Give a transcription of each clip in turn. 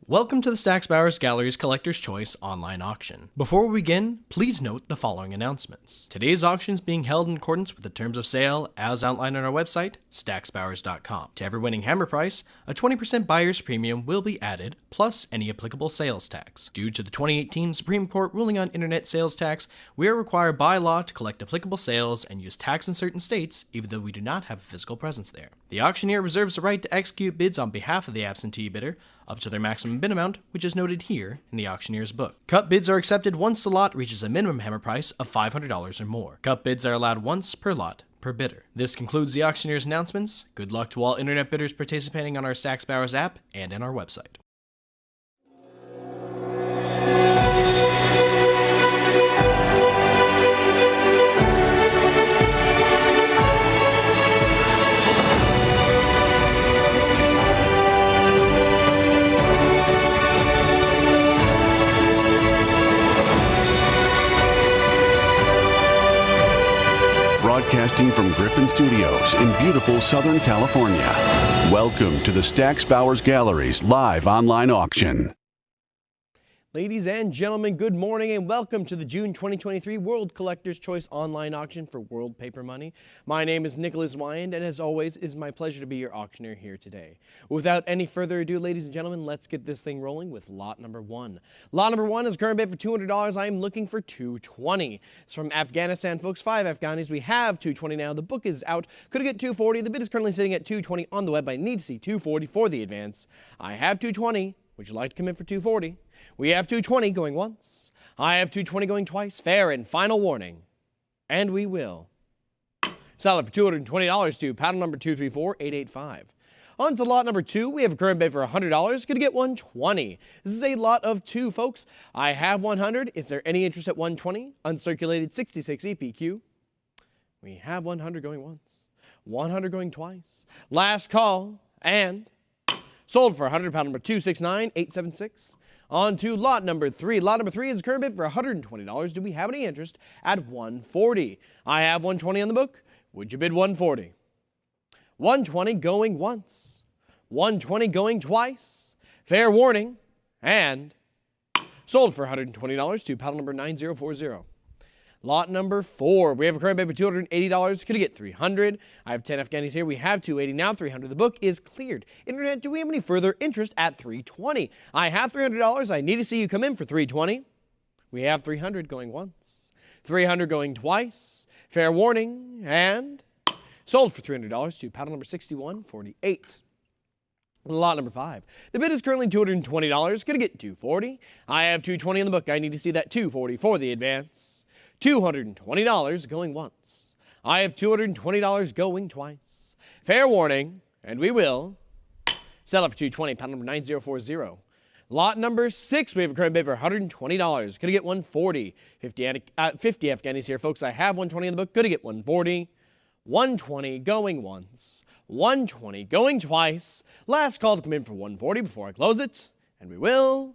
Welcome to the Stack's Bowers Gallery's Collector's Choice online auction. Before we begin, please note the following announcements. Today's auction is being held in accordance with the terms of sale as outlined on our website, stacksbowers.com. To every winning hammer price, a 20% buyer's premium will be added, plus any applicable sales tax. Due to the 2018 Supreme Court ruling on internet sales tax, we are required by law to collect applicable sales and use tax in certain states, even though we do not have a physical presence there. The auctioneer reserves the right to execute bids on behalf of the absentee bidder, up to their maximum bid amount, which is noted here in the auctioneer's book. Cut bids are accepted once the lot reaches a minimum hammer price of $500 or more. Cut bids are allowed once per lot per bidder. This concludes the auctioneer's announcements. Good luck to all internet bidders participating on our Stacks Bowers app and in our website. Broadcasting from Griffin Studios in beautiful Southern California. Welcome to the Stacks Bowers Gallery's live online auction. Ladies and gentlemen, good morning and welcome to the June 2023 World Collector's Choice online auction for World Paper Money. My name is Nicholas Wyand, and as always, it is my pleasure to be your auctioneer here today. Without any further ado, ladies and gentlemen, let's get this thing rolling with lot number one. Lot number one is current bid for $200. I am looking for $220. It's from Afghanistan, folks. 5 Afghanis. We have $220 now. The book is out. Could get $240. The bid is currently sitting at $220 on the web. I need to see $240 for the advance. I have $220. Would you like to come in for $240? We have $220 going once. I have $220 going twice. Fair and final warning. And we will sell it for $220 to paddle number 234885. On to lot number 2. We have a current bid for $100. Going to get $120. This is a lot of 2, folks. I have $100. Is there any interest at $120? Uncirculated 66 EPQ. We have $100 going once. $100 going twice. Last call. And sold for $100, paddle number 269876. On to lot number 3. Lot number 3 is a current bid for $120. Do we have any interest at $140? I have $120 on the book. Would you bid $140? $120 going once. $120 going twice. Fair warning. And sold for $120 to paddle number 9040. Lot number 4. We have a current bid for $280. Could get $300. I have 10 Afghanis here. We have $280 now. $300. The book is cleared. Internet, do we have any further interest at $320? I have $300. I need to see you come in for $320. We have $300 going once. $300 going twice. Fair warning. And sold for $300 to paddle number 6148. Lot number 5. The bid is currently $220. Gonna get $240. I have $220 in the book. I need to see that $240 for the advance. $220 going once. I have $220 going twice. Fair warning, and we will sell it for $220, paddle number 9040. Lot number 6, we have a current bid for $120. Gonna get $140. 50 Afghanis here, folks. I have $120 in the book. Gonna get $140. $120 going once. $120 going twice. Last call to come in for $140 before I close it, and we will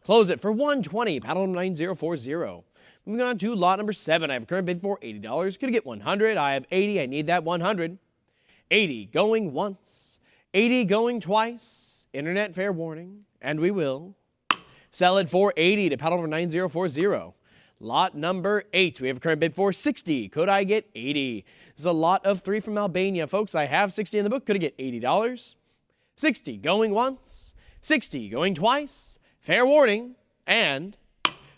close it for $120, paddle number 9040. Moving on to lot number 7. I have a current bid for $80. Gonna get $100. I have $80. I need that $100. $80 going once. $80 going twice. Internet fair warning. And we will sell it for $80 to paddle number 9040. Lot number 8. We have a current bid for $60. Could I get $80? This is a lot of 3 from Albania, folks. I have $60 in the book. Could I get $80? $60 going once. $60 going twice. Fair warning. And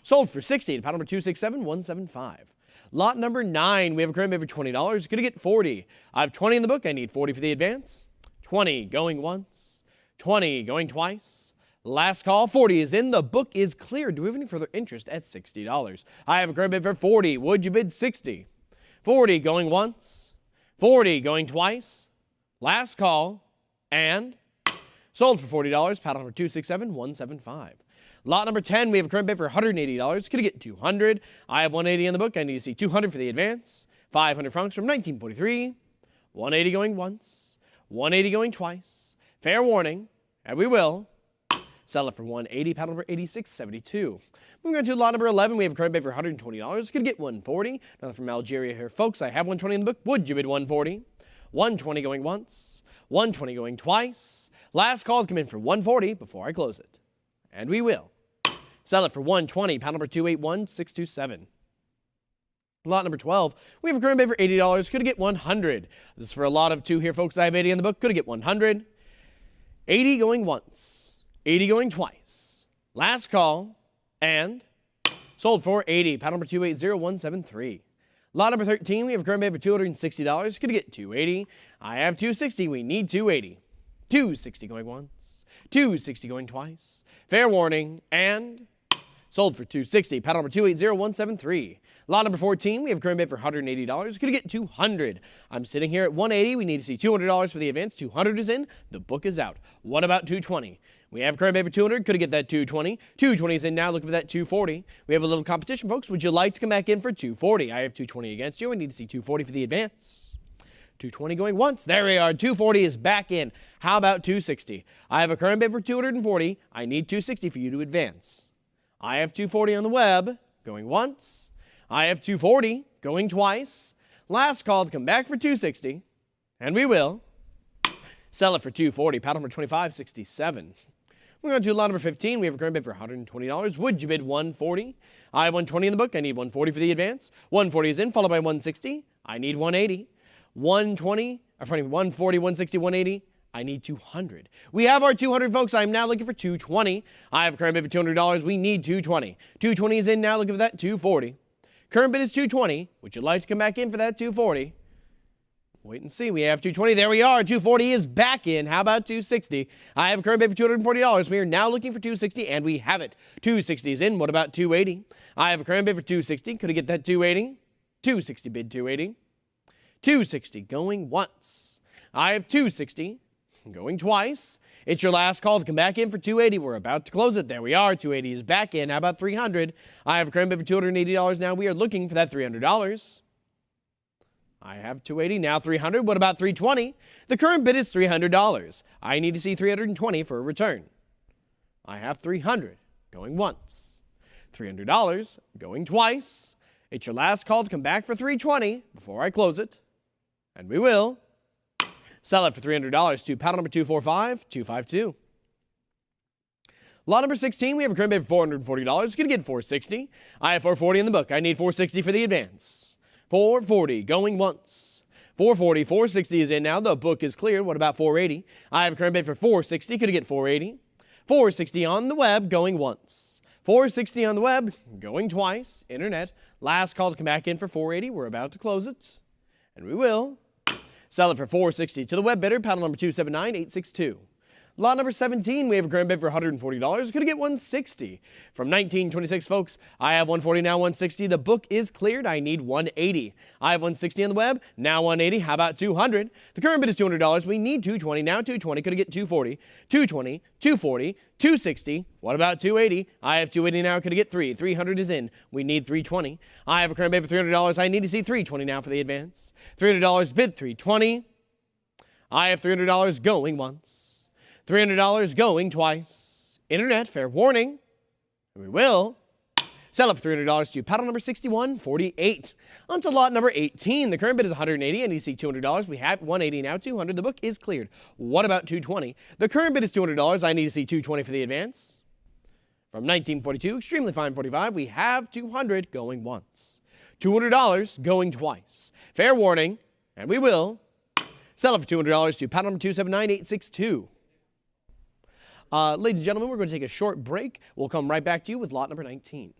sold for $60 to paddle number 267175. Lot number 9, we have a current bid for $20. Going to get $40. I have $20 in the book. I need $40 for the advance. $20 going once. $20 going twice. Last call. $40 is in. The book is cleared. Do we have any further interest at $60? I have a current bid for $40. Would you bid $60? $40 going once. $40 going twice. Last call. And sold for $40. Paddle number 267175. Lot number 10, we have a current bid for $180. Could get $200. I have $180 in the book. I need to see $200 for the advance. 500 francs from 1943. $180 going once. $180 going twice. Fair warning. And we will sell it for $180, paddle number 8672. Moving on to lot number 11, we have a current bid for $120. Could get $140. Another from Algeria here, folks. I have $120 in the book. Would you bid $140? $120 going once. $120 going twice. Last call to come in for $140 before I close it. and we will. Sell it for 120, panel number 281627. Lot number 12, we have a current bid for $80. Could it get 100? This is for a lot of 2 here, folks. I have 80 in the book. Could it get 100? 80 going once, 80 going twice. Last call, and sold for 80. Panel number 280173. Lot number 13, we have a current bid for $260. Could it get 280? I have 260. We need 280. 260 going once, 260 going twice. Fair warning, and sold for 260. Panel number 280173. Lot number 14, we have a current bid for $180. Could it get 200? I'm sitting here at 180. We need to see $200 for the advance. 200 is in. The book is out. What about 220? We have a current bid for 200. Could it get that 220? 220 is in now. Looking for that 240. We have a little competition, folks. Would you like to come back in for 240? I have 220 against you. We need to see 240 for the advance. 220 going once. There we are. 240 is back in. How about 260? I have a current bid for 240. I need 260 for you to advance. I have 240 on the web. Going once. I have 240 going twice. Last call to come back for 260, and we will. Sell it for 240. Paddle number 2567. We're going to lot number 15. We have a current bid for $120. Would you bid 140? I have 120 in the book. I need 140 for the advance. 140 is in, followed by 160. I need 180. 140, 160, 180. I need 200. We have our 200, folks. I'm now looking for 220. I have a current bid for $200. We need 220. 220 is in now. Looking for that 240. Current bid is 220. Would you like to come back in for that 240? Wait and see. We have 220. There we are. 240 is back in. How about 260? I have a current bid for $240. We are now looking for 260, and we have it. 260 is in. What about 280? I have a current bid for 260. Could I get that 280? 260 bid 280. 260 going once. I have 260 going twice. It's your last call to come back in for 280. We're about to close it. There we are. 280 is back in. How about 300? I have a current bid for $280 now. We are looking for that $300. I have 280 now. 300. What about 320? The current bid is $300. I need to see 320 for a return. I have 300 going once. $300 going twice. It's your last call to come back for 320 before I close it. And we will. Sell it for $300 to paddle number 245252. Lot number 16, we have a current bid for $440. Going to get $460. I have $440 in the book. I need $460 for the advance. $440 going once. $440, $460 is in now. The book is cleared. What about $480? I have a current bid for $460. Could I get $480? $460 on the web going once. $460 on the web going twice. Internet. Last call to come back in for $480. We're about to close it. And we will. Sell it for $460 to the web bidder, paddle number 279862. Lot number 17, we have a current bid for $140. Going to get $160. From 1926, folks, I have $140, now $160. The book is cleared. I need $180. I have $160 on the web, now $180. How about $200? The current bid is $200. We need $220, now $220. Could I get $240? $220, $240, $260. What about $280? I have $280 now. Could I get $3? $300 is in. We need $320. I have a current bid for $300. I need to see $320 now for the advance. $300 bid $320. I have $300 going once. $300 going twice. Internet, fair warning. We will. Sell up $300 to paddle number 6148. On to lot number 18. The current bid is $180 and you see $200. We have $180 now, $200. The book is cleared. What about $220? The current bid is $200. I need to see $220 for the advance. From 1942, extremely fine 45, we have $200 going once. $200 going twice. Fair warning, and we will. Sell it for $200 to paddle number 279862. Ladies and gentlemen, we're going to take a short break. We'll come right back to you with lot number 19.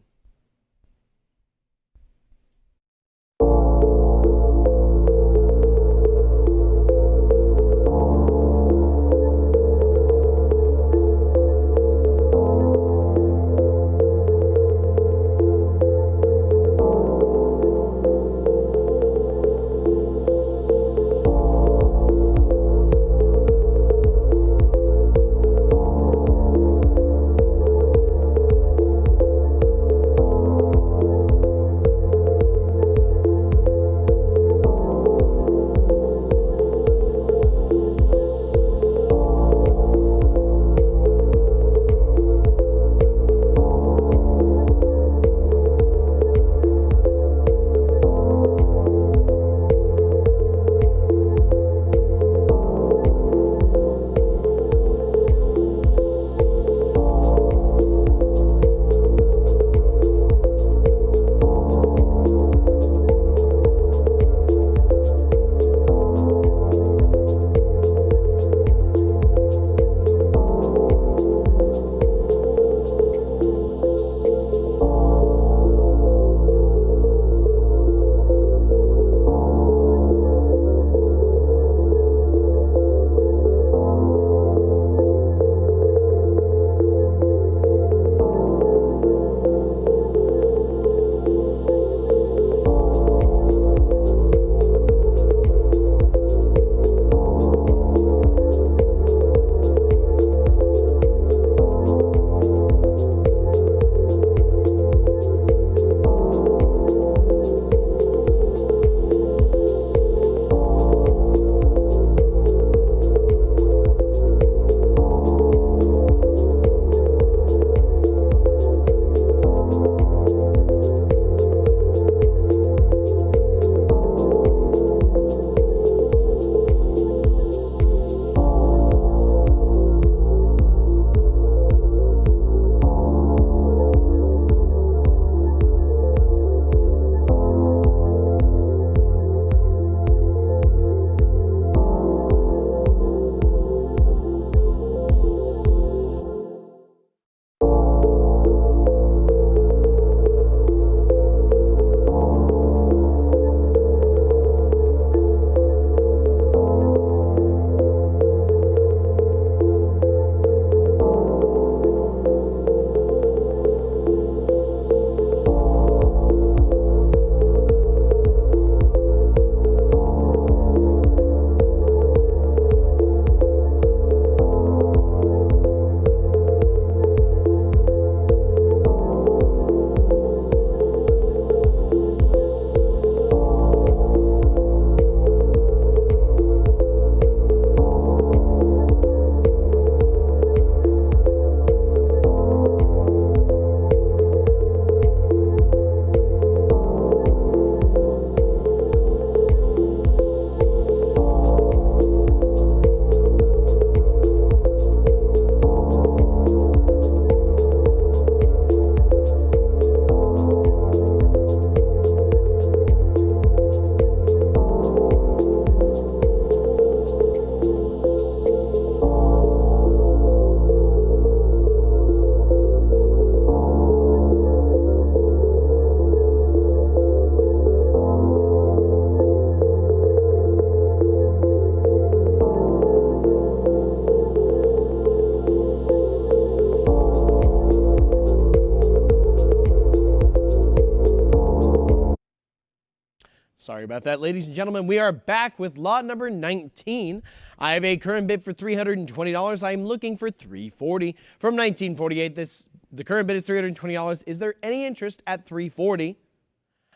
Sorry about that, ladies and gentlemen. We are back with lot number 19. I have a current bid for $320. I'm looking for $340. From 1948, the current bid is $320. Is there any interest at $340?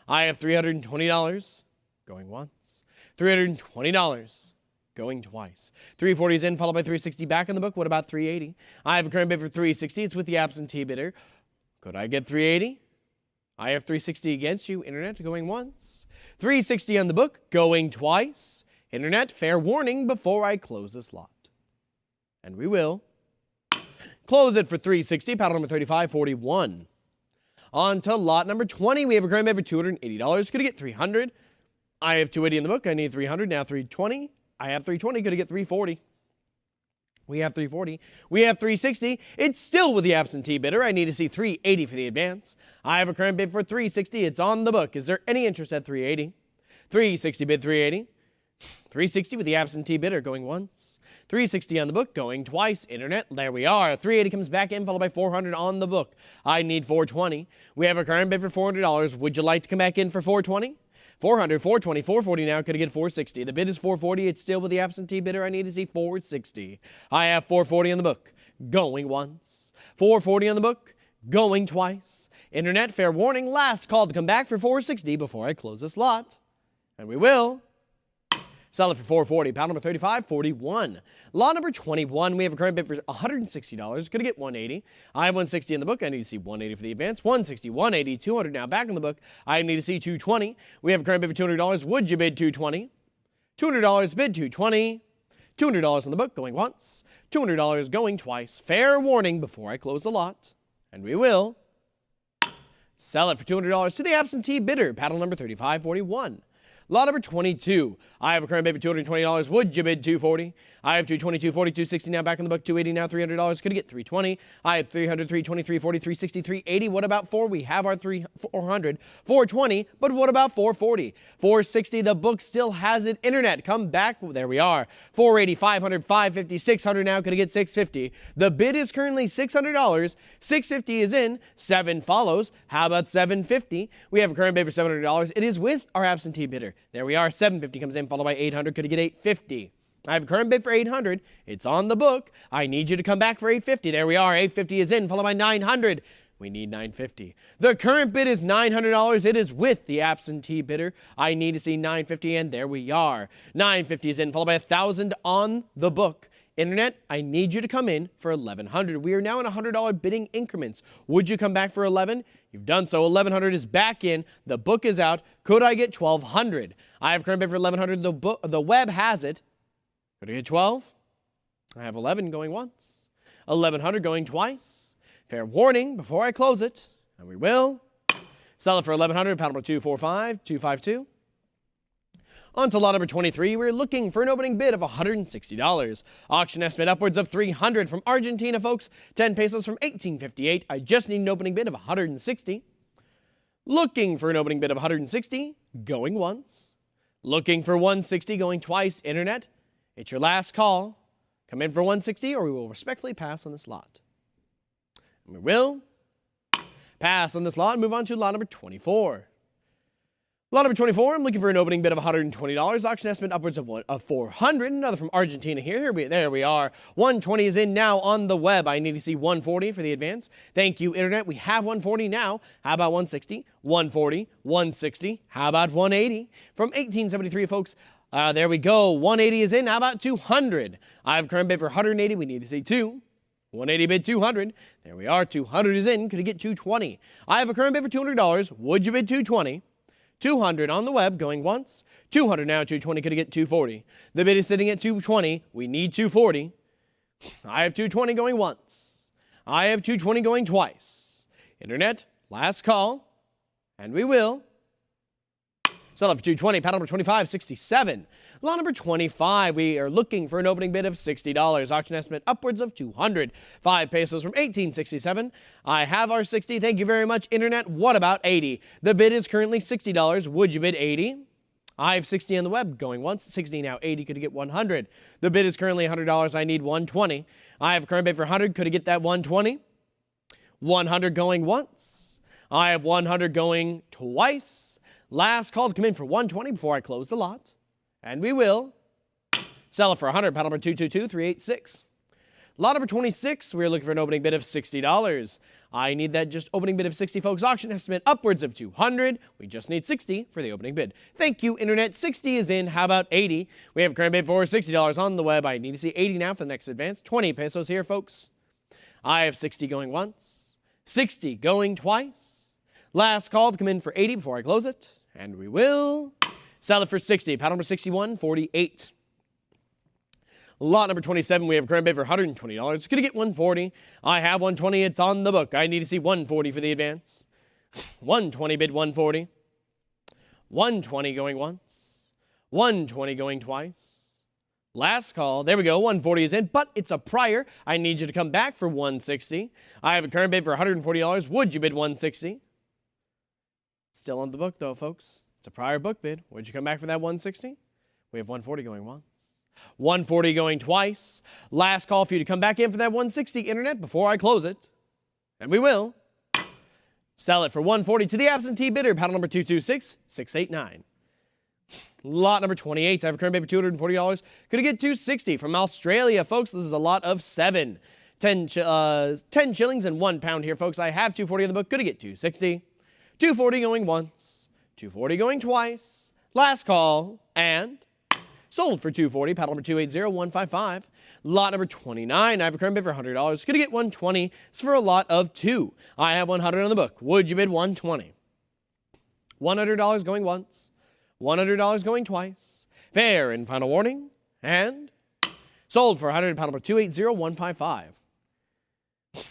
I have $320 going once. $320 going twice. $340 is in, followed by $360 back in the book. What about $380? I have a current bid for $360. It's with the absentee bidder. Could I get $380? I have $360 against you. Internet going once. $360 on the book, going twice. Internet, fair warning before I close this lot. And we will close it for $360, paddle number 3541. On to lot number 20. We have a current bid for $280. Could I get $300? I have $280 in the book. I need $300. Now $320. I have $320. Could I get $340? We have $340. We have $360. It's still with the absentee bidder. I need to see $380 for the advance. I have a current bid for $360. It's on the book. Is there any interest at $380? $360 bid $380. $360 with the absentee bidder going once. $360 on the book going twice. Internet, there we are. $380 comes back in, followed by $400 on the book. I need $420. We have a current bid for $400. Would you like to come back in for $420? $400, $420, $440 now. Could I get $460? The bid is $440. It's still with the absentee bidder. I need to see $460. I have $440 on the book. Going once. $440 on the book. Going twice. Internet, fair warning. Last call to come back for $460 before I close this lot. And we will sell it for $440. Pound number 3541. Lot number 21. We have a current bid for $160. Could I get $180? I have $160 in the book. I need to see $180 for the advance. $160, $180, $200 now back in the book. I need to see $220. We have a current bid for $200. Would you bid $220? $200 bid $220. $200 on the book going once. $200 going twice. Fair warning before I close the lot. And we will sell it for $200 to the absentee bidder. Paddle number 3541. Lot number 22. I have a current bid for $220. Would you bid $240? I have $220, $240, $260 now back in the book. $280 now, $300. Could I get $320? I have $300, $320, $340, $360, $380. What about $4? We have our $400, $420, but what about $440? $460, the book still has it. Internet, come back. There we are. $480, $500, $550, $600 now. Could I get $650? The bid is currently $600. $650 is in. 7 follows. How about $750? We have a current bid for $700. It is with our absentee bidder. There we are. $750 comes in, followed by $800. Could I get $850? I have a current bid for $800. It's on the book. I need you to come back for $850. There we are. $850 is in, followed by $900. We need $950. The current bid is $900. It is with the absentee bidder. I need to see $950, and there we are. $950 is in, followed by $1,000 on the book. Internet, I need you to come in for $1,100. We are now in $100 bidding increments. Would you come back for $1,100? You've done so. $1,100 is back in. The book is out. Could I get $1,200? I have current bid for $1,100. The web has it. Could I get $1,200? I have $1,100 going once. $1,100 going twice. Fair warning before I close it. And we will sell it for $1,100. Pound number 245, 252. On to lot number 23, we're looking for an opening bid of $160. Auction estimate upwards of $300 from Argentina, folks. 10 pesos from 1858. I just need an opening bid of $160. Looking for an opening bid of $160, going once. Looking for $160, going twice. Internet, it's your last call. Come in for $160 or we will respectfully pass on this lot. And we will pass on this lot and move on to lot number 24. Lot number 24, I'm looking for an opening bid of $120. Auction estimate upwards of $400. Another from Argentina here. There we are. 120 is in now on the web. I need to see 140 for the advance. Thank you, Internet. We have 140 now. How about 160? 140, 160. How about 180? From 1873, folks. There we go. 180 is in. How about 200? I have current bid for 180. We need to see 2. 180 bid 200. There we are. 200 is in. Could you get 220? I have a current bid for $200. Would you bid 220? 200 on the web, going once. 200 now, 220, could I get 240? The bid is sitting at 220. We need 240. I have 220 going once. I have 220 going twice. Internet, last call. And we will sell it for 220. Paddle number 2567. Lot number 25, we are looking for an opening bid of $60. Auction estimate upwards of 200. 5 pesos from 1867. I have our 60. Thank you very much, Internet. What about 80? The bid is currently $60. Would you bid 80? I have 60 on the web, going once. 60 now, 80. Could you get 100? The bid is currently $100. I need 120. I have a current bid for 100. Could I get that 120? 100 going once. I have 100 going twice. Last call to come in for 120 before I close the lot. And we will sell it for 100. Paddle number 222386. Lot number 26, we're looking for an opening bid of $60. I need that just opening bid of 60, folks. Auction estimate upwards of 200. We just need 60 for the opening bid. Thank you, Internet. 60 is in. How about 80? We have a current bid for $60 on the web. I need to see 80 now for the next advance. 20 pesos here, folks. I have 60 going once, 60 going twice. Last call to come in for 80 before I close it. And we will sell it for 60. Paddle number 6148. Lot number 27, we have a current bid for $120. It's going to get 140. I have 120. It's on the book. I need to see 140 for the advance. 120 bid 140. 120 going once. 120 going twice. Last call. There we go. 140 is in, but it's a prior. I need you to come back for 160. I have a current bid for $140. Would you bid 160? Still on the book, though, folks. It's a prior book bid. Would you come back for that 160? We have 140 going once. 140 going twice. Last call for you to come back in for that 160, Internet, before I close it. And we will sell it for 140 to the absentee bidder. Paddle number 226689. Lot number 28. I have a current bid for $240. Gonna get 260 from Australia, folks. This is a lot of 7. 10 shillings and £1 here, folks. I have 240 in the book. Gonna get 260. 240 going once. 240 going twice. Last call. And sold for 240. Paddle number 280155. Lot number 29. I have a current bid for $100. Going to get 120. It's for a lot of 2. I have 100 on the book. Would you bid 120? $100 going once. $100 going twice. Fair and final warning. And sold for 100. Paddle number 280155.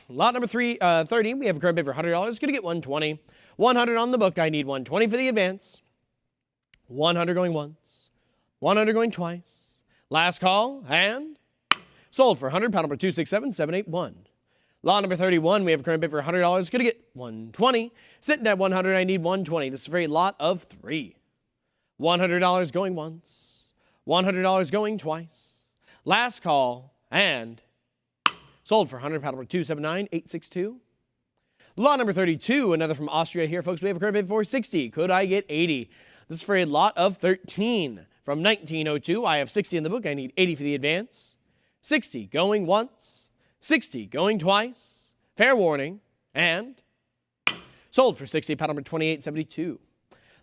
Lot number 30. We have a current bid for $100. Going to get 120. 100 on the book. I need 120 for the advance. 100 going once. 100 going twice. Last call, and sold for 100. Paddle number 267781. Lot number 31, we have a current bid for $100. Going to get 120. Sitting at 100, I need 120. This is for a lot of 3. $100 going once. $100 going twice. Last call, and sold for 100. Paddle number 279862. Lot number 32, another from Austria here, folks. We have a current bid for 60. Could I get 80? This is for a lot of 13. From 1902, I have 60 in the book. I need 80 for the advance. 60 going once. 60 going twice. Fair warning. And sold for 60. Paddle number 2872.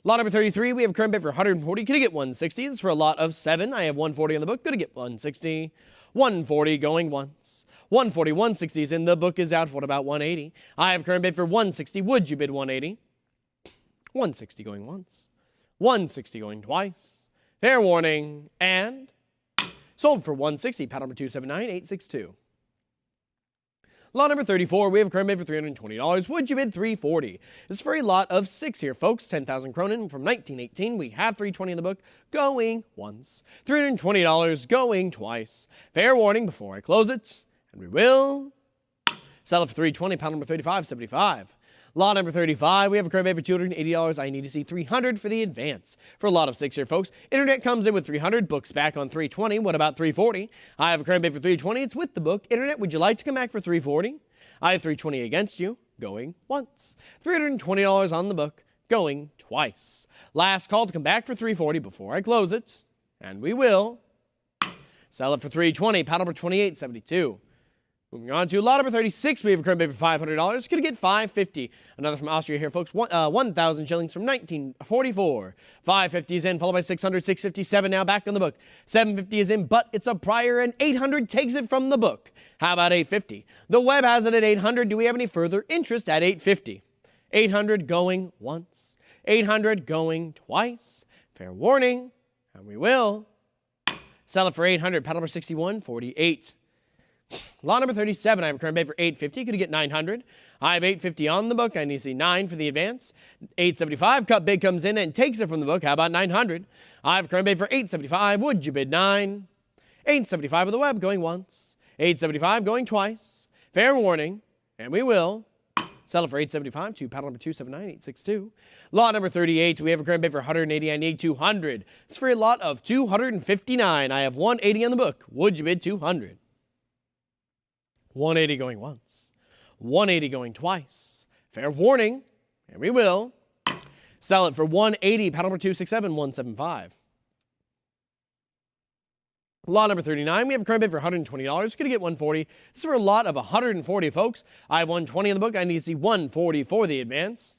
Lot number 33, we have a current bid for 140. Could I get 160? This is for a lot of 7. I have 140 in the book. Could I get 160? 140 going once. 140, 160 is in. The book is out. What about 180? I have a current bid for 160. Would you bid 180? 160 going once. 160 going twice. Fair warning, and sold for 160. Paddle number 279862. Lot number 34, we have a current bid for $320. Would you bid 340? This is for a lot of 6 here, folks. 10,000 kronen from 1918. We have 320 in the book, going once. $320 going twice. Fair warning before I close it, and we will sell it for 320. Paddle number 3575. Lot number 35, we have a current bid for $280. I need to see 300 for the advance. For a lot of 6 here, folks. Internet comes in with 300, books back on 320. What about 340? I have a current bid for 320. It's with the book. Internet, would you like to come back for 340? I have 320 against you, going once. $320 on the book, going twice. Last call to come back for 340 before I close it. And we will sell it for 320. Paddle number 2872. Moving on to lot number 36, we have a current bid for $500. Going to get $550. Another from Austria here, folks. 1,000 shillings from 1944. $550 is in, followed by 600, 657 now back on the book. $750 is in, but it's a prior, and 800 takes it from the book. How about $850? The web has it at $800. Do we have any further interest at $850? $800 going once. $800 going twice. Fair warning, and we will sell it for $800. Paddle number 6148. Lot number 37, I have a current bid for $850. Could you get $900? I have $850 on the book. I need to see 9 for the advance. $875, cut bid comes in and takes it from the book. How about $900? I have a current bid for $875. Would you bid 9? $875 with the web, going once. $875 going twice. Fair warning, and we will sell it for $875 to paddle number 279862. Lot number 38, we have a current bid for $180. I need $200. It's for a lot of $259. I have $180 on the book. Would you bid $200? $180 going once. $180 going twice. Fair warning, and we will Sell it for 180. Paddle number 267175. Lot number 39, we have a current bid for $120. Going to get 140. This is for a lot of 140, folks. I have 120 in the book. I need to see 140 for the advance.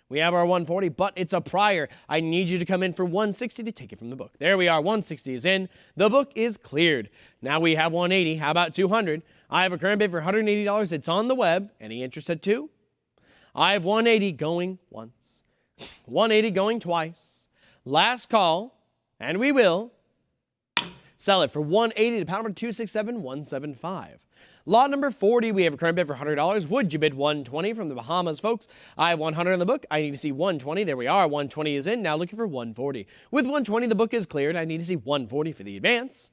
We have our 140, but it's a prior. I need you to come in for 160 to take it from the book. There we are. 160 is in. The book is cleared. Now we have 180. How about 200? I have a current bid for $180. It's on the web. Any interest at 2? I have 180 going once. 180 going twice. Last call, and we will sell it for 180 to pound number 267175. Lot number 40, we have a current bid for $100. Would you bid 120 from the Bahamas, folks? I have 100 in the book. I need to see 120. There we are. 120 is in. Now looking for 140. With 120, the book is cleared. I need to see 140 for the advance.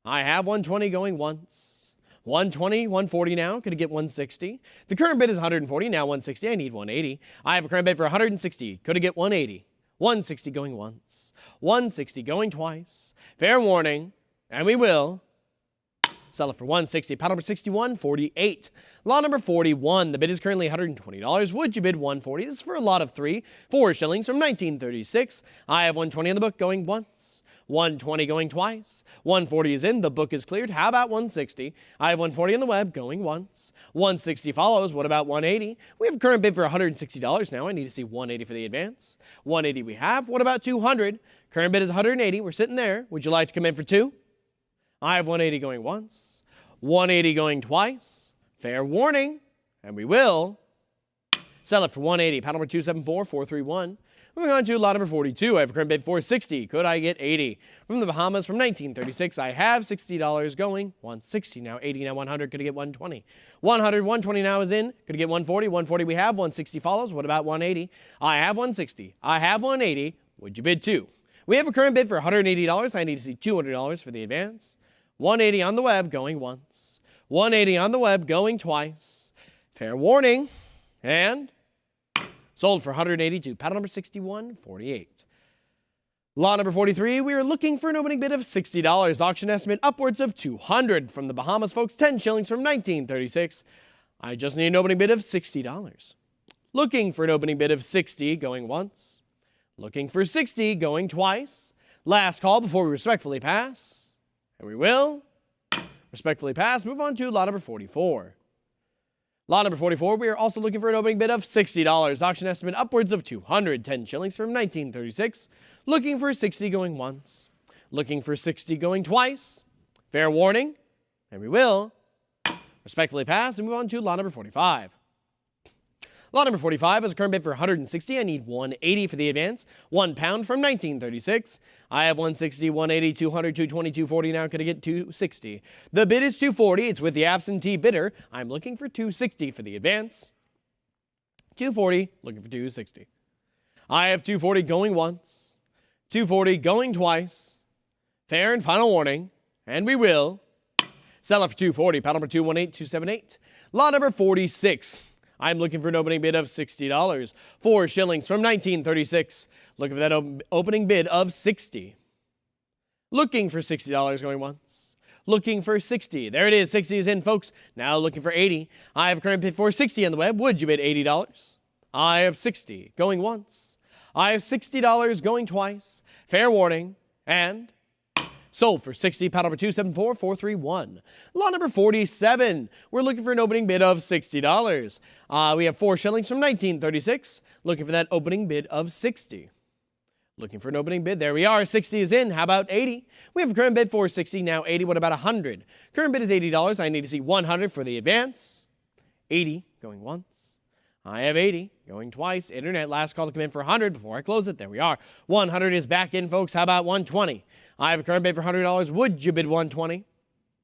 I have 120 going once. 120, 140 now. Could it get 160? The current bid is 140. Now 160. I need 180. I have a current bid for 160. Could it get 180? 160 going once. 160 going twice. Fair warning. And we will sell it for 160. Paddle number 6148. Lot number 41. The bid is currently $120. Would you bid 140? This is for a lot of 4 shillings from 1936. I have 120 in the book going once. 120 going twice. 140 is in. The book is cleared. How about 160? I have 140 on the web going once. 160 follows. What about 180? We have a current bid for $160 now. I need to see 180 for the advance. 180 we have. What about 200? Current bid is 180. We're sitting there. Would you like to come in for 2? I have 180 going once. 180 going twice. Fair warning. And we will sell it for 180. Paddle number 274431. Moving on to lot number 42. I have a current bid for 60. Could I get 80? From the Bahamas from 1936. I have $60 going. 160 now. 80 now. 100. Could I get 120? 100. 120 now is in. Could I get 140? 140 we have. 160 follows. What about 180? I have 160. I have 180. Would you bid 2? We have a current bid for $180. I need to see $200 for the advance. 180 on the web going once. 180 on the web going twice. Fair warning. And sold for $182. Paddle number 6148. Lot number 43, we are looking for an opening bid of $60. Auction estimate upwards of $200 from the Bahamas, folks. 10 shillings from 1936. I just need an opening bid of $60. Looking for an opening bid of $60 going once. Looking for $60 going twice. Last call before we respectfully pass. And we will respectfully pass. Move on to lot number 44. Lot number 44, we are also looking for an opening bid of $60. Auction estimate upwards of $210 shillings from 1936. Looking for 60 going once. Looking for 60 going twice. Fair warning. And we will respectfully pass and move on to lot number 45. Lot number 45 is a current bid for 160. I need 180 for the advance. £1 from 1936. I have 160, 180, 200, 220, 240. Now could I get 260? The bid is 240. It's with the absentee bidder. I'm looking for 260 for the advance. 240, looking for 260. I have 240 going once. 240 going twice. Fair and final warning. And we will sell it for 240. Paddle number 218278. Lot number 46. I'm looking for an opening bid of $60. 4 shillings from 1936. Looking for that opening bid of 60. Looking for $60 going once. Looking for 60. There it is. 60 is in, folks. Now looking for 80. I have a current bid for 60 on the web. Would you bid $80? I have 60 going once. I have $60 going twice. Fair warning. And sold for 60. Paddle number 274431. Lot number 47. We're looking for an opening bid of $60. We have 4 shillings from 1936. Looking for that opening bid of 60. Looking for an opening bid. There we are. 60 is in. How about 80? We have a current bid for 60. Now 80. What about 100? Current bid is $80. I need to see 100 for the advance. 80 going once. I have 80 going twice. Internet, last call to come in for 100 before I close it. There we are. 100 is back in, folks. How about 120? I have a current bid for $100. Would you bid 120?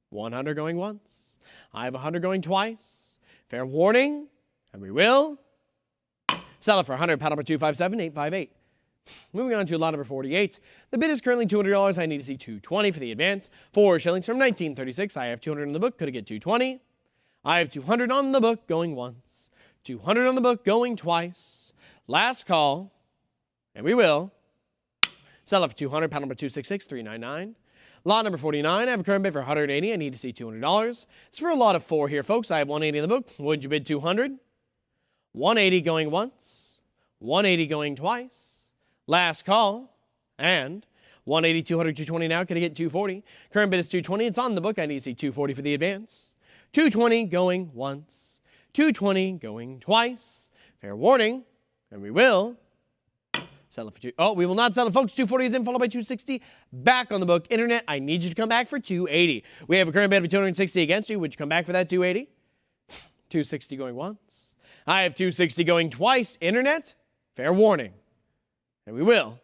100 going once. I have 100 going twice. Fair warning. And we will sell it for 100. Paddle number 257858. Moving on to lot number 48. The bid is currently $200. I need to see 220 for the advance. 4 shillings from 1936. I have 200 in the book. Could I get 220? I have 200 on the book going once. 200 on the book going twice. Last call. And we will sell it for 200. Paddle number 266399. Lot number 49. I have a current bid for 180. I need to see $200. It's for a lot of 4 here, folks. I have 180 in the book. Would you bid 200? 180 going once. 180 going twice. Last call. And 180, 200, 220 now. Can I get 240? Current bid is 220. It's on the book. I need to see 240 for the advance. 220 going once. 220 going twice. Fair warning. And we will sell it for we will not sell it, folks. 240 is in, followed by 260. Back on the book. Internet, I need you to come back for 280. We have a current bid of 260 against you. Would you come back for that 280? 260 going once. I have 260 going twice. Internet, fair warning. And we will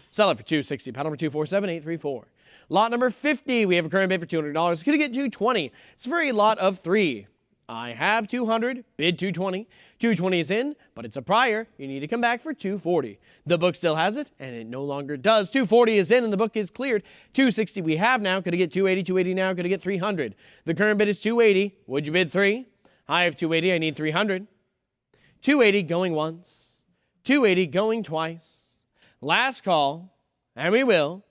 sell it for 260. Paddle number 247834. Lot number 50. We have a current bid for $200. Going to get 220. It's for a lot of 3. I have 200, bid 220. 220 is in, but it's a prior. You need to come back for 240. The book still has it, and it no longer does. 240 is in, and the book is cleared. 260 we have now. Could I get 280? 280 now. Could I get 300? The current bid is 280. Would you bid 3? I have 280. I need 300. 280 going once. 280 going twice. Last call, and we will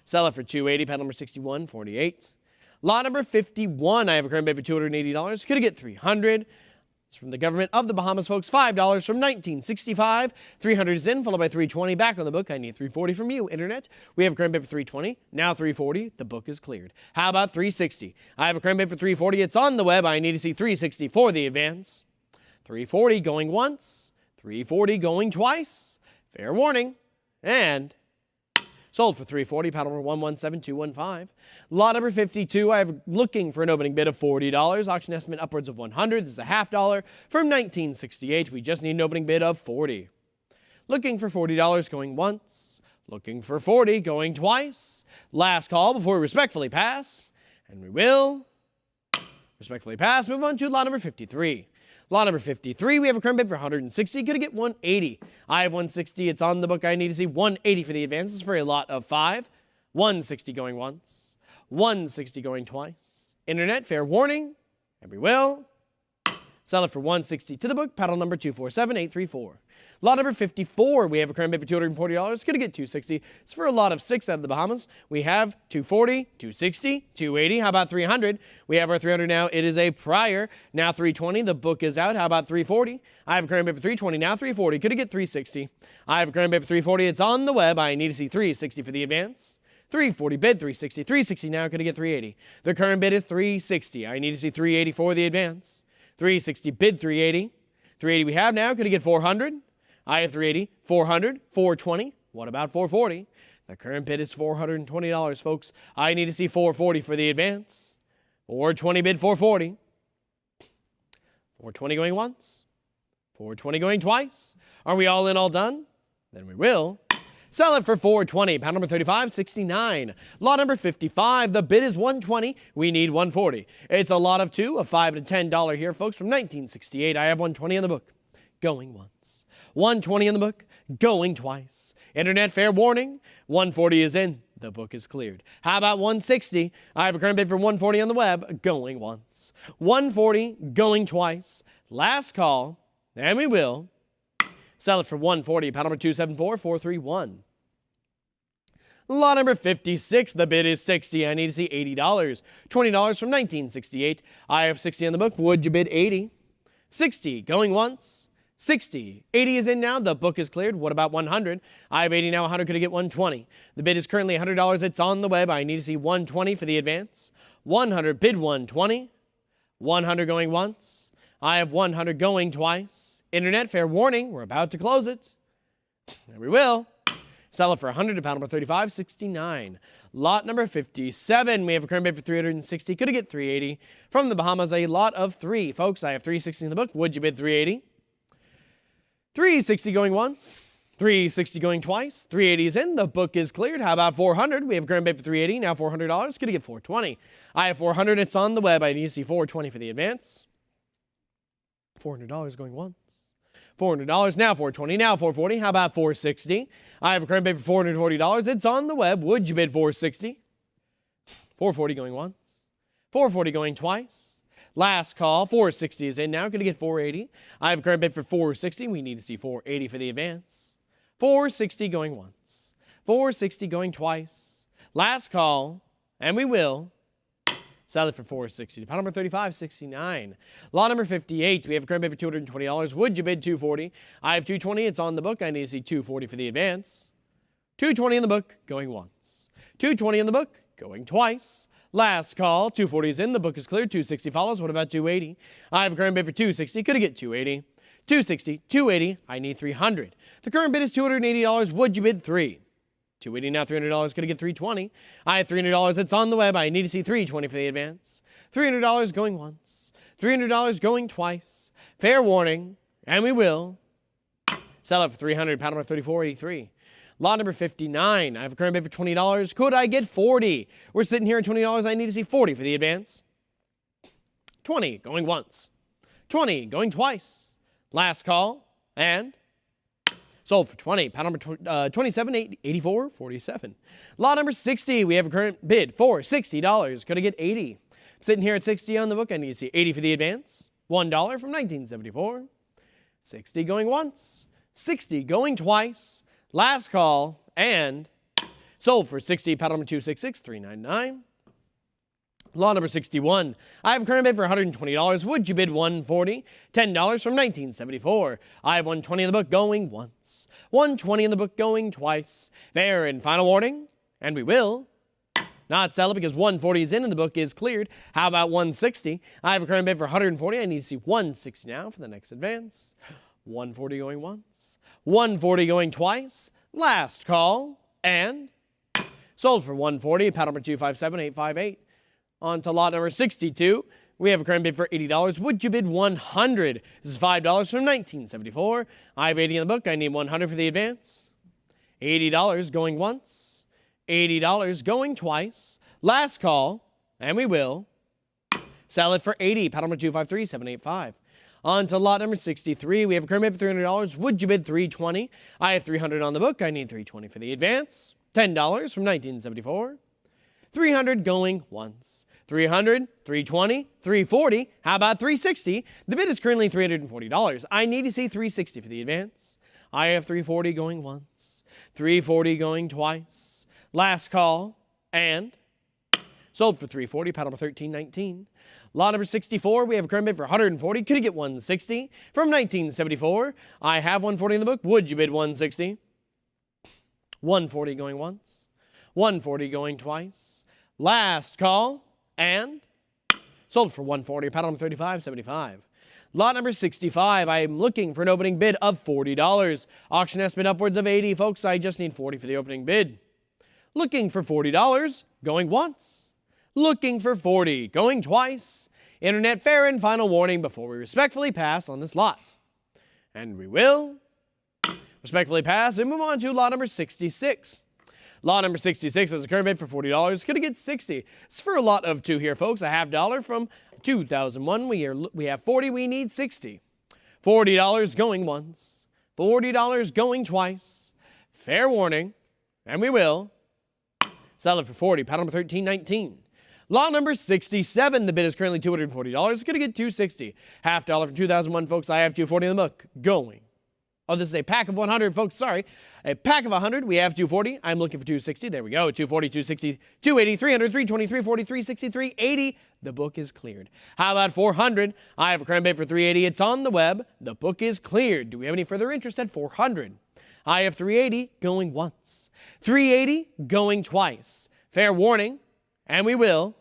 sell it for 280. Paddle number 6148. Lot number 51, I have a current bid for $280. Could I get 300? It's from the government of the Bahamas, folks. $5 from 1965. 300 is in, followed by 320. Back on the book, I need 340 from you, Internet. We have a current bid for 320. Now 340. The book is cleared. How about 360? I have a current bid for 340. It's on the web. I need to see 360 for the advance. 340 going once. 340 going twice. Fair warning. And sold for 340, paddle number 117215. Lot number 52, I have looking for an opening bid of $40. Auction estimate upwards of $100. This is a $50 from 1968. We just need an opening bid of $40. Looking for $40 going once. Looking for 40 going twice. Last call before we respectfully pass. And we will respectfully pass. Move on to lot number 53. Lot number 53, we have a current bid for $160. Gonna get $180. I have $160. It's on the book. I need to see $180 for the advances for a lot of 5. $160 going once. $160 going twice. Internet, fair warning. And we will sell it for $160 to the book. Paddle number 247834. Lot number 54, we have a current bid for $240. Gonna get $260. It's for a lot of 6 out of the Bahamas. We have $240, $260, $280. How about $300? We have our $300 now. It is a prior. Now $320. The book is out. How about $340? I have a current bid for $320. Now $340. Could I get $360? I have a current bid for $340. It's on the web. I need to see $360 for the advance. $340 bid, $360. $360 now. Could I get $380? The current bid is $360. I need to see $380 for the advance. $360 bid, $380. $380 we have now. Could I get $400? I have $380, $400, $420. What about $440? The current bid is $420, folks. I need to see $440 for the advance. $420 bid, $440. $420 going once. $420 going twice. Are we all in, all done? Then we will sell it for $420. Pound number 3569. Lot number 55. The bid is $120. We need $140. It's a lot of 2, a $5 and $10 here, folks, from 1968. I have $120 in the book. Going once. $120 in the book, going twice. Internet, fair warning. $140 is in. The book is cleared. How about $160? I have a current bid for $140 on the web, going once. $140, going twice. Last call, and we will sell it for $140. Pound number 274431. Lot number 56, the bid is $60. I need to see $80. $20 from 1968. I have $60 on the book. Would you bid $80? $60, going once. $60. $80 is in now. The book is cleared. What about $100? I have $80 now. $100. Could I get $120? The bid is currently $100. It's on the web. I need to see $120 for the advance. $100. Bid $120. $100 going once. I have $100 going twice. Internet, fair warning. We're about to close it. And we will sell it for $100 to pound number 3569. Lot number 57. We have a current bid for $360. Could I get $380? From the Bahamas, a lot of 3. Folks, I have $360 in the book. Would you bid $380? $360 going once, $360 going twice, $380 is in. The book is cleared. How about $400? We have a current bid for $380. Now $400. Going to get $420. I have $400. It's on the web. I need to see $420 for the advance. $400 going once. $400. Now $420. Now $440. How about $460? I have a current bid for $440. It's on the web. Would you bid $460? $440 going once. $440 going twice. Last call, $460 is in now. Going to get $480. I have a current bid for $460. We need to see $480 for the advance. $460 going once. $460 going twice. Last call, and we will Sell it for $4.60. Pile number 35.69. Lot number 58. We have a current bid for $220. Would you bid $240? I have $220. It's on the book. I need to see $240 for the advance. $220 in the book, going once. $220 in the book, going twice. Last call. $240 is in. The book is clear. $260 follows. What about $280? I have a current bid for $260. Could I get $280? $260, $280. I need $300. The current bid is $280. Would you bid $3? $280 now, $300. Could I get $320? I have $300. It's on the web. I need to see $320 for the advance. $300 going once. $300 going twice. Fair warning, and we will sell it for $300. Pile number 34.83. Lot number 59. I have a current bid for $20. Could I get $40? We're sitting here at $20. I need to see $40 for the advance. $20 going once. $20 going twice. Last call, and sold for $20. Pile number 27.84.47. Lot number 60. We have a current bid for $60. Could I get $80? Sitting here at $60 on the book. I need to see $80 for the advance. $1 from 1974. $60 going once. $60 going twice. Last call, and sold for $60. Pile number 266.399. Lot number 61. I have a current bid for $120. Would you bid $140? $10 from 1974. I have $120 in the book going once. $120 in the book going twice. Fair and final warning, and we will not sell it because $140 is in and the book is cleared. How about $160? I have a current bid for $140. I need to see $160 now for the next advance. $140 going once. $140 going twice. Last call, and sold for $140. Pile number 257.858. On to lot number 62. We have a current bid for $80. Would you bid $100? This is $5 from 1974. I have $80 in the book. I need $100 for the advance. $80 going once. $80 going twice. Last call, and we will sell it for $80. Pile number 253.785. On to lot number 63. We have a current bid for $300. Would you bid $320? I have $300 on the book. I need $320 for the advance. $10 from 1974. $300 going once. $300, $320, $340. How about $360? The bid is currently $340. I need to see $360 for the advance. I have $340 going once. $340 going twice. Last call, and sold for $340. Pile number 1319. Lot number 64. We have a current bid for $140. Could you get $160? From 1974. I have $140 in the book. Would you bid $160? $140 going once. $140 going twice. Last call, and sold for $140. Pile number 35.75. Lot number 65. I am looking for an opening bid of $40. Auction estimate upwards of $80. Folks, I just need $40 for the opening bid. Looking for $40. Going once. Looking for $40. Going twice. Internet fair and final warning before we respectfully pass on this lot. And we will respectfully pass and move on to lot number 66. Lot number 66 has a current bid for $40. Could I get $60? It's for a lot of two here, folks. A half dollar from 2001. We have $40. We need $60. $40 going once. $40 going twice. Fair warning. And we will sell it for $40. Pile number 1319. Lot number 67. The bid is currently $240. Could I get $260? Half dollar from 2001, folks. I have $240 in the book. Going. Oh, this is a pack of 100, folks. Sorry. A pack of 100. We have $240. I'm looking for $260. There we go. $240, $260, $280, $300, $320, $340, $360, $380. The book is cleared. How about $400? I have a current bid for $380. It's on the web. The book is cleared. Do we have any further interest at $400? I have $380 going once. $380 going twice. Fair warning. And we will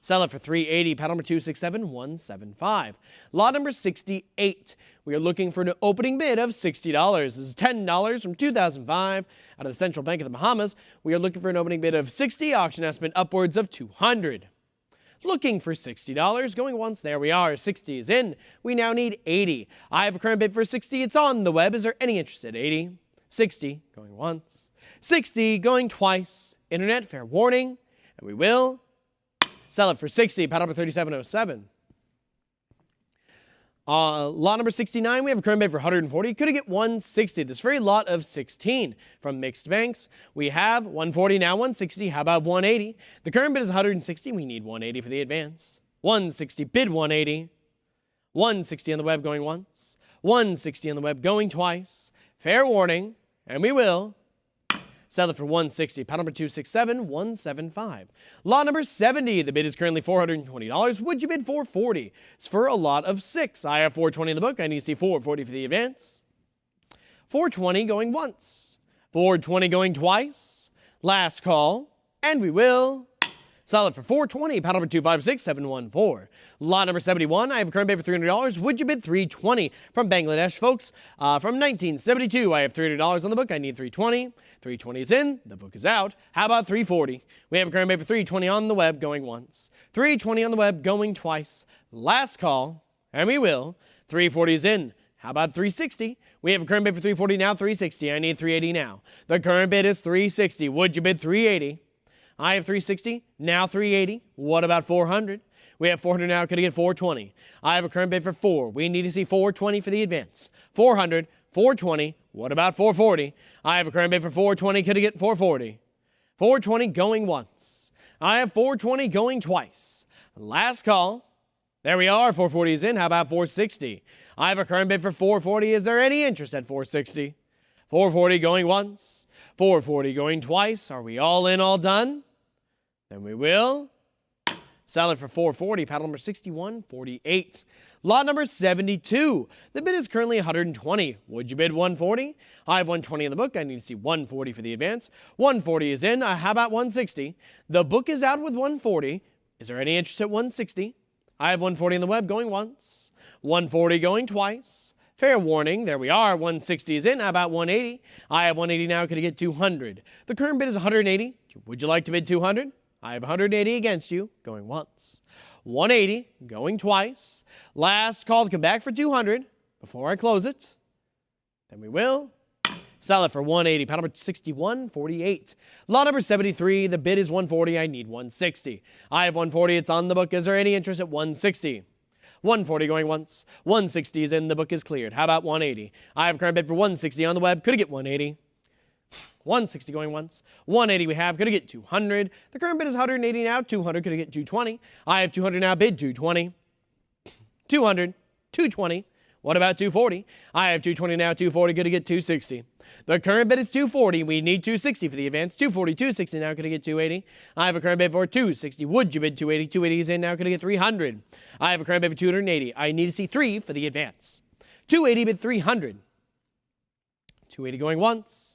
sell it for $380. Pile number 267.175. Lot number 68. We are looking for an opening bid of $60. This is $10 from 2005 out of the Central Bank of the Bahamas. We are looking for an opening bid of $60. Auction estimate upwards of $200. Looking for $60. Going once. There we are. 60 is in. We now need 80. I have a current bid for 60. It's on the web. Is there any interest at 80? 60 going once. 60 going twice. Internet fair warning. And we will sell it for $60. Pile number 3707. Lot number 69, we have a current bid for $140. Could I get $160? This very lot of 16 from mixed banks. We have $140 now, $160. How about $180? The current bid is $160. We need $180 for the advance. $160, bid $180. $160 on the web going once. $160 on the web going twice. Fair warning, and we will Sell it for 160. Pile number 267175. Lot number 70. The bid is currently $420. Would you bid 440? It's for a lot of 6. I have 420 in the book. I need to see 440 for the advance. 420 going once. 420 going twice. Last call. And we will sell it for 420. Pile number 256714. Lot number 71. I have a current bid for $300. Would you bid 320 from Bangladesh, folks? From 1972. I have $300 on the book. I need 320. 320 is in. The book is out. How about 340? We have a current bid for 320 on the web going once. 320 on the web going twice. Last call. And we will. 340 is in. How about 360? We have a current bid for 340 now. 360. I need 380 now. The current bid is 360. Would you bid 380? I have 360, now 380. What about 400? We have 400 now, could I get 420? I have a current bid for 4. We need to see 420 for the advance. 400, 420, what about 440? I have a current bid for 420, could I get 440? 420 going once. I have 420 going twice. Last call. There we are, 440 is in. How about 460? I have a current bid for 440. Is there any interest at 460? 440 going once. 440 going twice. Are we all in, all done? Then we will sell it for 440. Paddle number 6148. Lot number 72. The bid is currently 120. Would you bid 140? I have 120 in the book. I need to see 140 for the advance. 140 is in. How about 160? The book is out with 140. Is there any interest at 160? I have 140 in the web going once. 140 going twice. Fair warning, there we are. 160 is in. How about 180? I have 180 now. Could I get 200? The current bid is 180. Would you like to bid 200? I have 180 against you, going once. 180, going twice. Last call to come back for 200 before I close it. Then we will sell it for 180. Paddle number 6148. Lot number 73. The bid is 140. I need 160. I have 140. It's on the book. Is there any interest at 160? 140 going once. 160 is in. The book is cleared. How about 180? I have a current bid for 160 on the web. Could I get 180? 160 going once. 180 we have. Could I get 200? The current bid is 180 now. 200. Could I get 220? I have 200 now. Bid 220. 200. 220. What about 240? I have 220 now. 240. Could I get 260? The current bid is 240. We need 260 for the advance. 240. 260 now. Could I get 280? I have a current bid for 260. Would you bid 280? 280 is in now. Could I get 300? I have a current bid for 280. I need to see 3 for the advance. 280 bid 300. 280 going once.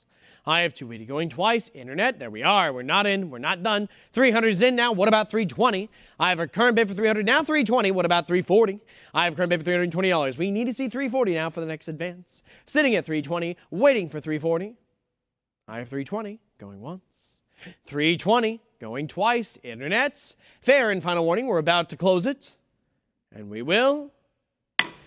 I have 280 going twice. Internet, there we are. We're not in. We're not done. 300 is in now. What about 320? I have a current bid for 300. Now 320. What about 340? I have a current bid for $320. We need to see 340 now for the next advance. Sitting at 320, waiting for 340. I have 320 going once. 320 going twice. Internets, fair and final warning. We're about to close it. And we will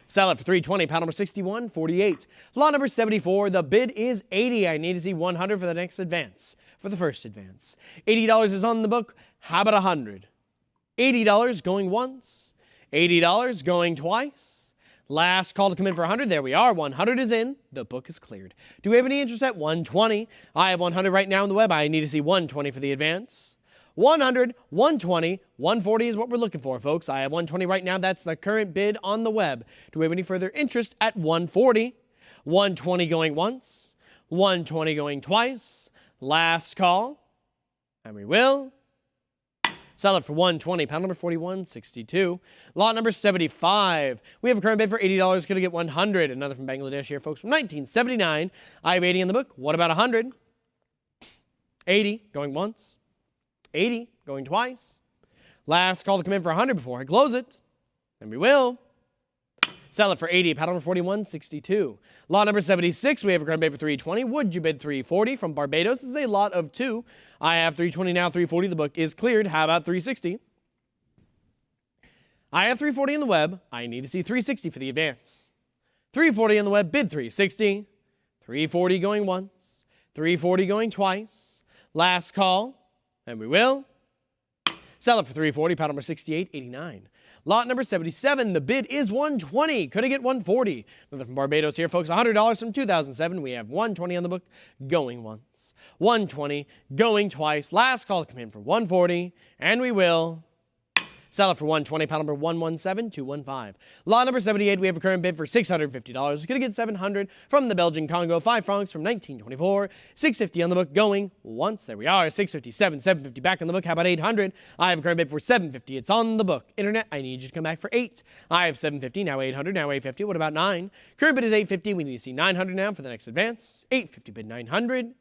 sell it for 320. Paddle number 6148. Lot number 74. The bid is 80. I need to see 100 for the next advance. For the first advance. $80 is on the book. How about 100? $80 going once. $80 going twice. Last call to come in for 100. There we are. 100 is in. The book is cleared. Do we have any interest at 120? I have 100 right now on the web. I need to see 120 for the advance. 100, 120, 140 is what we're looking for, folks. I have 120 right now. That's the current bid on the web. Do we have any further interest at 140? 120 going once. 120 going twice. Last call. And we will sell it for 120. Pound number 4162. Lot number 75. We have a current bid for $80. Going to get 100. Another from Bangladesh here, folks, from 1979. I have 80 in the book. What about 100? 80 going once. 80 going twice. Last call to come in for 100 before I close it. And we will sell it for 80. Paddle number 4162. Lot number 76. We have a current bid for 320. Would you bid 340 from Barbados? This is a lot of 2. I have 320 now. 340. The book is cleared. How about 360? I have 340 in the web. I need to see 360 for the advance. 340 in the web. Bid 360. 340 going once. 340 going twice. Last call. And we will sell it for 340. Paddle number 6889. Lot number 77. The bid is 120. Could I get 140? Another from Barbados here, folks. $100 from 2007. We have 120 on the book going once. 120 going twice. Last call to come in for 140. And we will Sell it for 120, pile number 117215. Lot number 78, we have a current bid for $650. We're going to get 700 from the Belgian Congo, 5 francs from 1924. 650 on the book, going once. There we are, 657, 750 back on the book. How about 800? I have a current bid for 750. It's on the book. Internet, I need you to come back for 8. I have 750, now 800, now 850. What about 9? Current bid is 850. We need to see 900 now for the next advance. 850 bid 900.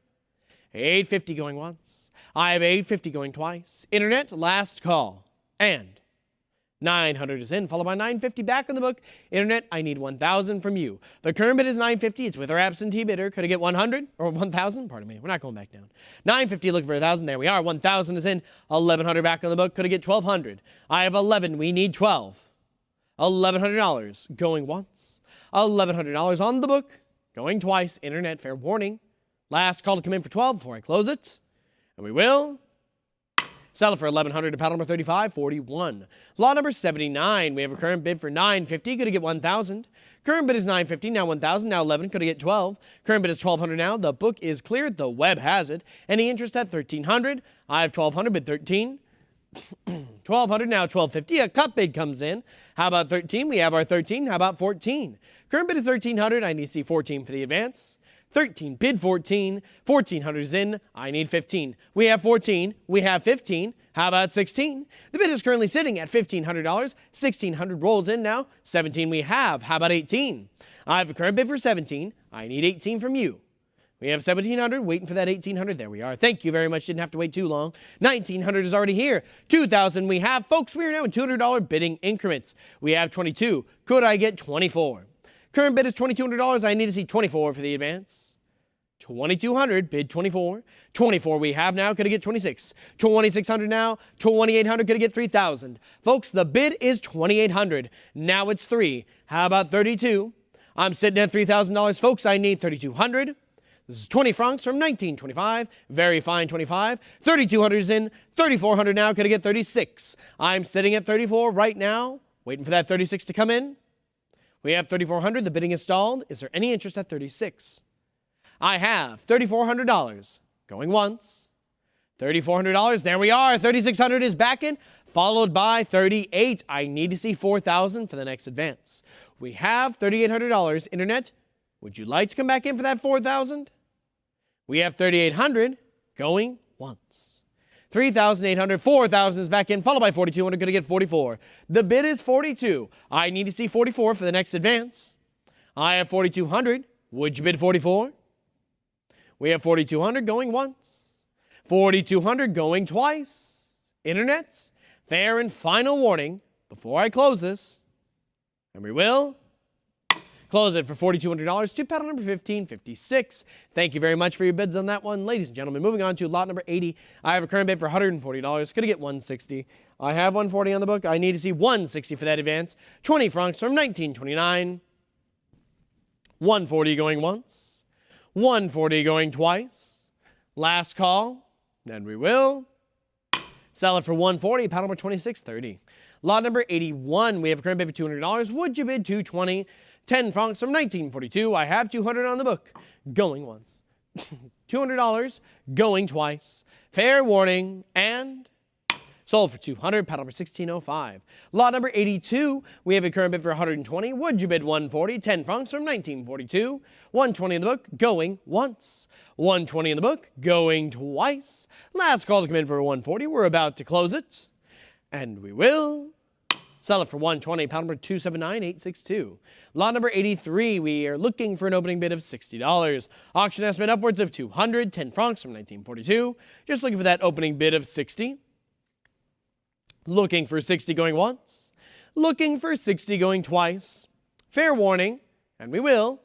850 going once. I have 850 going twice. Internet, last call. And 900 is in, followed by 950 back on the book. Internet, I need 1,000 from you. The current bid is 950. It's with our absentee bidder. Could I get 100 or 1,000? Pardon me. We're not going back down. 950, looking for 1,000. There we are. 1,000 is in. 1,100 back on the book. Could I get 1,200? I have 11. We need 12. $1,100 going once. $1,100 on the book. Going twice. Internet, fair warning. Last call to come in for 12 before I close it. And we will sell it for $1,100 to pile number 3541. Lot number 79. We have a current bid for $950. Could I get 1,000? Current bid is $950. Now 1,000. Now 11. Could I get 12? Current bid is $1,200 now. The book is cleared. The web has it. Any interest at $1,300? I have $1,200. Bid 13. $1,200 now. $1,250. A cut bid comes in. How about 13? We have our 13. How about 14? Current bid is $1,300. I need to see 14 for the advance. 13, bid 14, 1,400 is in, I need 15. We have 14, we have 15, how about 16? The bid is currently sitting at $1,500, 1,600 rolls in now, 17 we have, how about 18? I have a current bid for 17, I need 18 from you. We have 1,700, waiting for that 1,800, there we are. Thank you very much, didn't have to wait too long. 1,900 is already here, 2,000 we have. Folks, we are now in $200 bidding increments. We have 22, could I get 24? Current bid is $2,200, I need to see 24 for the advance. 2,200, bid 24. 24 we have now, could I get 26? 2,600 now, 2,800, could I get 3,000? Folks, the bid is 2,800. Now it's 3. How about 32? I'm sitting at $3,000, folks, I need 3,200. This is 20 francs from 1925. Very fine 25. 3,200 is in. 3,400 now, could I get 36? I'm sitting at 34 right now, waiting for that 36 to come in. We have 3,400, the bidding is stalled. Is there any interest at 36? I have $3,400 going once. $3,400, there we are. 3,600 is back in, followed by 38. I need to see 4,000 for the next advance. We have $3,800. Internet, would you like to come back in for that 4,000? We have 3,800 going once. 3,800, 4,000 is back in, followed by 4,200, going to get 44. The bid is 42. I need to see 44 for the next advance. I have 4,200. Would you bid 44? We have 4,200 going once, 4,200 going twice. Internet, fair and final warning before I close this, and we will close it for $4,200 to paddle number 1556. Thank you very much for your bids on that one, ladies and gentlemen. Moving on to lot number 80. I have a current bid for $140. Going to get 160. I have 140 on the book. I need to see 160 for that advance. 20 francs from 1929. 140 going once. 140 going twice. Last call. Then we will sell it for 140. Paddle number 2630. Lot number 81. We have a current bid for $200. Would you bid 220? 10 francs from 1942. I have 200 on the book. Going once. $200 going twice. Fair warning. And sold for 200. Paddle number 1605. Lot number 82. We have a current bid for 120. Would you bid 140? 10 francs from 1942. 120 in the book. Going once. 120 in the book. Going twice. Last call to come in for 140. We're about to close it. And we will sell it for 120. Paddle number 279862. Lot number 83. We are looking for an opening bid of $60. Auction estimate upwards of 200. 10 francs from 1942. Just looking for that opening bid of 60. Looking for 60 going once. Looking for 60 going twice. Fair warning. And we will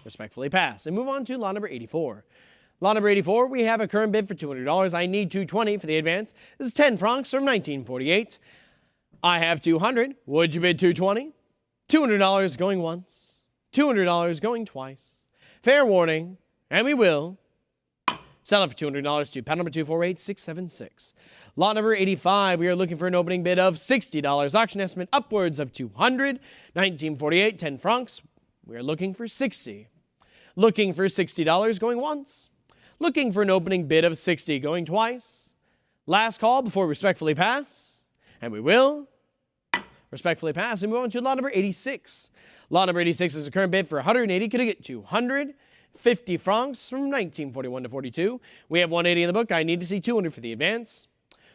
respectfully pass and move on to lot number 84. Lot number 84, we have a current bid for $200. I need 220 for the advance. This is 10 francs from 1948. I have 200. Would you bid 220? $200 going once. $200 going twice. Fair warning. And we will sell it for $200 to paddle number 248676. Lot number 85, we are looking for an opening bid of $60. Auction estimate upwards of 200. 1948, 10 francs. We are looking for 60. Looking for $60 going once. Looking for an opening bid of 60 going twice. Last call before we respectfully pass. And we will respectfully pass and move on to lot number 86. Lot number 86 is a current bid for 180. Could I get 250 francs from 1941 to 42? We have 180 in the book. I need to see 200 for the advance.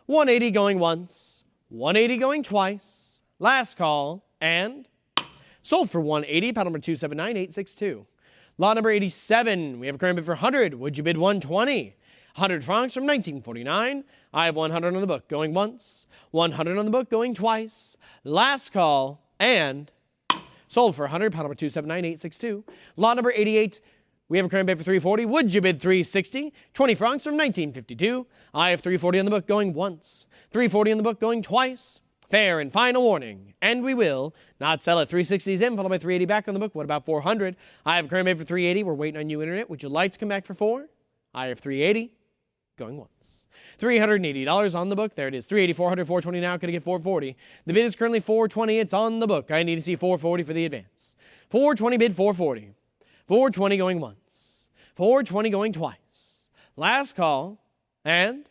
180 going once, 180 going twice. Last call, and sold for 180, pile number 279862. Lot number 87, we have a current bid for 100. Would you bid 120? 100 francs from 1949. I have 100 on the book going once, 100 on the book going twice. Last call, and sold for 100, pile number 279862. Lot number 88, we have a current bid for 340. Would you bid 360? 20 francs from 1952. I have 340 on the book going once, 340 on the book going twice. Fair and final warning, and we will not sell at 360s in, followed by 380 back on the book. What about 400? I have a current bid for 380. We're waiting on you, Internet. Would you like to come back for 4? I have 380 going once. $380 on the book. There it is. 380, 400, 420 now. Could I get 440? The bid is currently 420. It's on the book. I need to see 440 for the advance. 420 bid 440. 420 going once. 420 going twice. Last call, and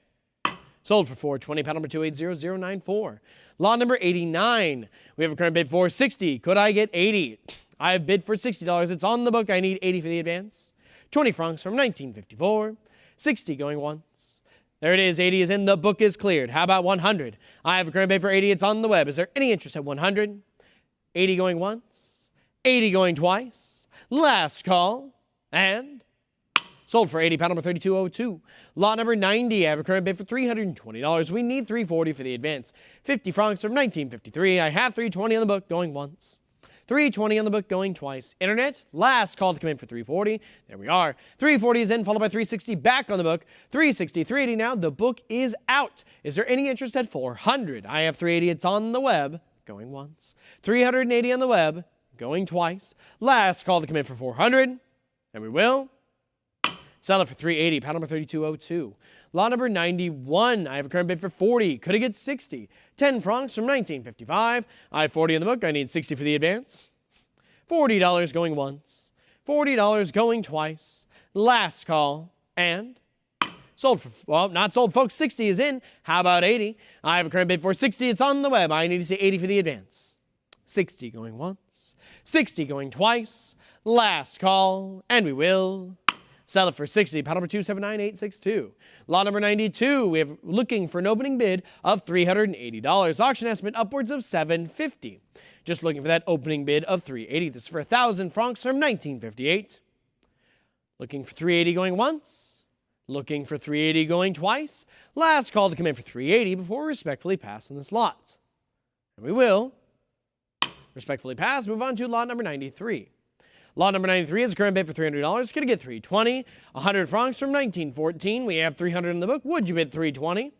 sold for 420, pile number 280094. Lot number 89. We have a current bid for 60. Could I get 80? I have bid for $60. It's on the book. I need 80 for the advance. 20 francs from 1954. 60 going once. There it is. 80 is in. The book is cleared. How about 100? I have a current bid for 80. It's on the web. Is there any interest at 100? 80 going once. 80 going twice. Last call, and sold for 80, pile number 3202. Lot number 90, I have a current bid for $320. We need 340 for the advance. 50 francs from 1953. I have 320 on the book going once. 320 on the book going twice. Internet, last call to come in for 340. There we are. 340 is in, followed by 360 back on the book. 360, 380 now. The book is out. Is there any interest at 400? I have 380. It's on the web going once. 380 on the web going twice. Last call to come in for 400. And we will sell it for 380, pile number 3202. Lot number 91, I have a current bid for 40. Could I get 60? 10 francs from 1955. I have 40 in the book. I need 60 for the advance. $40 going once. $40 going twice. Last call, and sold for, well, not sold, folks. 60 is in. How about 80? I have a current bid for 60. It's on the web. I need to see 80 for the advance. 60 going once. 60 going twice. Last call, and we will sell it for 60, pile number 279862. Lot number 92, we have looking for an opening bid of $380. Auction estimate upwards of $750. Just looking for that opening bid of $380. This is for 1,000 francs from 1958. Looking for 380 going once. Looking for 380 going twice. Last call to come in for 380 before we respectfully pass in this lot. And we will respectfully pass. Move on to lot number 93. Lot number 93 is a current bid for $300. Could I get 320? 100 francs from 1914. We have 300 in the book. Would you bid 320?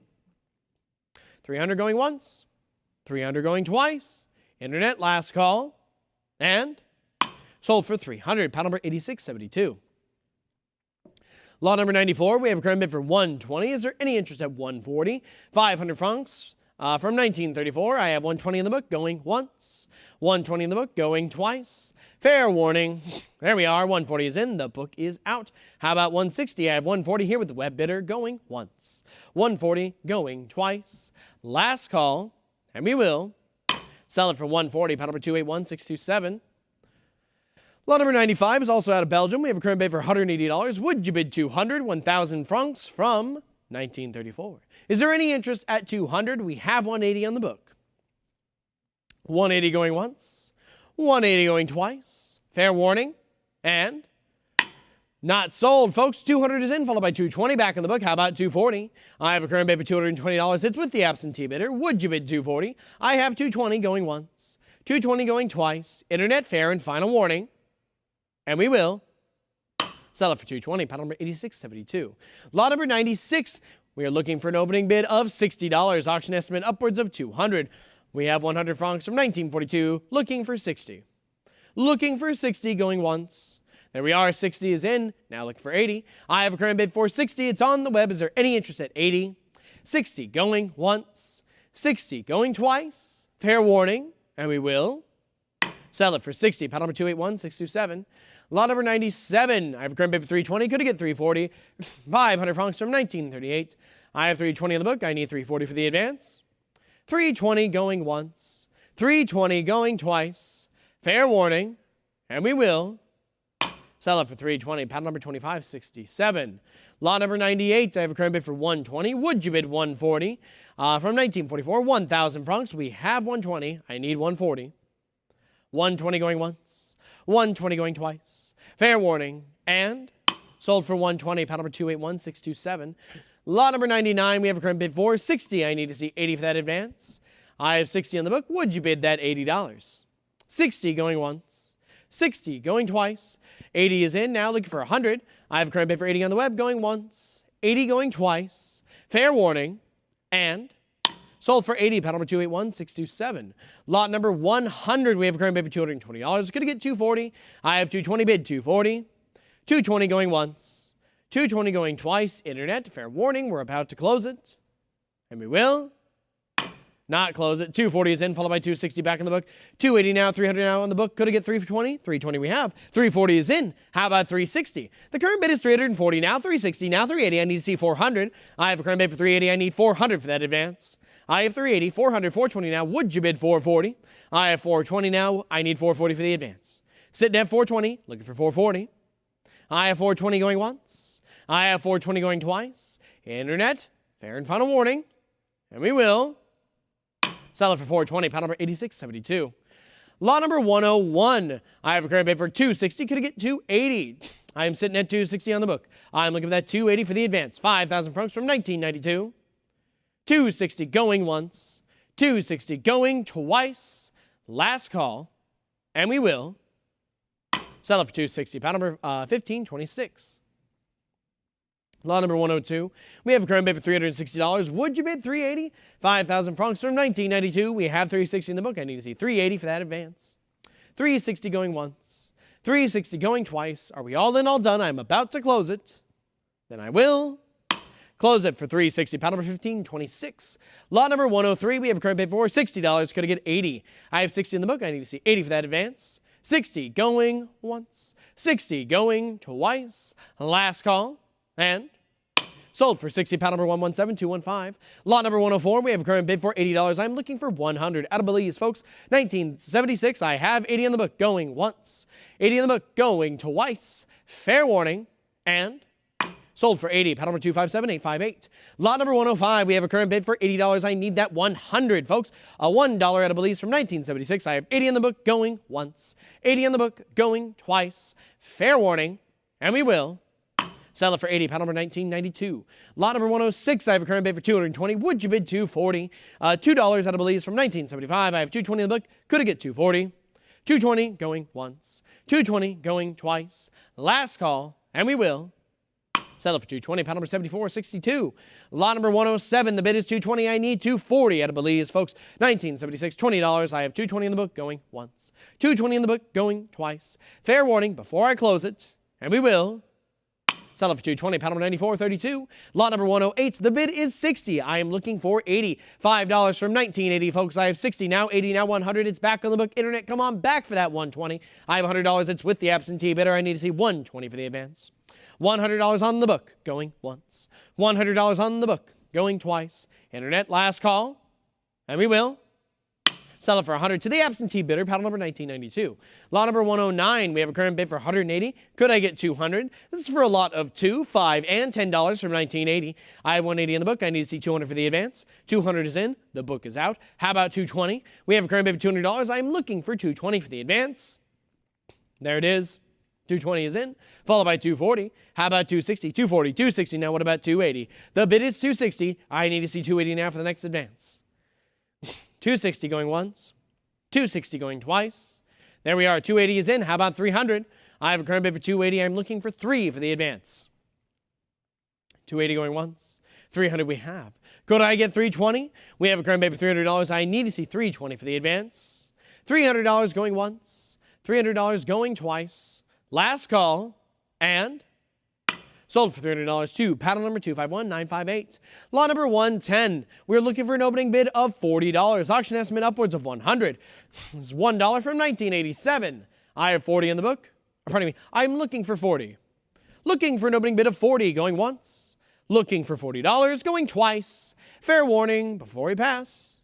300 going once. 300 going twice. Internet, last call. And sold for 300. Pile number 8672. Lot number 94, we have a current bid for 120. Is there any interest at 140? 500 francs from 1934. I have 120 in the book going once. 120 in the book going twice. Fair warning. There we are. 140 is in. The book is out. How about 160? I have 140 here with the web bidder going once. 140 going twice. Last call, and we will sell it for 140. Pile number 281627. Lot number 95 is also out of Belgium. We have a current bid for $180. Would you bid 200? 1,000 francs from 1934. Is there any interest at 200? We have 180 on the book. 180 going once. 180 going twice. Fair warning. And not sold, folks. 200 is in, followed by 220 back in the book. How about 240? I have a current bid for $220. It's with the absentee bidder. Would you bid 240? I have 220 going once. 220 going twice. Internet, fair and final warning. And we will sell it for 220. Pile number 8672. Lot number 96. We are looking for an opening bid of $60. Auction estimate upwards of 200. We have 100 francs from 1942, looking for 60. Looking for 60, going once. There we are, 60 is in, now looking for 80. I have a current bid for 60, it's on the web. Is there any interest at 80? 60 going once. 60 going twice. Fair warning, and we will sell it for 60. Pile number 281627. Lot number 97, I have a current bid for 320, could I get 340? 500 francs from 1938. I have 320 in the book, I need 340 for the advance. 320 going once, 320 going twice. Fair warning, and we will sell it for 320. Paddle number 2567. Lot number 98, I have a current bid for 120. Would you bid 140? From 1944, 1,000 francs. We have 120. I need 140. 120 going once, 120 going twice. Fair warning, and sold for 120. Paddle number 281627. Lot number 99, we have a current bid for 60. I need to see 80 for that advance. I have 60 on the book. Would you bid that $80? 60 going once, 60 going twice. 80 is in, now looking for 100. I have a current bid for 80 on the web, going once, 80 going twice. Fair warning, and sold for 80. Paddle number 281627. Lot number 100, we have a current bid for $220. It's going to get 240. I have 220 bid, 240. 220 going once, 220 going twice. Internet, fair warning, we're about to close it. And we will not close it. 240 is in, followed by 260 back in the book. 280 now, 300 now on the book. Could it get 320? 320 we have. 340 is in. How about 360? The current bid is 340 now, 360 now, 380. I need to see 400. I have a current bid for 380. I need 400 for that advance. I have 380, 400, 420 now. Would you bid 440? I have 420 now. I need 440 for the advance. Sitting at 420, looking for 440. I have 420 going once. I have 420 going twice. Internet, fair and final warning. And we will sell it for 420. Paddle number 8672. Lot number 101. I have a current bid for 260. Could I get 280? I am sitting at 260 on the book. I'm looking for that 280 for the advance. 5,000 francs from 1992. 260 going once. 260 going twice. Last call. And we will sell it for 260. Paddle number 1526. Lot number 102. We have a current bid for $360. Would you bid 380? 5,000 francs from 1992. We have 360 in the book. I need to see 380 for that advance. 360 going once. 360 going twice. Are we all in, all done? I'm about to close it. Then I will close it for 360. Paddle number 1526. Lot number 103. We have a current bid for $60. Could I get 80? I have 60 in the book. I need to see 80 for that advance. 60 going once. 60 going twice. Last call. And sold for 60. Paddle number 117215. Lot number 104. We have a current bid for $80. I'm looking for 100. Out of Belize, folks. 1976. I have 80 in the book going once. 80 in the book going twice. Fair warning. And sold for 80. Paddle number 257858. Lot number 105. We have a current bid for $80. I need that 100, folks. A $1 out of Belize from 1976. I have 80 in the book going once. 80 in the book going twice. Fair warning. And we will sell it for 80. Paddle number 1992. Lot number 106. I have a current bid for 220. Would you bid 240? $2 out of Belize from 1975. I have 220 in the book. Could I get 240? 220 going once. 220 going twice. Last call. And we will sell it for 220. Paddle number 7462. Lot number 107. The bid is 220. I need 240 out of Belize, folks. 1976. $20. I have 220 in the book going once. 220 in the book going twice. Fair warning before I close it. And we will sell it for 220. Paddle number 9432. Lot number 108. The bid is 60. I am looking for 80. $5 from 1980, folks. I have 60 now, 80 now, 100. It's back on the book. Internet, come on back for that 120. I have $100. It's with the absentee bidder. I need to see 120 for the advance. $100 on the book going once. $100 on the book going twice. Internet, last call. And we will sell it for 100 to the absentee bidder. Paddle number 1992. Lot number 109. We have a current bid for 180. Could I get 200? This is for a lot of $2, $5, and $10 from 1980. I have 180 in the book. I need to see 200 for the advance. 200 is in. The book is out. How about 220? We have a current bid for $200. I'm looking for 220 for the advance. There it is. 220 is in, followed by 240. How about 260? 240, 260. Now what about 280? The bid is 260. I need to see 280 now for the next advance. 260 going once. 260 going twice. There we are. 280 is in. How about 300? I have a current bid for 280. I'm looking for 3 for the advance. 280 going once. 300 we have. Could I get 320? We have a current bid for $300. I need to see 320 for the advance. $300 going once. $300 going twice. Last call, and sold for $300 to paddle number 251958. Lot number 110. We're looking for an opening bid of $40. Auction estimate upwards of $100. This is $1 from 1987. I have 40 in the book. Pardon me. I'm looking for 40. Looking for an opening bid of 40 going once. Looking for $40 going twice. Fair warning before we pass.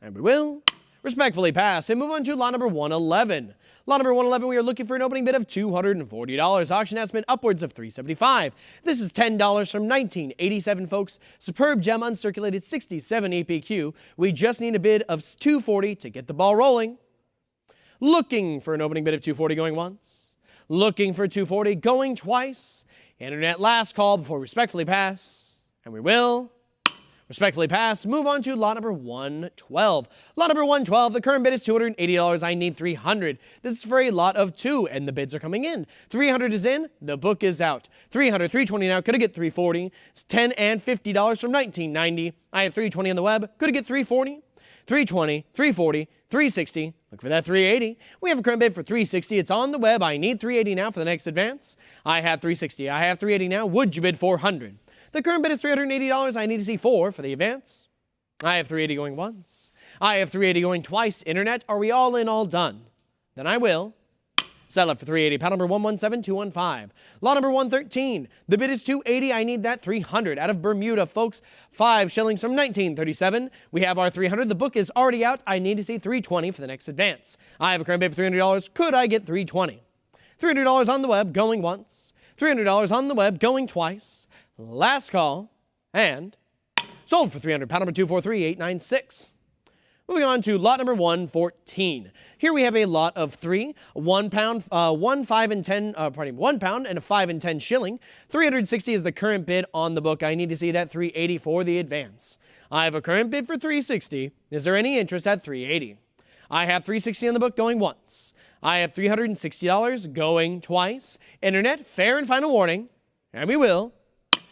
And we will respectfully pass and move on to lot number 111. Lot number 111, we are looking for an opening bid of $240. Auction estimate upwards of $375. This is $10 from 1987, folks. Superb gem uncirculated 67 EPQ. We just need a bid of $240 to get the ball rolling. Looking for an opening bid of $240 going once. Looking for $240 going twice. Internet last call before respectfully pass. And we will respectfully pass. Move on to lot number 112. Lot number 112, the current bid is $280. I need $300. This is for a lot of 2, and the bids are coming in. $300 is in, the book is out. $300, $320 now, could I get $340? It's $10 and $50 from 1990. I have $320 on the web, could I get $340? $320, $340, $360. Look for that $380. We have a current bid for $360. It's on the web. I need $380 now for the next advance. I have $360. I have $380 now. Would you bid $400? The current bid is $380. I need to see $4 for the advance. I have $380 going once. I have $380 going twice. Internet, are we all in, all done? Then I will settle it for $380. Pad number 117215. Lot number 113. The bid is $280. I need that $300 out of Bermuda, folks. 5 shillings from 1937. We have our $300. The book is already out. I need to see $320 for the next advance. I have a current bid for $300. Could I get $320? $300 on the web going once. $300 on the web going twice. Last call, and sold for $300. Pad number 243896. Moving on to lot number 114. Here we have a lot of 3, 1 pound, 1, 5, and 10, 1 pound and a 5 and 10 shilling. $360 is the current bid on the book. I need to see that $380 for the advance. I have a current bid for $360. Is there any interest at $380? I have $360 on the book going once. I have $360 going twice. Internet, fair and final warning, and we will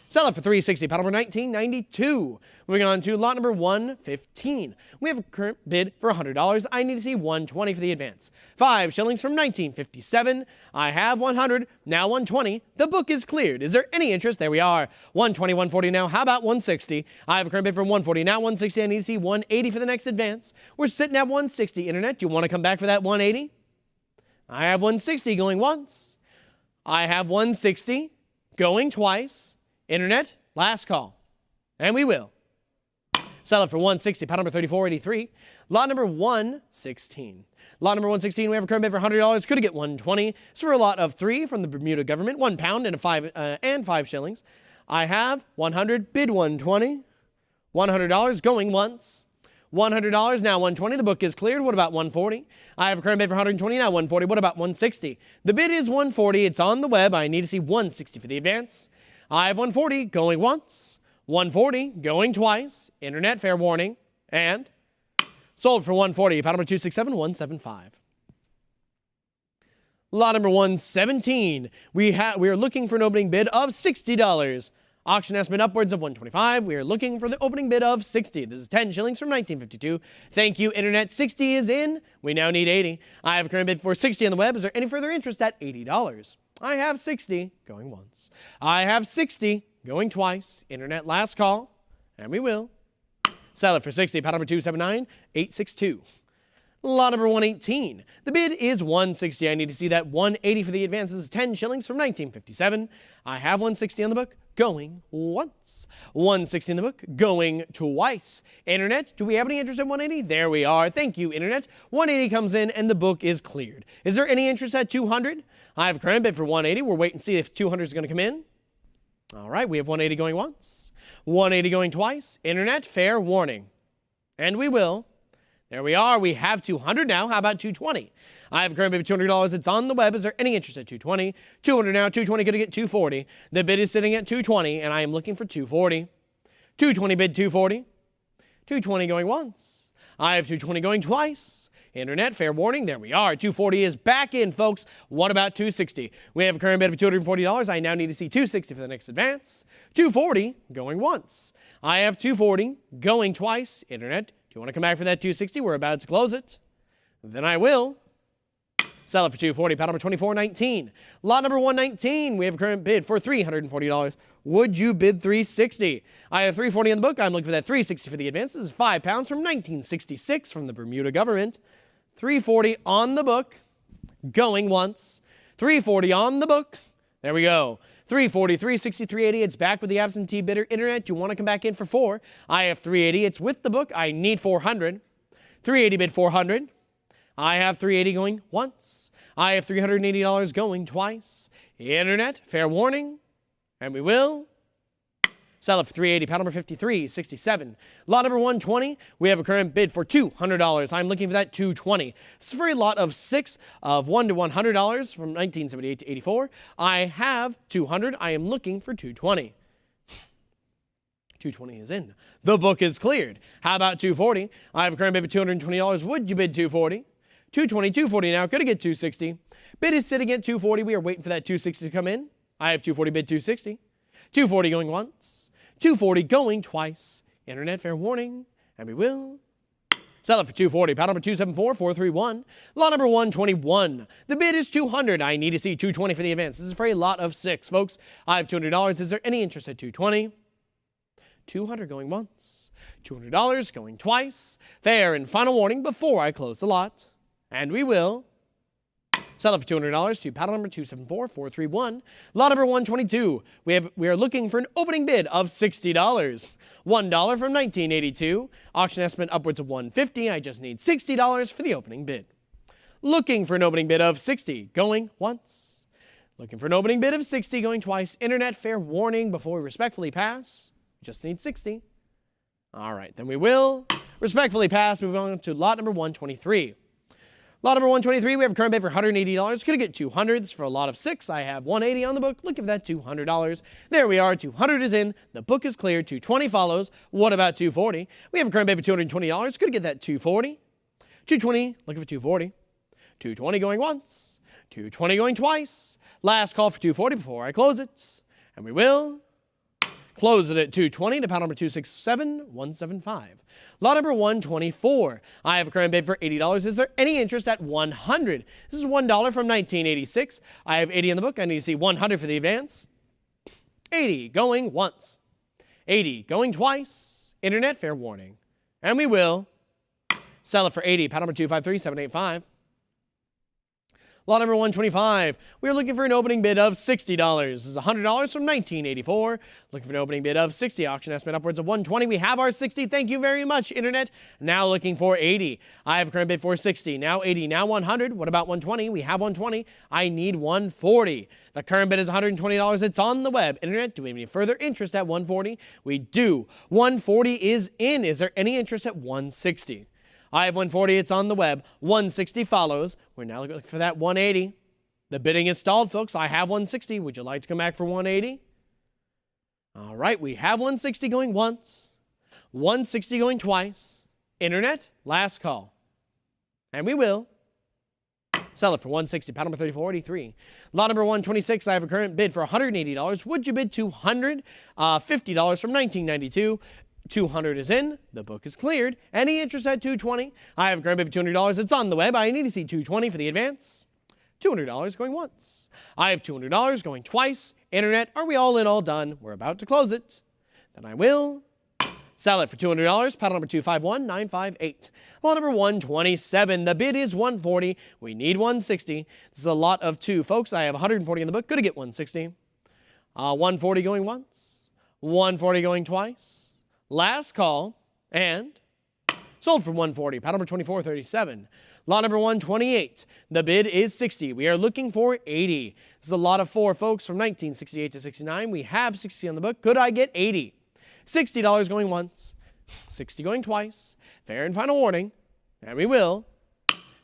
sell it for $360. Pad number 1992. Moving on to lot number 115. We have a current bid for $100. I need to see $120 for the advance. 5 shillings from 1957. I have $100. Now $120. The book is cleared. Is there any interest? There we are. $120, $140 now. How about $160? I have a current bid for $140. Now $160. I need to see $180 for the next advance. We're sitting at $160. Internet, do you want to come back for that $180? I have $160 going once. I have $160 going twice. Internet, last call. And we will sell it for $160. Pad number 3483. Lot number 116. Lot number 116, we have a current bid for $100. Could I get $120? It's for a lot of 3 from the Bermuda government. 1 pound and a 5 shillings. I have $100. Bid $120. $100 going once. $100 now $120. The book is cleared. What about $140? I have a current bid for $120 now $140. What about $160? The bid is $140. It's on the web. I need to see $160 for the advance. I have $140 going once, $140 going twice. Internet, fair warning, and sold for $140. Pad number 267175. Lot number 117. We are looking for an opening bid of $60. Auction estimate upwards of $125. We are looking for the opening bid of $60. This is 10 shillings from 1952. Thank you, Internet. 60 is in. We now need 80. I have a current bid for 60 on the web. Is there any further interest at $80? I have 60 going once. I have 60 going twice. Internet, last call. And we will sell it for 60. Pad number 279862. Lot number 118. The bid is $160. I need to see that $180 for the advance. This is 10 shillings from 1957. I have $160 on the book going once. $160 in the book going twice. Internet, do we have any interest at $180? There we are. Thank you, Internet. $180 comes in and the book is cleared. Is there any interest at $200? I have a current bid for $180. We're waiting to see if $200 is going to come in. All right, we have $180 going once. $180 going twice. Internet, fair warning. And we will. There we are. We have $200 now. How about $220? I have a current bid for $200. It's on the web. Is there any interest at $220? $200 now. $220 going to get $240. The bid is sitting at $220, and I am looking for $240. $220 bid $240. $220 going once. I have $220 going twice. Internet, fair warning. There we are. $240 is back in, folks. What about $260? We have a current bid of $240. I now need to see $260 for the next advance. $240 going once. I have $240 going twice. Internet, do you want to come back for that $260? We're about to close it. Then I will sell it for $240. Pad number 2419. Lot number 119. We have a current bid for $340. Would you bid $360? I have $340 in the book. I'm looking for that $360 for the advance. This is 5 pounds from 1966 from the Bermuda government. $340 on the book, going once. $340 on the book. There we go. $340, $360, $380. It's back with the absentee bidder. Internet, do you want to come back in for $4? I have $380. It's with the book. I need $400. 380 bid 400. I have 380 going once. I have $380 going twice. Internet, fair warning. And we will sell it for 380. Pile number 5367. Lot number 120. We have a current bid for $200. I'm looking for that 220. This is for a lot of 6 of $1 to $100 from 1978 to 84. I have 200. I am looking for 220. 220 is in. The book is cleared. How about 240? I have a current bid for $220. Would you bid 240? 220, 240 now. Could I get 260? Bid is sitting at 240. We are waiting for that 260 to come in. I have 240 bid 260. 240 going once. 240 going twice. Internet, fair warning. And we will sell it for 240. Pile number 274431. Lot number 121. The bid is 200. I need to see 220 for the advance. This is for a lot of 6, folks. I have $200. Is there any interest at 220? 200 going once. $200 going twice. Fair and final warning before I close the lot. And we will sell it for $200 to paddle number 274431. Lot number 122. We are looking for an opening bid of $60. $1 from 1982. Auction estimate upwards of $150. I just need $60 for the opening bid. Looking for an opening bid of $60 going once. Looking for an opening bid of $60 going twice. Internet, fair warning before we respectfully pass. Just need $60. All right, then we will respectfully pass. Moving on to lot number 123. Lot number 123, we have a current bid for $180. Could I get 200? This is for a lot of 6. I have 180 on the book. Looking for that $200. There we are. 200 is in. The book is cleared. 220 follows. What about 240? We have a current bid for $220. Could I get that 240? 220. Looking for 240. 220 going once. 220 going twice. Last call for 240 before I close it. And we will close it at 220 to pile number 267175. Lot number 124. I have a current bid for $80. Is there any interest at 100? This is $1 from 1986. I have 80 in the book. I need to see 100 for the advance. 80 going once. 80 going twice. Internet, fair warning. And we will sell it for 80. Pile number 253785. Lot number 125, we are looking for an opening bid of $60. This is $100 from 1984. Looking for an opening bid of 60. Auction estimate upwards of 120. We have our 60. Thank you very much, Internet. Now looking for 80. I have a current bid for 60. Now 80. Now 100. What about 120? We have 120. I need 140. The current bid is $120. It's on the web. Internet, do we have any further interest at 140? We do. 140 is in. Is there any interest at 160? I have 140, it's on the web. 160 follows. We're now looking for that 180. The bidding is stalled, folks. I have 160. Would you like to come back for 180? All right, we have 160 going once. 160 going twice. Internet, last call. And we will sell it for 160. Pile number 3483. Lot number 126, I have a current bid for $180. Would you bid $200? $50 from 1992. 200 is in. The book is cleared. Any interest at 220? I have a current bid for $200. It's on the web. I need to see 220 for the advance. $200 going once. I have $200 going twice. Internet, are we all in, all done? We're about to close it. Then I will sell it for $200. Paddle number 251958. Lot number 127. The bid is 140. We need 160. This is a lot of 2, folks. I have 140 in the book. Could I get 160? 140 going once. 140 going twice. Last call, and sold for 140. Paddle number 2437. Lot number 128. The bid is 60. We are looking for 80. This is a lot of 4, folks, from 1968 to 69. We have 60 on the book. Could I get 80? $60 going once. 60 going twice. Fair and final warning. And we will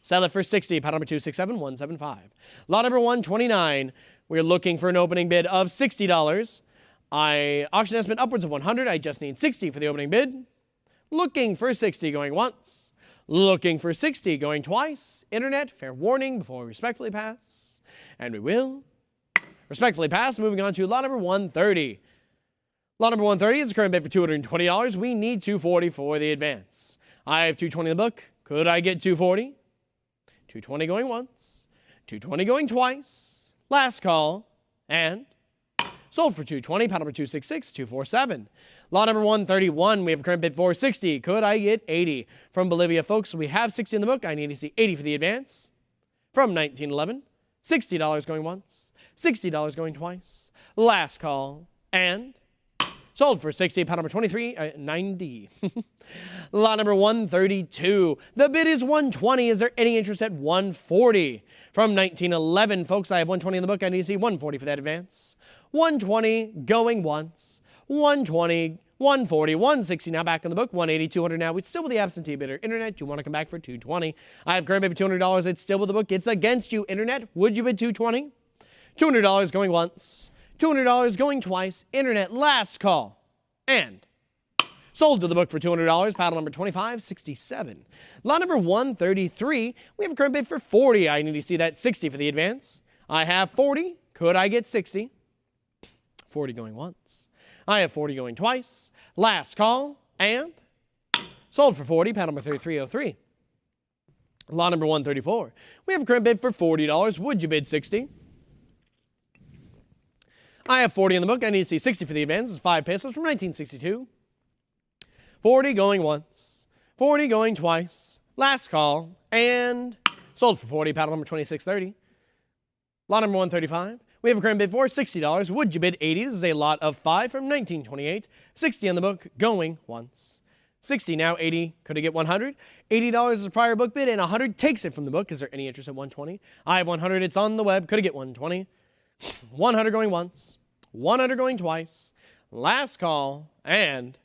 sell it for 60. Paddle number 267175. Lot number 129. We're looking for an opening bid of $60. Auction estimate upwards of 100. I just need 60 for the opening bid. Looking for 60 going once. Looking for 60 going twice. Internet, fair warning before we respectfully pass. And we will respectfully pass. Moving on to lot number 130. Lot number 130 is a current bid for $220. We need 240 for the advance. I have 220 in the book. Could I get 240? 220 going once. 220 going twice. Last call. And sold for 220, paddle number 266247. Lot number 131, we have a current bid for 60. Could I get 80? From Bolivia, folks, we have 60 in the book. I need to see 80 for the advance. From 1911, $60 going once, $60 going twice. Last call, and Sold for 60, pile number 2390. Lot number 132. The bid is 120. Is there any interest at 140? From 1911, folks, I have 120 in the book. I need to see 140 for that advance. 120 going once. 120, 140, 160 now back in the book. 180, 200 now. It's still with the absentee bidder. Internet, you want to come back for 220. I have current bid for $200. It's still with the book. It's against you. Internet, would you bid 220? $200 going once. $200 going twice. Internet, last call. And sold to the book for $200. Paddle number 2567. Lot number 133. We have a current bid for 40. I need to see that 60 for the advance. I have 40. Could I get 60? 40 going once. I have 40 going twice. Last call. And sold for 40. Paddle number 3303. Lot number 134. We have a current bid for $40. Would you bid 60? I have 40 in the book. I need to see 60 for the advance. It's 5 pesos from 1962. 40 going once. 40 going twice. Last call. And sold for 40. Paddle number 2630. Lot number 135. We have a current bid for $60. Would you bid 80? This is a lot of 5 from 1928. 60 on the book. Going once. 60 now. 80. Could I get 100? $80 is a prior book bid, and 100 takes it from the book. Is there any interest at 120? I have 100. It's on the web. Could I get 120? 100 going once. 100 going twice. Last call. And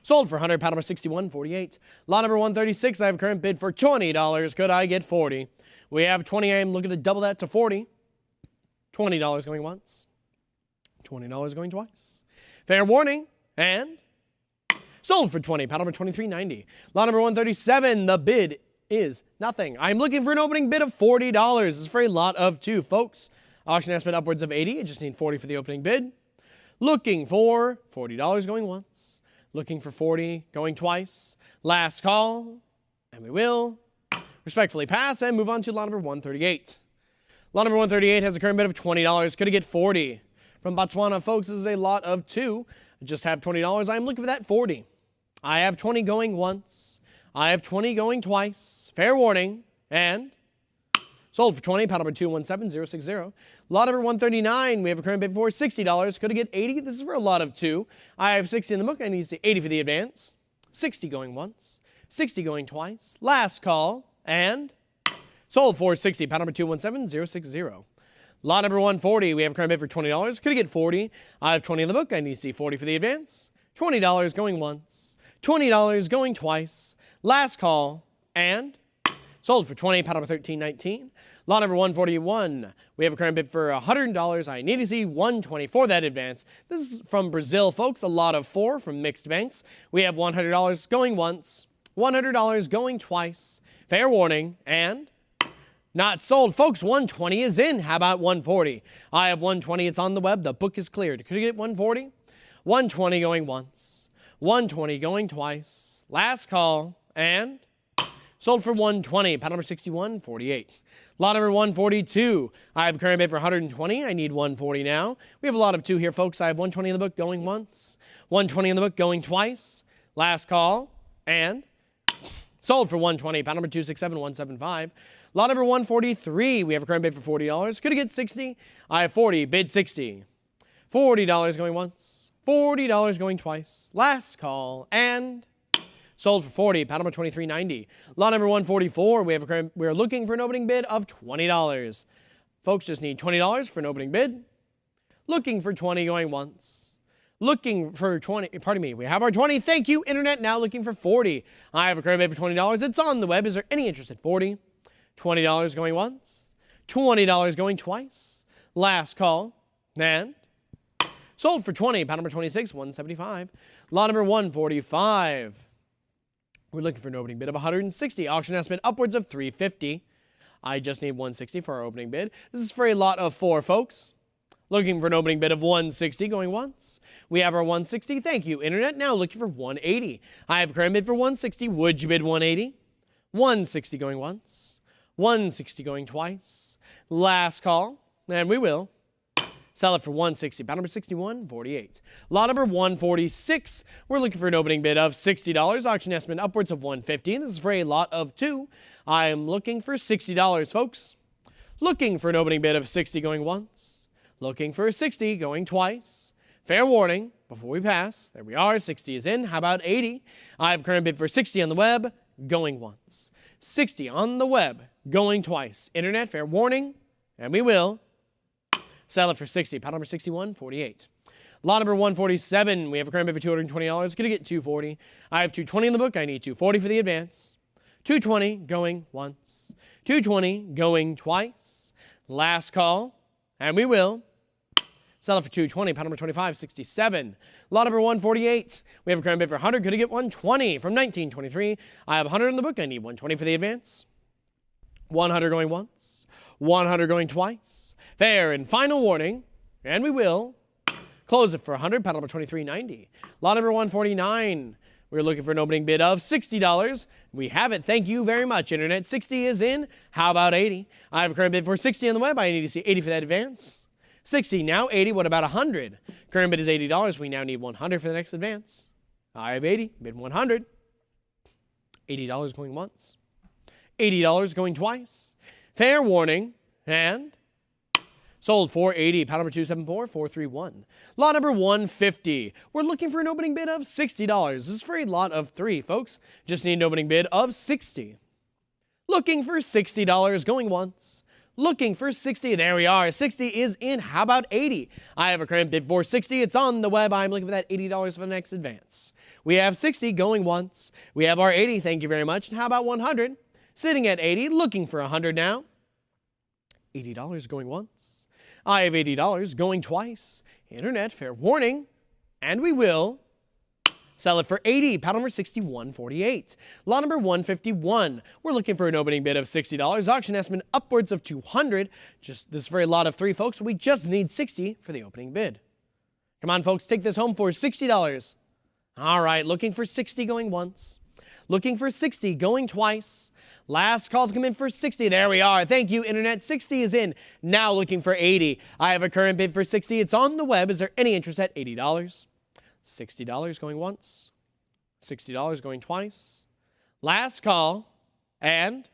sold for 100. Paddle number 6148. Lot number 136. I have a current bid for $20. Could I get 40? We have 20. I am looking to double that to 40. $20 going once. $20 going twice. Fair warning. And sold for 20. Paddle number 2390. Lot number 137. The bid is nothing. I'm looking for an opening bid of $40. This is for a lot of 2, folks. Auction estimate upwards of 80. I just need 40 for the opening bid. Looking for $40 going once. Looking for 40 going twice. Last call. And we will respectfully pass and move on to lot number 138. Lot number 138 has a current bid of $20. Could I get 40? From Botswana, folks, this is a lot of 2. I just have $20. I'm looking for that 40. I have 20 going once. I have 20 going twice. Fair warning. And sold for 20. Paddle number 217060. Lot number 139. We have a current bid for $60. Could I get 80? This is for a lot of 2. I have 60 in the book. I need to see 80 for the advance. 60 going once. 60 going twice. Last call. And sold for 60. Paddle number 217060. Lot number 140. We have a current bid for $20. Could I get 40? I have 20 in the book. I need to see 40 for the advance. $20 going once. $20 going twice. Last call. And sold for 20. Paddle number 1319. Lot number 141. We have a current bid for $100. I need to see 120 for that advance. This is from Brazil, folks. A lot of 4 from mixed banks. We have $100 going once. $100 going twice. Fair warning. And not sold. Folks, 120 is in. How about 140? I have 120. It's on the web. The book is cleared. Could you get 140? 120 going once. 120 going twice. Last call. And sold for 120. Paddle number 6148. Lot number 142. I have a current bid for 120. I need 140 now. We have a lot of 2 here, folks. I have 120 in the book going once. 120 in the book going twice. Last call. And sold for 120. Paddle number 267175. Lot number 143. We have a current bid for $40. Could I get 60? I have 40. Bid 60. $40 going once. $40 going twice. Last call. And sold for 40. Paddle number 2390. Lot number 144. We're looking for an opening bid of $20. Folks just need $20 for an opening bid. Looking for 20 going once. Looking for 20. Pardon me. We have our 20. Thank you, Internet. Now looking for 40. I have a current bid for $20. It's on the web. Is there any interest at 40? $20 going once. $20 going twice. Last call. And sold for 20. Paddle number 26, Lot number 145. We're looking for an opening bid of 160. Auction estimate upwards of 350. I just need 160 for our opening bid. This is for a lot of 4, folks. Looking for an opening bid of 160 going once. We have our 160. Thank you, Internet. Now looking for 180. I have a current bid for 160. Would you bid 180? 160 going once. 160 going twice. Last call. And we will sell it for 160. Paddle number 6148. Lot number 146. We're looking for an opening bid of $60. Auction estimate upwards of 150. This is for a lot of 2. I am looking for $60, folks. Looking for an opening bid of 60 going once. Looking for 60 going twice. Fair warning, before we pass, there we are, 60 is in. How about 80? I have current bid for 60 on the web, going once. 60 on the web, going twice. Internet, fair warning, and we will sell it for 60. Pile number 6148. Lot number 147, we have a current bid for $220. Gonna get 240. I have 220 in the book. I need 240 for the advance. 220 going once. 220 going twice. Last call, and we will sell it for 220. Pile number 2567. Lot number 148, we have a current bid for 100. Gonna get 120 from 1923. I have 100 in the book. I need 120 for the advance. 100 going once. 100 going twice. Fair and final warning, and we will close it for 100. Pile number 2390. Lot number 149. We're looking for an opening bid of $60. We have it. Thank you very much, Internet. 60 is in. How about 80? I have a current bid for 60 on the web. I need to see 80 for that advance. 60, now 80. What about 100? Current bid is $80. We now need 100 for the next advance. I have 80. Bid 100. $80 going once. $80 going twice. Fair warning. And sold for 80. Pile number 274431. Lot number 150. We're looking for an opening bid of $60. This is for a lot of 3, folks. Just need an opening bid of 60. Looking for $60 going once. Looking for 60. There we are. 60 is in. How about 80? I have a current bid for 60. It's on the web. I'm looking for that $80 for the next advance. We have 60 going once. We have our 80. Thank you very much. And how about 100? Sitting at 80. Looking for 100 now. $80 going once. I have $80 going twice. Internet, fair warning. And we will sell it for 80. Pile number 6148. Lot number 151. We're looking for an opening bid of $60. Auction estimate upwards of 200. Just this is for a lot of 3, folks. We just need 60 for the opening bid. Come on, folks. Take this home for $60. All right. Looking for 60 going once. Looking for 60 going twice. Last call to come in for 60. There we are. Thank you, Internet. 60 is in. Now looking for 80. I have a current bid for 60. It's on the web. Is there any interest at $80? $60 going once. $60 going twice. Last call. And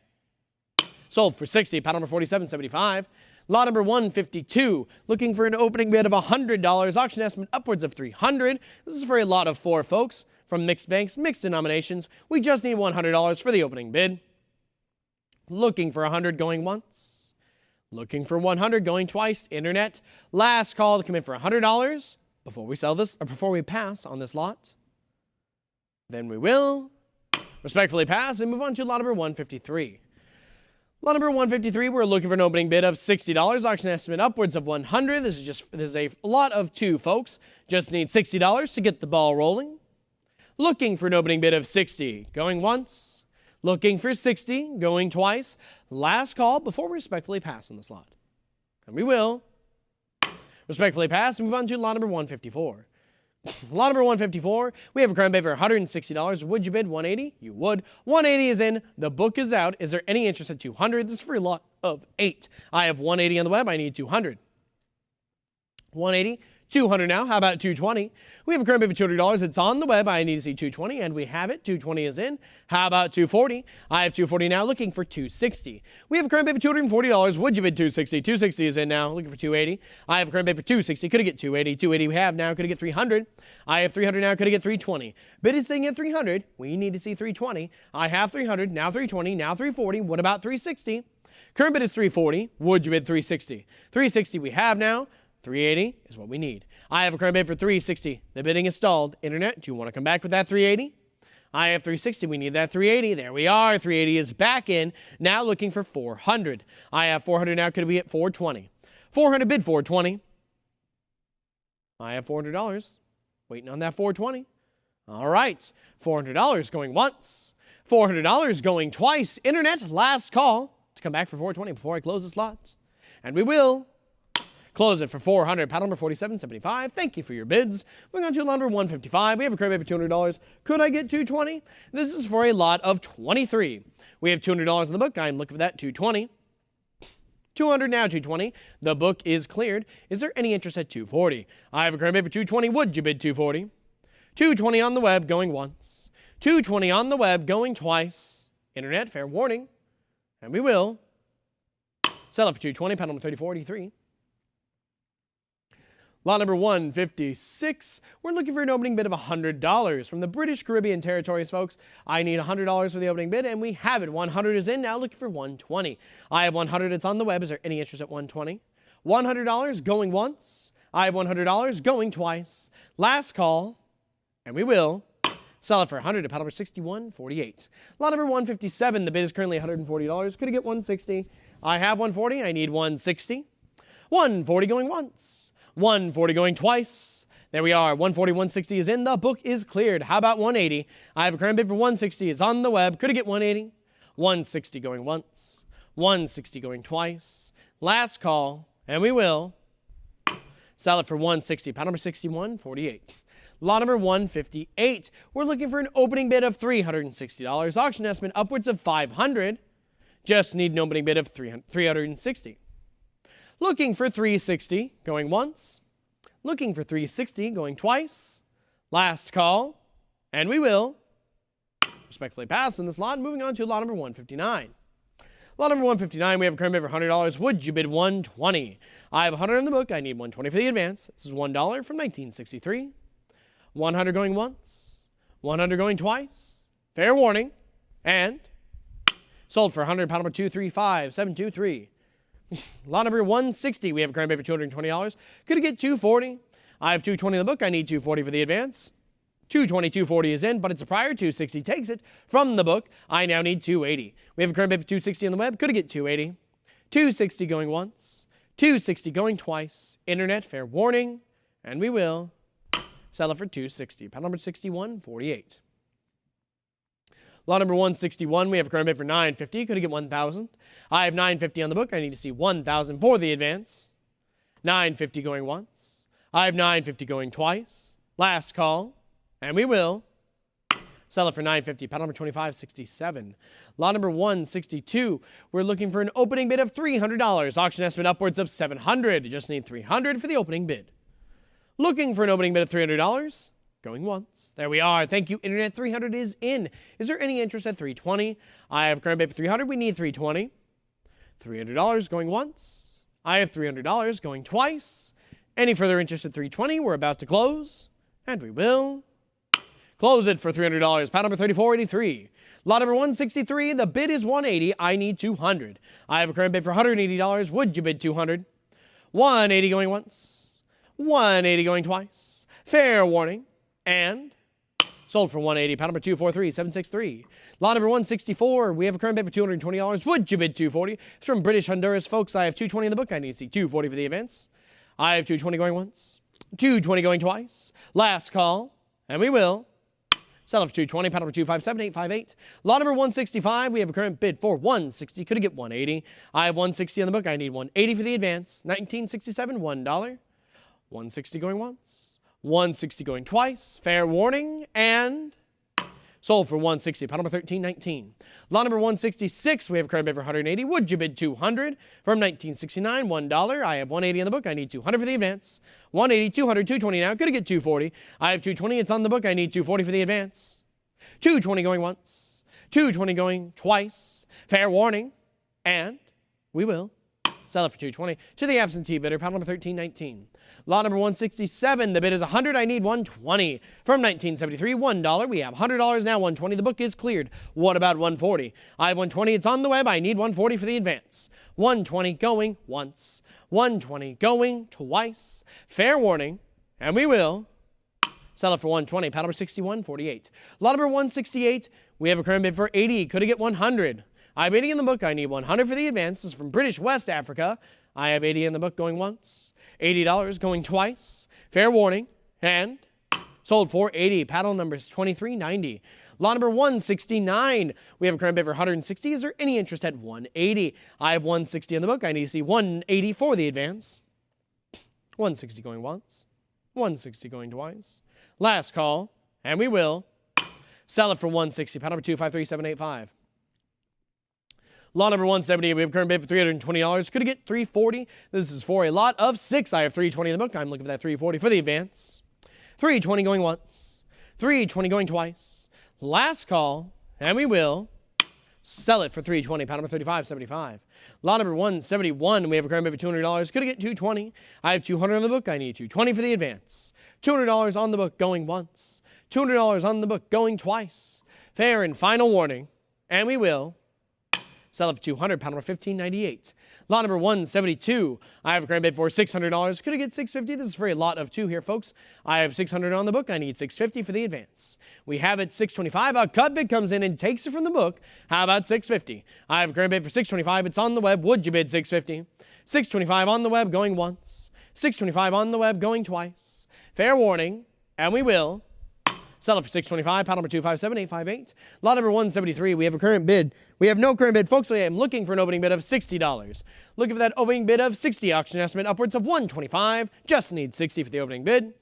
sold for 60. Pile number 4775. Lot number 152. Looking for an opening bid of $100. Auction estimate upwards of $300. This is for a lot of 4, folks. From mixed banks, mixed denominations. We just need $100 for the opening bid. Looking for 100 going once. Looking for 100 going twice. Internet. Last call to come in for $100 before we sell this, or before we pass on this lot. Then we will respectfully pass and move on to lot number 153. Lot number 153, we're looking for an opening bid of $60. Auction estimate upwards of $100. This is a lot of 2, folks. Just need $60 to get the ball rolling. Looking for an opening bid of $60. Going once. Looking for 60, going twice. Last call before we respectfully pass on this lot. And we will respectfully pass and move on to lot number 154. Lot number 154, we have a current bid for $160. Would you bid 180? You would. 180 is in. The book is out. Is there any interest at 200? This is for a lot of 8. I have 180 on the web. I need 200. 180. 200 now. How about 220? We have a current bid for $200. It's on the web. I need to see 220, and we have it. 220 is in. How about 240? I have 240 now, looking for 260. We have a current bid for $240. Would you bid 260? 260 is in now, looking for 280. I have a current bid for 260. Could I get 280? 280 we have now. Could I get 300? I have 300 now. Could I get 320? Bid is sitting at 300. We need to see 320. I have 300. Now 320. Now 340. What about 360? Current bid is 340. Would you bid 360? 360 we have now. 380 is what we need. I have a current bid for 360. The bidding is stalled. Internet, do you want to come back with that 380? I have 360. We need that 380. There we are. 380 is back in. Now looking for 400. I have 400 now. Could we get 420? 400 bid 420. I have $400. Waiting on that 420. All right. $400 going once. $400 going twice. Internet, last call to come back for 420 before I close this lot. And we will close it for 400. Paddle number 4775. Thank you for your bids. Moving on to lot number 155. We have a current bid for $200. Could I get 220? This is for a lot of 23. We have $200 in the book. I'm looking for that 220. 200 now, 220. The book is cleared. Is there any interest at 240? I have a current bid for 220. Would you bid 240? 220 on the web, going once. 220 on the web, going twice. Internet, fair warning. And we will sell it for 220. Paddle number 3483. Lot number 156, we're looking for an opening bid of $100 from the British Caribbean territories, folks. I need $100 for the opening bid, and we have it. 100 is in, now looking for 120. I have 100, it's on the web. Is there any interest at 120? $100 going once. I have $100 going twice. Last call, and we will sell it for $100 to paddle number 6148. Lot number 157, the bid is currently $140. Could I get 160? I have 140, I need 160. 140 going once. 140 going twice. There we are. 140, 160 is in. The book is cleared. How about 180? I have a current bid for 160. It's on the web. Could I get 180? 160 going once. 160 going twice. Last call, and we will sell it for 160. Paddle number 6148. Lot number 158. We're looking for an opening bid of $360. Auction estimate upwards of $500. Just need an opening bid of $360. Looking for 360, going once. Looking for 360, going twice. Last call, and we will respectfully pass in this lot. Moving on to lot number 159. Lot number 159, we have a current bid for $100. Would you bid 120? I have 100 in the book. I need 120 for the advance. This is $1 from 1963. 100 going once. 100 going twice. Fair warning. And sold for 100, pound number 235723. Lot number 160, we have a current bid for $220. Could I get 240? I have 220 in the book. I need 240 for the advance. 220, 240 is in, but it's a prior. 260 takes it from the book. I now need 280. We have a current bid for 260 on the web. Could I get 280? 260 going once. 260 going twice. Internet, fair warning. And we will sell it for 260. Pound number 6148. Lot number 161, we have a current bid for $950. Could I get 1,000? I have $950 on the book. I need to see 1,000 for the advance. $950 going once. I have $950 going twice. Last call, and we will sell it for $950. Paddle number 2567. Lot number 162, we're looking for an opening bid of $300. Auction estimate upwards of $700. You just need $300 for the opening bid. Looking for an opening bid of $300. Going once. There we are. Thank you, Internet. 300 is in. Is there any interest at 320? I have a current bid for 300. We need 320. $300 going once. I have $300 going twice. Any further interest at 320? We're about to close. And we will close it for $300. Pound number 3483. Lot number 163. The bid is 180. I need 200. I have a current bid for $180. Would you bid 200? 180 going once. 180 going twice. Fair warning. And sold for 180. Pound number 243763. Lot number 164. We have a current bid for $220. Would you bid 240? It's from British Honduras, folks. I have 220 in the book. I need to see 240 for the advance. I have 220 going once. 220 going twice. Last call, and we will sell it for 220. Pound number 257858. Lot number 165. We have a current bid for 160. Could I get 180? I have 160 in the book. I need 180 for the advance. 1967, $1. 160 going once. 160 going twice. Fair warning. And sold for 160. Pound number 1319. Lot number 166. We have a current bid for 180. Would you bid 200? From 1969, $1. I have 180 in the book. I need 200 for the advance. 180, 200, 220 now. Could I get 240? I have 220. It's on the book. I need 240 for the advance. 220 going once. 220 going twice. Fair warning. And we will sell it for 220 to the absentee bidder. Pound number 1319. Lot number 167, the bid is 100. I need 120. From 1973, $1. We have $100 now, 120. The book is cleared. What about 140? I have 120. It's on the web. I need 140 for the advance. 120 going once. 120 going twice. Fair warning. And we will sell it for 120. Paddle number 6148. Lot number 168, we have a current bid for 80. Could I get 100? I have 80 in the book. I need 100 for the advance. This is from British West Africa. I have 80 in the book going once. $80 going twice. Fair warning. And sold for 80. Paddle numbers 2390. Lot number 169. We have a current bid for 160. Is there any interest at 180? I have 160 in the book. I need to see 180 for the advance. 160 going once. 160 going twice. Last call. And we will sell it for 160. Paddle number 253785. Lot number 170, we have a current bid for $320. Could I get 340? This is for a lot of 6. I have 320 in the book. I'm looking for that 340 for the advance. 320 going once. 320 going twice. Last call, and we will Sell it for $320. Pile number 35.75. Lot number 171. We have a current bid for $200. Could I get $220? I have $200 on the book. I need $220 for the advance. $200 on the book going once. $200 on the book going twice. Fair and final warning. And we will sell it for $200. Pile number 15.98. Lot number 172. I have a current bid for $600. Could I get $650? This is for a lot of 2 here, folks. I have $600 on the book. I need $650 for the advance. We have it $625. A cut bid comes in and takes it from the book. How about $650? I have a current bid for $625. It's on the web. Would you bid $650? $625 on the web going once. $625 on the web going twice. Fair warning. And we will sell it for $625. Pile number 257858. Lot number 173. We have a current bid. We have no current bid, folks. So I am looking for an opening bid of $60. Looking for that opening bid of $60. Auction estimate upwards of $125. Just need $60 for the opening bid.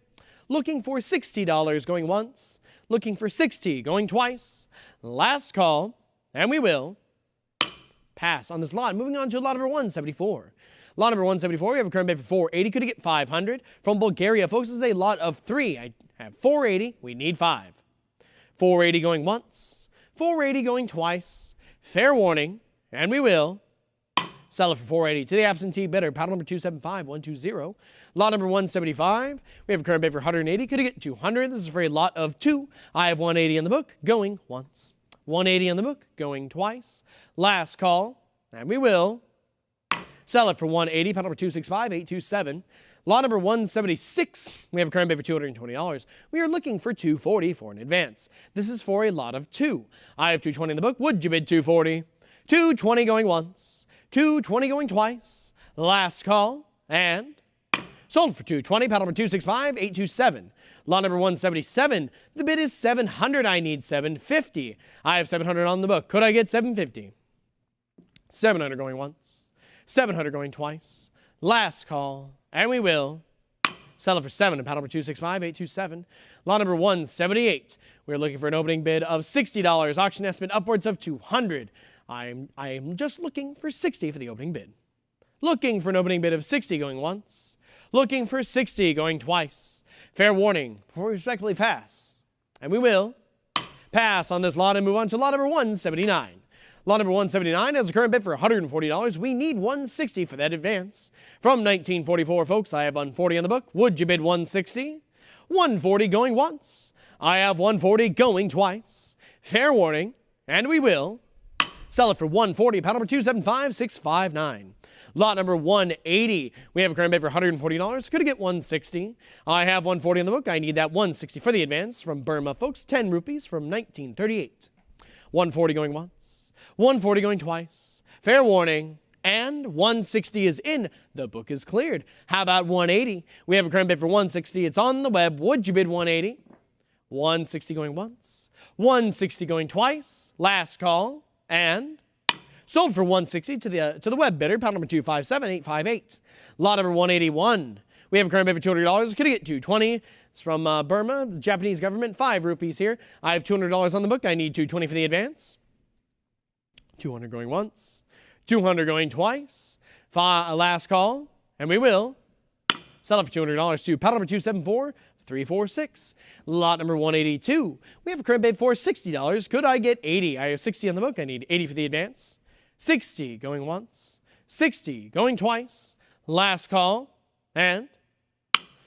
Looking for $60 going once. Looking for $60 going twice. Last call. And we will pass on this lot. Moving on to lot number 174. Lot number 174, we have a current bid for $480. Could you get $500? From Bulgaria, folks, this is a lot of 3. I have $480. We need 5. $480 going once. $480 going twice. Fair warning. And we will sell it for $480 to the absentee bidder. Paddle number 275120. Lot number 175. We have a current bid for $180. Could you get $200? This is for a lot of 2. I have $180 in the book going once. $180 in the book going twice. Last call. And we will sell it for $180. Paddle number 265827. Lot number 176. We have a current bid for $220. We are looking for $240 for an advance. This is for a lot of 2. I have $220 in the book. Would you bid $240? $220 going once. $220 going twice. Last call. And sold for $220. Paddle number 265827. Lot number 177. The bid is $700. I need $750. I have $700 on the book. Could I get $750? $700 going once. $700 going twice. Last call. And we will sell it for $7. Paddle number 265827. Lot number 178. We're looking for an opening bid of $60. Auction estimate upwards of $200. I am just looking for $60 for the opening bid. Looking for an opening bid of $60 going once. Looking for $60 going twice. Fair warning before we respectfully pass. And we will pass on this lot and move on to lot number 179. Lot number 179 has a current bid for $140. We need $160 for that advance. From 1944, folks, I have $140 on the book. Would you bid $160? $140 going once. I have $140 going twice. Fair warning. And we will sell it for $140. Paddle number 275659. Lot number 180. We have a current bid for $140. Could I get $160? I have $140 on the book. I need that $160 for the advance. From Burma, folks, 10 rupees from 1938. $140 going once. $140 going twice. Fair warning. And $160 is in. The book is cleared. How about $180? We have a current bid for $160. It's on the web. Would you bid $180? $160 going once. $160 going twice. Last call. And sold for $160 to the web bidder. Paddle number 257858. Lot number 181. We have a current bid for $200. Could I get $220? It's from Burma, the Japanese government. 5 rupees here. I have $200 on the book. I need $220 for the advance. $200 going once. $200 going twice. Last call. And we will sell it for $200 to paddle number 274346. Lot number 182. We have a current bid for $60. Could I get $80? I have $60 on the book. I need $80 for the advance. $60 going once. $60 going twice. Last call. And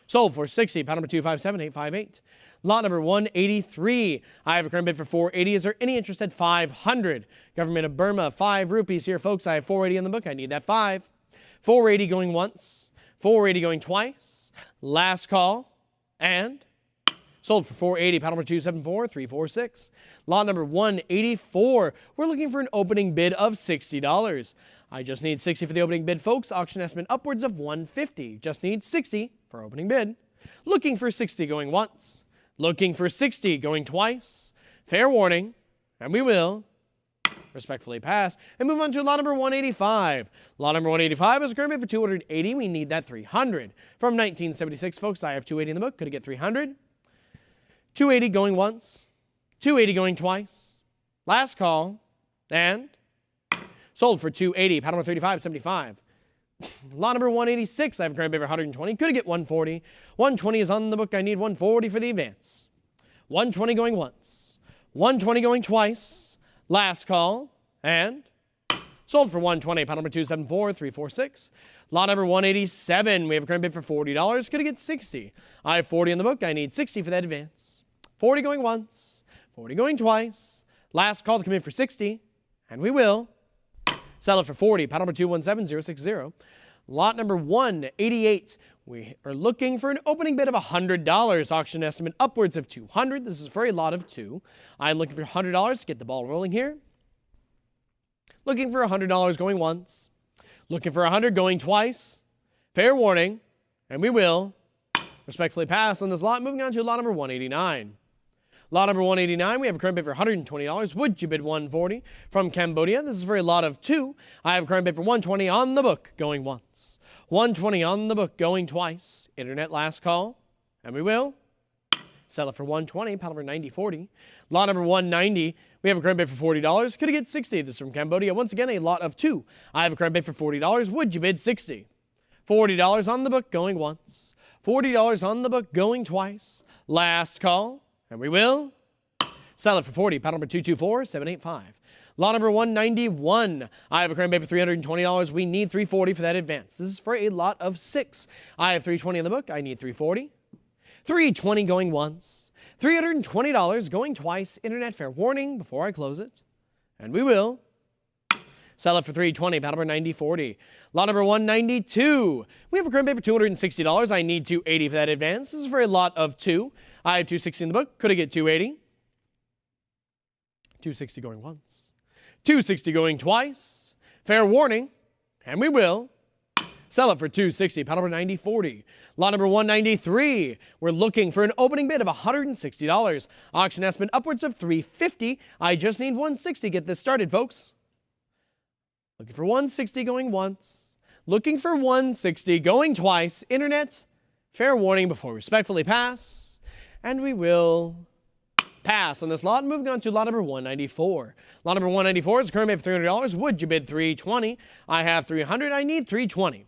sold for $60. Paddle number 257858. Lot number 183. I have a current bid for $480. Is there any interest at $500? Government of Burma, 5 rupees here, folks. I have $480 on the book. I need that 5. $480 going once. $480 going twice. Last call. And sold for $480. Paddle number 274346. Lot number 184. We're looking for an opening bid of $60. I just need $60 for the opening bid, folks. Auction estimate upwards of $150. Just need $60 for opening bid. Looking for $60 going once. Looking for $60 going twice. Fair warning. And we will respectfully pass and move on to lot number 185. Lot number 185 is a current bid for $280. We need that $300. From 1976, folks, I have $280 in the book. Could I get $300? $280 going once. $280 going twice. Last call. And sold for $280. Paddle number 3575. Lot number 186, I have a current bid for $120. Could I get $140? $120 is on the book. I need $140 for the advance. $120 going once. $120 going twice. Last call. and sold for $120. Pile number 274346. Lot number 187. We have a current bid for $40. Could I get 60? I have 40 in the book. I need 60 for that advance. 40 going once, 40 going twice. Last call to come in for 60, and we will sell it for 40. Pile number 217060. Lot number 188. We are looking for an opening bid of $100. Auction estimate upwards of $200. This is for a lot of 2. I'm looking for $100 to get the ball rolling here. Looking for $100 going once. Looking for $100 going twice. Fair warning, and we will respectfully pass on this lot. Moving on to lot number 189. Lot number 189, we have a current bid for $120. Would you bid $140? From Cambodia, this is for a lot of 2. I have a current bid for $120 on the book going once. $120 on the book going twice. Internet last call, and we will sell it for $120. Pile number 9040. Lot number 190, we have a current bid for $40. Could I get 60? This is from Cambodia. Once again, a lot of 2. I have a current bid for $40. Would you bid 60? $40 on the book going once. $40 on the book going twice. Last call, and we will sell it for 40. Pile number 224785. Lot number 191. I have a current bid for $320. We need $340 for that advance. This is for a lot of 6. I have $320 in the book. I need $340. $320 going once. $320 going twice. Internet fair warning before I close it. And we will sell it for $320. Pile number 9040. Lot number 192. We have a current bid for $260. I need $280 for that advance. This is for a lot of 2. I have $260 in the book. Could I get $280? $260 going once. $260 going twice. Fair warning. And we will sell it for $260. Pile number 9040. Lot number 193. We're looking for an opening bid of $160. Auction estimate upwards of $350. I just need $160 to get this started, folks. Looking for $160 going once. Looking for $160 going twice. Internet, fair warning before respectfully pass. And we will pass on this lot. Moving on to lot number 194. Lot number 194 is current bid for $300. Would you bid $320? I have $300. I need $320.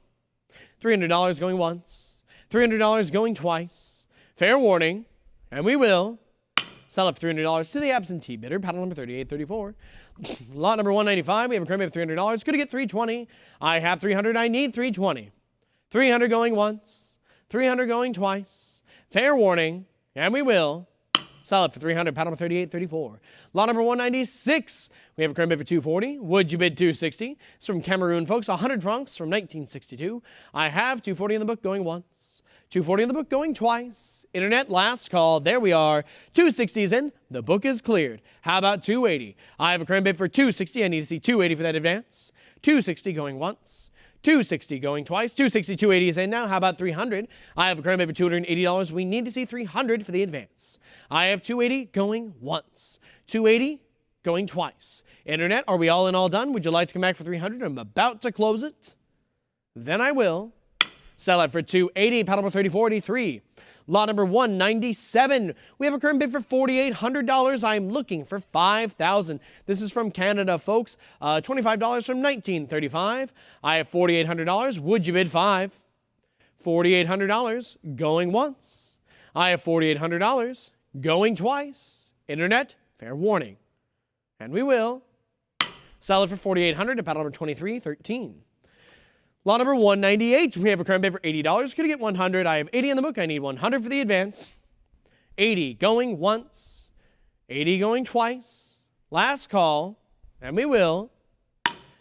$300 going once. $300 going twice. Fair warning. And we will sell it for $300 to the absentee bidder. Paddle number 3834. Lot number 195. We have a current bid of $300. Could I get $320? I have $300. I need $320. $300 going once. $300 going twice. Fair warning. And we will sell it for $300. Paddle number 3834. Lot number 196. We have a current bid for $240. Would you bid $260? It's from Cameroon, folks. 100 francs from 1962. I have $240 in the book going once. $240 in the book going twice. Internet last call. There we are. $260 is in. The book is cleared. How about $280? I have a current bid for $260. I need to see $280 for that advance. $260 going once. $260 going twice. $260, $280 is in now. How about $300? I have a current bid for $280. We need to see $300 for the advance. I have $280 going once. $280 going twice. Internet, are we all in, all done? Would you like to come back for $300? I'm about to close it. Then I will sell it for $280. Paddle number 3043. Lot number 197. We have a current bid for $4,800. I'm looking for $5,000. This is from Canada, folks. $25 from 1935. I have $4,800. Would you bid $5? $4,800 going once. I have $4,800 going twice. Internet, fair warning. And we will sell it for $4,800 to paddle number 2313. Lot number 198, we have a current bid for $80. Could I get $100? I have $80 in the book. I need $100 for the advance. $80 going once. $80 going twice. Last call. And we will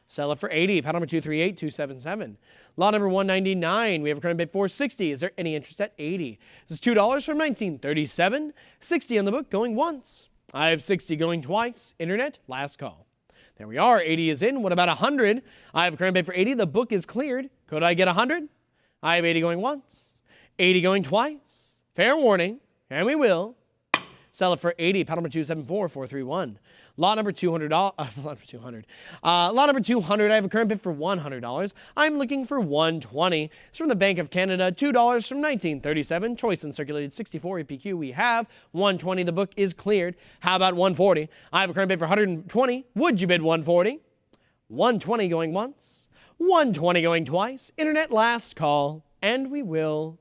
sell it for $80. Paddle number 238277. Lot number 199, we have a current bid for $60. Is there any interest at $80? This is $2 from 1937. $60 in the book going once. I have $60 going twice. Internet, last call. There we are. 80 is in. What about 100? I have a current bid for 80. The book is cleared. Could I get 100? I have 80 going once. 80 going twice. Fair warning. And we will sell it for 80. Paddle number 274431. Lot number 200. Lot number 200. Lot number 200. I have a current bid for $100. I'm looking for $120. It's from the Bank of Canada. $2 from 1937. Choice and circulated 64 EPQ. We have $120. The book is cleared. How about $140? I have a current bid for $120. Would you bid $140? $120 going once. $120 going twice. Internet last call. And we will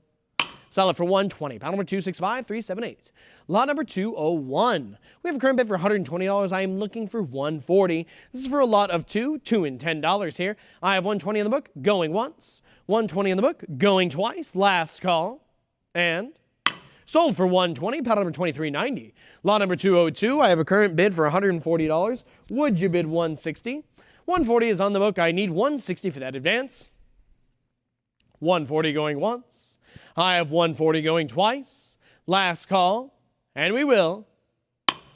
Sell it for 120. Paddle number 265378. Lot number 201. We have a current bid for $120. I am looking for 140. This is for a lot of $2 and $10 here. I have 120 in the book, going once. 120 in the book, going twice. Last call. And sold for 120. Paddle number 2390. Lot number 202. I have a current bid for $140. Would you bid 160? 140 is on the book. I need 160 for that advance. 140 going once. I have 140 going twice. Last call. And we will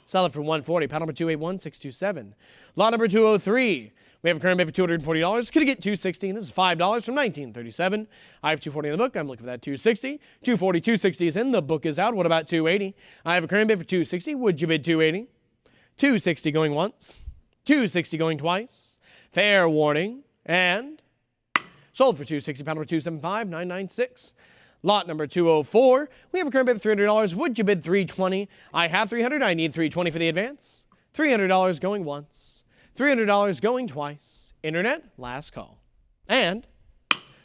sell it for 140. Paddle number 281627. Lot number 203. We have a current bid for $240. Could you get 260? This is $5 from 1937. I have 240 in the book. I'm looking for that 260. 240, 260 is in. The book is out. What about 280? I have a current bid for 260. Would you bid 280? 260 going once. 260 going twice. Fair warning. And sold for 260. Paddle number 275996. Lot number 204. We have a current bid for $300. Would you bid 320? I have 300. I need 320 for the advance. $300 going once. $300 going twice. Internet, last call. And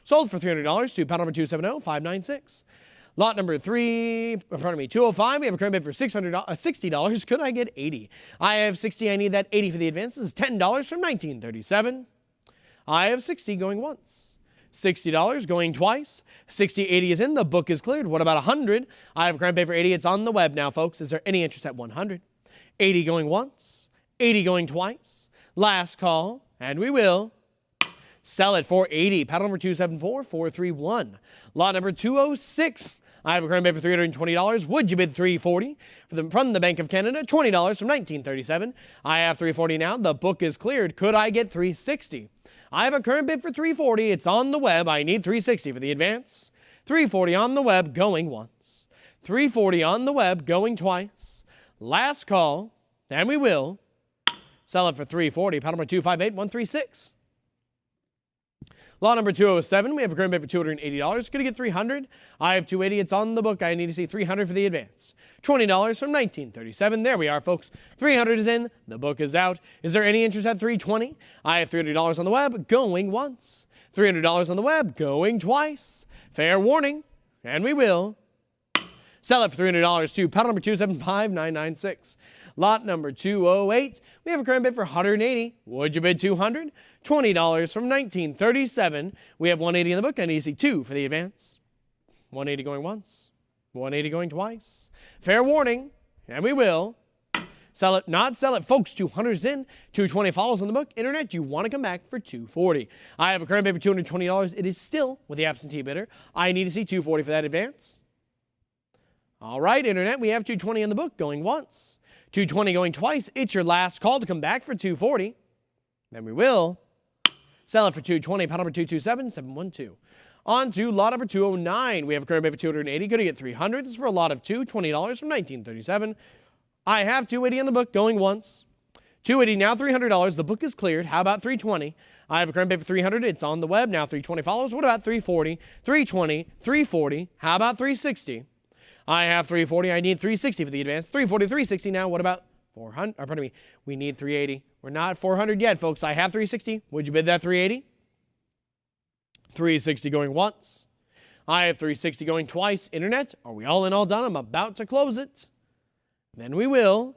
sold for $300 to paddle number 270596. Lot number 205. We have a current bid for $60. Could I get 80? I have 60. I need that 80 for the advance. This is $10 from 1937. I have 60 going once. $60 going twice. 60, 80 is in. The book is cleared. What about 100? I have a current bid for 80. It's on the web now, folks. Is there any interest at 100? 80 going once. 80 going twice. Last call. And we will sell it for 80. Paddle number 274431. Lot number 206. I have a current bid for $320. Would you bid 340? From the Bank of Canada, $20 from 1937. I have 340 now. The book is cleared. Could I get 360? I have a current bid for 340. It's on the web. I need 360 for the advance. 340 on the web, going once. 340 on the web, going twice. Last call, and we will sell it for 340. Paddle number 258136. Lot number 207. We have a current bid for $280. Could I get 300? I have 280. It's on the book. I need to see 300 for the advance. $20 from 1937. There we are, folks. 300 is in. The book is out. Is there any interest at 320? I have $300 on the web, going once. $300 on the web, going twice. Fair warning. And we will sell it for $300 to paddle number 275996. Lot number 208. We have a current bid for $180. Would you bid 200? $20 from 1937. We have 180 in the book. I need to see 2 for the advance. 180 going once. 180 going twice. Fair warning. And we will sell it, not sell it. Folks, 200 is in. 220 follows on the book. Internet, you want to come back for 240. I have a current bid for $220. It is still with the absentee bidder. I need to see 240 for that advance. All right, Internet, we have 220 in the book, going once. 220 going twice. It's your last call to come back for 240. Then we will sell it for 220. Paddle number 227712. On to lot number 209. We have a current bid for 280. Going to get 300. This is for a lot of $20 from 1937. I have 280 in the book, going once. 280 now, $300. The book is cleared. How about 320? I have a current bid for 300. It's on the web now. 320 follows. What about 340? 320, 340. How about 360? I have 340. I need 360 for the advance. 340, 360 now. What about 400? Or pardon me. We need 380. We're not at 400 yet, folks. I have 360. Would you bid that 380? 360 going once. I have 360 going twice. Internet, are we all in, all done? I'm about to close it. Then we will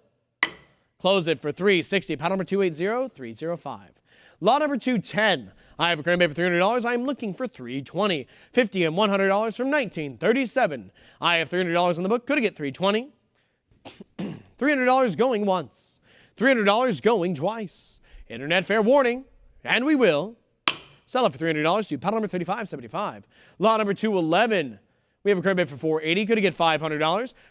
close it for 360. Paddle number 280305. Lot number 210. I have a current bid for $300. I'm looking for 320. $50 and $100 from 1937. I have $300 in the book. Could I get 320? $300 going once. $300 going twice. Internet, fair warning. And we will sell it for $300 to paddle number 3575. Lot number 211. We have a current bid for $480. Could I get $500?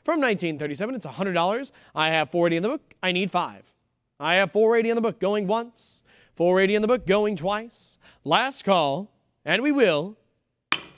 From 1937, it's $100. I have $480 in the book. I need 5. I have $480 in the book, going once. $480 in the book, going twice. Last call, and we will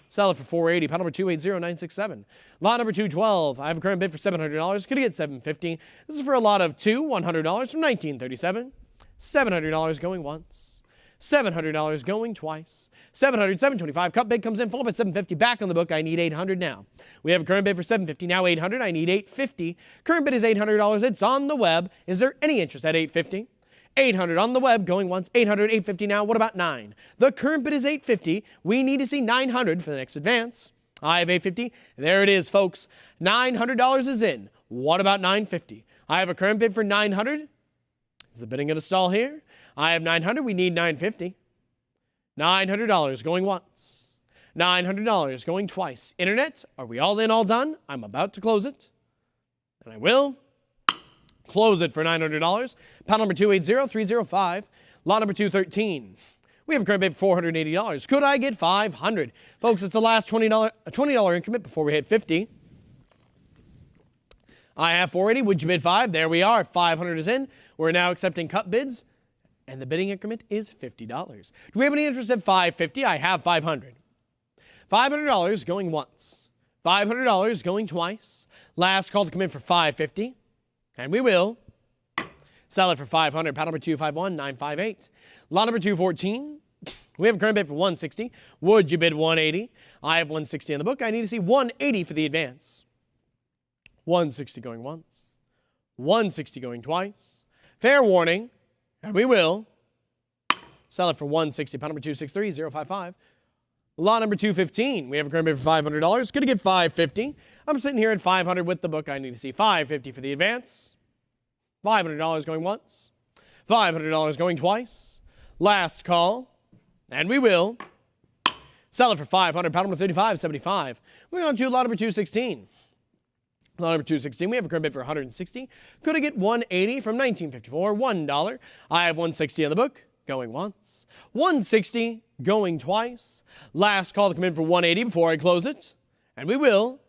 sell it for $480. Paddle number 280967. Lot number 212. I have a current bid for $700. Could I get $750? This is for a lot of $100 from 1937. $700 going once. $700 going twice. $700, $725. Cut bid comes in, full up at $750. Back on the book. I need $800 now. We have a current bid for $750. Now $800. I need $850. Current bid is $800. It's on the web. Is there any interest at $850? $800 on the web, going once. $800, $850 now. What about 9? The current bid is $850. We need to see $900 for the next advance. I have $850. There it is, folks. $900 is in. What about $950? I have a current bid for $900. Is the bidding going to stall here? I have $900. We need $950. $900 going once. $900 going twice. Internet, are we all in, all done? I'm about to close it. And I will close it for $900. Pile number 280305. Lot number 213. We have a current bid for $480. Could I get $500? Folks, it's the last $20 increment before we hit 50. I have $480. Would you bid $5? There we are. $500 is in. We're now accepting cut bids, and the bidding increment is $50. Do we have any interest at $550? I have $500. $500 going once. $500 going twice. Last call to come in for $550, and we will sell it for $500. Pile number 251958. Lot number 214. We have a current bid for $160. Would you bid $180? I have $160 in the book. I need to see $180 for the advance. $160 going once. $160 going twice. Fair warning, and we will sell it for $160. Pile number 263055. Lot number 215. We have a current bid for $500. Going to get $550. I'm sitting here at $500 with the book. I need to see $550 for the advance. $500 going once. $500 going twice. Last call, and we will sell it for $500. Pile number 3575. Moving on to lot number 216. Lot number 216, we have a current bid for $160. Could I get $180 from 1954? $1. I have $160 on the book, going once. $160 going twice. Last call to come in for $180 before I close it, and we will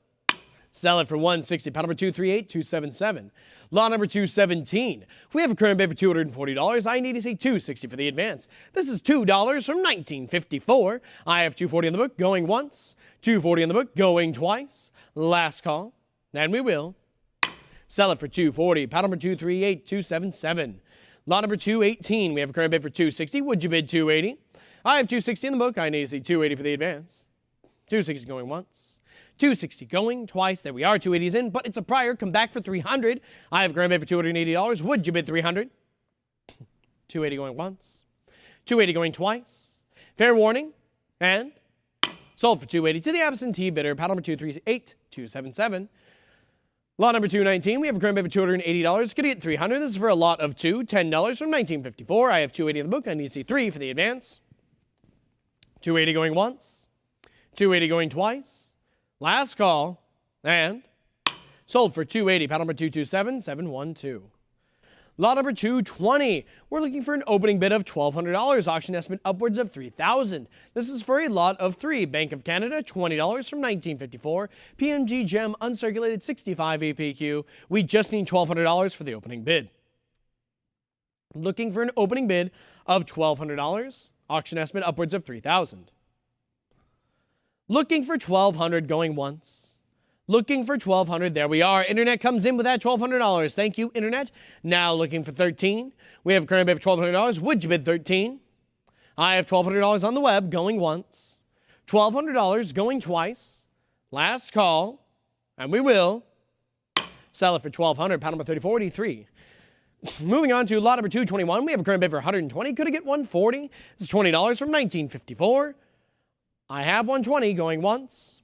sell it for $160. Pile number 238277. Lot number 217. We have a current bid for $240. I need to see $260 for the advance. This is $2 from 1954. I have $240 in the book, going once. $240 in the book, going twice. Last call, and we will sell it for $240. Pile number 238277. Lot number 218. We have a current bid for $260. Would you bid $280? I have $260 in the book. I need to see $280 for the advance. $260 going once. $260 going twice. There we are. $280's in, but it's a prior. Come back for $300. I have a current bid for $280. Would you bid $300? $280 going once. $280 going twice. Fair warning. And sold for $280 to the absentee bidder. Pile number 238277. Lot number 219. We have a current bid for $280. Going to get $300. This is for a lot of two. $10 from 1954. I have $280 in the book. I need to see $3 for the advance. $280 going once. $280 going twice. Last call, and sold for $280. Pile number 227712. Lot number 220. We're looking for an opening bid of $1,200. Auction estimate upwards of $3,000. This is for a lot of 3. Bank of Canada, $20 from 1954. PMG Gem uncirculated 65 APQ. We just need $1,200 for the opening bid. Looking for an opening bid of $1,200. Auction estimate upwards of $3,000. Looking for $1,200 going once. Looking for $1,200. There we are. Internet comes in with that $1,200. Thank you, Internet. Now looking for $13. We have a current bid for $1,200. Would you bid $13? I have $1,200 on the web going once. $1,200 going twice. Last call. And we will sell it for $1,200. Pile number 3043. Moving on to lot number 221. We have a current bid for $120. Could I get $140? This is $20 from 1954. I have $120 going once,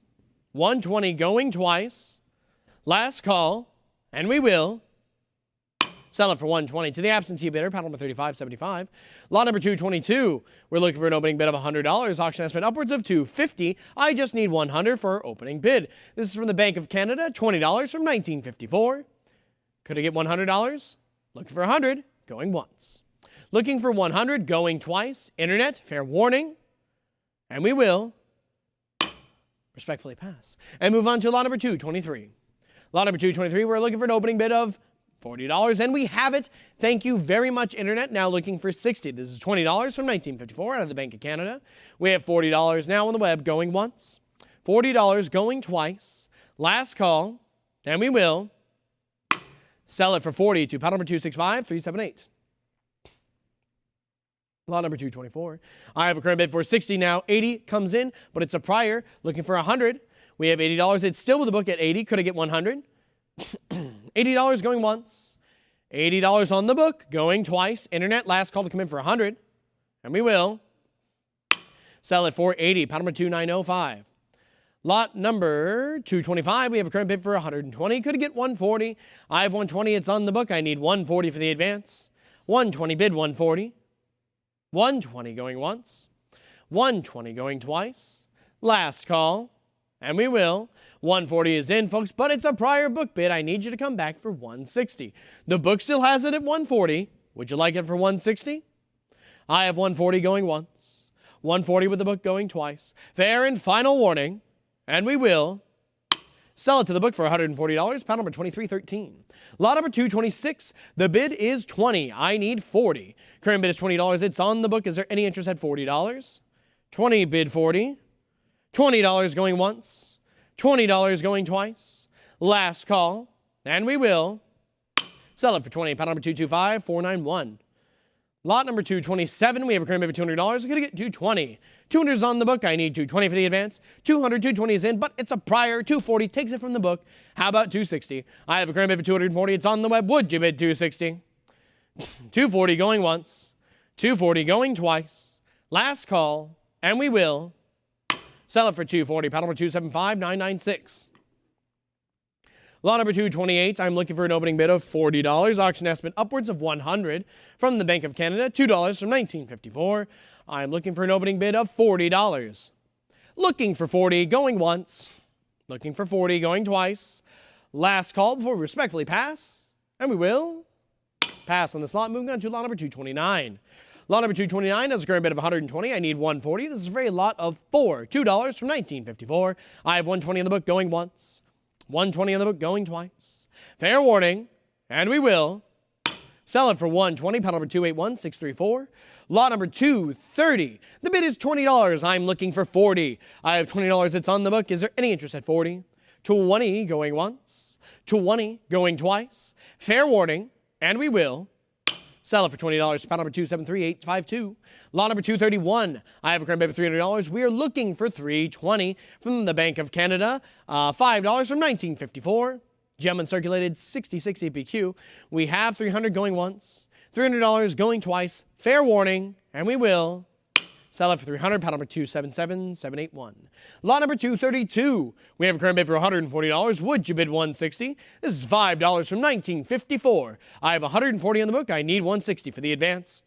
$120 going twice. Last call, and we will sell it for $120 to the absentee bidder, pile number 3575. Lot number 222, we're looking for an opening bid of $100. Auction estimate upwards of $250. I just need $100 for our opening bid. This is from the Bank of Canada, $20 from 1954. Could I get $100? Looking for $100, going once. Looking for $100, going twice. Internet, fair warning. And we will respectfully pass. And move on to lot number 223. Lot number 223, we're looking for an opening bid of $40, and we have it. Thank you very much, Internet. Now looking for $60. This is $20 from 1954 out of the Bank of Canada. We have $40 now on the web going once. $40 going twice. Last call, and we will sell it for $40 to pile number 265378. Lot number 224. I have a current bid for $60 now. $80 comes in, but it's a prior. Looking for $100. We have $80. It's still with the book at $80. Could I get $100? $80 going once. $80 on the book going twice. Internet, last call to come in for $100. And we will sell it for $80. Pile number 2905. Lot number 225, we have a current bid for 120. Could get 140. I have 120. It's on the book. I need 140 for the advance. 120 bid 140. 120 going once. 120 going twice. Last call. And we will. 140 is in, folks, but it's a prior book bid. I need you to come back for 160. The book still has it at 140. Would you like it for 160? I have 140 going once. 140 with the book going twice. Fair and final warning. And we will sell it to the book for $140, pound number 2313. Lot number 226, the bid is 20. I need 40. Current bid is $20. It's on the book. Is there any interest at $40? 20 bid 40. $20 going once. $20 going twice. Last call. And we will sell it for 20, pound number 225, 491. Lot number 227, we have a current bid of $200. We're going to get 220. 200 is on the book. I need 220 for the advance. 200, 220 is in, but it's a prior. 240 takes it from the book. How about 260? I have a current bid of 240. It's on the web. Would you bid 260? 240 going once. 240 going twice. Last call, and we will sell it for 240. Paddle number 275,996. Lot number 228, I'm looking for an opening bid of $40. Auction estimate upwards of $100 from the Bank of Canada, $2 from 1954. I'm looking for an opening bid of $40. Looking for 40, going once. Looking for 40, going twice. Last call before we respectfully pass. And we will pass on this lot. Moving on to lot number 229. Lot number 229 has a current bid of 120. I need 140. This is a very lot of $2 from 1954. I have 120 in the book going once. 120 in the book going twice. Fair warning, and we will sell it for 120. Paddle number 281634. Lot number 230. The bid is $20. I'm looking for 40. I have $20. It's on the book. Is there any interest at 40? 20 going once. 20 going twice. Fair warning, and we will sell it for $20. Paddle number 273852. Lot number 231. I have a current bid for $300. We are looking for $320 from the Bank of Canada. $5 from 1954. Gem uncirculated 66 EPQ. We have $300 going once. $300 going twice. Fair warning, and we will sell it for $300. Paddle number 277781. Lot number 232. We have a current bid for $140. Would you bid $160? This is $5 from 1954. I have $140 on the book. I need $160 for the advance.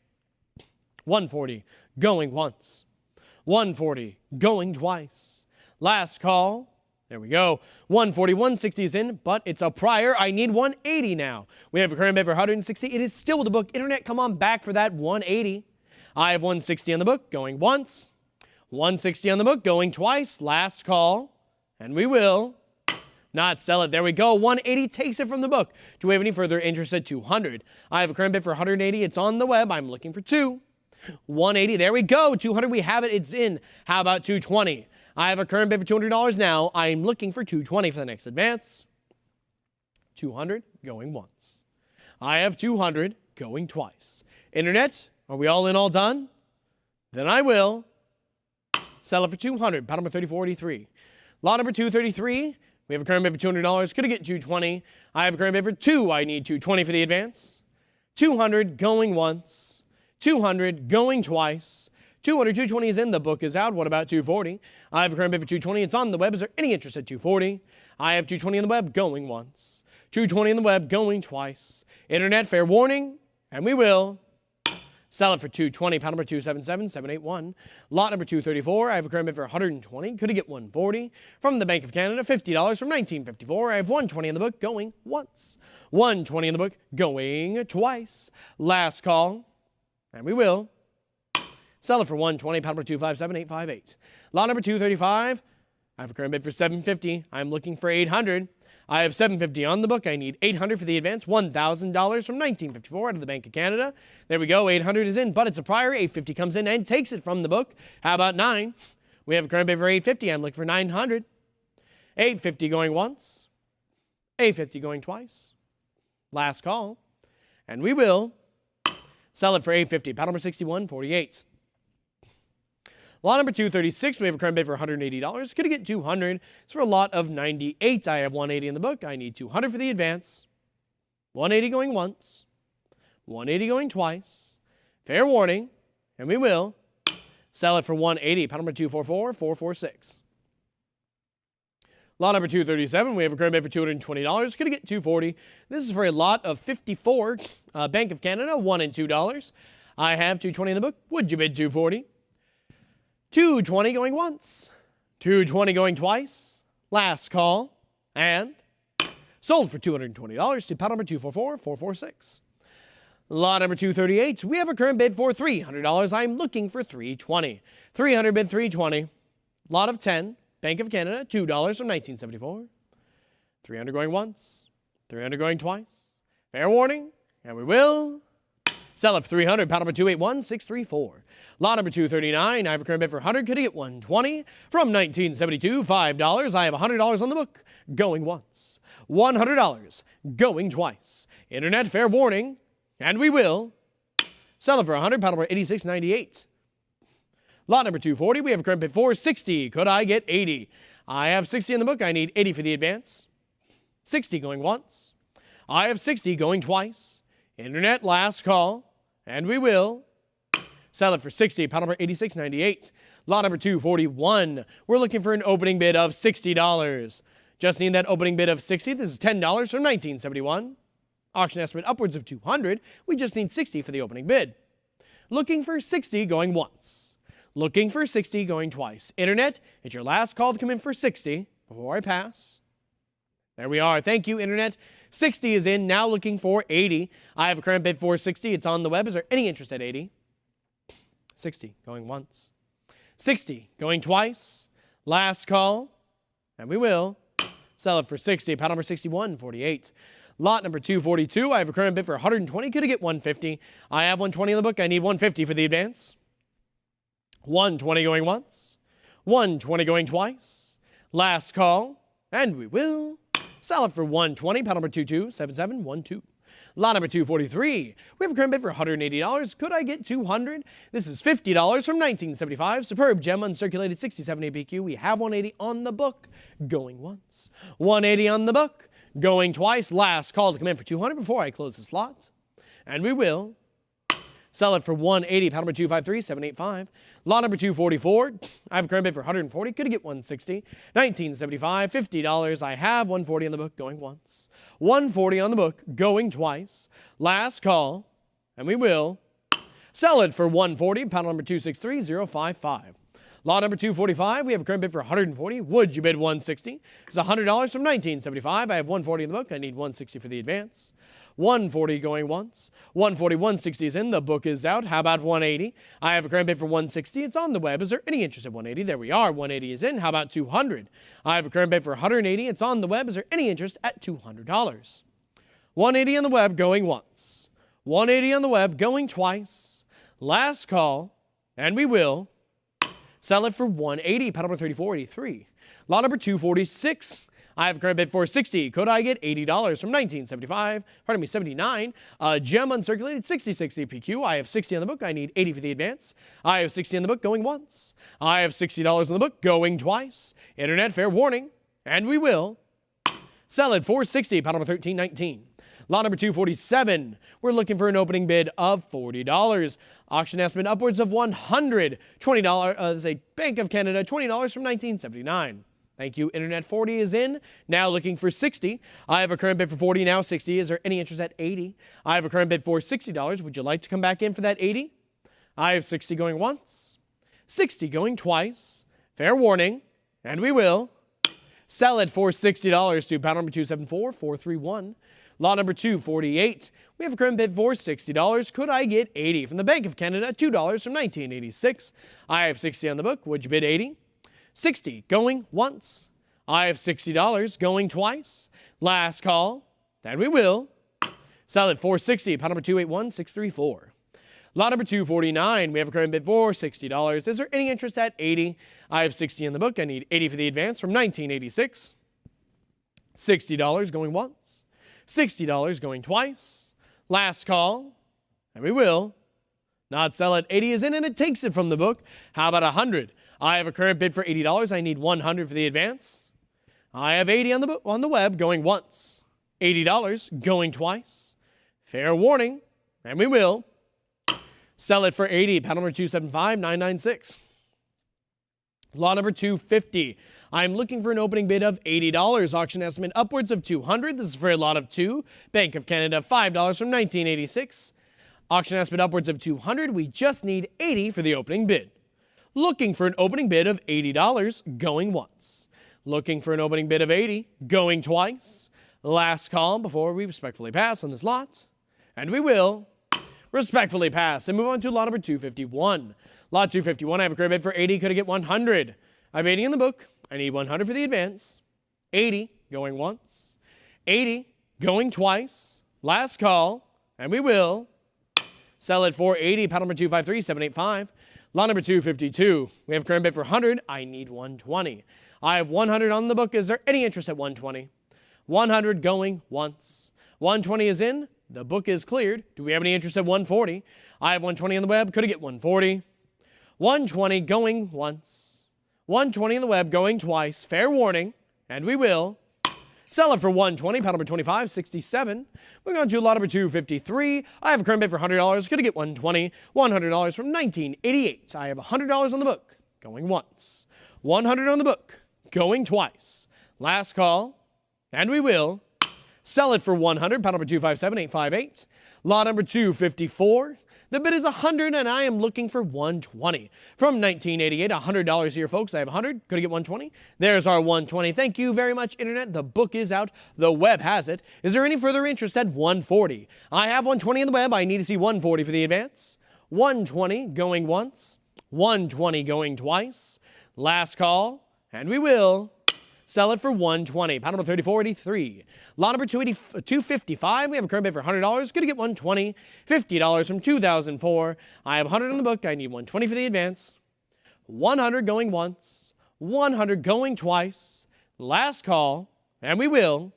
$140 going once. $140 going twice. Last call. There we go. $140, $160 is in, but it's a prior. I need $180 now. We have a current bid for $160. It is still the book. Internet, come on back for that $180. I have $160 on the book going once. $160 on the book going twice. Last call. And we will not sell it. There we go. $180 takes it from the book. Do we have any further interest at $200? I have a current bid for $180. It's on the web. I'm looking for $2. $180. There we go. $200. We have it. It's in. How about $220? I have a current bid for $200 now. I'm looking for $220 for the next advance. $200 going once. I have $200 going twice. Internet, are we all in, all done? Then I will sell it for $200. Paddle number 3483. Lot number 233. We have a current bid for $200. Could I get $220? I have a current bid for $2. I need $220 for the advance. $200 going once. $200 going twice. $200, $220 is in. The book is out. What about $240? I have a current bid for $220. It's on the web. Is there any interest at $240? I have $220 on the web going once. $220 on the web going twice. Internet, fair warning, and we will sell it for $220. Pound number 277781. Lot number 234. I have a current bid for $120. Could I get $140? From the Bank of Canada, $50 from 1954. I have $120 in the book going once. $120 in the book going twice. Last call, and we will sell it for $120. Pound number 257858. Lot number 235. I have a current bid for $750. I'm looking for $800. I have $750 on the book. I need $800 for the advance. $1,000 from 1954 out of the Bank of Canada. There we go. $800 is in, but it's a prior. $850 comes in and takes it from the book. How about $9? We have a current bid for $850. I'm looking for $900. $850 going once. $850 going twice. Last call. And we will sell it for $850. Paddle number 6148. Lot number 236, we have a current bid for $180. Could I get $200? It's for a lot of $98. I have $180 in the book. I need $200 for the advance. $180 going once. $180 going twice. Fair warning, and we will sell it for $180. Pound number 244446. Lot number 237, we have a current bid for $220. Could I get $240? This is for a lot of 54 Bank of Canada, $1 and $2. I have $220 in the book. Would you bid $240? $220 going once. $220 going twice. Last call. And sold for $220 to pile number 244446. Lot number 238, we have a current bid for $300. I'm looking for $320. 300 bid $320. Lot of 10. Bank of Canada, $2 from 1974. 300 going once. 300 going twice. Fair warning. And we will sell it for $300. Pile number 281634. Lot number 239, I have a current bid for $100. Could I get $120? From 1972, $5. I have $100 on the book. Going once. $100. Going twice. Internet, fair warning. And we will sell it for $100. Pile number 8698. Lot number 240, we have a current bid for $60. Could I get $80? I have $60 in the book. I need $80 for the advance. $60 going once. I have $60 going twice. Internet, last call. And we will sell it for $60. Pile number 8698. Lot number 241, we're looking for an opening bid of $60. Just need that opening bid of $60. This is $10 from 1971. Auction estimate upwards of $200. We just need $60 for the opening bid. Looking for $60 going once. Looking for $60 going twice. Internet, it's your last call to come in for $60 before I pass. There we are. Thank you, Internet. $60 is in. Now looking for $80. I have a current bid for $60. It's on the web. Is there any interest at $80? $60 going once. $60 going twice. Last call. And we will sell it for $60. Pile number 6148. Lot number 242. I have a current bid for $120. Could I get $150? I have $120 in the book. I need $150 for the advance. $120 going once. $120 going twice. Last call. And we will sell it for $120. Pile number 227712. Lot number 243. We have a current bid for $180. Could I get $200? This is $50 from 1975. Superb gem, uncirculated 6070 BQ. We have $180 on the book. Going once. $180 on the book. Going twice. Last call to come in for $200 before I close the slot. And we will sell it for $180. Pile number 253785. Lot number 244. I have a current bid for $140. Could I get $160? 1975. $50. I have $140 on the book. Going once. $140 on the book. Going twice. Last call. And we will sell it for $140. Pile number 263055. Lot number 245. We have a current bid for $140. Would you bid $160? It's $100 from 1975. I have $140 in the book. I need $160 for the advance. $140 going once. $140, $160 is in. The book is out. How about $180? I have a current bid for $160. It's on the web. Is there any interest at $180? There we are. $180 is in. How about $200? I have a current bid for $180. It's on the web. Is there any interest at $200? $180 on the web going once. $180 on the web going twice. Last call. And we will sell it for $180. Pile number 3483. Lot number 246. I have a current bid for $60. Could I get $80 from 1975? Pardon me, 79. Gem uncirculated 6060 PQ. I have $60 on the book. I need $80 for the advance. I have $60 in the book going once. I have $60 in the book going twice. Internet, fair warning. And we will sell it for $60. Pile number 1319. Lot number 247. We're looking for an opening bid of $40. Auction estimate upwards of $120. This is a Bank of Canada, $20 from 1979. Thank you, Internet. 40 is in. Now looking for 60. I have a current bid for 40, now 60. Is there any interest at 80? I have a current bid for $60. Would you like to come back in for that 80? I have 60 going once. 60 going twice. Fair warning. And we will sell it for $60 to pile number 274431. Lot number 248. We have a current bid for $60. Could I get 80? From the Bank of Canada, $2 from 1986. I have 60 on the book. Would you bid 80? 60 going once. I have $60 going twice. Last call. And we will sell it for $60. Pile number 281634. Lot number 249. We have a current bid for $60. Is there any interest at 80? I have 60 in the book. I need 80 for the advance from 1986. $60 going once. $60 going twice. Last call. And we will not sell it. 80 is in and it takes it from the book. How about 100? I have a current bid for $80. I need 100 for the advance. I have 80 on the web going once. $80 going twice. Fair warning. And we will sell it for 80. Pile number 275996. Lot number 250. I'm looking for an opening bid of $80. Auction estimate upwards of $200. This is for a lot of 2. Bank of Canada, $5 from 1986. Auction estimate upwards of $200. We just need $80 for the opening bid. Looking for an opening bid of $80, going once. Looking for an opening bid of $80, going twice. Last call before we respectfully pass on this lot. And we will respectfully pass and move on to lot number 251. Lot 251, I have a current bid for $80. Could I get $100? I have $80 in the book. I need $100 for the advance. $80 going once. $80 going twice. Last call. And we will sell it for $80. Paddle number 253785. Lot number 252. We have a current bid for $100. I need $120. I have $100 on the book. Is there any interest at $120? $100 going once. $120 is in. The book is cleared. Do we have any interest at $140? I have $120 on the web. Could I get $140? $120 going once. $120 on the web going twice. Fair warning. And we will sell it for $120. Paddle number 2567. Moving on to lot number 253. I have a current bid for $100. Could I get $120? $100 from 1988. I have $100 on the book. Going once. $100 on the book. Going twice. Last call. And we will sell it for $100. Paddle number 257858. Lot number 254. The bid is $100 and I am looking for $120. From 1988, $100 here, folks. I have $100. Could I get $120? There's our $120. Thank you very much, Internet. The book is out. The web has it. Is there any further interest at $140? I have $120 on the web. I need to see $140 for the advance. $120 going once. $120 going twice. Last call. And we will sell it for $120. Paddle number 3483. Lot number 255. We have a current bid for $100. Going to get $120. $50 from 2004. I have $100 on the book. I need $120 for the advance. $100 going once. $100 going twice. Last call. And we will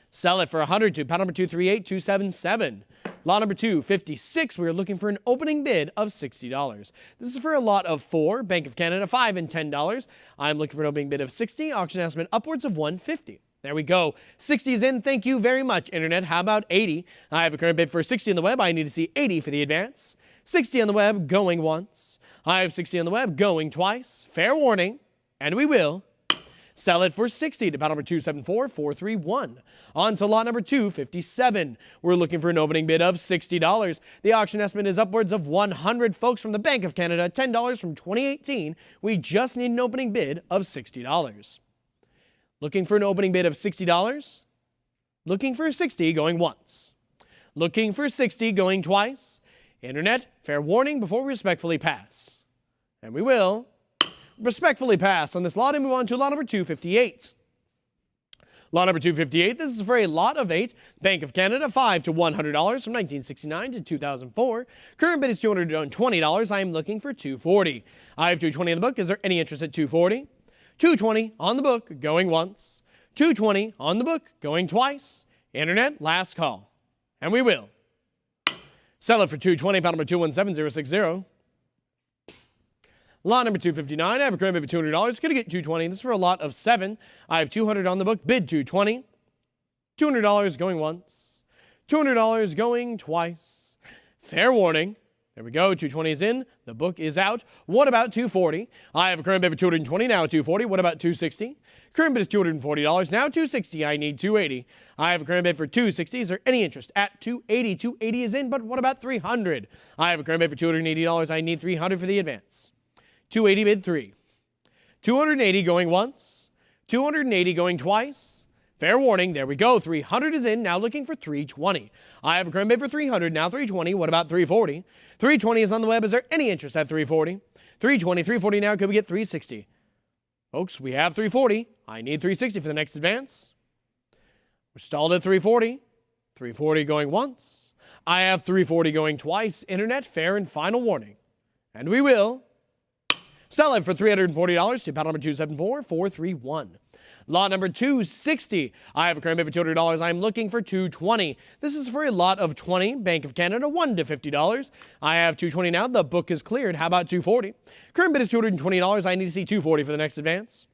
sell it for $100 to paddle number 238277. Lot number 256, we are looking for an opening bid of $60. This is for a lot of 4, Bank of Canada, $5 and $10. I'm looking for an opening bid of $60, auction estimate upwards of $150. There we go. 60 is in. Thank you very much, Internet. How about 80? I have a current bid for 60 on the web. I need to see 80 for the advance. 60 on the web, going once. I have 60 on the web, going twice. Fair warning. And we will sell it for $60 to paddle number 274431. On to lot number 257. We're looking for an opening bid of $60. The auction estimate is upwards of $100, folks, from the Bank of Canada, $10 from 2018. We just need an opening bid of $60. Looking for an opening bid of $60. Looking for 60 going once. Looking for 60 going twice. Internet, fair warning before we respectfully pass. And we will respectfully pass on this lot and move on to lot number 258. Lot number 258, this is for a lot of 8. Bank of Canada, $5 to $100 from 1969 to 2004. Current bid is $220. I am looking for $240. I have $220 in the book. Is there any interest at $240? $220 on the book, going once. $220 on the book, going twice. Internet, last call. And we will sell it for $220, paddle number 217060. Lot number 259, I have a current bid for $200. Going to get $220. This is for a lot of 7. I have $200 on the book, bid $220. $200 going once. $200 going twice. Fair warning. There we go. 220 is in. The book is out. What about 240? I have a current bid for $220, now 240. What about 260? Current bid is $240, now 260. I need 280. I have a current bid for 260. Is there any interest at 280? 280 is in, but what about 300? I have a current bid for $280. I need 300 for the advance. 280 bid 3. 280 going once. 280 going twice. Fair warning. There we go. 300 is in. Now looking for 320. I have a current bid for 300. Now 320. What about 340? 320 is on the web. Is there any interest at 340? 320. 340 now. Could we get 360? Folks, we have 340. I need 360 for the next advance. We're stalled at 340. 340 going once. I have 340 going twice. Internet, fair and final warning. And we will sell it for $340 to paddle number 274431. Lot number 260. I have a current bid for $200. I'm looking for $220. This is for a lot of 20. Bank of Canada, $1 to $50. I have $220 now. The book is cleared. How about $240? Current bid is $220. I need to see $240 for the next advance.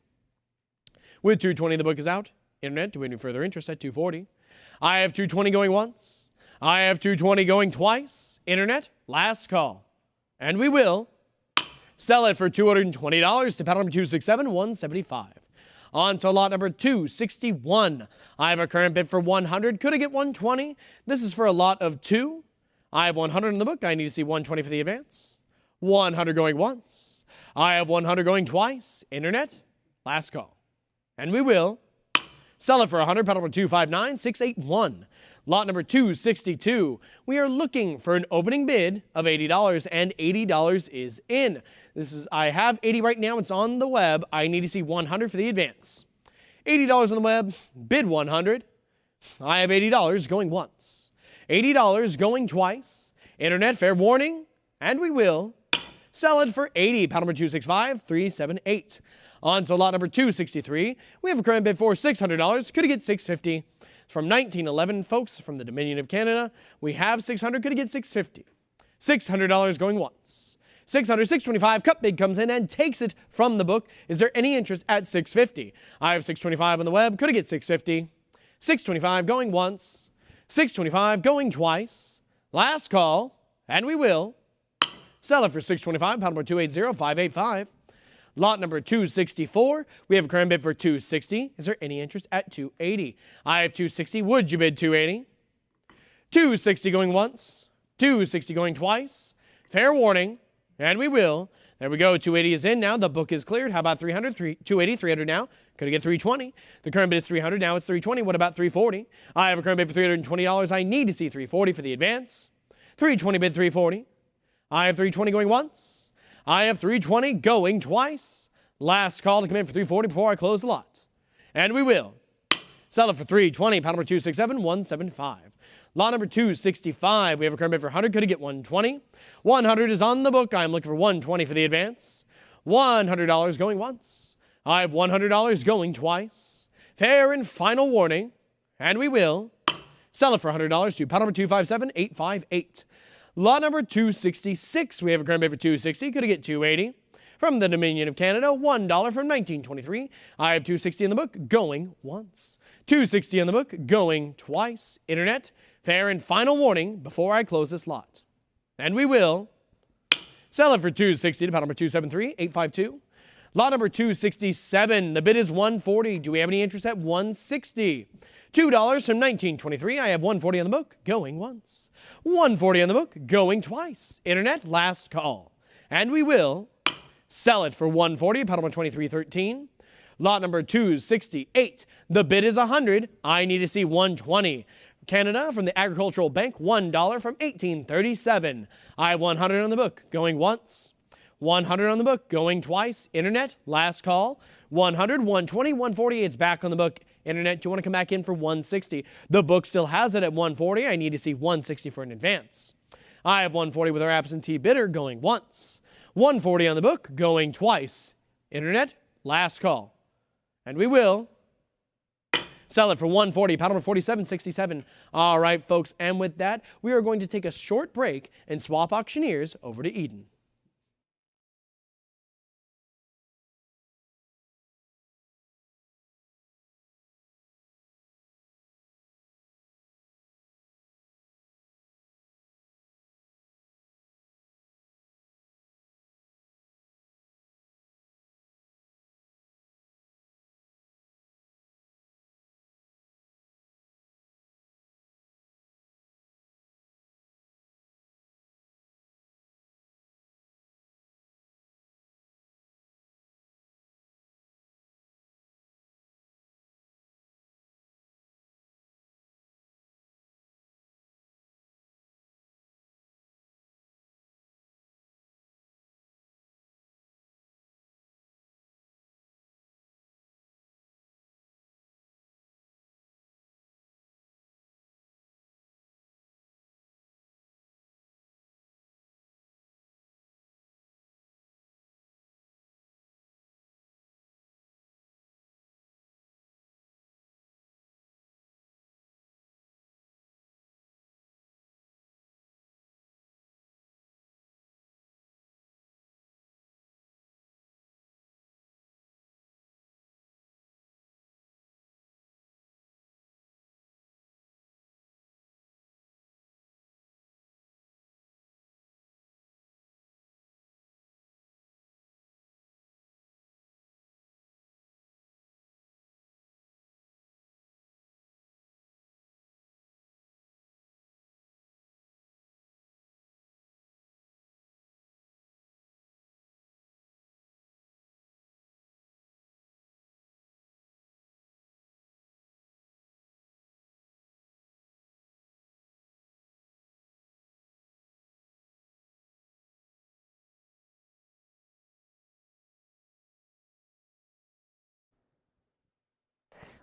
With $220, the book is out. Internet, do we have any further interest at $240? I have $220 going once. I have $220 going twice. Internet, last call. And we will sell it for $220 to paddle number 267175. On to lot number 261. I have a current bid for 100. Could I get 120? This is for a lot of 2. I have 100 in the book. I need to see 120 for the advance. 100 going once. I have 100 going twice. Internet, last call. And we will sell it for 100. Pedal number 259681. Lot number 262. We are looking for an opening bid of $80, and $80 is in. I have 80 right now. It's on the web. I need to see 100 for the advance. $80 on the web. Bid 100. I have $80 going once. $80 going twice. Internet, fair warning. And we will sell it for 80. Pedal number 265378. On to lot number 263. We have a current bid for $600. Could it get $650? From 1911, folks, from the Dominion of Canada. We have $600. Could it get $650? $600 going once. $600, $625. Cut bid comes in and takes it from the book. Is there any interest at $650? I have $625 on the web. Could it get $650? $625 going once. $625 going twice. Last call, and we will sell it for $625. Pound number 280585. Lot number 264, we have a current bid for $260. Is there any interest at $280? I have $260. Would you bid $280? $260 going once. $260 going twice. Fair warning, and we will. There we go. $280 is in now. The book is cleared. How about $300? $280, $300 now. Could I get $320? The current bid is $300. Now it's $320. What about $340? I have a current bid for $320. I need to see $340 for the advance. $320 bid $340. I have $320 going once. I have $320 going twice. Last call to come in for $340 before I close the lot. And we will sell it for $320. Pound number 267175. Lot number 265. We have a current bid for $100. Could it get $120? $100 is on the book. I'm looking for $120 for the advance. $100 going once. I have $100 going twice. Fair and final warning. And we will sell it for $100 to pound number 257858. Lot number 266, we have a current bid for $260. Could I get $280? From the Dominion of Canada, $1 from 1923. I have $260 in the book, going once. $260 in the book, going twice. Internet, fair and final warning before I close this lot. And we will sell it for $260 to pound number 273852. Lot number 267, the bid is $140. Do we have any interest at $160? $2 from 1923. I have $140 on the book, going once. $140 on the book, going twice. Internet, last call. And we will sell it for $140, pound number 2313. Lot number 268. The bid is $100. I need to see $120. Canada from the Agricultural Bank, $1 from 1837. I have $100 on the book, going once. $100 on the book, going twice. Internet, last call. $100, $120, $140. It's back on the book. Internet, do you want to come back in for $160? The book still has it at $140. I need to see $160 for an advance. I have $140 with our absentee bidder, going once. $140 on the book, going twice. Internet, last call. And we will sell it for $140, pound number 4767. All right, folks, and with that, we are going to take a short break and swap auctioneers over to Eden.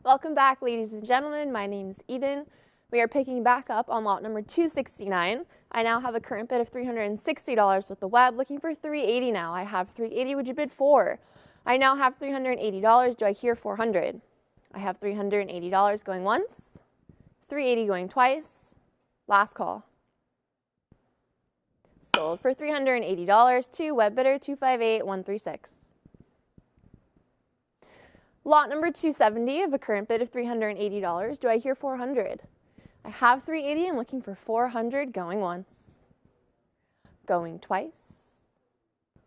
Welcome back, ladies and gentlemen. My name is Eden. We are picking back up on lot number 269. I now have a current bid of $360 with the web, looking for $380 now. I have $380, would you bid $4? I now have $380, do I hear $400? I have $380 going once, $380 going twice, last call. Sold for $380 to web bidder 258136. Lot number 270 of a current bid of $380. Do I hear $400? I have $380 and looking for $400 going once, going twice,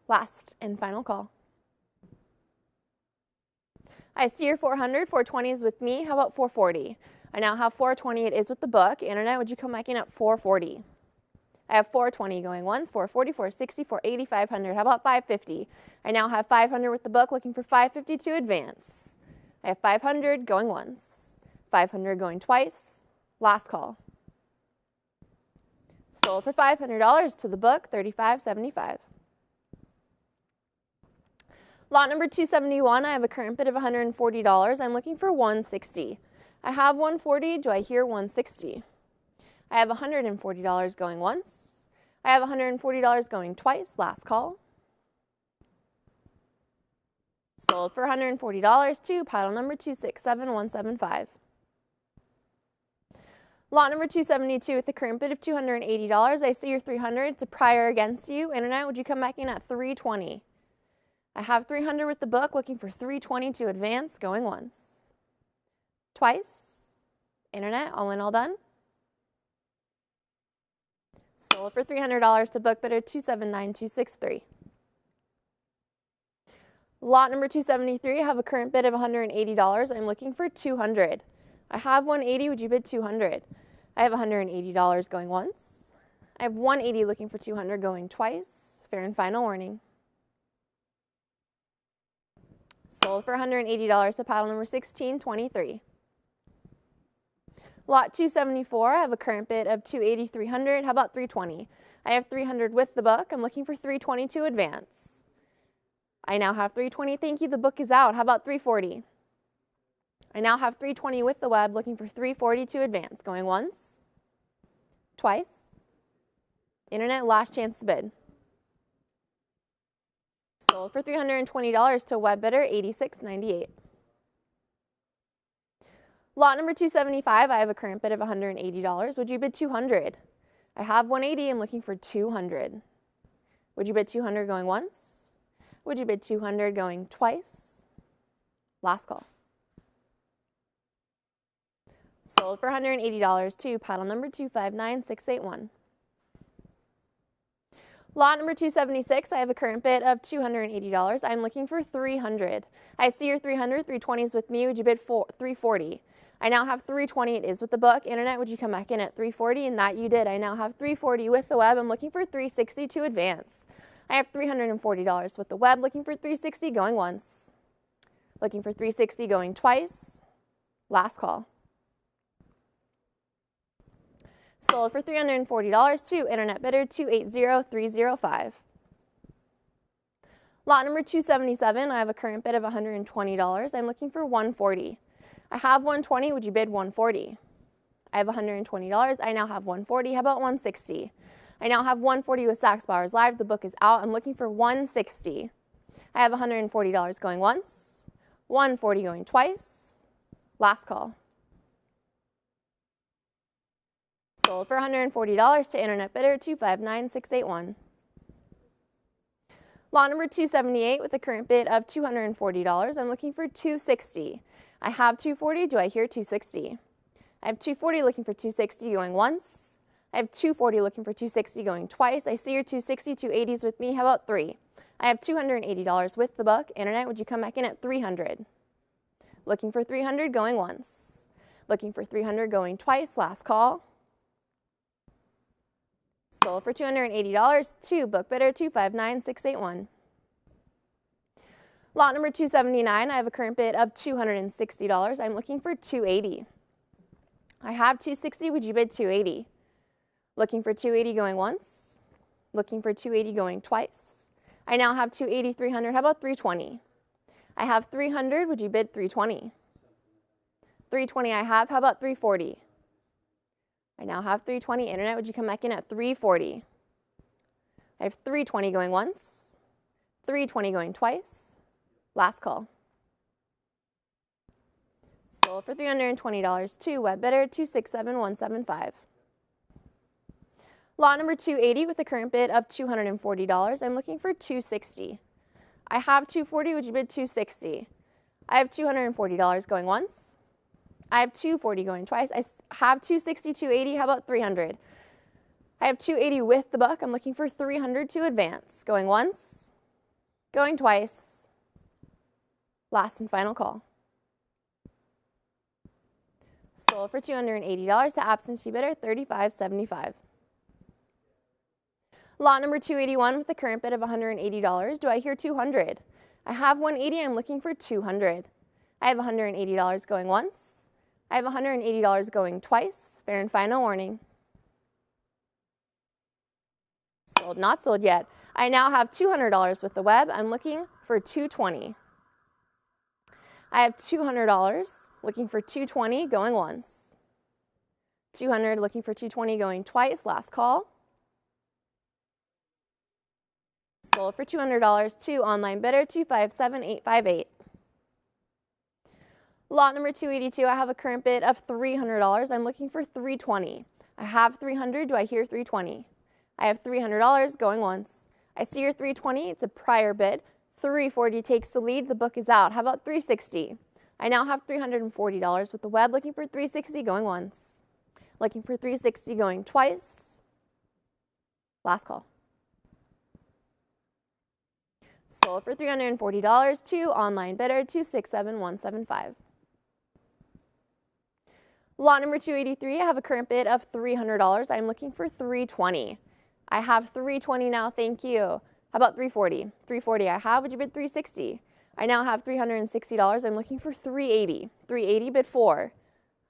last and final call. I see your $400, $420 is with me. How about $440? I now have $420, it is with the book. Internet, would you come back in at $440? I have $420 going once, $440, $460, $480, $500. How about $550? I now have $500 with the book, looking for $550 to advance. I have $500 going once, $500 going twice, last call. Sold for $500 to the book, $35.75. Lot number 271, I have a current bid of $140. I'm looking for $160. I have $140, do I hear $160? I have $140 going once. I have $140 going twice, last call. Sold for $140 to pile number 267175. Lot number 272 with a current bid of $280. I see your $300, it's a prior against you. Internet, would you come back in at $320? I have $300 with the book, looking for $320 to advance, going once. Twice. Internet, all in, all done. Sold for $300 to book bidder 279263. Lot number 273, I have a current bid of $180. I'm looking for $200. I have $180, would you bid $200? I have $180 going once. I have $180 looking for $200 going twice. Fair and final warning. Sold for $180 to paddle number 1623. Lot 274, I have a current bid of $280, $300. How about $320? I have $300 with the book. I'm looking for $320 to advance. I now have $320. Thank you. The book is out. How about $340? I now have $320 with the web, looking for $340 to advance. Going once, twice. Internet, last chance to bid. Sold for $320 to web bidder 8698. Lot number 275, I have a current bid of $180. Would you bid $200? I have $180. I'm looking for $200. Would you bid $200 going once? Would you bid $200 going twice? Last call. Sold for $180 to paddle number 259681. Lot number 276, I have a current bid of $280. I'm looking for $300. I see your $300, $320 with me. Would you bid $340? I now have $320. It is with the book. Internet, would you come back in at $340? And that you did. I now have $340 with the web. I'm looking for $360 to advance. I have $340 with the web, looking for $360 going once. Looking for $360 going twice. Last call. Sold for $340 to internet bidder 280305. Lot number 277, I have a current bid of $120. I'm looking for $140. I have $120. Would you bid $140? I have $120. I now have $140. How about $160? I now have $140 with Stack's Bowers Live. The book is out. I'm looking for $160. I have $140 going once, $140 going twice. Last call. Sold for $140 to internet bidder 259681. Lot number 278 with a current bid of $240. I'm looking for $260. I have $240. Do I hear $260? I have $240 looking for $260 going once. I have $240 looking for $260 going twice. I see your $260, $280s with me. How about $3? I have $280 with the book. Internet, would you come back in at $300? Looking for $300 going once. Looking for $300 going twice. Last call. Sold for $280 to book bidder 259681. Lot number 279, I have a current bid of $260. I'm looking for $280. I have $260. Would you bid $280? Looking for $280 going once. Looking for $280 going twice. I now have $280, $300. How about $320? I have $300. Would you bid $320? 320 I have. How about 340? I now have 320. Internet, would you come back in at 340? I have 320 going once, 320 going twice. Last call. Sold for $320 to WebBidder 267175. Lot number 280 with a current bid of $240. I'm looking for 260. I have 240. Would you bid 260? I have $240 going once. I have 240 going twice. I have 260, 280. How about 300? I have 280 with the book. I'm looking for 300 to advance. Going once, going twice. Last and final call. Sold for $280 to absentee bidder 3575. Lot number 281 with a current bid of $180. Do I hear 200? I have 180. I'm looking for 200. I have $180 going once. I have $180 going twice. Fair and final warning. Sold, not sold yet. I now have $200 with the web. I'm looking for 220. I have $200 looking for 220 going once. 200 looking for 220 going twice. Last call. Sold for $200 to online bidder 257858. Lot number 282, I have a current bid of $300. I'm looking for 320. I have 300. Do I hear 320? I have $300 going once. I see your 320. It's a prior bid. 340 takes the lead. The book is out. How about 360? I now have $340 with the web. Looking for 360 going once. Looking for 360 going twice. Last call. Sold for $340 to online bidder 267175. Lot number 283, I have a current bid of $300. I'm looking for 320. I have 320 now, thank you. How about 340? 340 I have, would you bid 360? I now have $360. I'm looking for 380. 380 bid 4.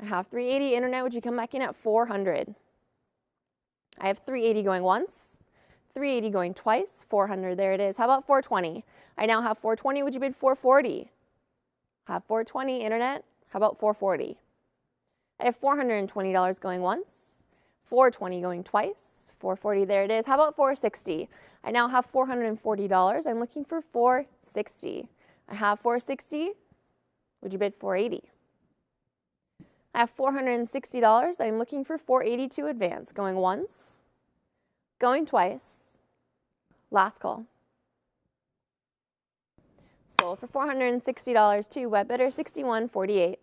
I have 380. Internet, would you come back in at 400? I have 380 going once. 380 going twice. 400, there it is. How about 420? I now have 420. Would you bid 440? Have 420. Internet, how about 440? I have $420 going once. 420 going twice. 440, there it is. How about 460? I now have $440. I'm looking for 460. I have 460. Would you bid 480? I have $460. I'm looking for 480 to advance. Going once. Going twice. Last call. Sold for $460 to WebBidder 6148.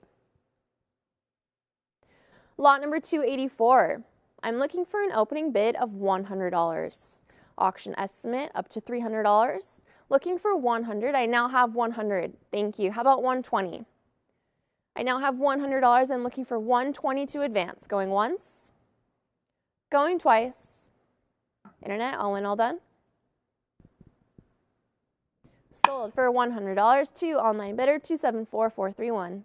Lot number 284. I'm looking for an opening bid of $100. Auction estimate up to $300. Looking for 100. I now have 100. Thank you. How about 120? I now have $100. I'm looking for 120 to advance. Going once. Going twice. Internet, all in, all done. Sold for $100 to online bidder 274431.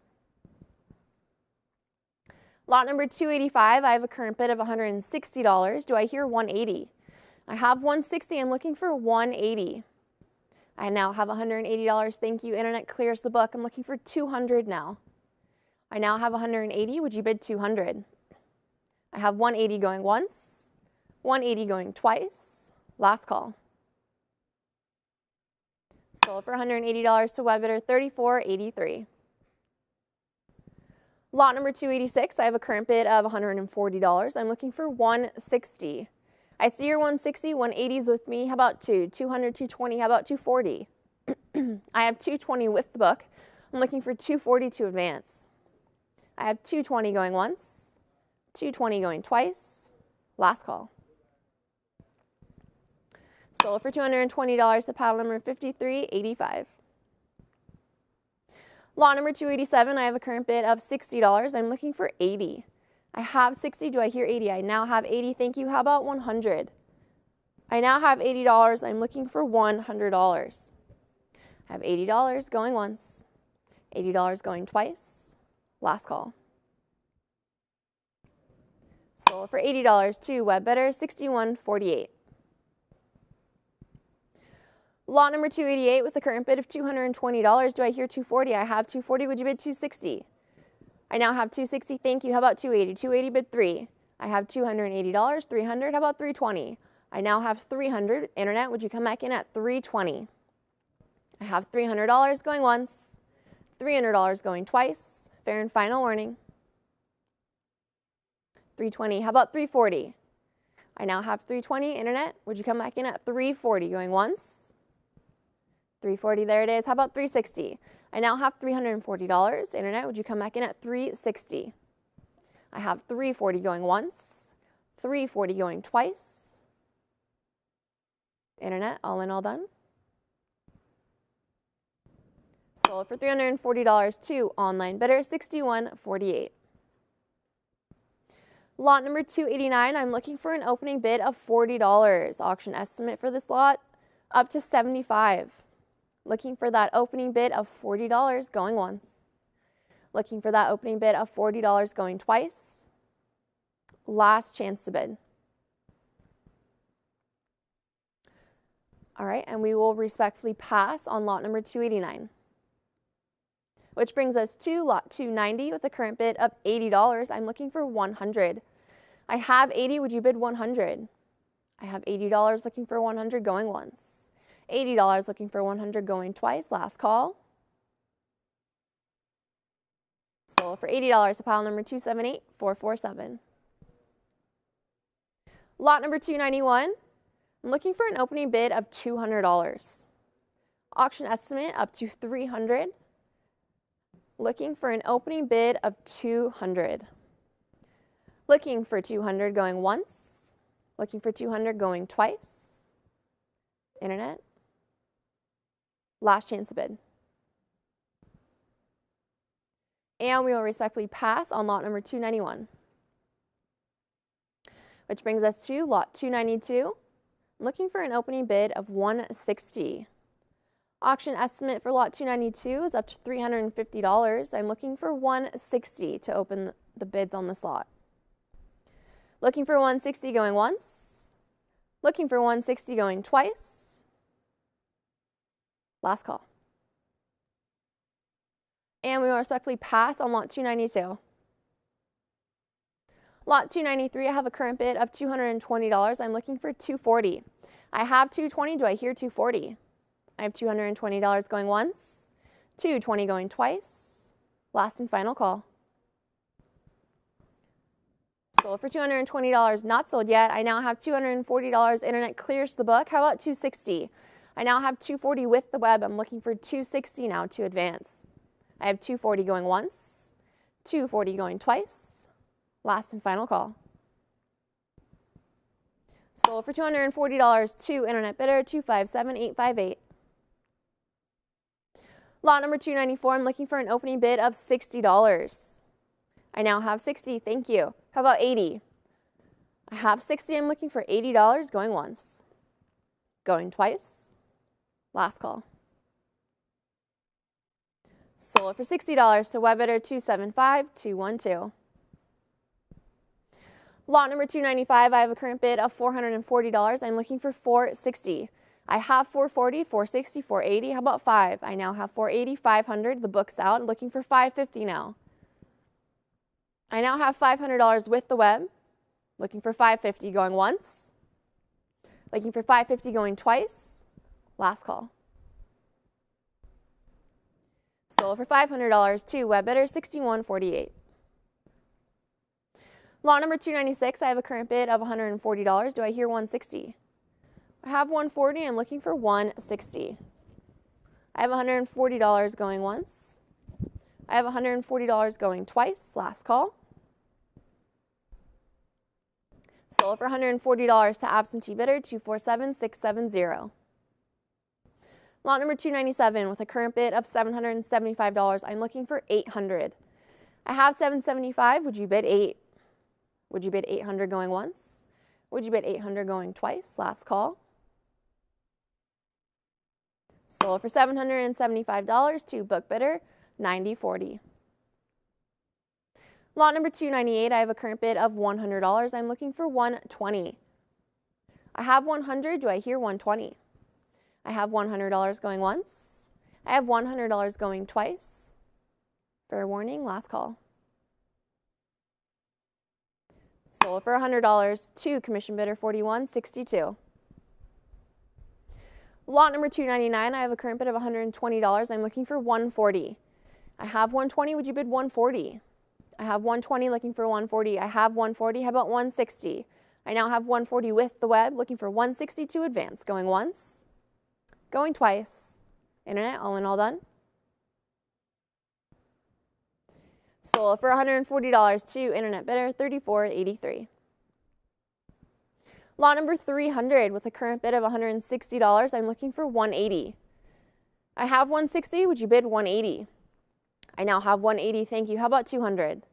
Lot number 285, I have a current bid of $160. Do I hear 180? I have 160. I'm looking for 180. I now have $180. Thank you. Internet clears the book. I'm looking for 200 now. I now have 180. Would you bid 200? I have 180 going once, 180 going twice. Last call. Sold for $180 to WebBidder 3483. Lot number 286, I have a current bid of $140. I'm looking for 160. I see your 160, 180s with me. How about 200, 220, how about 240? I have 220 with the book. I'm looking for 240 to advance. I have 220 going once, 220 going twice. Last call. Sold for $220 to pile number 5385. Lot number 287, I have a current bid of $60. I'm looking for 80. I have 60. Do I hear 80? I now have 80. Thank you. How about 100? I now have $80. I'm looking for $100. I have $80 going once, $80 going twice. Last call. Sold for $80 to WebBidder 6148. Lot number 288 with a current bid of $220. Do I hear 240? I have 240. Would you bid 260? I now have 260. Thank you. How about 280? 280 bid 3. I have $280. 300. How about 320? I now have 300. Internet, would you come back in at 320? I have $300 going once, $300 going twice. Fair and final warning. 320. How about 340? I now have 320. Internet, would you come back in at 340? Going once, 340. There it is. How about 360? I now have $340. Internet, would you come back in at 360? I have 340 going once, 340 going twice. Internet, all in, all done. Sold for $340 to online bidder, $61.48. Lot number 289, I'm looking for an opening bid of $40. Auction estimate for this lot, up to $75. Looking for that opening bid of $40 going once. Looking for that opening bid of $40 going twice. Last chance to bid. All right, and we will respectfully pass on lot number 289. Which brings us to lot 290 with a current bid of $80. I'm looking for $100. I have 80, would you bid 100? I have $80 looking for 100 going once. $80 looking for 100 going twice. Last call. Sold for $80 to pile number 278447. Lot number 291. I'm looking for an opening bid of $200. Auction estimate up to $300. Looking for an opening bid of $200. Looking for $200 going once. Looking for $200 going twice. Internet. Last chance to bid. And we will respectfully pass on lot number 291. Which brings us to lot 292. I'm looking for an opening bid of $160. Auction estimate for lot 292 is up to $350. I'm looking for $160 to open the bids on this lot. Looking for $160 going once. Looking for $160 going twice. Last call. And we will respectfully pass on lot 292. Lot 293, I have a current bid of $220. I'm looking for $240. I have $220. Do I hear $240? I have $220 going once, $220 going twice. Last and final call. Sold for $220, not sold yet. I now have $240. Internet clears the book. How about $260? I now have $240 with the web. I'm looking for $260 now to advance. I have $240 going once, $240 going twice. Last and final call. Sold for $240 to internet bidder 257858. Lot number 294, I'm looking for an opening bid of $60. I now have 60, thank you. How about 80? I have 60, I'm looking for $80 going once. Going twice. Last call. Sold for $60 to web bidder 275212. Lot number 295, I have a current bid of $440. I'm looking for $460. I have $440, $460, $480. How about 5? I now have $480, $500. The book's out. I'm looking for $550 now. I now have $500 with the web. Looking for $550 going once. Looking for $550 going twice. Last call. Sold for $500 to web bidder 6148. Lot number 296, I have a current bid of $140. Do I hear $160? I have $140. I'm looking for $160. I have $140 going once. I have $140 going twice. Last call. Sold for $140 to absentee bidder 247670. Lot number 297 with a current bid of $775. I'm looking for $800. I have $775. Would you bid $8? Would you bid $800 going once? Would you bid $800 going twice? Last call. Sold for $775 to book bidder 9040. Lot number 298, I have a current bid of $100. I'm looking for $120. I have $100. Do I hear $120? I have $100 going once. I have $100 going twice. Fair warning, last call. Sold for $100 to commission bidder 41.62. Lot number 299, I have a current bid of $120. I'm looking for 140. I have 120, would you bid 140? I have 120, looking for 140. I have 140, how about 160? I now have 140 with the web, looking for 160 to advance. Going once, going twice. Internet, all in all done. Sold for $140 to internet bidder 34.83. Lot number 300 with a current bid of $160. I'm looking for 180. I have 160, would you bid 180? I now have 180, thank you. How about 200?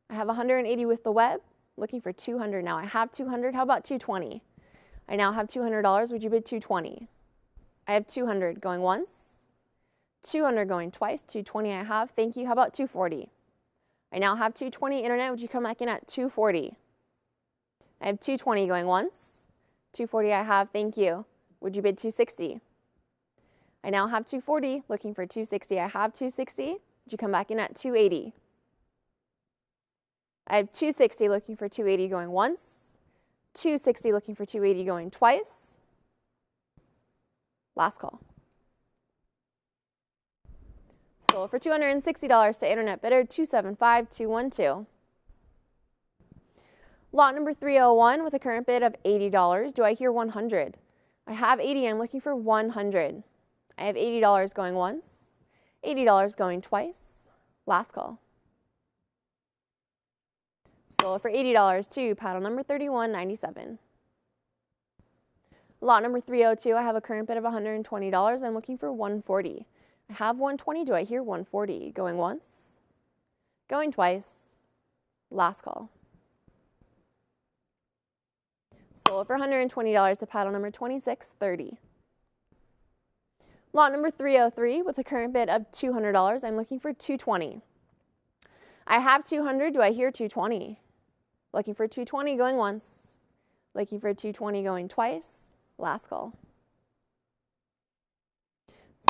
I have 180 with the web, looking for 200 now. I have 200, how about 220? I now have $200, would you bid 220? I have 200 going once, 200 going twice, 220 I have, thank you. How about 240? I now have 220, internet, would you come back in at 240? I have 220 going once, 240 I have, thank you. Would you bid 260? I now have 240, looking for 260. I have 260, would you come back in at 280? I have 260, looking for 280 going once, 260 looking for 280 going twice. Last call. Sold for $260 to internet bidder 275.212. Lot number 301 with a current bid of $80. Do I hear 100? I have 80, I'm looking for 100. I have $80 going once, $80 going twice. Last call. Sold for $80 to paddle number 31.97. Lot number 302, I have a current bid of $120. I'm looking for 140. I have 120, do I hear 140? Going once, going twice. Last call. Sold for $120 to paddle number 2630. Lot number 303 with a current bid of $200. I'm looking for 220. I have 200, do I hear 220? Looking for 220 going once, looking for 220 going twice. Last call.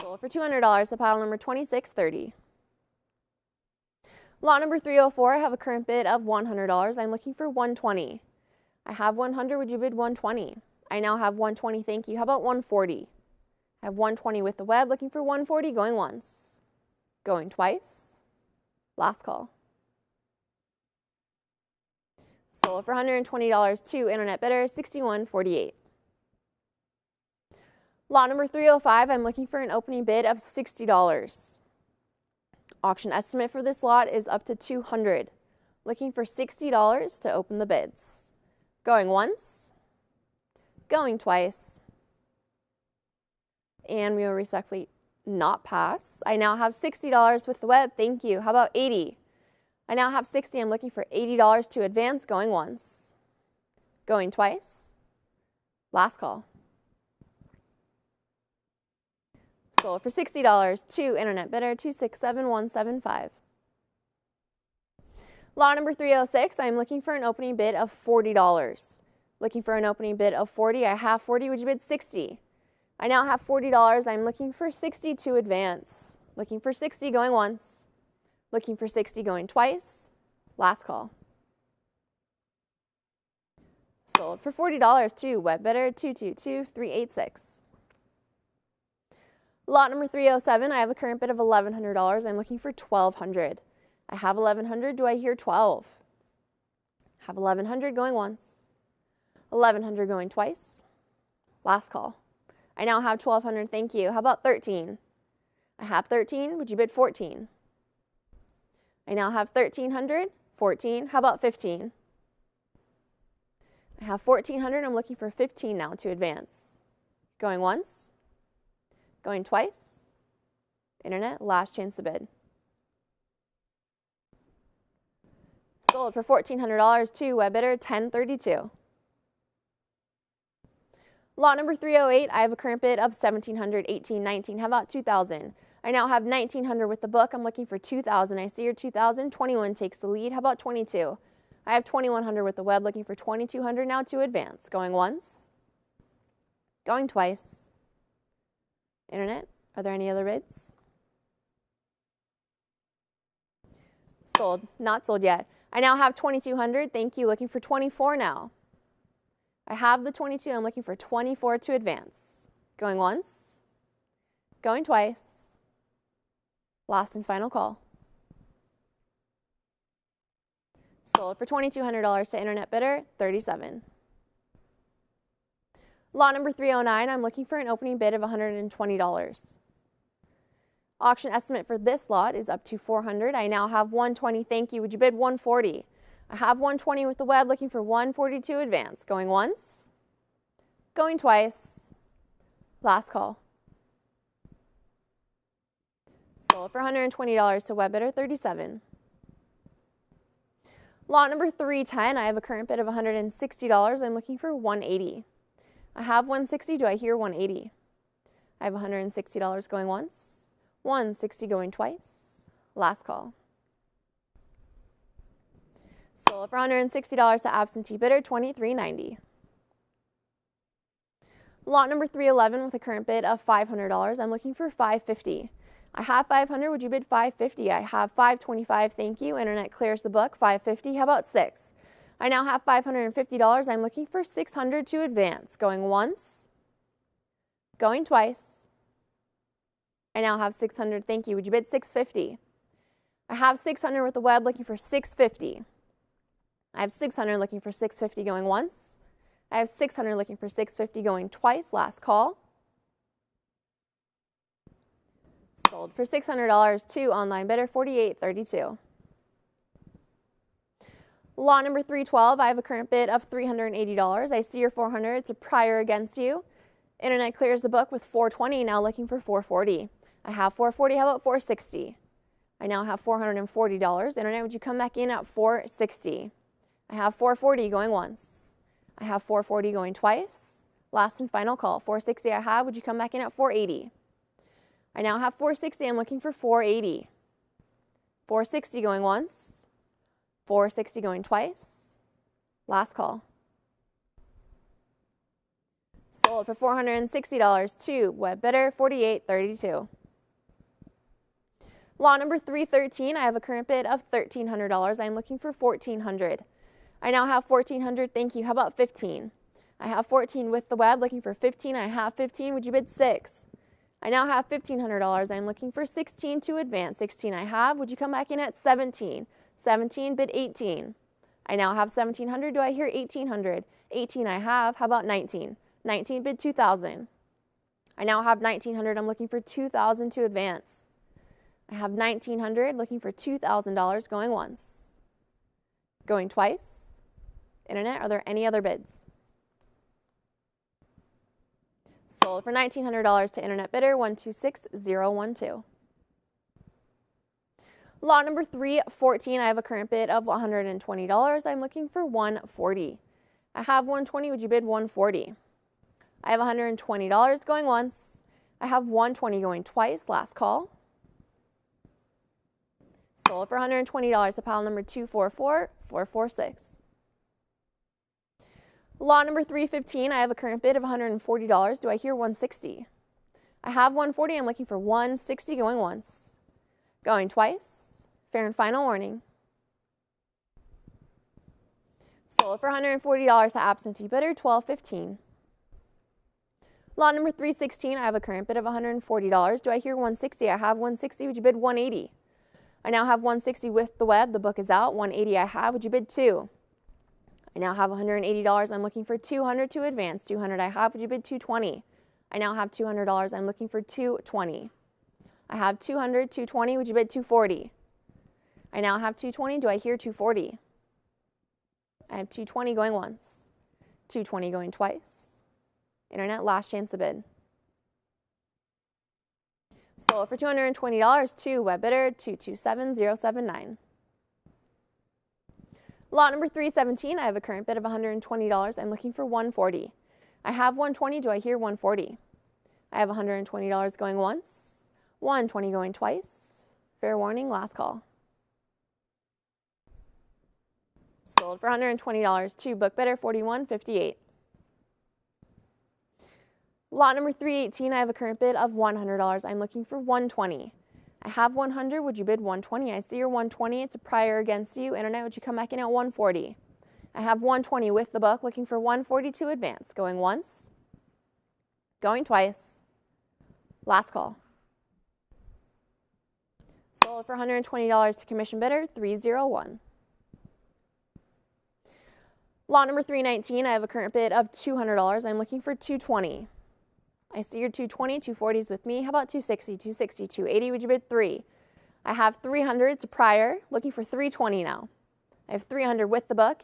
Sold for $200 to paddle number 2630. Lot number 304, I have a current bid of $100. I'm looking for 120. I have 100, would you bid 120? I now have 120, thank you. How about 140? I have 120 with the web, looking for 140, going once, going twice. Last call. Sold for $120 to internet bidder 61.48. Lot number 305, I'm looking for an opening bid of $60. Auction estimate for this lot is up to $200. Looking for $60 to open the bids. Going once, going twice, and we will respectfully not pass. I now have $60 with the web, thank you. How about 80? I now have 60, I'm looking for $80 to advance, going once, going twice. Last call. Sold for $60 to internet bidder 267.175. Lot number 306, I'm looking for an opening bid of $40. Looking for an opening bid of 40. I have 40, would you bid 60? I now have $40, I'm looking for 60 to advance. Looking for 60 going once, looking for 60 going twice. Last call. Sold for $40 to web bidder 222.386. Lot number 307, I have a current bid of $1,100. I'm looking for $1,200. I have $1,100, do I hear 12? Have $1,100 going once, $1,100 going twice. Last call. I now have $1,200, thank you. How about 13? I have 13, would you bid 14? I now have 1,300, 14, how about 15? I have 1,400, I'm looking for 15 now to advance. Going once, going twice. Internet, last chance to bid. Sold for $1,400 to web bidder 1032. Lot number 308, I have a current bid of $1,700, $1,800, $1,900. How about $2,000? I now have $1,900 with the book. I'm looking for $2,000. I see your $2,000. 21 takes the lead. How about 22? I have $2,100 with the web, looking for $2,200 now to advance. Going once, going twice. Internet, are there any other bids? Sold, not sold yet. I now have 2,200. Thank you. Looking for 24 now. I have the 22. I'm looking for 24 to advance. Going once. Going twice. Last and final call. Sold for $2,200 to internet bidder, 37. Lot number 309, I'm looking for an opening bid of $120. Auction estimate for this lot is up to $400. I now have $120. Thank you. Would you bid $140? I have $120 with the web, looking for $140 to advance. Going once. Going twice. Last call. Sold for $120 to web bidder, 37. Lot number 310, I have a current bid of $160. I'm looking for $180. I have $160. Do I hear $180? I have $160 going once, $160 going twice. Last call. Sold for $160 to absentee bidder, $23.90. Lot number 311 with a current bid of $500. I'm looking for $550. I have $500. Would you bid $550? I have $525. Thank you. Internet clears the book. $550. How about $6? I now have $550. I'm looking for $600 to advance. Going once. Going twice. I now have $600. Thank you. Would you bid $650? I have $600 with the web, looking for $650. I have $600 looking for $650 going once. I have $600 looking for $650 going twice. Last call. Sold for $600 to online bidder, $48.32. Lot number 312, I have a current bid of $380. I see your $400. It's a prior against you. Internet clears the book with $420. Now looking for $440. I have $440. How about $460? I now have $440. Internet, would you come back in at $460? I have $440 going once. I have $440 going twice. Last and final call. $460 I have. Would you come back in at $480? I now have $460. I'm looking for $480. $460 going once. $460 going twice. Last call. Sold for $460 to web bidder, $48.32. Lot number 313, I have a current bid of $1,300. I'm looking for $1,400. I now have $1,400. Thank you. How about $15? I have $14 with the web, looking for $15. I have $15. Would you bid $6? I now have $1,500. I'm looking for $16 to advance. $16 I have. Would you come back in at $17? $17, bid $18. I now have $1,700. Do I hear $1,800? $18 I have. How about $19? $19, bid $2,000. I now have $1,900. I'm looking for $2,000 to advance. I have $1,900, looking for $2,000 going once. Going twice. Internet, are there any other bids? Sold for $1,900 to internet bidder, 126012. Lot number 314, I have a current bid of $120. I'm looking for $140. I have $120. Would you bid $140? I have $120 going once. I have $120 going twice. Last call. Sold for $120 to pile number 244446. Lot number 315, I have a current bid of $140. Do I hear $160? I have $140. I'm looking for $160 going once. Going twice. Fair and final warning. Sold for $140 to absentee bidder, $12.15. Lot number 316, I have a current bid of $140. Do I hear $160? I have $160. Would you bid $180? I now have $160 with the web. The book is out. $180 I have. Would you bid $2? I now have $180. I'm looking for $200 to advance. $200 I have. Would you bid $220? I now have $200. I'm looking for $220. I have $200, $220. Would you bid $240? I now have $220. Do I hear $240? I have $220 going once. $220 going twice. Internet, last chance to bid. Sold for $220 to web bidder, 227079. Lot number 317, I have a current bid of $120. I'm looking for $140. I have $120. Do I hear $140? I have $120 going once, $120 going twice. Fair warning, last call. Sold for $120 to book bidder, $41.58. Lot number 318, I have a current bid of $100. I'm looking for $120. I have 100. Would you bid 120? I see your 120. It's a prior against you. Internet, would you come back in at 140? I have 120 with the book, looking for 140 to advance. Going once. Going twice. Last call. Sold for $120 to commission bidder, 301. Lot number 319, I have a current bid of $200. I'm looking for 220. I see your 220, 240s with me. How about 260, 260, 280? Would you bid 3? I have 300, it's a prior, looking for 320 now. I have 300 with the book,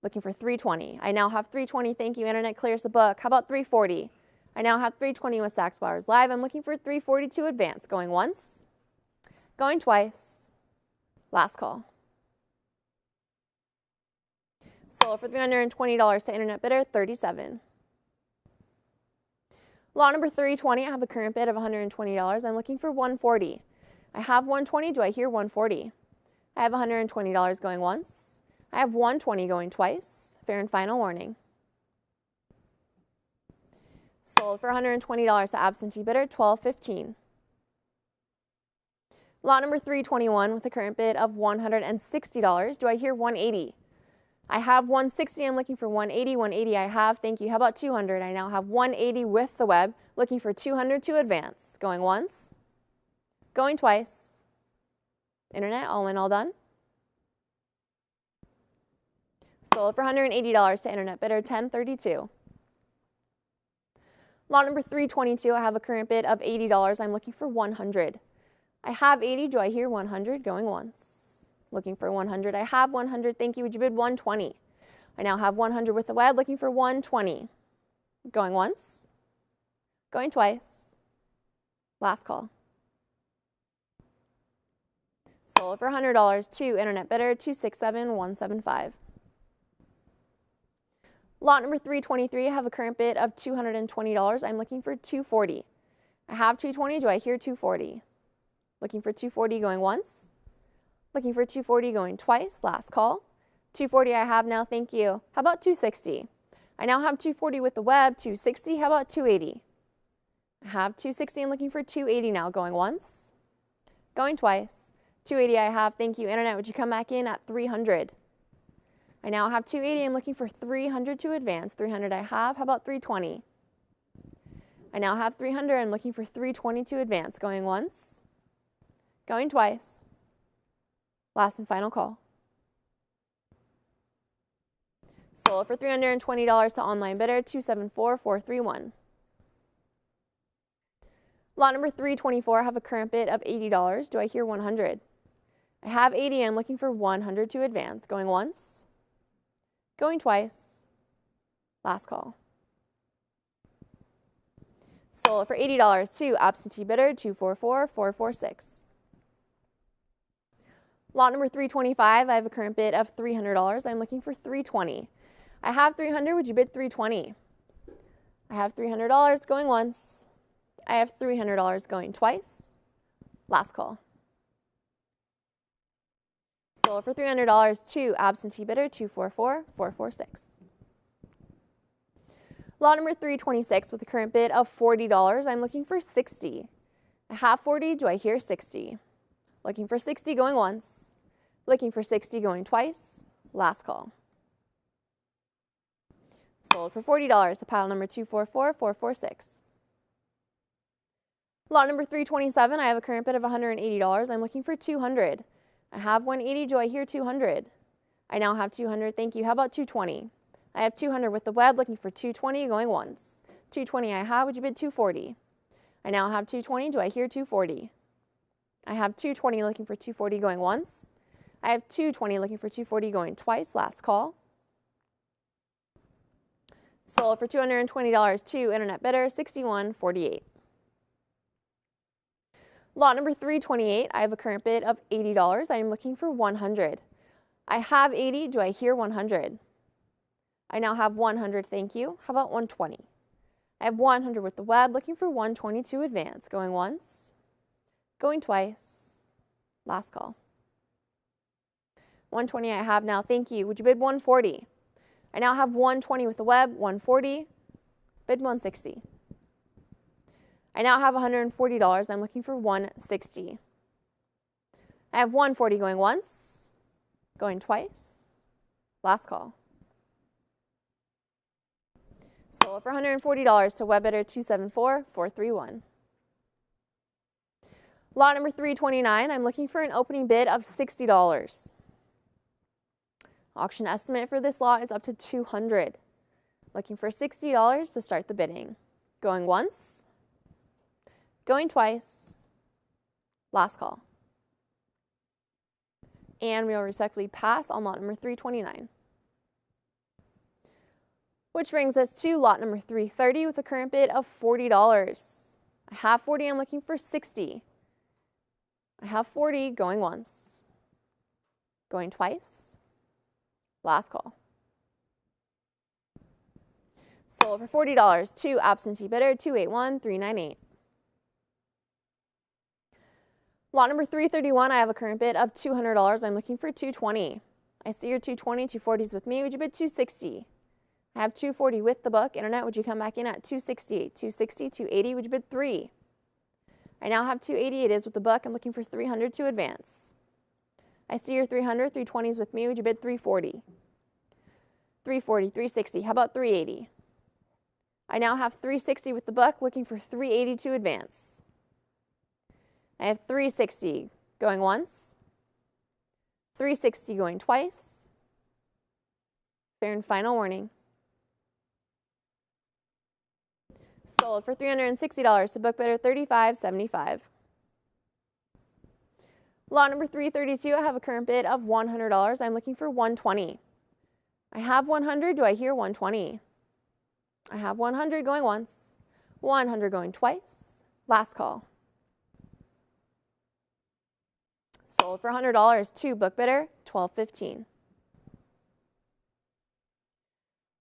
looking for 320. I now have 320, thank you, internet clears the book. How about 340? I now have 320 with Stacks Bowers Live. I'm looking for 340 to advance. Going once, going twice, last call. Sold for $320 to internet bidder, 37. Lot number 320, I have a current bid of $120. I'm looking for 140. I have 120, do I hear 140? I have $120 going once. I have 120 going twice. Fair and final warning. Sold for $120 to absentee bidder, 12.15. Lot number 321 with a current bid of $160. Do I hear 180? I have 160, I'm looking for 180. 180 I have, thank you. How about 200? I now have 180 with the web, looking for 200 to advance. Going once, going twice. Internet, all in, all done. Sold for $180 to internet bidder, 1032. Lot number 322, I have a current bid of $80. I'm looking for 100. I have 80, do I hear 100? Going once. Looking for 100. I have 100. Thank you. Would you bid 120? I now have 100 with the web, looking for 120. Going once, going twice. Last call. Sold for $100 to internet bidder, 267,175. Lot number 323, I have a current bid of $220. I'm looking for 240. I have 220. Do I hear 240? Looking for 240 going once. Looking for 240 going twice. Last call. 240 I have now, thank you. How about 260? I now have 240 with the web. 260, how about 280? I have 260 and looking for 280 now. Going once, going twice. 280 I have, thank you. Internet, would you come back in at 300? I now have 280, I'm looking for 300 to advance. 300 I have, how about 320? I now have 300, I'm looking for 320 to advance. Going once, going twice. Last and final call. Sold for $320 to online bidder, 274,431. Lot number 324, I have a current bid of $80. Do I hear 100? I have 80, I'm looking for 100 to advance. Going once, going twice. Last call. Sold for $80 to absentee bidder, 244,446. Lot number 325, I have a current bid of $300. I'm looking for 320. I have 300, would you bid 320? I have $300 going once. I have $300 going twice. Last call. Sold for $300 to absentee bidder, 244,446. Lot number 326 with a current bid of $40. I'm looking for 60. I have 40, do I hear 60? Looking for 60 going once, looking for 60 going twice. Last call. Sold for $40 to pile number 244,446. Lot number 327, I have a current bid of $180. I'm looking for 200. I have 180, do I hear 200? I now have 200, thank you. How about 220? I have 200 with the web, looking for 220 going once. 220 I have, would you bid 240? I now have 220, do I hear 240? I have 220 looking for 240 going once. I have 220 looking for 240 going twice. Last call. Sold for $220 to internet bidder, 61.48. Lot number 328, I have a current bid of $80. I am looking for 100. I have 80, do I hear 100? I now have 100, thank you. How about 120? I have 100 with the web, looking for 120 to advance. Going once, going twice. Last call. 120 I have now, thank you. Would you bid 140? I now have 120 with the web, 140, bid 160. I now have $140. I'm looking for 160. I have 140 going once, going twice. Last call. Sold for $140 to WebBidder 274431. Lot number 329, I'm looking for an opening bid of $60. Auction estimate for this lot is up to $200. Looking for $60 to start the bidding. Going once, going twice, last call. And we will respectfully pass on lot number 329. Which brings us to lot number 330 with a current bid of $40. I have 40, I'm looking for 60. I have 40 going once, going twice, last call. Sold for $40 to absentee bidder 281398. Lot number 331, I have a current bid of $200. I'm looking for 220. I see your 220, 240s with me. Would you bid 260? I have 240 with the book. Internet, would you come back in at 260? 260, 280, would you bid 3? I now have 280, it is with the book. I'm looking for 300 to advance. I see your 300, 320s with me. Would you bid 340? 340, 360, how about 380? I now have 360 with the book, looking for 380 to advance. I have 360 going once, 360 going twice. Fair and final warning. Sold for $360 to book bidder 3575. Lot number 332, I have a current bid of $100. I'm looking for 120. I have 100. Do I hear 120? I have 100 going once, 100 going twice. Last call. Sold for $100 to book bidder 1215.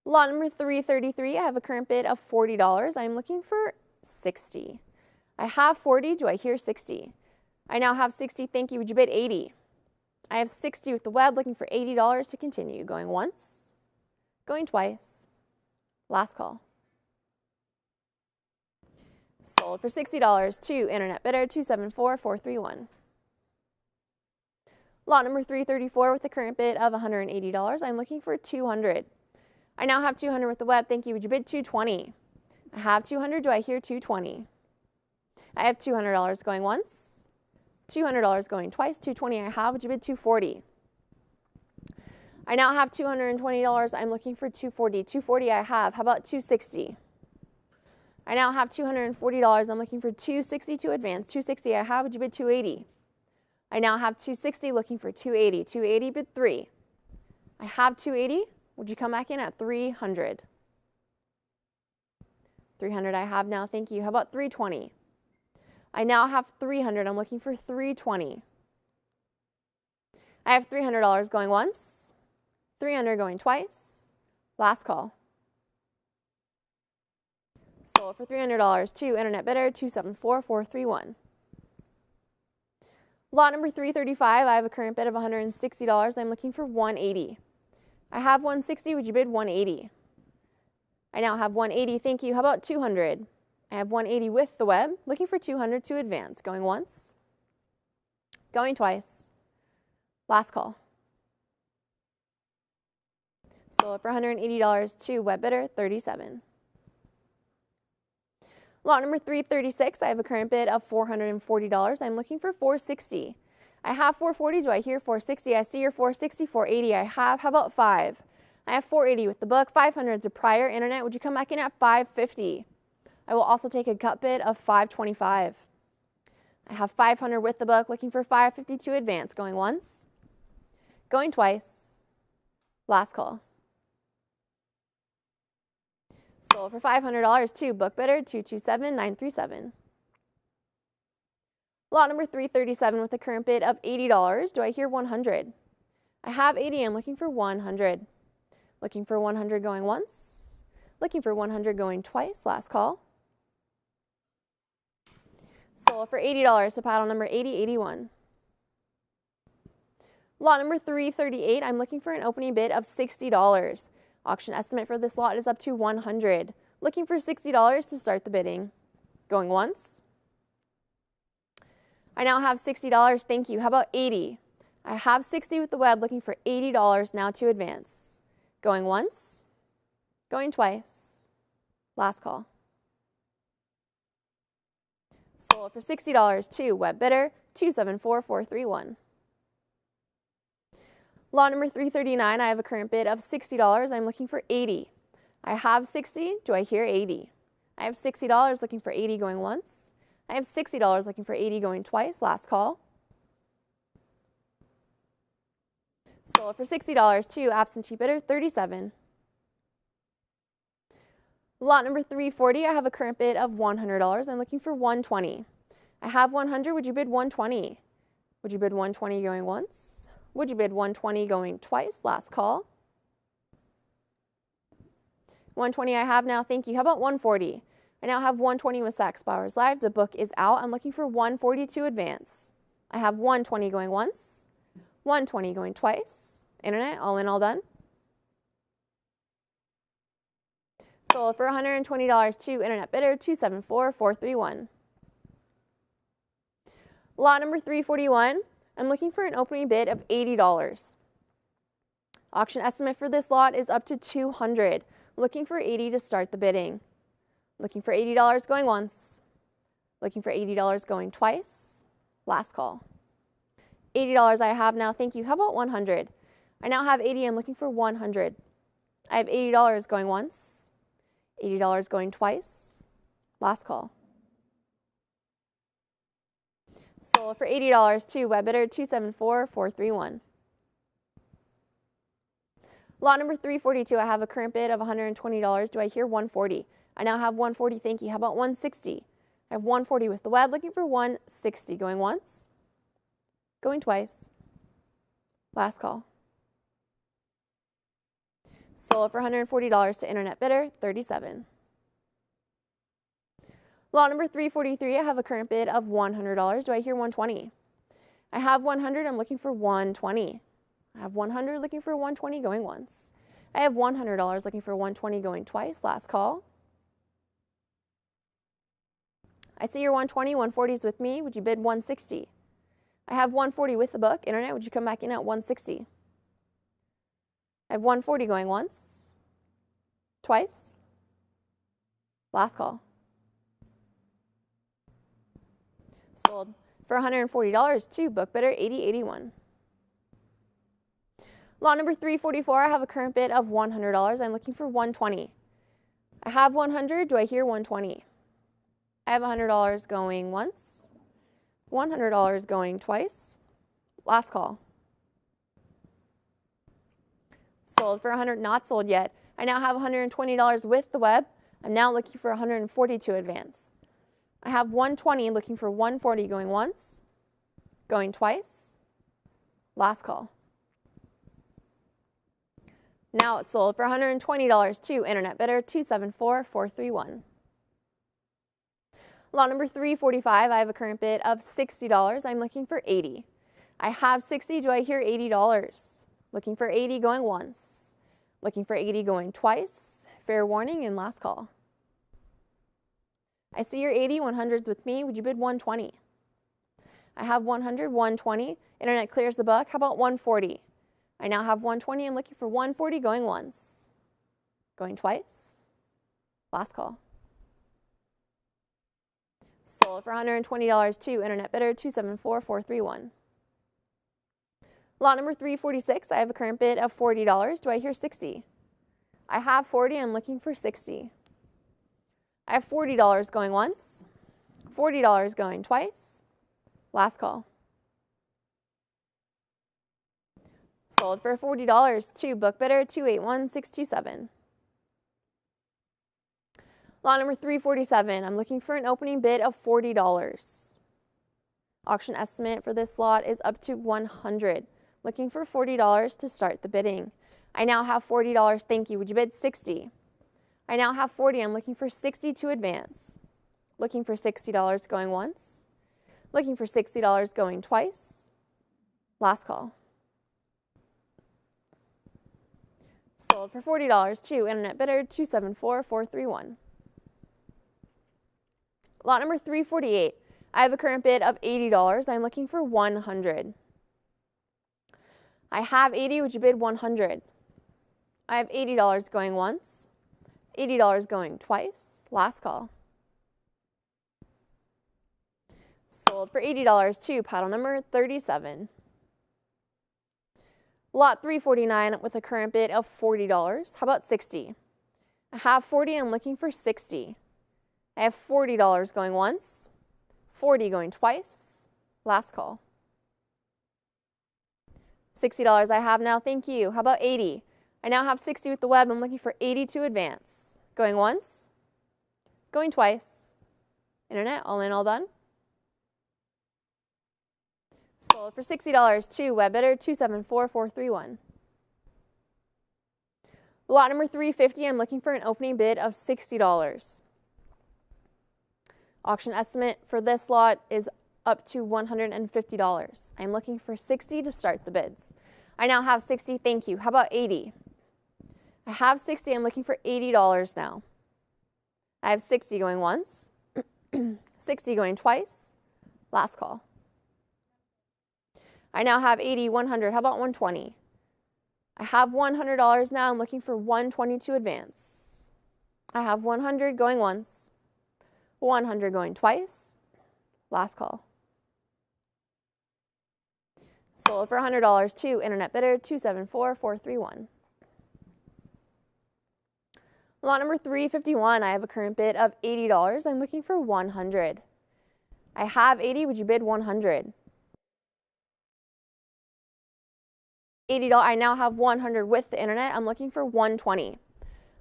Lot number 333, I have a current bid of $40. I'm looking for 60. I have 40. Do I hear 60? I now have 60. Thank you. Would you bid 80? I have 60 with the web, looking for $80 to continue. Going once, going twice. Last call. Sold for $60 to internet bidder 274431. Lot number 334 with a current bid of $180. I'm looking for 200. I now have 200 with the web. Thank you. Would you bid 220? I have 200. Do I hear 220? I have $200 going once, $200 going twice. 220 I have. Would you bid 240? I now have $220. I'm looking for 240. 240 I have. How about 260? I now have $240. I'm looking for 260 to advance. 260 I have. Would you bid 280? I now have 260 looking for 280. 280 bid 3. I have 280. Would you come back in at 300? 300 I have now. Thank you. How about 320? I now have 300. I'm looking for 320. I have $300 going once, 300 going twice. Last call. Sold for $300 to internet bidder 274431. Lot number 335, I have a current bid of $160. I'm looking for 180. I have 160. Would you bid 180? I now have 180. Thank you. How about 200? I have 180 with the web, looking for 200 to advance. Going once, going twice. Last call. Sold for $180 to web bidder 37. Lot number 336, I have a current bid of $440. I'm looking for 460. I have 440. Do I hear 460? I see your 460, 480. I have. How about 5? I have 480 with the book. 500 is a prior. Internet, would you come back in at 550? I will also take a cut bid of 525. I have 500 with the book, looking for 550 to advance. Going once, going twice. Last call. Sold for $500 to book bidder 227937. Lot number 337 with a current bid of $80. Do I hear 100? I have 80. I'm looking for 100. Looking for 100 going once. Looking for 100 going twice. Last call. Sold for $80 to paddle number 8081. Lot number 338. I'm looking for an opening bid of $60. Auction estimate for this lot is up to $100. Looking for $60 to start the bidding. Going once. I now have $60. Thank you. How about 80? I have 60 with the web, looking for $80 now to advance. Going once. Going twice. Last call. Sold for $60 to web bidder 274431. Lot number 339, I have a current bid of $60. I'm looking for 80. I have 60. Do I hear 80? I have $60 looking for 80 going once. I have $60 looking for 80 going twice. Last call. Sold for $60 to absentee bidder 37. Lot number 340, I have a current bid of $100. I'm looking for 120. I have 100. Would you bid 120? Would you bid 120 going once? Would you bid 120 going twice? Last call. 120 I have now. Thank you. How about 140? I now have 120 with Stacks Bowers Live. The book is out. I'm looking for 140 to advance. I have 120 going once, 120 going twice. Internet, all in, all done. Sold for $120 to internet bidder 274431. Lot number 341, I'm looking for an opening bid of $80. Auction estimate for this lot is up to $200. Looking for 80 to start the bidding. Looking for $80 going once. Looking for $80 going twice. Last call. $80 I have now. Thank you. How about 100? I now have 80. I'm looking for 100. I have $80 going once. $80 going twice. Last call. Sold for $80 to web bidder 274431. Lot number 342, I have a current bid of $120. Do I hear 140? I now have 140. Thank you. How about 160? I have 140 with the web, looking for 160. Going once. Going twice. Last call. Sold for $140 to internet bidder 37. Lot number 343, I have a current bid of $100. Do I hear 120? I have 100. I'm looking for 120. I have 100 looking for 120 going once. I have $100 looking for 120 going twice. Last call. I see your 120, 140s with me. Would you bid 160? I have 140 with the book. Internet, would you come back in at 160? I have 140 going once, twice. Last call. Sold for $140 to book bidder 8081. Lot number 344, I have a current bid of $100. I'm looking for 120. I have 100. Do I hear 120? I have $100 going once, $100 going twice. Last call. Sold for $100, not sold yet. I now have $120 with the web. I'm now looking for $140 to advance. I have 120 looking for 140 going once, going twice. Last call. Now it's sold for $120 to internet bidder 274431. Lot number 345, I have a current bid of $60. I'm looking for 80. I have 60. Do I hear $80? Looking for 80 going once. Looking for 80 going twice. Fair warning and last call. I see your 80, 100s with me. Would you bid 120? I have 100, 120. Internet clears the book. How about 140? I now have 120. I'm looking for 140 going once. Going twice. Last call. Sold for $120 to internet bidder 274431. Lot number 346, I have a current bid of $40. Do I hear 60? I have 40. I'm looking for 60. I have $40 going once, $40 going twice. Last call. Sold for $40 to book bidder 281627. Lot number 347, I'm looking for an opening bid of $40. Auction estimate for this lot is up to $100. Looking for $40 to start the bidding. I now have $40. Thank you. Would you bid 60? I now have 40. I'm looking for 60 to advance. Looking for $60 going once. Looking for $60 going twice. Last call. Sold for $40 to internet bidder 274431. Lot number 348. I have a current bid of $80. I'm looking for 100. I have 80. Would you bid 100? I have $80 going once, $80 going twice. Last call. Sold for $80 to paddle number 37. Lot 349 with a current bid of $40. How about 60? I have 40 and I'm looking for 60. I have $40 going once, 40 going twice. Last call. $60 I have now, thank you. How about 80? I now have 60 with the web. I'm looking for 80 to advance. Going once, going twice. Internet, all in, all done. Sold for $60 to web bidder 274431. Lot number 350, I'm looking for an opening bid of $60. Auction estimate for this lot is up to $150. I'm looking for 60 to start the bids. I now have 60, thank you. How about 80? I have 60, I'm looking for $80 now. I have 60 going once, 60 going twice. Last call. I now have 80, 100, how about 120? I have $100 now, I'm looking for 120 to advance. I have 100 going once, 100 going twice. Last call. Sold for $100 to internet bidder 274431. Lot number 351, I have a current bid of $80. I'm looking for 100. I have 80, would you bid 100? $80, I now have 100 with the internet. I'm looking for 120.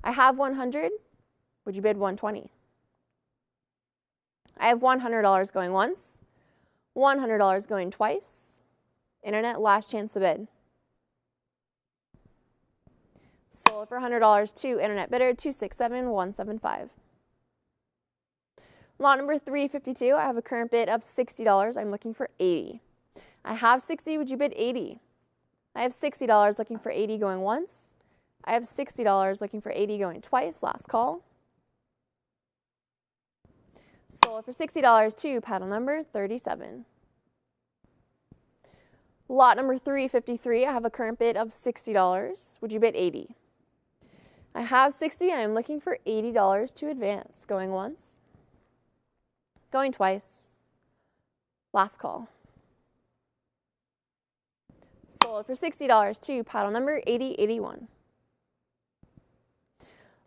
I have 100, would you bid 120? I have $100 going once, $100 going twice. Internet, last chance to bid. Sold for $100 to internet bidder 267175. Lot number 352, I have a current bid of $60. I'm looking for 80. I have 60, would you bid 80? I have $60 looking for 80 going once. I have $60 looking for 80 going twice. Last call. Sold for $60 to paddle number 37. Lot number 353, I have a current bid of $60. Would you bid 80? I have 60, I'm looking for $80 to advance. Going once, going twice. Last call. Sold for $60 to paddle number 8081.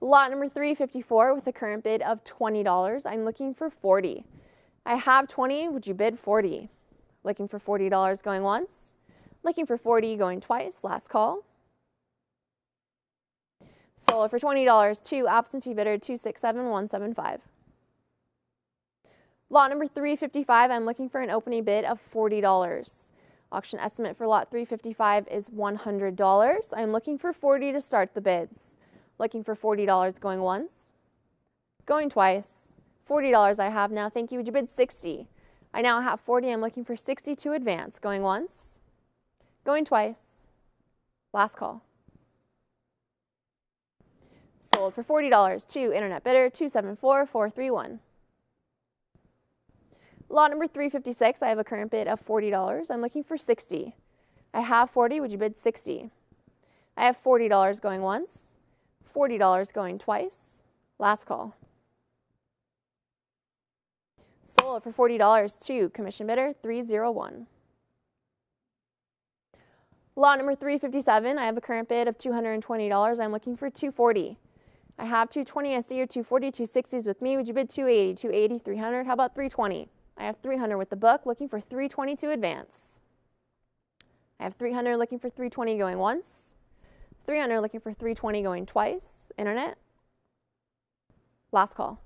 Lot number 354 with a current bid of $20. I'm looking for 40. I have 20, would you bid 40? Looking for $40 going once, looking for 40 going twice. Last call. Sold for $20 to absentee bidder 267175. Lot number 355, I'm looking for an opening bid of $40. Auction estimate for lot 355 is $100. I'm looking for 40 to start the bids. Looking for $40 going once, going twice. $40 I have now, thank you. Would you bid 60? I now have 40, I'm looking for 60 to advance. Going once, going twice. Last call. Sold for $40 to internet bidder 274431. Lot number 356, I have a current bid of $40. I'm looking for 60. I have 40, would you bid 60? I have $40 going once, $40 going twice. Last call. Sold for $40 to commission bidder 301. Lot number 357, I have a current bid of $220. I'm looking for 240. I have 220, I see your 240, 260s with me. Would you bid 280, 280, 300? How about 320? I have 300 with the book, looking for 320 to advance. I have 300 looking for 320 going once, 300 looking for 320 going twice. Internet. Last call.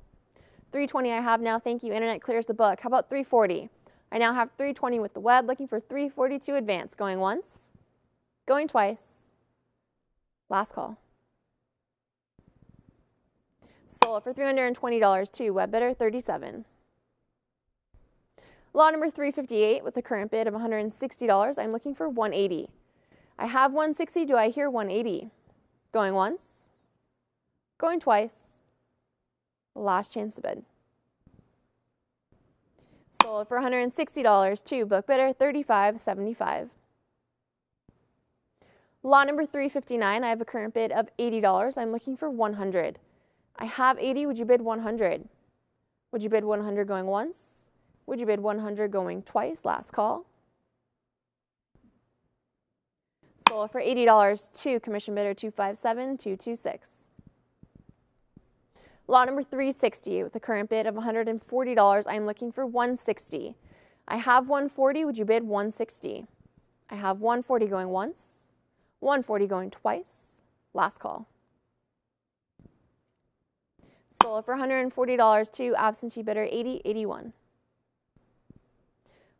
320 I have now, thank you. Internet clears the book. How about 340? I now have 320 with the web, looking for 340 to advance. Going once, going twice. Last call. Sold for $320 to web bidder 37. Lot number 358 with a current bid of $160. I'm looking for 180. I have 160. Do I hear 180? Going once, going twice. Last chance to bid. Sold for $160. 2, book bidder, $35.75. Lot number 359, I have a current bid of $80. I'm looking for $100. I have $80. Would you bid $100? Would you bid $100 going once? Would you bid $100 going twice? Last call. Sold for $80. 2, commission bidder, $257.226. Lot number 360 with a current bid of $140. I'm looking for $160. I have $140. Would you bid $160? I have $140 going once, $140 going twice. Last call. Sold for $140. 2, absentee bidder, $80.81.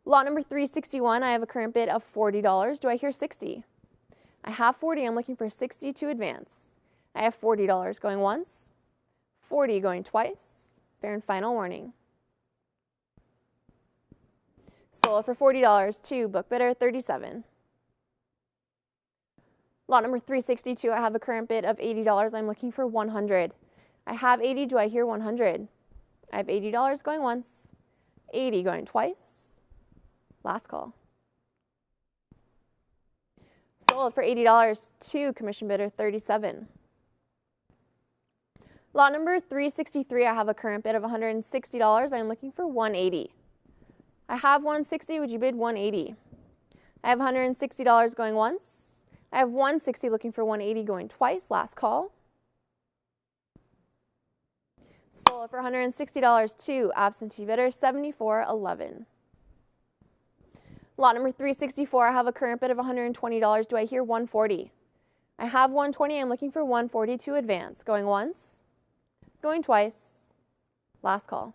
Lot number 361, I have a current bid of $40. Do I hear 60? I have 40. I'm looking for 60 to advance. I have $40 going once, 40 going twice. Fair and final warning. Sold for $40. 2, book bidder, $37. Lot number 362, I have a current bid of $80. I'm looking for $100. I have 80. Do I hear 100? I have $80 going once, 80 going twice. Last call. Sold for $80. 2, commission bidder, $37. Lot number 363, I have a current bid of $160. I'm looking for $180. I have $160. Would you bid $180? I have $160 going once. I have $160 looking for $180 going twice. Last call. Sold for $160. 2, absentee bidder, $74.11. Lot number 364, I have a current bid of $120. Do I hear $140? I have $120. I'm looking for $140 to advance. Going once, going twice. Last call.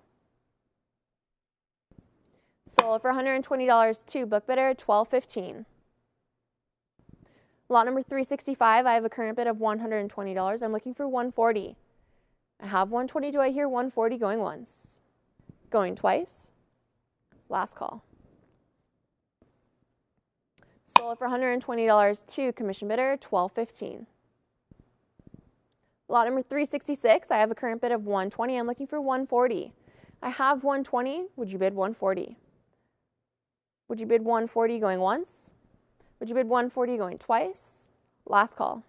Sold for $120. 2, book bidder, $12.15. Lot number 365, I have a current bid of $120. I'm looking for $140. I have $120. Do I hear $140 going once, going twice? Last call. Sold for $120. 2, commission bidder, $12.15. Lot number 366, I have a current bid of $120. I'm looking for $140. I have $120. Would you bid $140? Would you bid $140 going once? Would you bid $140 going twice? Last call.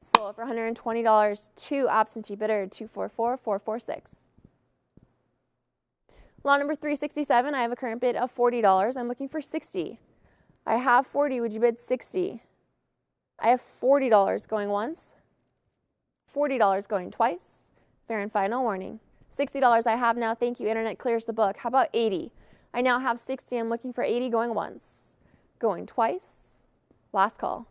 Sold for $120. 2, absentee bidder, $244,446. Lot number 367, I have a current bid of $40. I'm looking for $60. I have $40. Would you bid $60? I have $40 going once, $40 going twice. Fair and final warning. $60 I have now. Thank you. Internet clears the book. How about 80? I now have 60. I'm looking for 80 going once, going twice. Last call.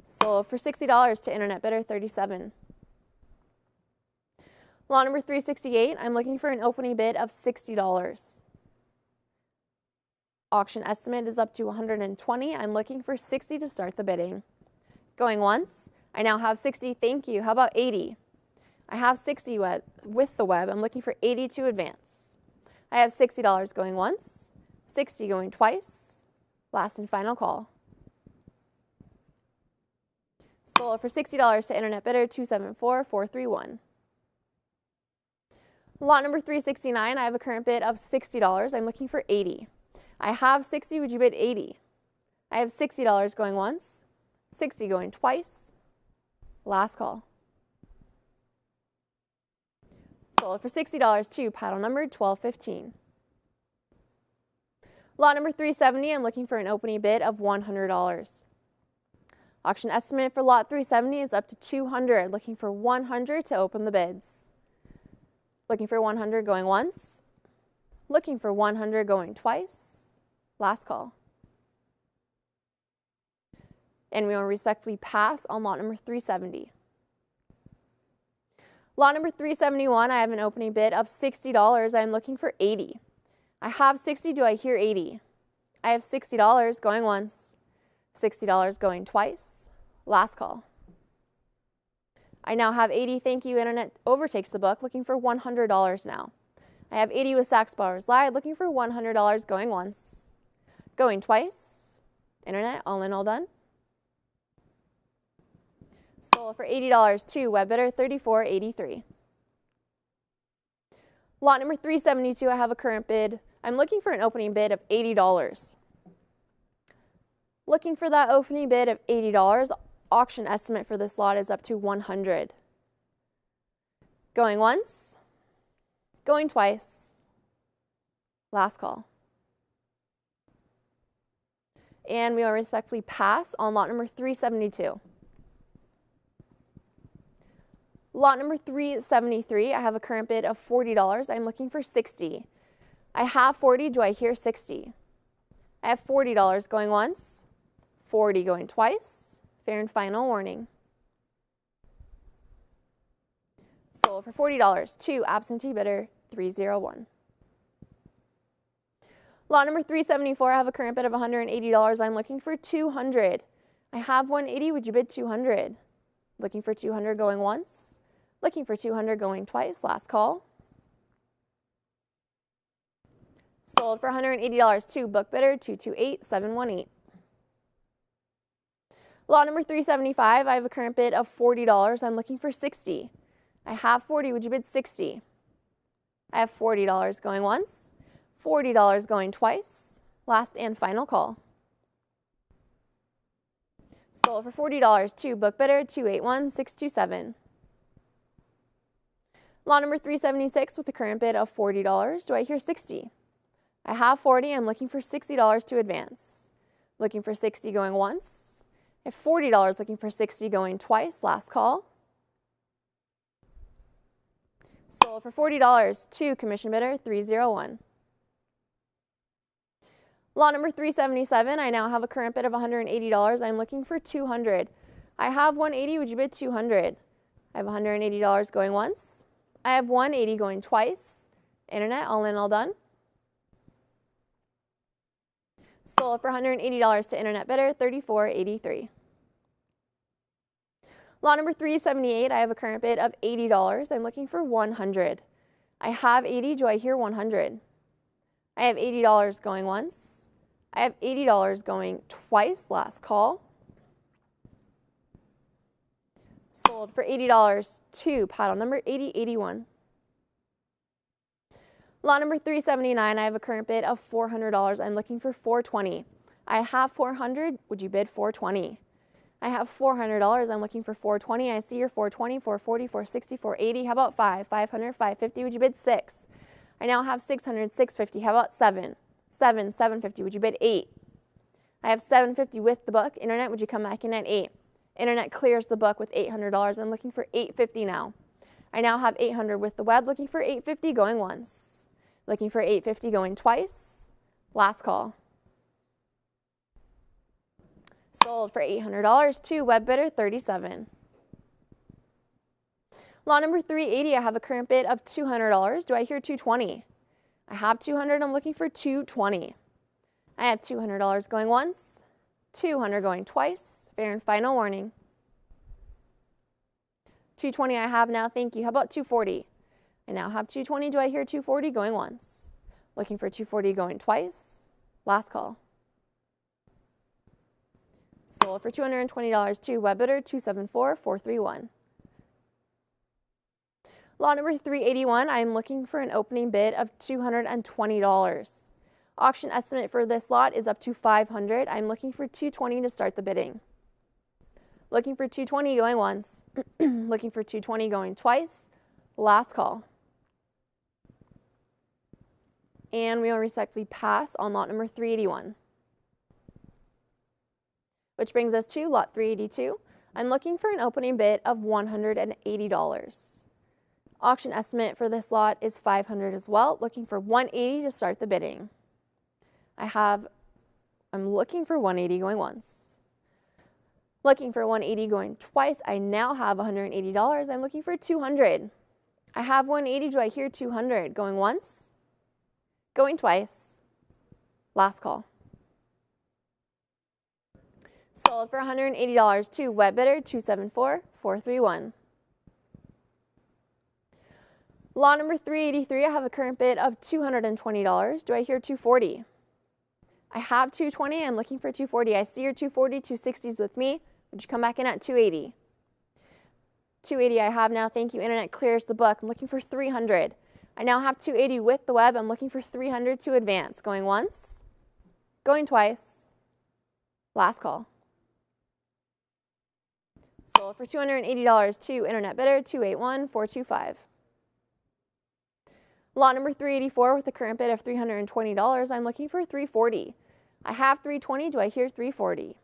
Sold for $60 to internet bidder, $37. Lot number 368, I'm looking for an opening bid of $60. Auction estimate is up to $120. I'm looking for $60 to start the bidding. Going once, I now have $60. Thank you. How about $80? I have $60 with the web. I'm looking for $80 to advance. I have $60 going once, $60 going twice. Last and final call. Sold for $60 to internet bidder, $274,431. Lot number 369, I have a current bid of $60. I'm looking for $80. I have $60. Would you bid $80? I have $60 going once, $60 going twice. Last call. Sold for $60 to paddle number 1215. Lot number 370, I'm looking for an opening bid of $100. Auction estimate for lot 370 is up to $200. Looking for $100 to open the bids. Looking for $100 going once. Looking for $100 going twice. Last call. And we will respectfully pass on lot number 370. Lot number 371, I have an opening bid of $60. I'm looking for $80. I have $60. Do I hear $80? I have $60 going once, $60 going twice. Last call. I now have $80. Thank you. Internet overtakes the book. Looking for $100 now. I have $80 with Sachs Bowers Live. Looking for $100 going once, going twice. Internet, all in, all done. Sold for $80 to web bidder, $34.83. Lot number 372, I have a current bid. I'm looking for an opening bid of $80. Looking for that opening bid of $80. Auction estimate for this lot is up to $100. Going once, going twice, last call. And we will respectfully pass on lot number 372. Lot number 373, I have a current bid of $40. I'm looking for $60. I have 40, do I hear 60? I have $40 going once, 40 going twice, fair and final warning. Sold for $40 to absentee bidder 301. Lot number 374, I have a current bid of $180. I'm looking for $200. I have 180, would you bid 200? Looking for 200 going once, looking for 200 going twice, last call. Sold for $180 to book bidder 228718. Lot number 375, I have a current bid of $40. I'm looking for 60. I have 40, would you bid 60? I have $40 going once, $40 going twice, last and final call. Sold for $40 to book bidder 281627. Lot number 376 with a current bid of $40. Do I hear 60? I have 40, I'm looking for $60 to advance. Looking for 60 going once. I have $40 looking for 60 going twice, last call. Sold for $40 to commission bidder 301. Lot number 377, I now have a current bid of $180. I'm looking for 200. I have 180, would you bid 200? I have $180 going once. I have 180 going twice. Internet, all in, all done. Sold for $180 to internet bidder 3483. Lot number 378, I have a current bid of $80. I'm looking for 100. I have 80, do I hear 100? I have $80 going once. I have $80 going twice, last call. Sold for $80 to paddle number 8081. Lot number 379, I have a current bid of $400. I'm looking for 420. I have 400, would you bid 420? I have $400, I'm looking for 420. I see your 420, 440, 460, 480. How about 500, 550, would you bid 6? I now have 600, 650. How about 7? 750, would you bid 8? I have 750 with the book. Internet, would you come back in at 8? Internet clears the book with $800. I'm looking for 850 now. I now have 800 with the web, looking for 850 going once. Looking for 850 going twice. Last call. Sold for $800 to web bidder 37. Lot number 380, I have a current bid of $200. Do I hear 220? I have 200, I'm looking for 220. I have $200 going once, 200 going twice, fair and final warning. 220 I have now, thank you. How about 240? I now have 220, do I hear 240 going once? Looking for 240 going twice, last call. Sold for $220 to web bidder 274431. Lot number 381, I'm looking for an opening bid of $220. Auction estimate for this lot is up to $500. I'm looking for $220 to start the bidding. Looking for $220 going once. Looking for $220 going twice. Last call. And we will respectfully pass on lot number 381. Which brings us to lot 382. I'm looking for an opening bid of $180. Auction estimate for this lot is $500 as well. Looking for $180 to start the bidding. I'm looking for $180 going once. Looking for $180 going twice. I now have $180. I'm looking for $200. I have $180. Do I hear $200? Going once. Going twice. Last call. Sold for $180 to web bidder 274431. Lot number 383, I have a current bid of $220. Do I hear 240? I have 220, I'm looking for 240. I see your 240, 260s with me. Would you come back in at 280? 280 I have now, thank you. Internet clears the book. I'm looking for 300. I now have 280 with the web. I'm looking for 300 to advance. Going once, going twice, last call. Sold for $280 to internet bidder 281425. Lot number 384 with a current bid of $320. I'm looking for 340. I have 320. Do I hear 340?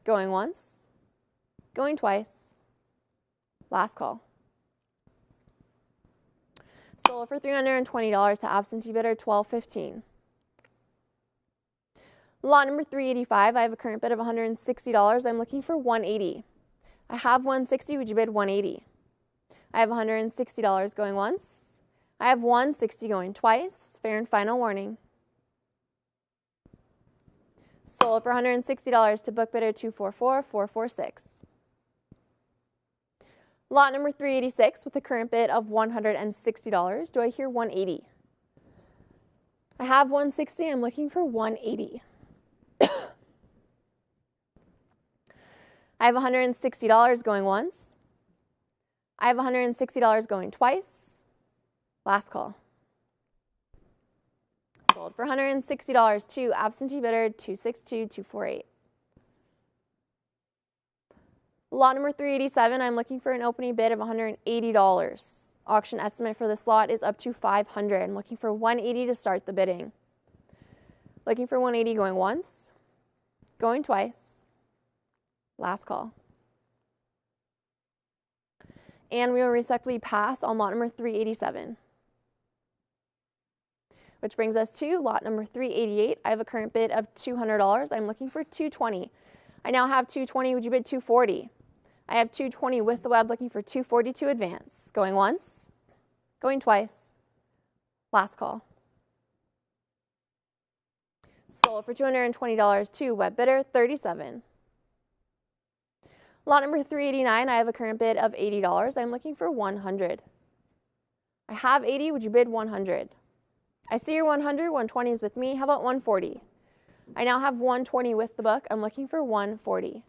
Going once, going twice, last call. Sold for $320 to absentee bidder 1215. Lot number 385, I have a current bid of $160. I'm looking for 180. I have 160. Would you bid 180? I have $160 going once. I have 160 going twice. Fair and final warning. Sold for $160 to book bidder 244446. Lot number 386 with a current bid of $160. Do I hear 180? I have 160. I'm looking for 180. I have $160 going once. I have $160 going twice. Last call. Sold for $160 to absentee bidder 262248. Lot number 387, I'm looking for an opening bid of $180. Auction estimate for this lot is up to $500. I'm looking for 180 to start the bidding. Looking for 180 going once, going twice, last call. And we will respectfully pass on lot number 387. Which brings us to lot number 388. I have a current bid of $200. I'm looking for 220. I now have 220. Would you bid 240? I have 220 with the web, looking for 240 to advance. Going once, going twice, last call. Sold for $220 to web bidder 37. Lot number 389, I have a current bid of $80. I'm looking for 100. I have 80. Would you bid 100? I see your 100, 120 is with me. How about 140? I now have 120 with the book. I'm looking for 140.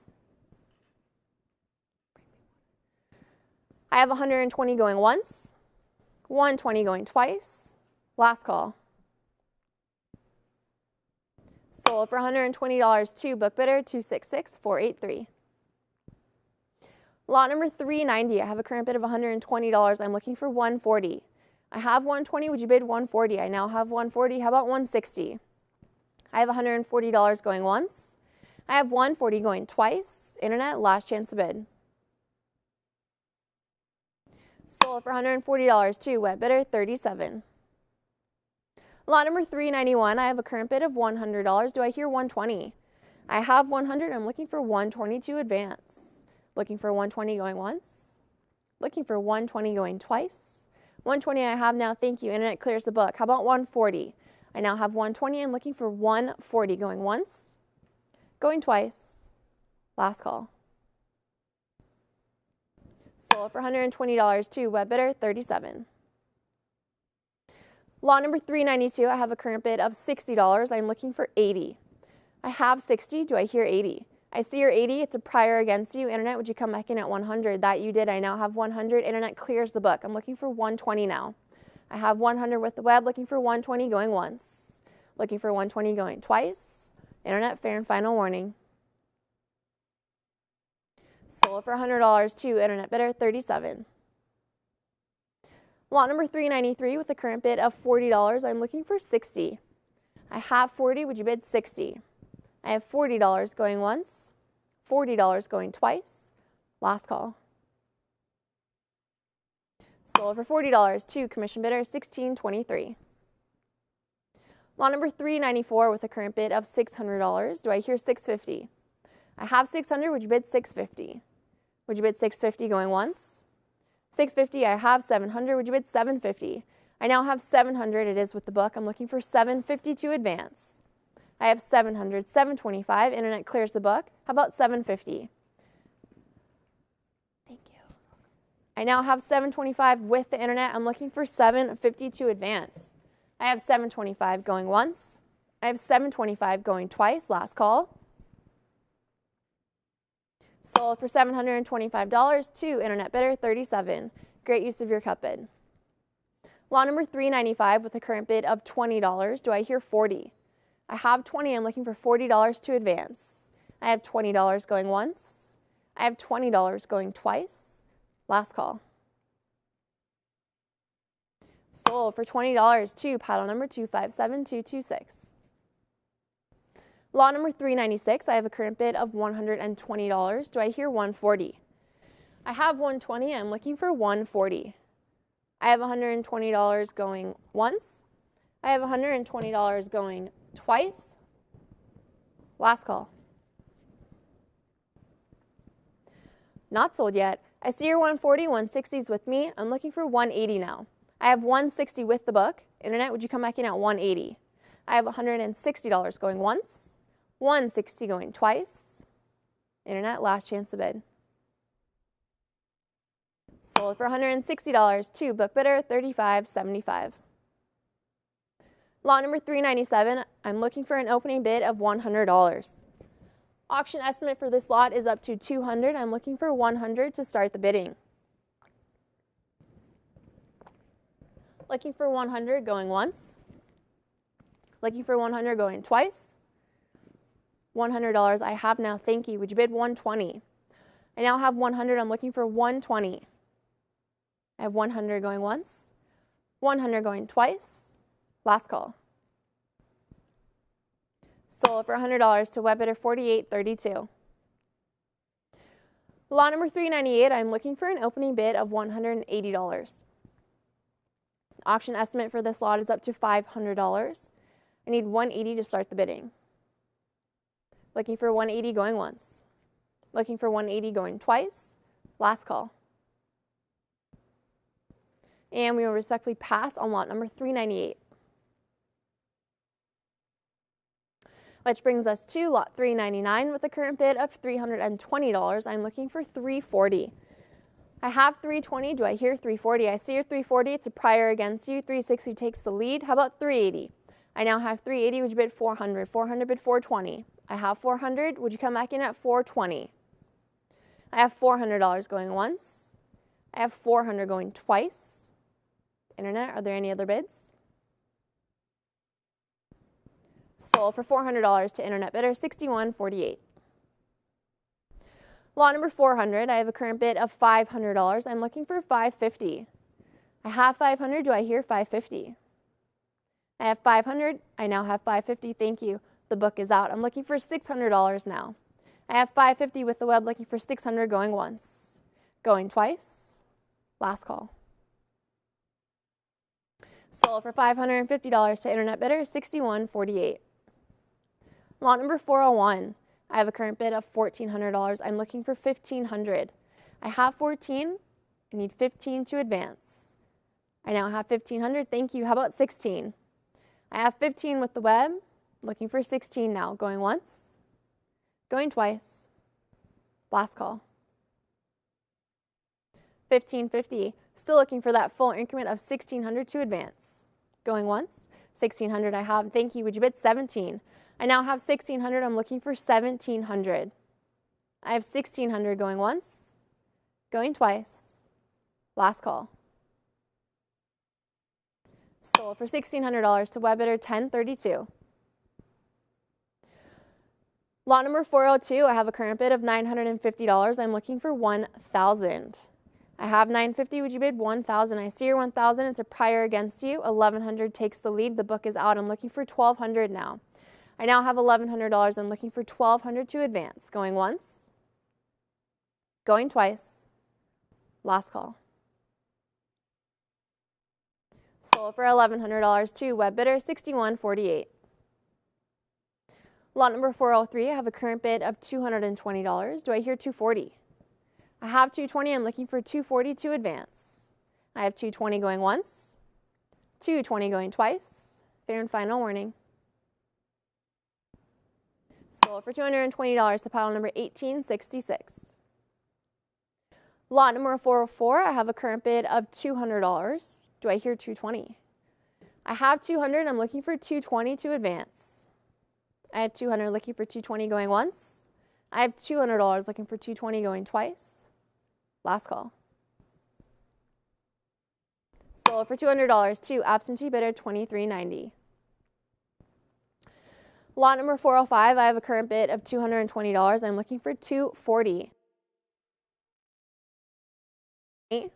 I have 120 going once, 120 going twice. Last call. Sold for $120 to book bidder 266483. Lot number 390, I have a current bid of $120. I'm looking for 140. I have 120. Would you bid 140? I now have 140. How about 160? I have $140 going once. I have 140 going twice. Internet, last chance to bid. Sold for $140 to web bidder 37. Lot number 391, I have a current bid of $100. Do I hear 120? I have 100. I'm looking for 120 to advance. Looking for 120 going once. Looking for 120 going twice. 120 I have now. Thank you. Internet clears the book. How about 140? I now have 120. I'm looking for 140 going once, going twice. Last call. Sold for $120 to web bidder 37. Lot number 392, I have a current bid of $60. I'm looking for 80. I have 60. Do I hear 80? I see your 80. It's a prior against you. Internet, would you come back in at 100? That you did. I now have 100. Internet clears the book. I'm looking for 120 now. I have 100 with the web, looking for 120 going once. Looking for 120 going twice. Internet, fair and final warning. Sold for $100 to internet bidder 37. Lot number 393 with a current bid of $40. I'm looking for 60. I have 40. Would you bid 60? I have $40 going once, $40 going twice. Last call. Sold for $40 to commission bidder 1623. Lot number 394 with a current bid of $600. Do I hear 650? I have 600. Would you bid 650? Would you bid 650 going once? 650. I have 700. Would you bid 750? I now have 700. It is with the book. I'm looking for 750 to advance. I have 700, 725. Internet clears the book. How about 750? Thank you. I now have 725 with the internet. I'm looking for 750 to advance. I have 725 going once. I have 725 going twice. Last call. Sold for $725 to internet bidder 37. Great use of your cut bid. Lot number 395 with a current bid of $20. Do I hear 40? I have 20. I'm looking for $40 to advance. I have $20 going once. I have $20 going twice. Last call. Sold for $20 to paddle number 257226. Lot number 396, I have a current bid of $120. Do I hear 140? I have 120. I'm looking for 140. I have $120 going once. I have $120 going twice. Last call. Not sold yet. I see your 140, 160s with me. I'm looking for 180 now. I have 160 with the book. Internet, would you come back in at 180? I have $160 going once, 160 going twice. Internet, last chance to bid. Sold for $160 to book bidder $35.75. Lot number 397, I'm looking for an opening bid of $100. Auction estimate for this lot is up to $200. I'm looking for $100 to start the bidding. Looking for $100 going once. Looking for $100 going twice. $100 I have now, thank you. Would you bid $120? I now have $100. I'm looking for $120. I have $100 going once. $100 going twice. Last call. Sold for $100 to web bidder $48.32. Lot number 398, I'm looking for an opening bid of $180. Auction estimate for this lot is up to $500. I need $180 to start the bidding. Looking for $180 going once. Looking for $180 going twice. Last call. And we will respectfully pass on lot number 398. Which brings us to lot 399 with a current bid of $320. I'm looking for $340. I have $320. Do I hear $340? I see your $340. It's a prior against you. $360 takes the lead. How about $380? I now have $380. Would you bid $400? $400 bid $420. I have $400. Would you come back in at $420? I have $400 going once. I have $400 going twice. Internet, are there any other bids? Sold for $400 to internet bidder $61.48. Lot number 400, I have a current bid of $500. I'm looking for $550. I have $500. Do I hear $550? I have $500. I now have $550. Thank you. The book is out. I'm looking for $600 now. I have $550 with the web, looking for $600 going once. Going twice. Last call. Sold for $550 to internet bidder $61.48. Lot number 401. I have a current bid of $1,400. I'm looking for $1,500. I have 14. I need 15 to advance. I now have 1,500. Thank you. How about 16? I have 15 with the web. Looking for 16 now. Going once. Going twice. Last call. $1,550. Still looking for that full increment of 1,600 to advance. Going once. 1,600 I have. Thank you. Would you bid 17? I now have 1,600. I'm looking for 1,700. I have 1,600 going once, going twice. Last call. Sold for $1,600 to web bidder $10.32. Lot number 402, I have a current bid of $950. I'm looking for $1,000. I have $950. Would you bid $1,000? I see your $1,000. It's a prior against you. $1,100 takes the lead. The book is out. I'm looking for $1,200 now. I now have $1,100. I'm looking for $1,200 to advance. Going once. Going twice. Last call. Sold for $1,100 to web bidder $61.48. Lot number 403, I have a current bid of $220. Do I hear $240? I have $220. I'm looking for $240 to advance. I have $220 going once. $220 going twice. Fair and final warning. Sold for $220 to pile number 1866. Lot number 404, I have a current bid of $200. Do I hear $220? I have $200. I'm looking for $220 to advance. I have $200 looking for $220 going once. I have $200 looking for $220 going twice. Last call. Sold for $200 to absentee bidder $23.90. Lot number 405, I have a current bid of $220. I'm looking for $240.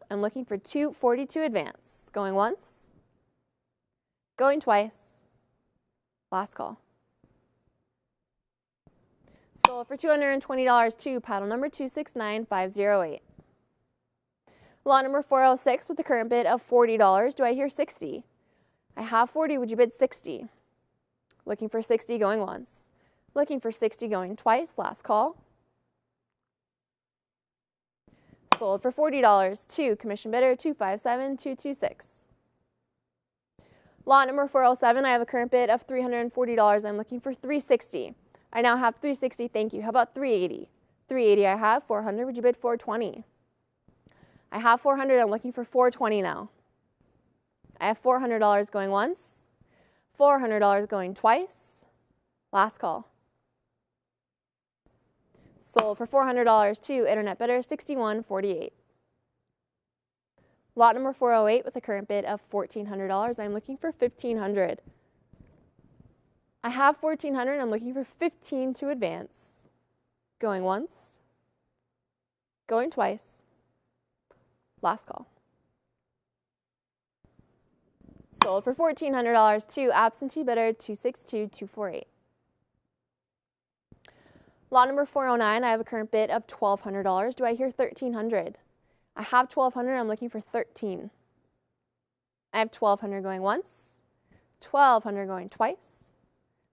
I'm looking for $240 to advance. Going once. Going twice. Last call. Sold for $220 to paddle number 269508. Lot number 406 with a current bid of $40. Do I hear 60? I have 40. Would you bid 60? Looking for 60 going once. Looking for 60 going twice. Last call. Sold for $40 to commission bidder 257226. Lot number 407, I have a current bid of $340. I'm looking for $360. I now have $360. Thank you. How about $380? $380 I have. $400. Would you bid $420? I have $400. I'm looking for $420 now. I have $400 going once. $400 going twice. Last call. Sold for $400 to internet bidder 6148. Lot number 408 with a current bid of $1,400. I'm looking for $1,500. I have $1,400. I'm looking for $15 to advance. Going once. Going twice. Last call. Sold for $1,400 to absentee bidder 262248. Lot number 409, I have a current bid of $1,200. Do I hear $1,300? I have $1,200. I'm looking for $13. I have $1,200 going once. $1,200 going twice.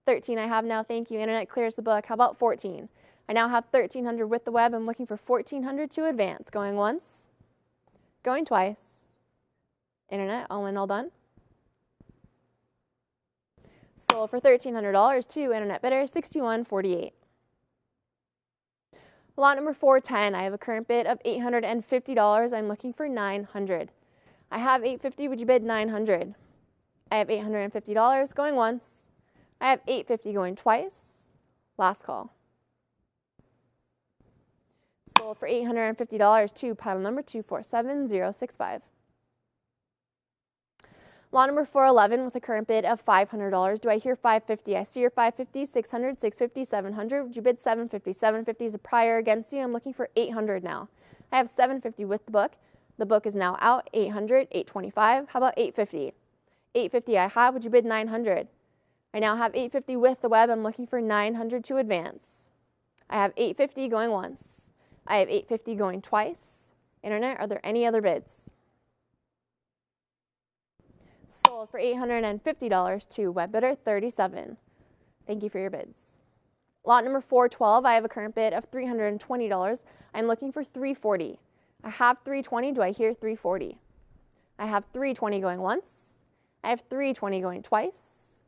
$13 I have now. Thank you. Internet clears the book. How about $14? I now have $1,300 with the web. I'm looking for $1,400 to advance. Going once. Going twice. Internet, all in, all done. Sold for $1,300 to internet bidder 6148. Lot number 410, I have a current bid of $850. I'm looking for $900. I have $850. Would you bid $900? I have $850 going once. I have $850 going twice. Last call. Sold for $850 to paddle number 247065. Lot number 411 with a current bid of $500. Do I hear $550? I see your $550, $600, $650, $700. Would you bid $750? $750 is a prior against you. I'm looking for $800 now. I have $750 with the book. The book is now out. $800, $825. How about $850? $850 I have. Would you bid $900? I now have $850 with the web. I'm looking for $900 to advance. I have $850 going once. I have $850 going twice. Internet, are there any other bids? Sold for $850 to web bidder 37. Thank you for your bids. Lot number 412, I have a current bid of $320. I'm looking for $340. I have $320. Do I hear $340? I have $320 going once. I have $320 going twice.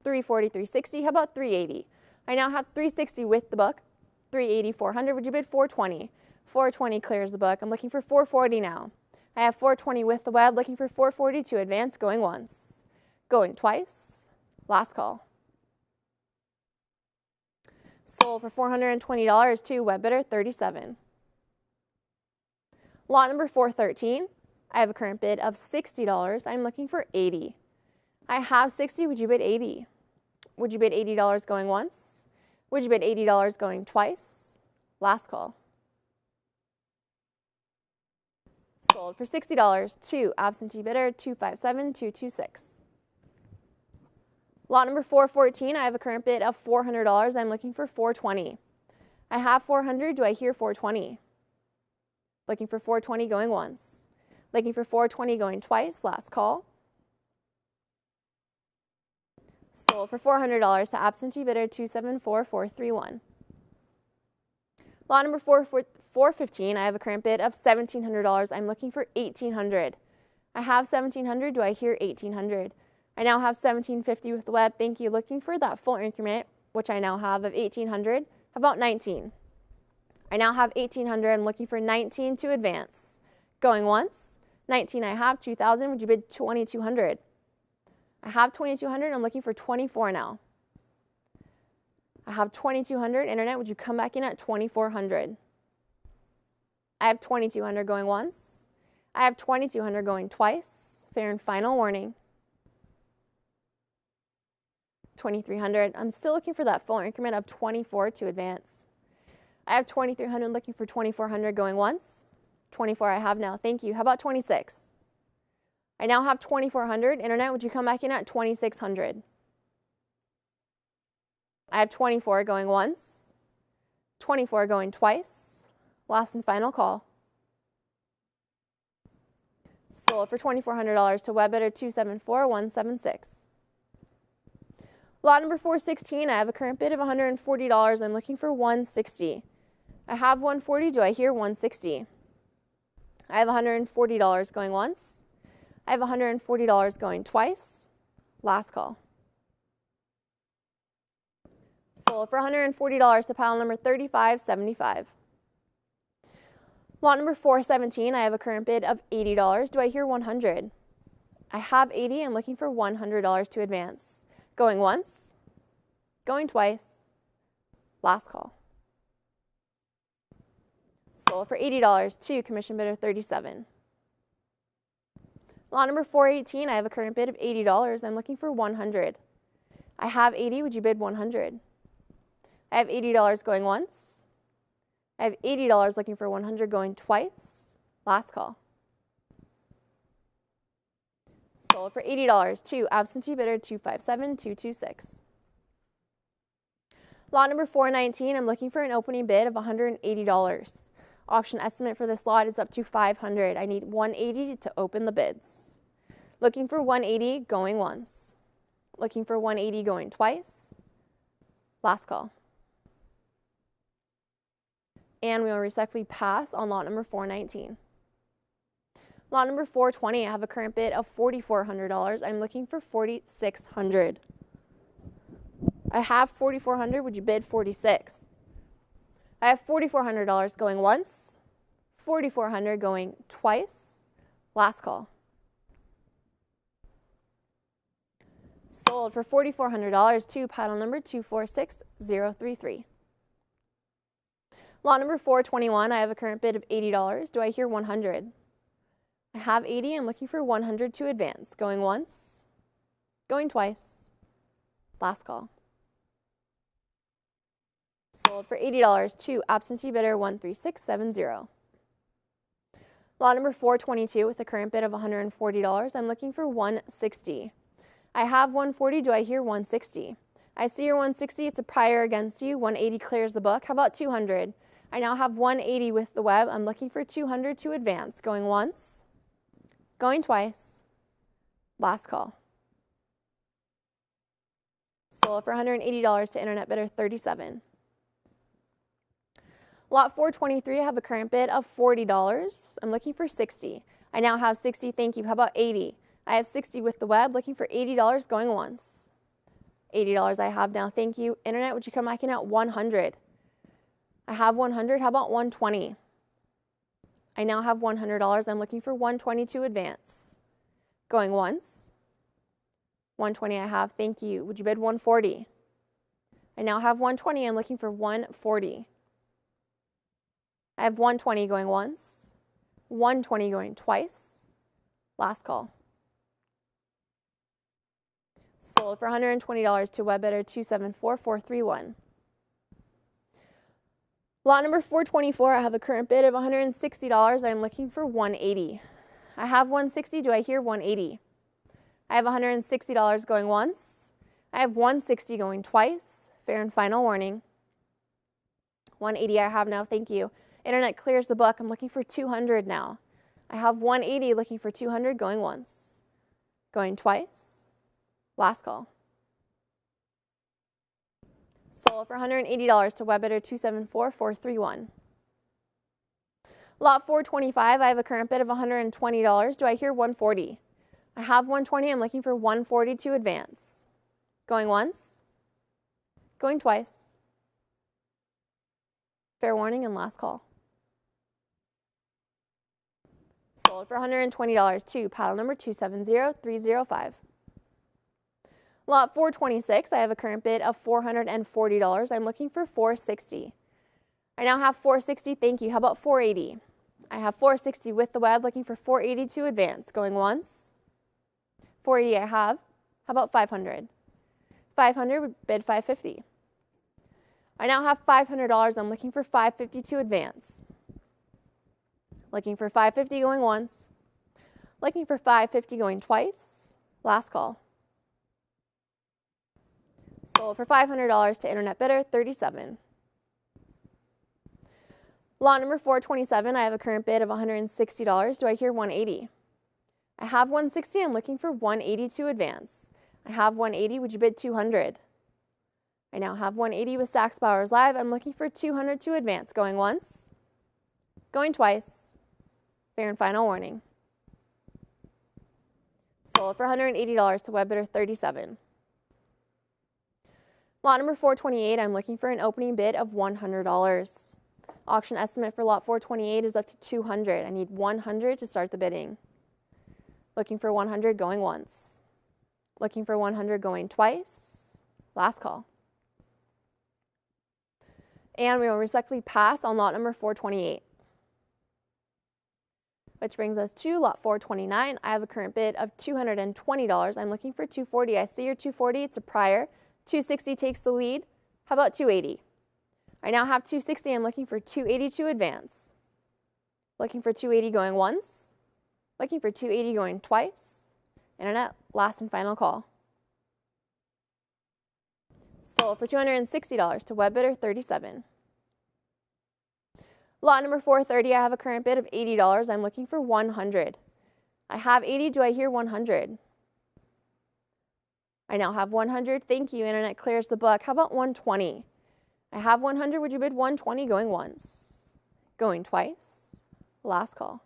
$340, $360. How about $380? I now have $360 with the book. $380, $400. Would you bid $420? $420 clears the book. I'm looking for $440 now. I have $420 with the web, looking for $440 to advance, going once. Going twice. Last call. Sold for $420 to web bidder 37. Lot number 413, I have a current bid of $60. I'm looking for $80. I have $60. Would you bid $80? Would you bid $80 going once? Would you bid $80 going twice? Last call. Sold for $60 to absentee bidder 257226. Lot number 414, I have a current bid of $400. I'm looking for $420. I have $400. Do I hear $420? Looking for $420 going once. Looking for $420 going twice. Last call. Sold for $400 to absentee bidder 274431. Lot number 415, I have a current bid of $1,700. I'm looking for $1,800. I have $1,700. Do I hear $1,800? I now have $1,750 with the web. Thank you. Looking for that full increment, which I now have of $1,800. How about $19? I now have $1,800. I'm looking for $19 to advance. Going once. $19 I have. $2,000. Would you bid $2,200? I have $2,200. I'm looking for $24 now. I have $2,200. Internet, would you come back in at $2,400? I have $2,200 going once. I have $2,200 going twice. Fair and final warning. 2,300. I'm still looking for that full increment of 24 to advance. I have 2,300 looking for 2,400 going once. 24 I have now. Thank you. How about 26? I now have 2,400. Internet, would you come back in at 2,600? I have 24 going once. 24 going twice. Last and final call. Sold for $2,400 to Webbidder 274176. Lot number 416, I have a current bid of $140. I'm looking for 160. I have 140. Do I hear 160? I have $140 going once. I have $140 going twice. Last call. Sold for $140 to pile number 3575. Lot number 417, I have a current bid of $80. Do I hear 100? I have 80. I'm looking for $100 to advance. Going once, going twice, last call. Sold for $80 to commission bidder 37. Lot number 418, I have a current bid of $80. I'm looking for 100. I have 80. Would you bid 100? I have $80 going once. I have $80 looking for 100 going twice. Last call. Sold for $80 to absentee bidder 257226. Lot number 419, I'm looking for an opening bid of $180. Auction estimate for this lot is up to $500. I need $180 to open the bids. Looking for $180 going once. Looking for $180 going twice. Last call. And we will respectfully pass on lot number 419. Lot number 420, I have a current bid of $4,400. I'm looking for $4,600. I have $4,400. Would you bid 46? I have $4,400 going once, $4,400 going twice. Last call. Sold for $4,400 to pile number 246033. Lot number 421, I have a current bid of $80. Do I hear 100? I have 80. I'm looking for 100 to advance. Going once, going twice. Last call. Sold for $80 to absentee bidder 13670. Lot number 422 with a current bid of $140. I'm looking for 160. I have 140. Do I hear 160? I see your 160. It's a prior against you. 180 clears the book. How about 200? I now have 180 with the web. I'm looking for 200 to advance. Going once, going twice. Last call. Sold for $180 to internet bidder 37. Lot 423, I have a current bid of $40. I'm looking for 60. I now have 60. Thank you. How about 80? I have 60 with the web, looking for $80 going once. $80 I have now. Thank you. Internet, would you come back in at 100? I have 100. How about 120? I now have $100. I'm looking for 120 to advance. Going once. 120 I have. Thank you. Would you bid 140? I now have 120. I'm looking for 140. I have 120 going once. 120 going twice. Last call. Sold for $120 to Webbidder 274431. Lot number 424, I have a current bid of $160. I'm looking for 180. I have 160. Do I hear 180? I have $160 going once. I have 160 going twice. Fair and final warning. 180 I have now. Thank you. Internet clears the book. I'm looking for 200 now. I have 180 looking for 200 going once. Going twice. Last call. Sold for $180 to Webbidder 274431. Lot 425, I have a current bid of $120. Do I hear 140? I have 120. I'm looking for 140 to advance. Going once. Going twice. Fair warning and last call. Sold for $120 to paddle number 270305. Lot 426, I have a current bid of $440. I'm looking for 460. I now have 460. Thank you. How about 480? I have 460 with the web, looking for 480 to advance. Going once, 480 I have. How about 500? 500 would bid 550. I now have $500. I'm looking for 550 to advance. Looking for 550 going once. Looking for 550 going twice. Last call. Sold for $500 to internet bidder 37. Lot number 427, I have a current bid of $160. Do I hear 180? I have 160. I'm looking for 180 to advance. I have 180. Would you bid 200? I now have 180 with Stacks Bowers Live. I'm looking for 200 to advance. Going once. Going twice. Fair and final warning. Sold for $180 to web bidder 37. Lot number 428, I'm looking for an opening bid of $100. Auction estimate for lot 428 is up to 200. I need 100 to start the bidding. Looking for 100 going once. Looking for 100 going twice. Last call. And we will respectfully pass on lot number 428. Which brings us to lot 429. I have a current bid of $220. I'm looking for 240. I see your 240. It's a prior. 260 takes the lead. How about 280? I now have 260. I'm looking for 280 to advance. Looking for 280 going once. Looking for 280 going twice. Internet, last and final call. Sold for $260 to web bidder 37. Lot number 430, I have a current bid of $80. I'm looking for 100. I have 80. Do I hear 100? I now have 100. Thank you. Internet clears the book. How about 120? I have 100. Would you bid 120 going once? Going twice? Last call.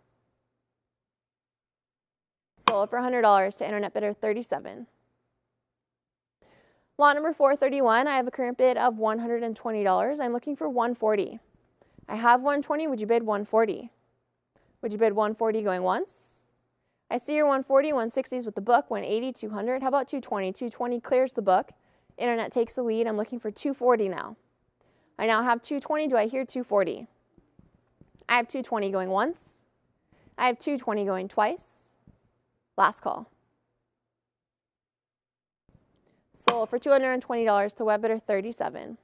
Sold for $100 to internet bidder 37. Lot number 431, I have a current bid of $120. I'm looking for 140. I have 120. Would you bid 140? Would you bid 140 going once? I see your 140, 160s with the book, 180, 200. How about 220? 220 clears the book. Internet takes the lead. I'm looking for 240 now. I now have 220. Do I hear 240? I have 220 going once. I have 220 going twice. Last call. Sold for $220 to web bidder 37.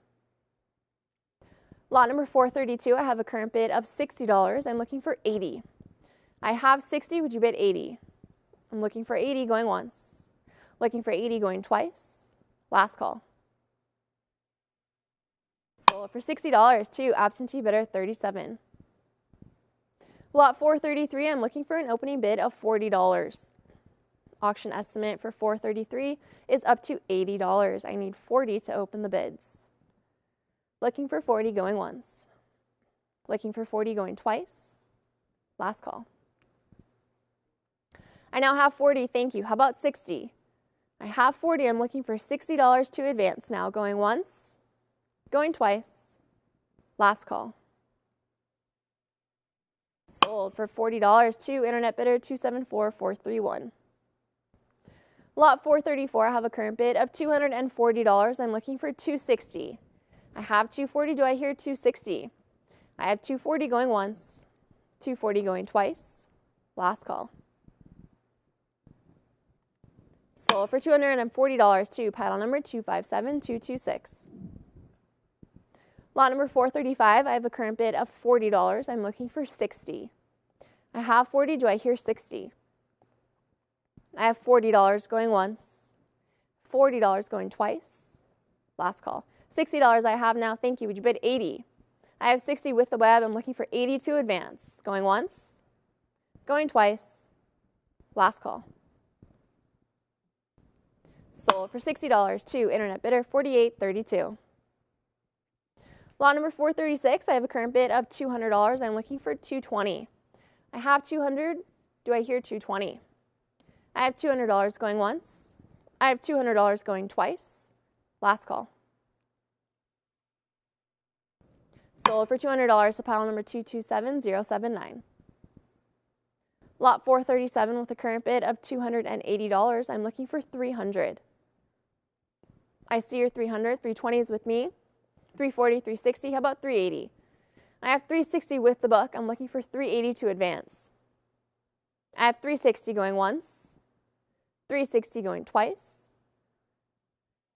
Lot number 432, I have a current bid of $60. I'm looking for 80. I have 60. Would you bid 80? I'm looking for 80 going once. Looking for 80 going twice. Last call. Sold for $60 to absentee bidder 37. Lot 433, I'm looking for an opening bid of $40. Auction estimate for 433 is up to $80. I need 40 to open the bids. Looking for 40 going once. Looking for 40 going twice. Last call. I now have 40. Thank you. How about 60? I have 40. I'm looking for $60 to advance now. Going once. Going twice. Last call. Sold for $40 to internet bidder 274431. Lot 434, I have a current bid of $240. I'm looking for 260. I have 240. Do I hear 260? I have 240 going once, 240 going twice. Last call. Sold for $240 to paddle number 257226. Lot number 435, I have a current bid of $40. I'm looking for 60. I have 40. Do I hear 60? I have $40 going once, $40 going twice. Last call. $60 I have now. Thank you. Would you bid 80? I have 60 with the web. I'm looking for 80 to advance. Going once, going twice. Last call. Sold for $60 to internet bidder 4832. Lot number 436, I have a current bid of $200. I'm looking for 220. I have 200. Do I hear 220? I have $200 going once. I have $200 going twice. Last call. Sold for $200 to pile number 227079. Lot 437 with a current bid of $280. I'm looking for 300. I see your 300. 320 is with me. 340, 360. How about 380? I have 360 with the book. I'm looking for 380 to advance. I have 360 going once, 360 going twice.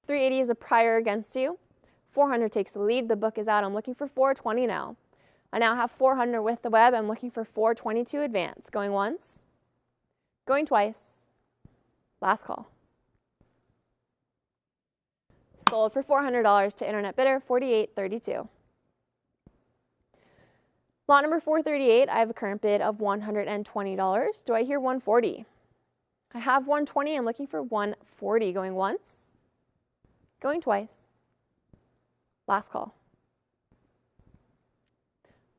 380 is a prior against you. 400 takes the lead. The book is out. I'm looking for 420 now. I now have 400 with the web. I'm looking for 420 to advance. Going once. Going twice. Last call. Sold for $400 to internet bidder, 48.32. Lot number 438, I have a current bid of $120. Do I hear 140? I have 120. I'm looking for 140. Going once. Going twice. Last call.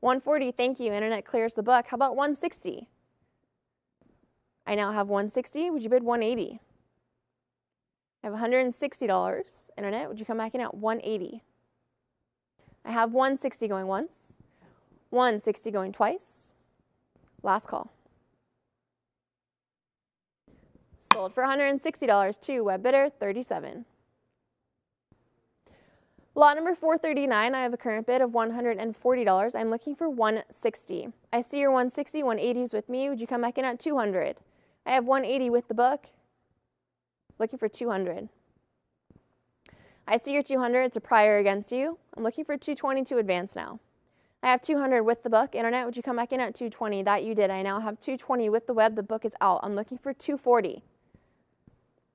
140, thank you. Internet clears the book. How about 160? I now have 160. Would you bid 180? I have $160. Internet, would you come back in at 180? I have 160 going once, 160 going twice. Last call. Sold for $160 to web bidder 37. Lot number 439, I have a current bid of $140. I'm looking for 160. I see your 160, 180s with me. Would you come back in at 200? I have 180 with the book. Looking for 200. I see your 200. It's a prior against you. I'm looking for 220 to advance now. I have 200 with the book. Internet, would you come back in at 220? That you did. I now have 220 with the web. The book is out. I'm looking for 240.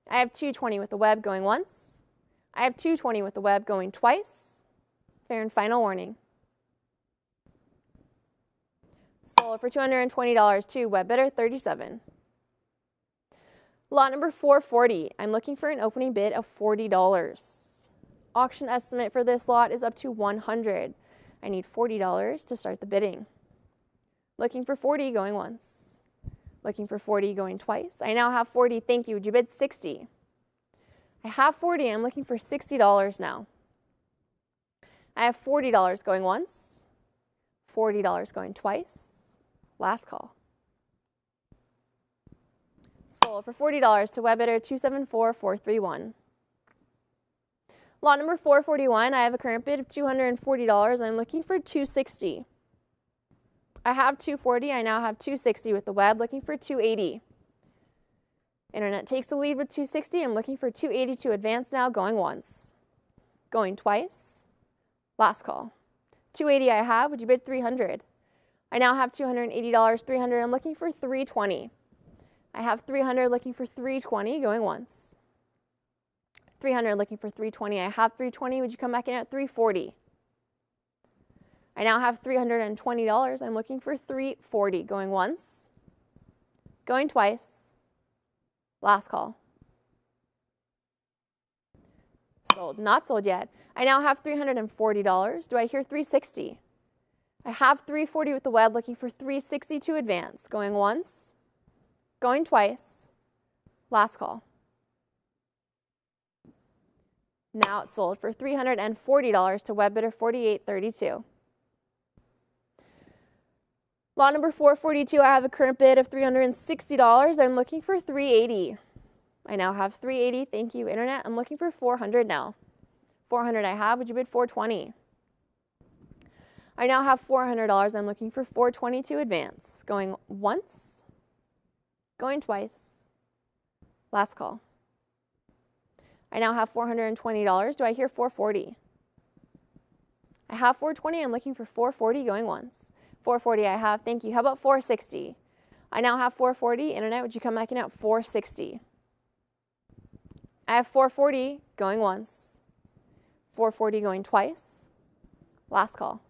I have 220 with the web going once. I have 220 with the web going twice. Fair and final warning. Sold for $220 to web bidder 37. Lot number 440. I'm looking for an opening bid of $40. Auction estimate for this lot is up to $100. I need $40 to start the bidding. Looking for 40 going once. Looking for 40 going twice. I now have 40. Thank you. Would you bid 60? I have 40. I'm looking for $60 now. I have $40 going once. $40 going twice. Last call. Sold for $40 to web bidder 274431. Lot number 441, I have a current bid of $240. I'm looking for 260. I have 240. I now have 260 with the web, looking for 280. Internet takes the lead with 260. I'm looking for 280 to advance now, going once. Going twice. Last call. 280 I have. Would you bid 300? I now have $280, 300. I'm looking for 320. I have 300 looking for 320, going once. 300 looking for 320. I have 320. Would you come back in at 340? I now have $320. I'm looking for 340, going once. Going twice. Last call. Sold. Not sold yet. I now have $340. Do I hear 360? I have 340 with the web, looking for 360 to advance. Going once. Going twice. Last call. Now it's sold for $340 to web bidder 4832. Lot number 442, I have a current bid of $360. I'm looking for 380. I now have 380. Thank you, Internet. I'm looking for 400 now. 400 I have. Would you bid 420? I now have $400. I'm looking for 420 to advance. Going once. Going twice. Last call. I now have $420. Do I hear 440? I have 420. I'm looking for 440 going once. 440 I have. Thank you. How about 460? I now have 440. Internet, would you come back in at 460? I have 440 going once. 440 going twice. Last call.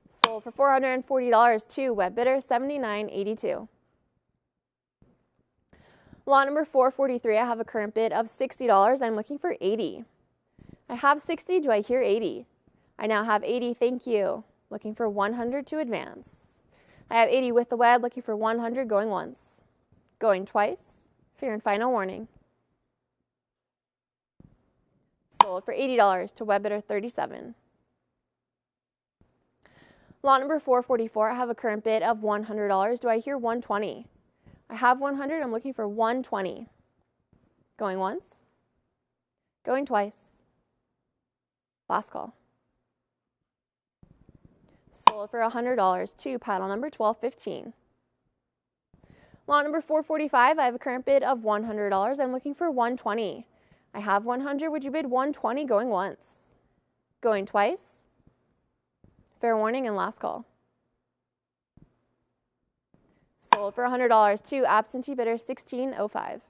Sold for $440 to web bidder 79.82. Lot number 443, I have a current bid of $60. I'm looking for 80. I have 60. Do I hear 80? I now have 80. Thank you. Looking for 100 to advance. I have 80 with the web, looking for 100 going once. Going twice. Fair and final warning. Sold for $80 to web bidder 37. Lot number 444, I have a current bid of $100. Do I hear 120? I have 100. I'm looking for 120. Going once. Going twice. Last call. Sold for $100 to paddle number 1215. Lot number 445, I have a current bid of $100. I'm looking for 120. I have 100. Would you bid 120 going once? Going twice? Fair warning and last call. Sold for $100 to absentee bidder 1605.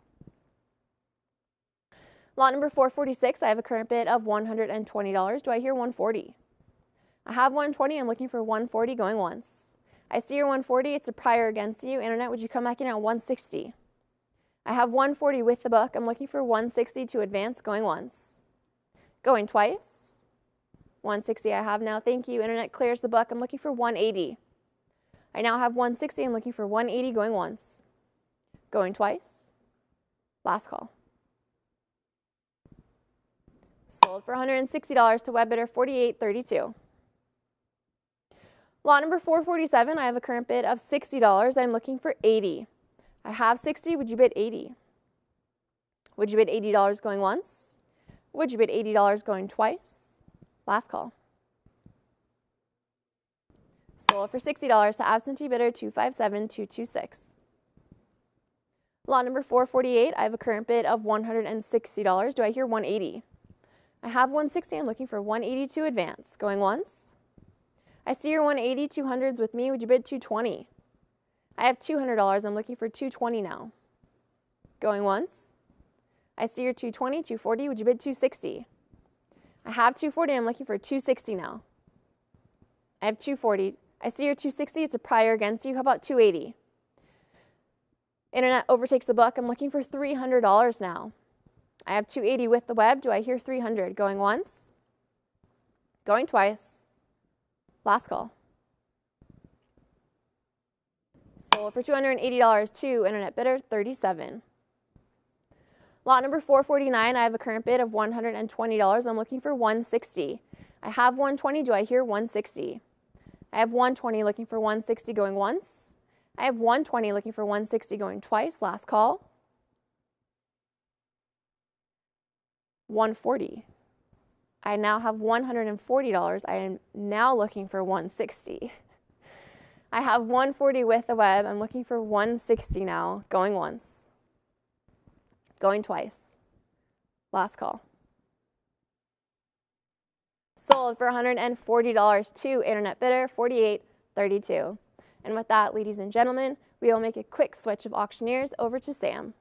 Lot number 446, I have a current bid of $120. Do I hear 140? I have 120. I'm looking for 140 going once. I see your 140. It's a prior against you. Internet, would you come back in at 160? I have 140 with the book. I'm looking for 160 to advance going once. Going twice. 160 I have now. Thank you. Internet clears the book. I'm looking for 180. I now have 160. I'm looking for 180 going once. Going twice. Last call. Sold for $160 to web bidder 4832. Lot number 447, I have a current bid of $60. I'm looking for 80. I have 60. Would you bid 80? Would you bid $80 going once? Would you bid $80 going twice? Last call. Sold for $60 to absentee bidder 257226. Lot number 448, I have a current bid of $160. Do I hear 180? I have 160. I'm looking for 180 to advance. Going once. I see your 180, 200s with me. Would you bid 220? I have $200. I'm looking for 220 now. Going once. I see your 220, 240. Would you bid 260? I have 240. I'm looking for 260 now. I have 240. I see your 260. It's a prior against you. How about 280? Internet overtakes the book. I'm looking for $300 now. I have 280 with the web. Do I hear 300? Going once. Going twice. Last call. Sold for $280 to internet bidder 37. Lot number 449, I have a current bid of $120. I'm looking for 160. I have 120. Do I hear 160? I have 120 looking for 160 going once. I have 120 looking for 160 going twice. Last call. 140. I now have $140. I am now looking for 160. I have 140 with the web. I'm looking for 160 now, going once. Going twice. Last call. Sold for $140 to internet bidder 4832. And with that, ladies and gentlemen, we will make a quick switch of auctioneers over to Sam.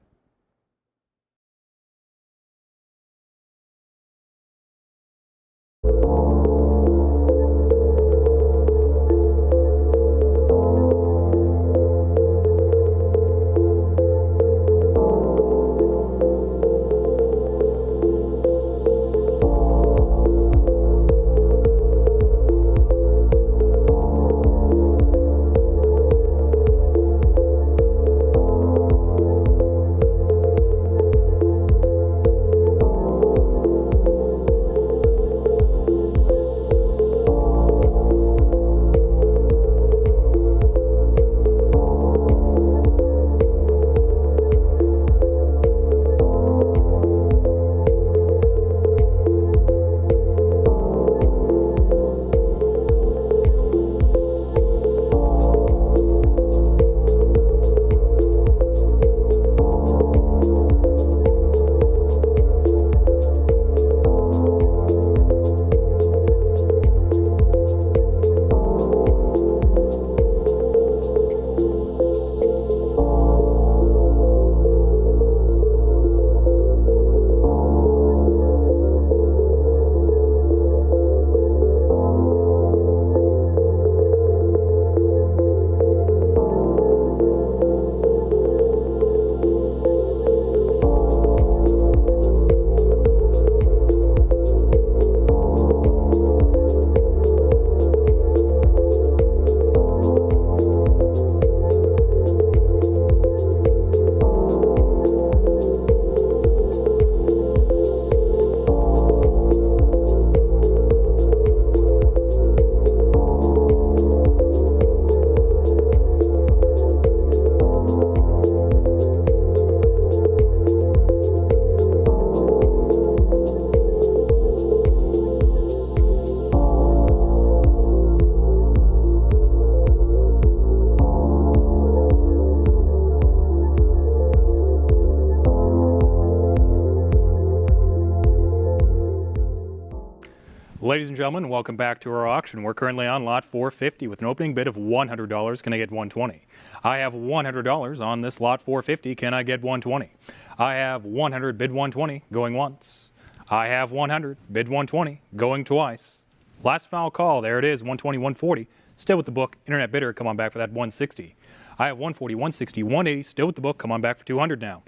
Ladies and gentlemen, welcome back to our auction. We're currently on lot 450 with an opening bid of $100. Can I get 120? I have $100 on this lot 450. Can I get 120? I have 100, bid 120, going once. I have 100, bid 120, going twice. Last final call, there it is, 120, 140. Still with the book, internet bidder, come on back for that 160. I have 140, 160, 180, still with the book, come on back for 200 now.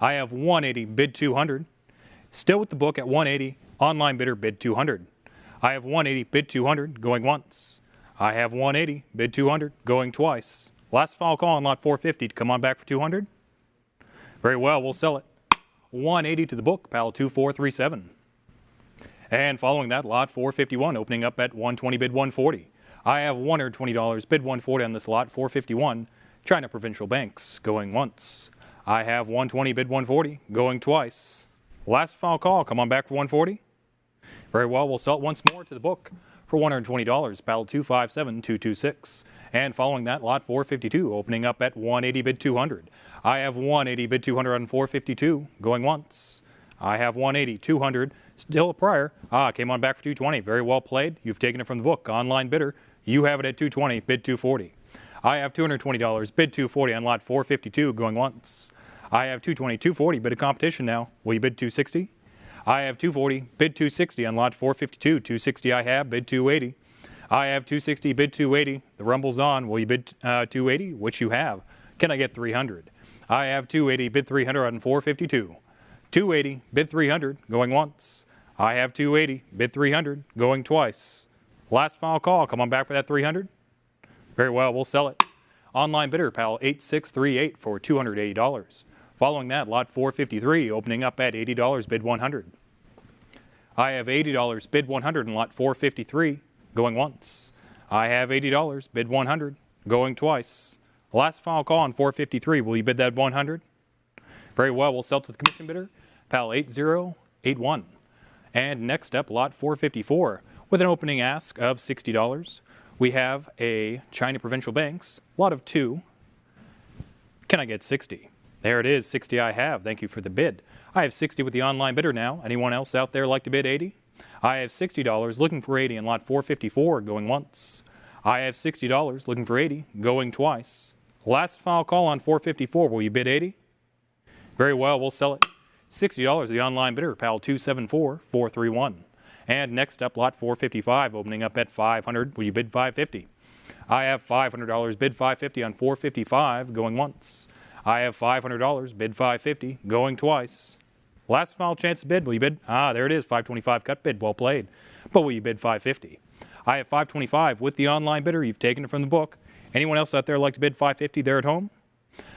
I have 180, bid 200. Still with the book at 180, online bidder, bid 200. I have 180, bid 200, going once. I have 180, bid 200, going twice. Last final call on lot 450 to come on back for 200. Very well, we'll sell it. 180 to the book, pal 2437. And following that, lot 451 opening up at 120, bid 140. I have $120, bid 140 on this lot 451. China Provincial Banks, going once. I have 120, bid 140, going twice. Last final call, come on back for 140. Very well, we'll sell it once more to the book for $120, battle 257226. And following that, lot 452 opening up at 180, bid 200. I have 180, bid 200 on 452, going once. I have 180, 200, still a prior. Came on back for 220. Very well played. You've taken it from the book. Online bidder, you have it at 220, bid 240. I have $220, bid 240 on lot 452, going once. I have 220, 240, bid a competition now. Will you bid 260? I have 240, bid 260 on lot 452. 260 I have, bid 280. I have 260, bid 280. The rumble's on. Will you bid 280? Which you have. Can I get 300? I have 280, bid 300 on 452. 280, bid 300, going once. I have 280, bid 300, going twice. Last final call, come on back for that 300. Very well, we'll sell it. Online bidder, pal 8638 for $280. Following that, lot 453 opening up at $80, bid 100. I have $80, bid 100 in lot 453, going once. I have $80, bid 100, going twice. Last final call on 453, will you bid that 100? Very well, we'll sell to the commission bidder, pal 8081. And next up, lot 454 with an opening ask of $60. We have a China Provincial Banks, lot of 2. Can I get 60? There it is, 60 I have. Thank you for the bid. I have 60 with the online bidder now. Anyone else out there like to bid 80? I have $60 looking for 80 in lot 454, going once. I have $60 looking for 80, going twice. Last final call on 454. Will you bid 80? Very well, we'll sell it. $60 the online bidder, pal 274431. And next up, lot 455 opening up at 500. Will you bid 550? I have $500, bid 550 on 455, going once. I have $500, bid 550, going twice. Last final chance to bid. Will you bid? There it is, 525 cut bid. Well played. But will you bid 550? I have 525 with the online bidder. You've taken it from the book. Anyone else out there like to bid 550 there at home?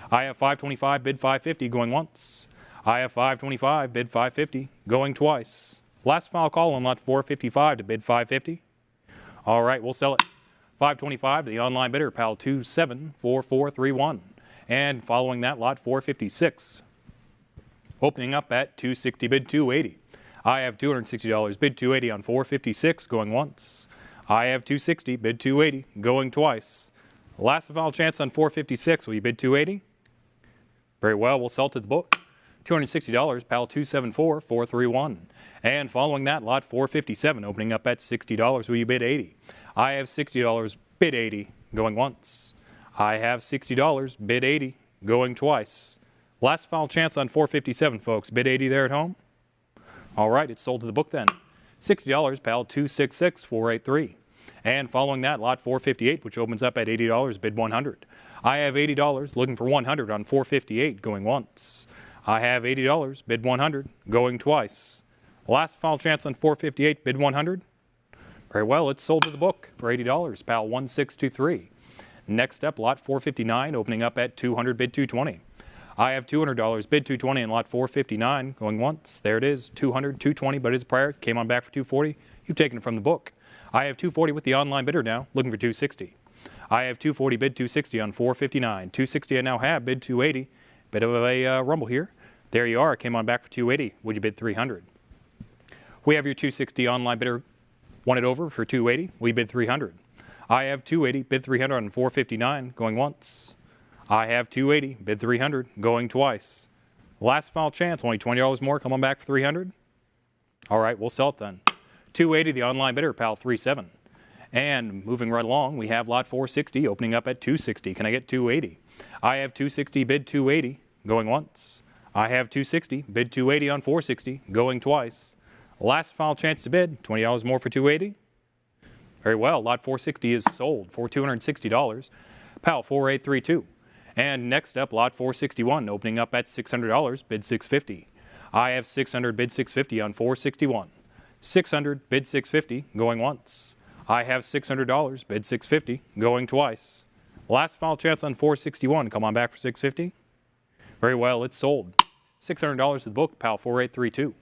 I have 525, bid 550, going once. I have 525, bid 550, going twice. Last final call on lot 455 to bid 550. All right, we'll sell it. 525 to the online bidder, pal 274431. And following that, lot 456, opening up at 260, bid 280. I have $260, bid 280 on 456, going once. I have 260, bid 280, going twice. Last and final chance on 456. Will you bid 280? Very well, we'll sell to the book. $260, pal 274431. And following that, lot 457, opening up at $60. Will you bid 80? I have $60, bid 80, going once. I have $60, bid 80, going twice. Last final chance on 457, folks. Bid 80 there at home? All right, it's sold to the book then. $60, pal 266483. And following that, lot 458, which opens up at $80, bid 100. I have $80, looking for 100 on 458, going once. I have $80, bid 100, going twice. Last final chance on 458, bid 100. Very well, it's sold to the book for $80, pal 1623. Next up, lot 459, opening up at 200, bid 220. I have $200, bid 220 in lot 459, going once. There it is, 200, 220, but it is prior. Came on back for 240. You've taken it from the book. I have 240 with the online bidder now, looking for 260. I have 240, bid 260 on 459. 260 I now have, bid 280. Bit of a rumble here. There you are, came on back for 280. Would you bid 300? We have your 260 online bidder, won it over for 280. We bid 300. I have 280, bid 300 on 459, going once. I have 280, bid 300, going twice. Last final chance, only $20 more, come on back for 300. All right, we'll sell it then. 280, the online bidder, pal 37. And moving right along, we have lot 460 opening up at 260. Can I get 280? I have 260, bid 280, going once. I have 260, bid 280 on 460, going twice. Last final chance to bid, $20 more for 280. Very well, lot 460 is sold for $260. Pal 4832. And next up, lot 461 opening up at $600, bid 650. I have 600, bid 650 on 461. 600, bid 650, going once. I have $600, bid 650, going twice. Last final chance on 461. Come on back for 650. Very well, it's sold. $600 to the book, pal 4832.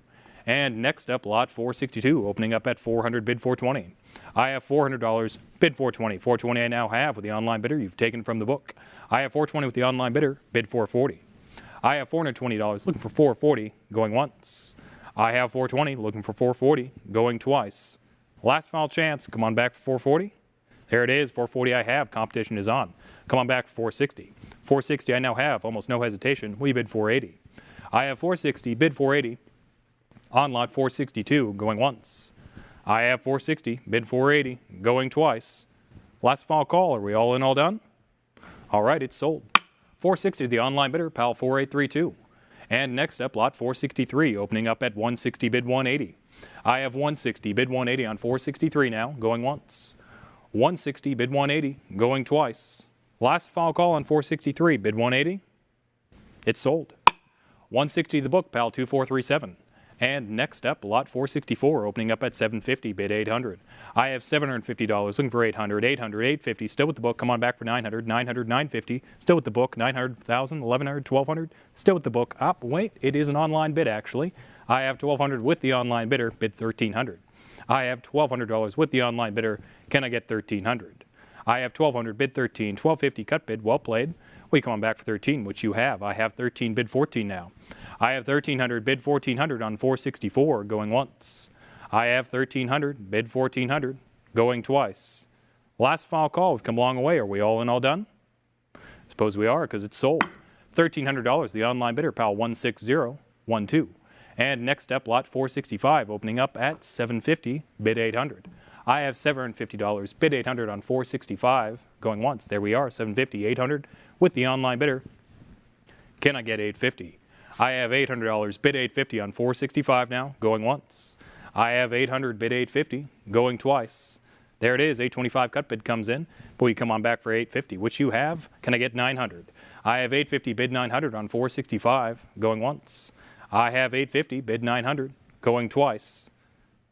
And next up, lot 462, opening up at 400, bid 420. I have $400, bid 420. 420 I now have with the online bidder you've taken from the book. I have 420 with the online bidder, bid 440. I have $420, looking for 440, going once. I have 420, looking for 440, going twice. Last final chance, come on back for 440. There it is, 440 I have, competition is on. Come on back for 460. 460 I now have, almost no hesitation, we bid 480. I have 460, bid 480, on lot 462, going once. I have 460, bid 480, going twice. Last final call, are we all in, all done? All right, it's sold. 460 the online bidder, pal 4832. And next up, lot 463, opening up at 160, bid 180. I have 160, bid 180 on 463 now, going once. 160, bid 180, going twice. Last final call on 463, bid 180. It's sold. 160 the book, pal 2437. And next up, lot 464, opening up at 750, bid 800. I have $750, looking for 800, 800, 850, still with the book. Come on back for 900, 900, 950, still with the book. 900, 1,000, 1,100, 1,200, still with the book. Wait, it is an online bid actually. I have 1,200 with the online bidder, bid 1,300. I have $1,200 with the online bidder. Can I get 1,300? I have 1,200, bid 13, 1,250 cut bid, well played. We come on back for 13, which you have. I have 13, bid 14 now. I have 1,300, bid 1,400 on 464, going once. I have 1,300, bid 1,400, going twice. Last final call, we've come a long way. Are we all in, all done? Suppose we are, because it's sold. $1,300, the online bidder, pal 16012. And next up, lot 465, opening up at 750, bid 800. I have $750, bid 800 on 465, going once. There we are, 750, 800 with the online bidder. Can I get 850? I have $800, bid 850 on 465 now, going once. I have 800, bid 850, going twice. There it is, 825 cut bid comes in, but we come on back for 850, which you have. Can I get 900? I have 850, bid 900 on 465, going once. I have 850, bid 900, going twice.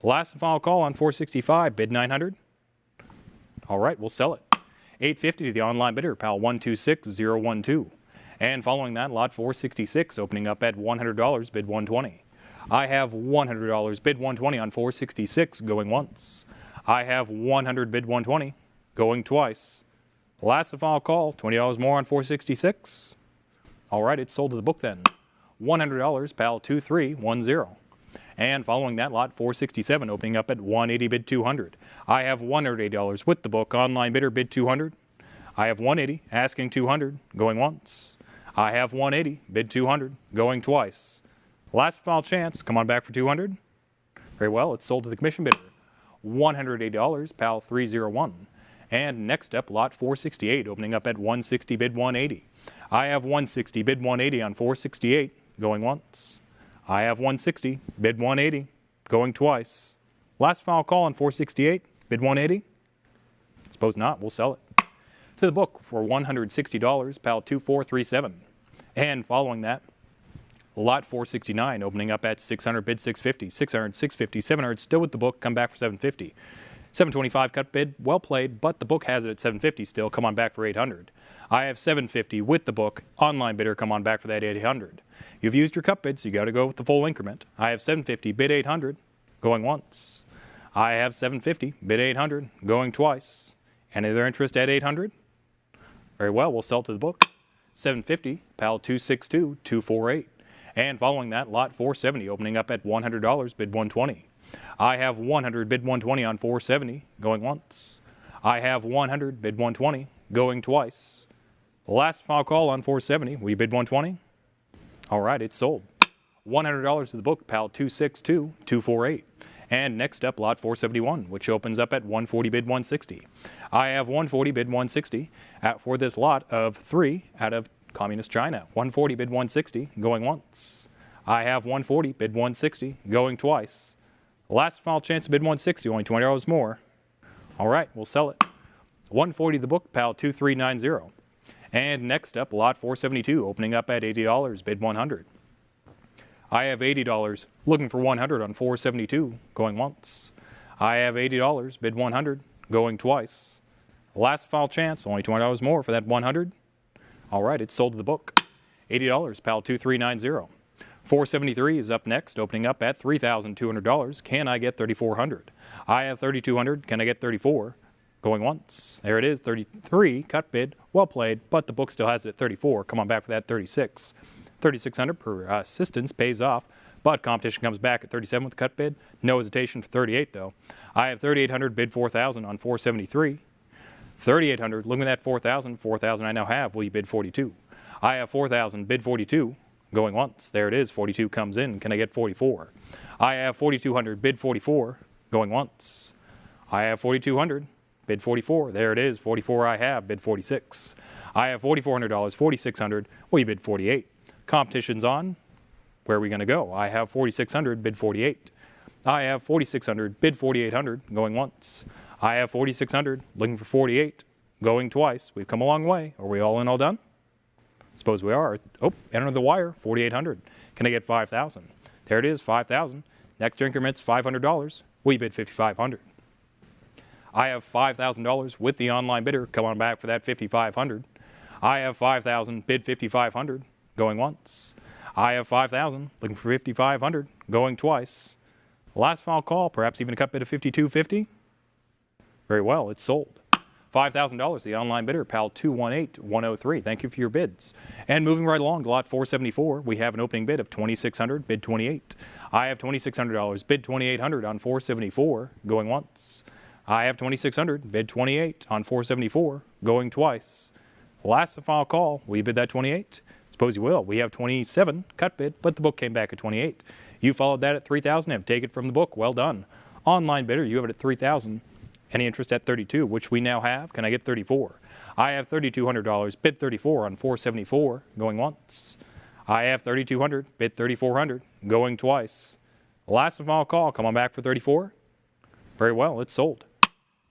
Last and final call on 465, bid 900. All right, we'll sell it. 850 to the online bidder, pal 126012. And following that, lot 466, opening up at $100, bid 120. I have $100, bid 120 on 466, going once. I have 100, bid 120, going twice. Last and final call, $20 more on 466. All right, it's sold to the book then. $100, pal 2310. And following that, lot 467, opening up at 180, bid 200. I have $180 with the book, online bidder, bid 200. I have 180, asking 200, going once. I have 180, bid 200, going twice. Last final chance, come on back for 200. Very well, it's sold to the commission bidder. $180, pal 301. And next up, lot 468, opening up at 160, bid 180. I have 160, bid 180 on 468, going once. I have 160, bid 180, going twice. Last final call on 468, bid 180. Suppose not, we'll sell it to the book for $160, pal 2437. And following that, lot 469, opening up at 600, bid 650, 600, 650, 700, still with the book, come back for 750. 725 cut bid, well played, but the book has it at 750 still, come on back for 800. I have 750 with the book, online bidder, come on back for that 800. You've used your cut bid, so you got to go with the full increment. I have 750, bid 800, going once. I have 750, bid 800, going twice. Any other interest at 800? Very well, we'll sell to the book. 750, pal 262248. And following that, lot 470, opening up at $100, bid 120. I have 100, bid 120 on 470, going once. I have 100, bid 120, going twice. The last final call on 470, will you bid 120? All right, it's sold. $100 to the book, pal 262248. And next up, lot 471, which opens up at 140 bid 160. I have 140 bid 160 for this lot of 3 out of Communist China. 140 bid 160 going once. I have 140 bid 160 going twice. Last final chance to bid 160, only $20 more. All right, we'll sell it. 140 the book, pal 2390. And next up, lot 472, opening up at $80, bid 100. I have $80, looking for 100 on 472, going once. I have $80, bid 100, going twice. Last final chance, only $20 more for that 100. All right, it's sold to the book. $80, pal 2390. 473 is up next, opening up at $3,200. Can I get 3,400? I have 3,200. Can I get 34? Going once. There it is, 33, cut bid, well played, but the book still has it at 34. Come on back for that 36. 3,600 per assistance pays off, but competition comes back at 37 with the cut bid. No hesitation for 38 though. I have 3,800, bid 4,000 on 473. 3,800, looking at that 4,000. 4,000 I now have. Will you bid 42? I have 4,000, bid 42. Going once. There it is. 42 comes in. Can I get 44? I have 4,200, bid 44. Going once. I have 4,200, bid 44. There it is. 44 I have, bid 46. I have $4,400, 4,600. Will you bid 48? Competition's on. Where are we going to go? I have 4,600, bid 48. I have 4,600, bid 4,800. Going once. I have 4,600, looking for 48. Going twice. We've come a long way. Are we all in, all done? Suppose we are. Oh, enter the wire, 4,800. Can I get 5,000? There it is, 5,000. Next increment's $500. We bid 5,500. I have $5,000 with the online bidder. Come on back for that 5,500. I have 5,000, bid 5,500. Going once. I have 5,000, looking for 5,500. Going twice. Last final call, perhaps even a cut bid of 5,250. Very well, it's sold. $5,000, the online bidder, pal 218103. Thank you for your bids. And moving right along to lot 474, we have an opening bid of 2,600, bid 28. I have $2,600, bid 2,800 on 474, going once. I have 2,600, bid 28 on 474, going twice. Last and final call, will you bid that 28? Suppose you will. We have 27, cut bid, but the book came back at 28. You followed that at 3,000 and have taken it from the book. Well done. Online bidder, you have it at 3,000. Any interest at 32, which we now have? Can I get 34? I have $3,200, bid 34 on 474, going once. I have 3,200, bid 3,400, going twice. Last and final call, come on back for 34. Very well, it's sold.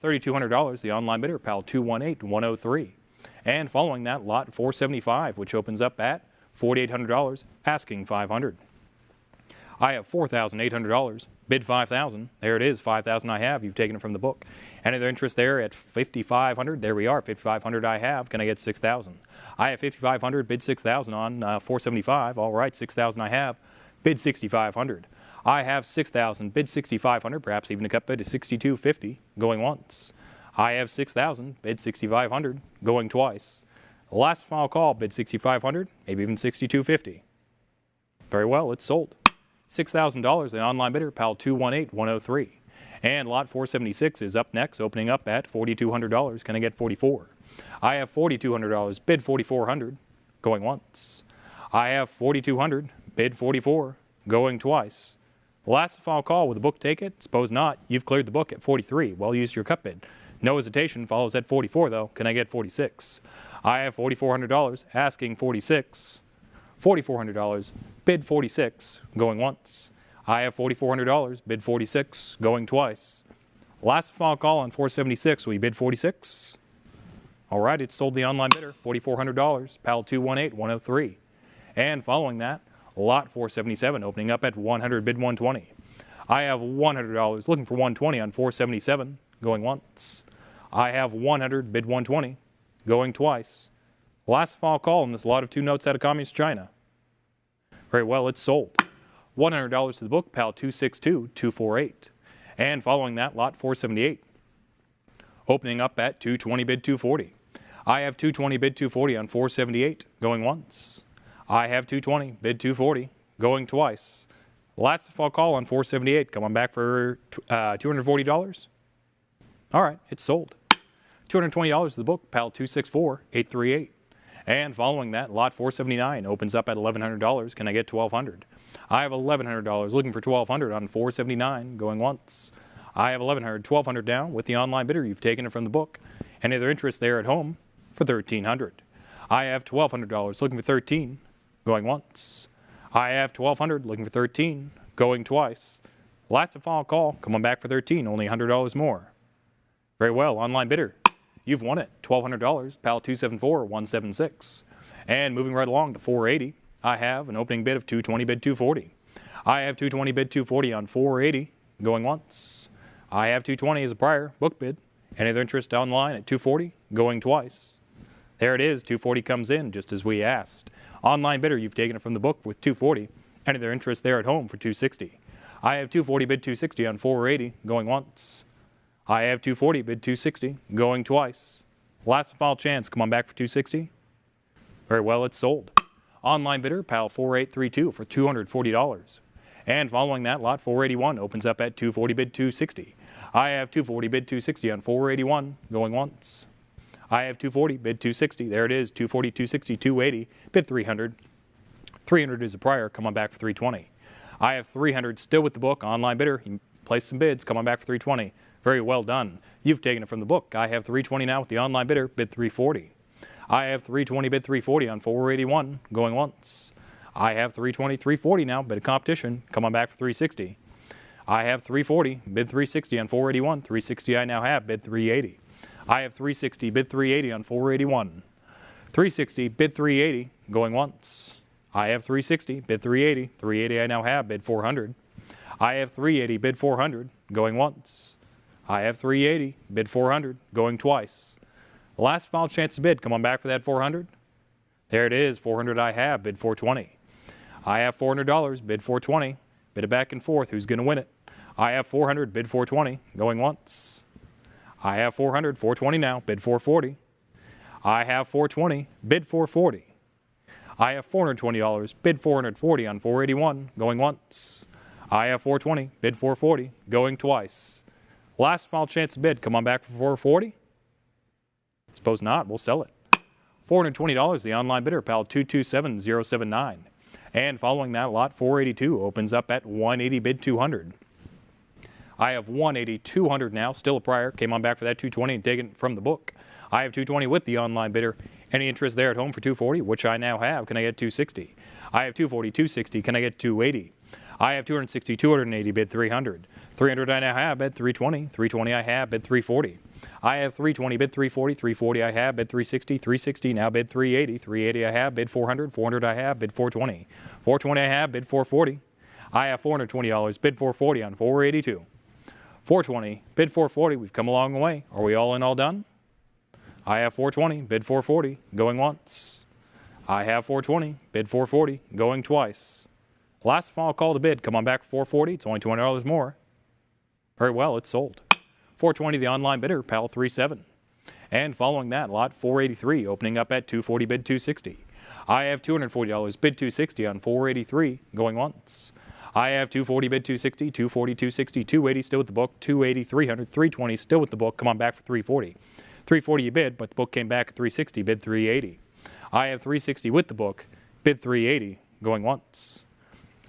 $3,200, the online bidder, pal 218103. And following that, lot 475, which opens up at $4,800, asking $500. I have $4,800, bid $5,000. There it is, $5,000 I have. You've taken it from the book. Any other interest there at $5,500? There we are, $5,500 I have. Can I get $6,000? I have $5,500, bid $6,000 on 475. All right, $6,000 I have. Bid $6,500. I have $6,000, bid $6,500, perhaps even a cut bid to $6,250, going once. I have $6,000, bid $6,500, going twice. Last final call, bid $6,500, maybe even $6,250. Very well, it's sold. $6,000, the online bidder, pal 218103. And lot 476 is up next, opening up at $4,200. Can I get 44? I have $4,200, bid $4,400, going once. I have $4,200, bid $44, going twice. Last final call, will the book take it? Suppose not. You've cleared the book at 43. Well used your cut bid. No hesitation, follows at 44 though. Can I get 46? I have $4,400, asking 46. $4,400, bid 46, going once. I have $4,400, bid 46, going twice. Last final call on 476, will you bid 46? All right, it's sold the online bidder, $4,400, pal 218103. And following that, lot 477, opening up at 100, bid 120. I have $100, looking for 120 on 477, going once. I have 100, bid 120, going twice. Last final call on this lot of 2 notes out of Communist China. Very well, it's sold. $100 to the book, pal 262248. And following that, lot 478. Opening up at 220, bid 240. I have 220, bid 240 on 478, going once. I have 220, bid 240, going twice. Last fall call on 478. Come on back for $240. All right, it's sold. $220 to the book, pal 264838. And following that, lot 479 opens up at $1,100. Can I get 1,200? I have $1,100 looking for 1,200 on 479, going once. I have 1,100, 1,200 down with the online bidder. You've taken it from the book. Any other interest there at home for 1,300. I have $1,200 looking for 13, going once. I have 1,200 looking for 13, going twice. Last and final call, come on back for 13, only $100 more. Very well, online bidder. You've won it, $1,200, PAL 274-176. And moving right along to 480, I have an opening bid of 220, bid 240. I have 220, bid 240 on 480, going once. I have 220 as a prior book bid. Any other interest online at 240, going twice. There it is, 240 comes in just as we asked. Online bidder, you've taken it from the book with 240. Any other interest there at home for 260. I have 240, bid 260 on 480, going once. I have 240, bid 260, going twice. Last and final chance, come on back for 260. Very well, it's sold. Online bidder, PAL 4832 for $240. And following that, lot 481 opens up at 240, bid 260. I have 240, bid 260 on 481, going once. I have 240, bid 260. There it is, 240, 260, 280, bid 300. 300 is a prior, come on back for 320. I have 300 still with the book, online bidder. You place some bids, come on back for 320. Very well done. You've taken it from the book. I have 320 now with the online bidder, bid 340. I have 320, bid 340 on 481, going once. I have 320, 340 now, bid of competition, come on back for 360. I have 340, bid 360 on 481, 360 I now have, bid 380. I have 360, bid 380 on 481. 360, bid 380, going once. I have 360, bid 380, 380 I now have, bid 400. I have 380, bid 400, going once. I have 380, bid 400, going twice. Last final chance to bid, come on back for that 400. There it is, 400 I have, bid 420. I have $400, bid 420, bid it back and forth, who's going to win it? I have 400, bid 420, going once. I have 400, 420 now, bid 440. I have 420, bid 440. I have $420, bid 440 on 481, going once. I have 420, bid 440, going twice. Last final chance to bid, come on back for 440. Suppose not, we'll sell it. $420, the online bidder, PAL 227079. And following that, lot 482 opens up at 180, bid 200. I have 180, 200 now, still a prior, came on back for that 220 and taken from the book. I have 220 with the online bidder. Any interest there at home for 240, which I now have, can I get 260? I have 240, 260, can I get 280? I have 260, 280, bid 300. 300 I now have, bid 320. 320 I have, bid 340. I have 320, bid 340. 340 I have, bid 360. 360 now, bid 380. 380 I have, bid 400. 400 I have, bid 420. 420 I have, bid 440. I have $420, bid 440 on 482. 420, bid 440. We've come a long way. Are we all in, all done? I have 420, bid 440, going once. I have 420, bid 440, going twice. Last final call to bid. Come on back for 440. It's only $20 more. Very well, it's sold. 420, the online bidder, PAL 37. And following that, lot 483, opening up at 240, bid 260. I have $240, bid 260 on 483, going once. I have 240, bid 260, 240, 260, 280, still with the book, 280, 300, 320, still with the book. Come on back for 340. 340 you bid, but the book came back at 360, bid 380. I have 360 with the book, bid 380, going once.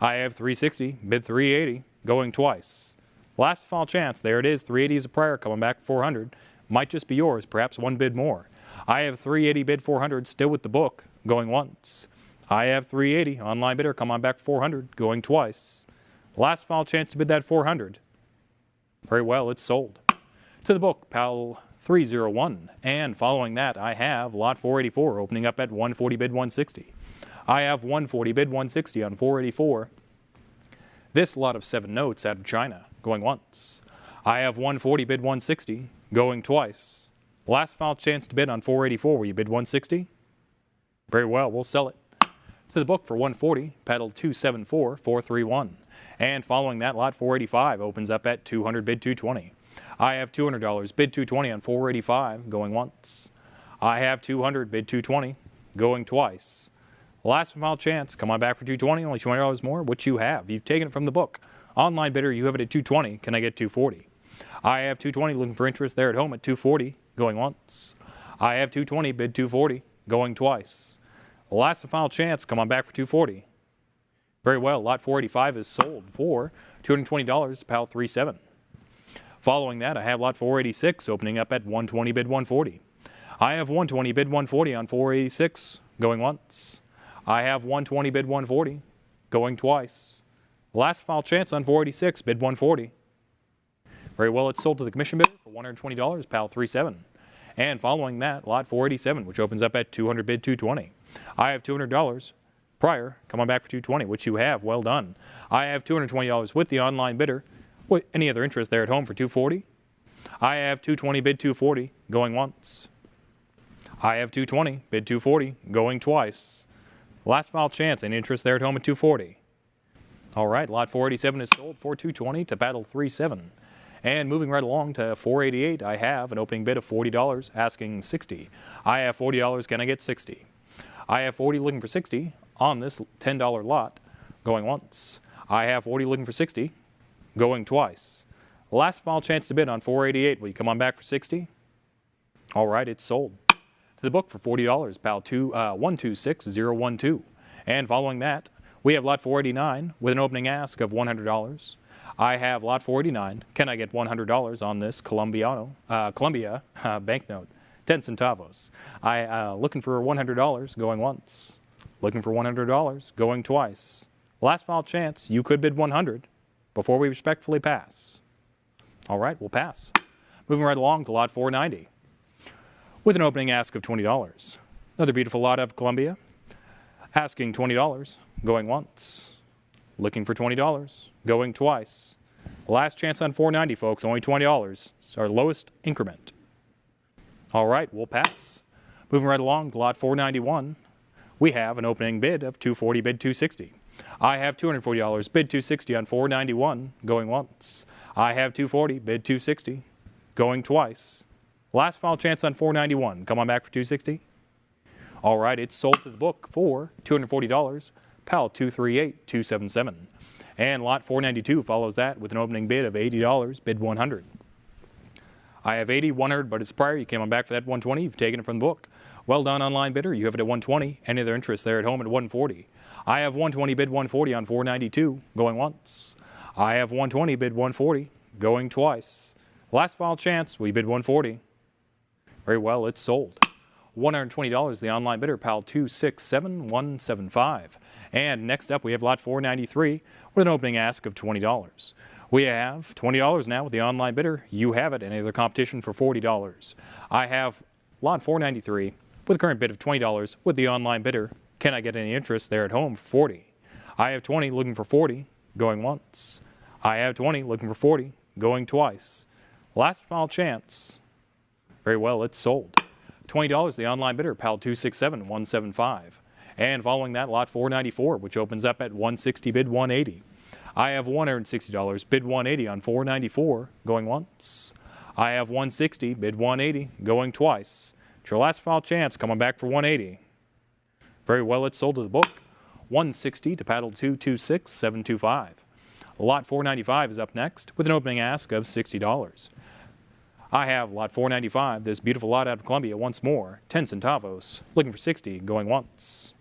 I have 360, bid 380, going twice. Last final chance, there it is, 380 is a prior, coming back for 400. Might just be yours, perhaps one bid more. I have 380, bid 400, still with the book, going once. I have 380, online bidder, come on back for 400, going twice. Last final chance to bid that 400. Very well, it's sold. To the book, PAL 301, and following that, I have lot 484, opening up at 140, bid 160. I have 140, bid 160 on 484. This lot of 7 notes out of China, going once. I have 140, bid 160, going twice. Last final chance to bid on 484, will you bid 160? Very well, we'll sell it. To the book for 140, pedal 274431. And following that, lot 485 opens up at 200, bid 220. I have $200, bid 220 on 485, going once. I have 200, bid 220, going twice. Last and final chance, come on back for 220, only $20 more, which you have. You've taken it from the book. Online bidder, you have it at 220, can I get 240? I have 220, looking for interest there at home at 240, going once. I have 220, bid 240, going twice. Last and final chance, come on back for 240. Very well, lot 485 is sold for $220, pal 37. Following that, I have lot 486 opening up at 120 bid 140. I have 120 bid 140 on 486 going once. I have 120 bid 140 going twice. Last final chance on 486 bid 140. Very well, it's sold to the commission bidder for $120, pal 37. And following that, lot 487, which opens up at 200 bid 220. I have $200 prior, come on back for 220, which you have, well done. I have $220 with the online bidder. Any other interest there at home for 240? I have 220 bid 240 going once. I have 220 bid 240 going twice. Last final chance, any interest there at home at 240? All right, lot 487 is sold for 220 to battle 37. And moving right along to 488, I have an opening bid of $40, asking 60. I have $40, can I get 60? I have 40 looking for 60 on this $10 lot, going once. I have 40 looking for 60, going twice. Last final chance to bid on 488. Will you come on back for 60? All right, it's sold to the book for $40, pal 126012. And following that, we have lot 489 with an opening ask of $100. I have lot 489. Can I get $100 on this Columbia banknote? 10 centavos. Looking for $100 going once. Looking for $100 going twice. Last final chance, you could bid 100 before we respectfully pass. All right, we'll pass. Moving right along to lot 490 with an opening ask of $20. Another beautiful lot of Columbia. Asking $20 going once. Looking for $20 going twice. Last chance on 490, folks, only $20. It's our lowest increment. All right, we'll pass. Moving right along to lot 491, we have an opening bid of $240 bid 260. I have $240 bid 260 on 491 going once. I have $240 bid 260 going twice. Last final chance on 491. Come on back for 260. All right, it's sold to the book for $240, pal 238277. And lot 492 follows that with an opening bid of $80 bid 100. I have 80, 100, but it's prior. You came on back for that 120. You've taken it from the book. Well done, online bidder. You have it at 120. Any other interest there at home at 140? I have 120 bid 140 on 492 going once. I have 120 bid 140 going twice. Last final chance, we bid 140. Very well, it's sold. $120, the online bidder, pal 267175. And next up, we have lot 493 with an opening ask of $20. We have $20 now with the online bidder. You have it. Any other competition for $40. I have lot 493 with a current bid of $20 with the online bidder. Can I get any interest there at home for 40? I have 20 looking for 40 going once. I have 20 looking for 40 going twice. Last final chance. Very well, it's sold. $20, the online bidder, pal 267175. And following that, lot 494, which opens up at 160 bid 180. I have $160 bid 180 on 494 going once. I have 160 bid 180 going twice. It's your last final chance, coming back for 180. Very well, it's sold to the book. 160 to paddle 226725. Lot 495 is up next with an opening ask of $60. I have lot 495, this beautiful lot out of Columbia once more, 10 centavos, looking for 60, going once.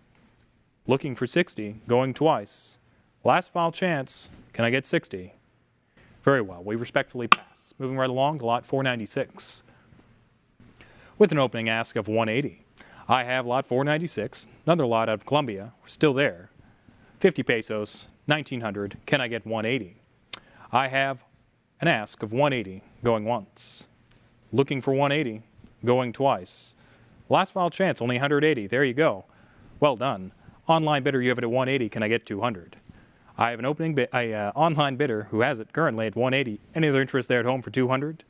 Looking for 60, going twice. Last final chance, can I get 60? Very well, we respectfully pass. Moving right along to lot 496 with an opening ask of 180. I have lot 496, another lot out of Columbia, we're still there. 50 pesos, 1900, can I get 180? I have an ask of 180, going once. Looking for 180, going twice. Last final chance, only 180, there you go. Well done. Online bidder, you have it at 180, can I get 200? I have an online bidder who has it currently at 180. Any other interest there at home for 200?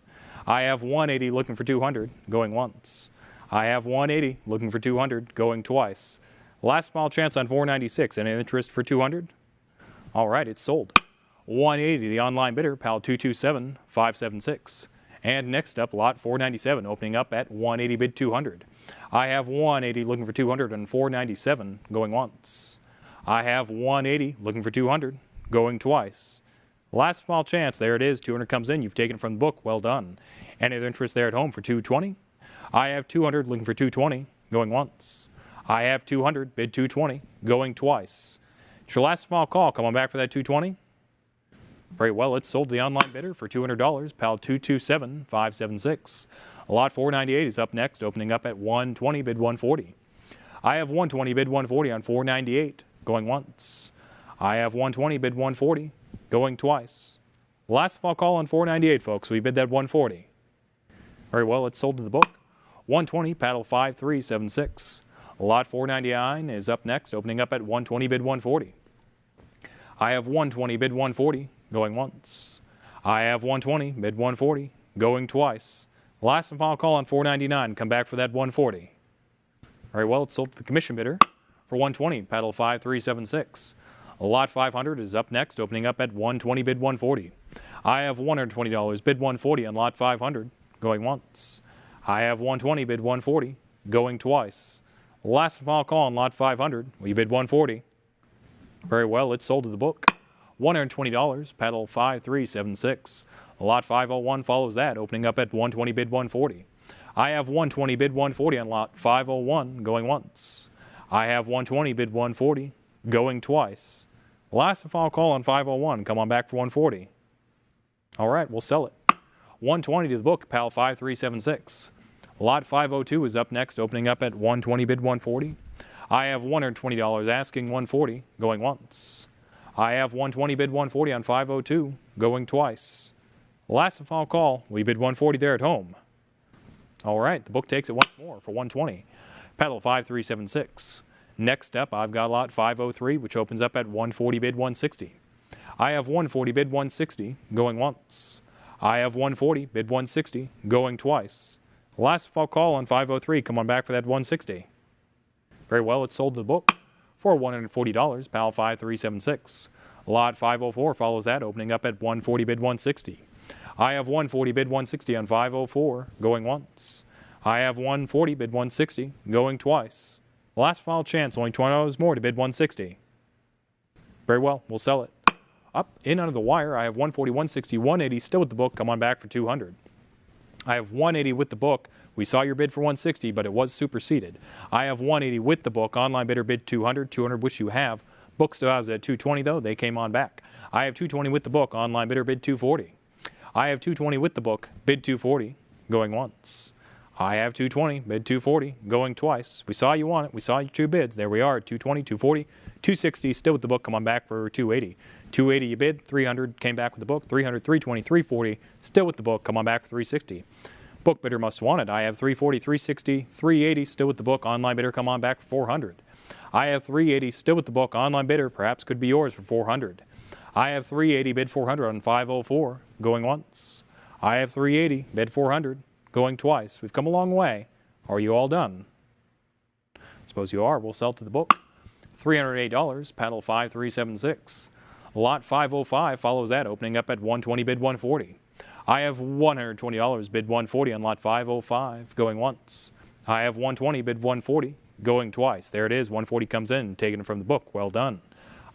I have 180 looking for 200, going once. I have 180 looking for 200, going twice. Last final chance on 496. Any interest for 200? All right, it's sold. 180, the online bidder, pal 227576. And next up, lot 497, opening up at 180 bid 200. I have 180 looking for 200 and 497 going once. I have 180 looking for 200 going twice. Last final chance, there it is. 200 comes in. You've taken it from the book. Well done. Any other interest there at home for 220? I have 200 looking for 220 going once. I have 200, bid 220, going twice. It's your last small call. Come on back for that 220. Very well, it's sold to the online bidder for $200, PAL 227576. Lot 498 is up next, opening up at 120, bid 140. I have 120, bid 140 on 498, going once. I have 120, bid 140, going twice. Last small call on 498, folks. We bid that 140. Very well, it's sold to the book. 120, paddle 5376. Lot 499 is up next, opening up at 120, bid 140. I have 120, bid 140, going once. I have 120, bid 140, going twice. Last and final call on 499. Come back for that 140. Very well, it's sold to the commission bidder for 120, paddle 5376. Lot 500 is up next, opening up at 120, bid 140. I have $120, bid 140 on lot 500, going once. I have 120, bid 140, going twice. Last and final call on lot 500. We bid 140. Very well, it's sold to the book. $120, paddle 5376. Lot 501 follows that, opening up at 120, bid 140. I have 120, bid 140 on lot 501, going once. I have 120, bid 140, going twice. Last and final call on 501. Come on back for 140. All right, we'll sell it. 120 to the book, PAL 5376. Lot 502 is up next, opening up at 120, bid 140. I have $120, asking 140, going once. I have 120, bid 140 on 502, going twice. Last and final call, we bid 140 there at home. All right, the book takes it once more for 120. Paddle 5376. Next up, I've got lot 503, which opens up at 140, bid 160. I have 140, bid 160, going once. I have 140, bid 160, going twice. Last fall call on 503. Come on back for that 160. Very well, it's sold to the book for $140, PAL 5376. Lot 504 follows that, opening up at 140, bid 160. I have 140, bid 160 on 504, going once. I have 140, bid 160, going twice. Last final chance, only $20 more to bid 160. Very well, we'll sell it. Up, in under the wire, I have 140, 160, 180, still with the book. Come on back for 200. I have 180 with the book. We saw your bid for 160, but it was superseded. I have 180 with the book. Online bidder bid 200, 200 which you have. Book still has at 220 though. They came on back. I have 220 with the book. Online bidder bid 240. I have 220 with the book. Bid 240, going once. I have 220, bid 240, going twice. We saw you want it. We saw your two bids. There we are, 220, 240, 260, still with the book. Come on back for 280. 280 you bid, 300 came back with the book, 300, 320, 340, still with the book. Come on back for 360. Book bidder must want it. I have 340, 360, 380, still with the book. Online bidder, come on back for 400. I have 380, still with the book. Online bidder, perhaps could be yours for 400. I have 380, bid 400 on 504, going once. I have 380, bid 400, going twice. We've come a long way. Are you all done? Suppose you are. We'll sell to the book. $308, paddle 5376. Lot 505 follows that, opening up at 120, bid 140. I have $120, bid 140 on lot 505, going once. I have 120, bid 140, going twice. There it is, 140 comes in, taken from the book. Well done.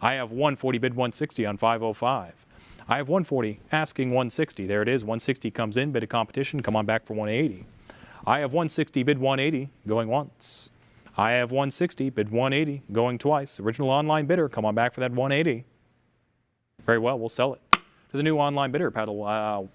I have 140, bid 160 on 505. I have 140, asking 160. There it is, 160 comes in, bid a competition, come on back for 180. I have 160, bid 180, going once. I have 160, bid 180, going twice. Original online bidder, come on back for that 180. Very well, we'll sell it to the new online bidder, paddle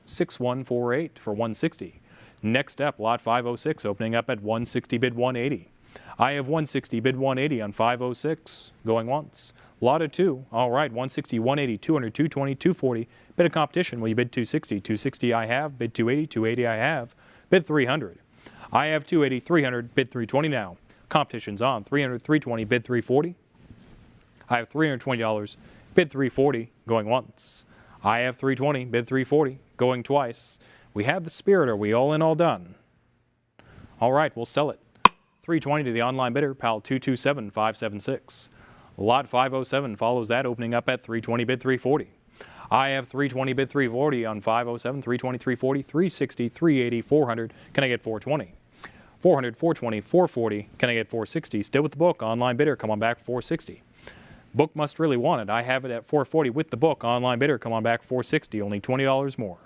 6148 for 160. Next up, lot 506, opening up at 160, bid 180. I have 160, bid 180 on 506, going once. Lot of 2, all right, 160, 180, 200, 220, 240, bid a competition. Will you bid 260? 260 I have, bid 280, 280 I have, bid 300. I have 280, 300, bid 320 now. Competition's on, 300, 320, bid 340. I have $320, bid 340, going once. I have 320, bid 340, going twice. We have the spirit. Are we all in, all done? All right, we'll sell it. 320 to the online bidder, PAL 227576. Lot 507 follows that, opening up at 320, bid 340. I have 320, bid 340 on 507, 320, 340, 360, 380, 400. Can I get 420? 400, 420, 440. Can I get 460? Still with the book. Online bidder, come on back 460. Book must really want it. I have it at 440 with the book. Online bidder, come on back 460, only $20 more.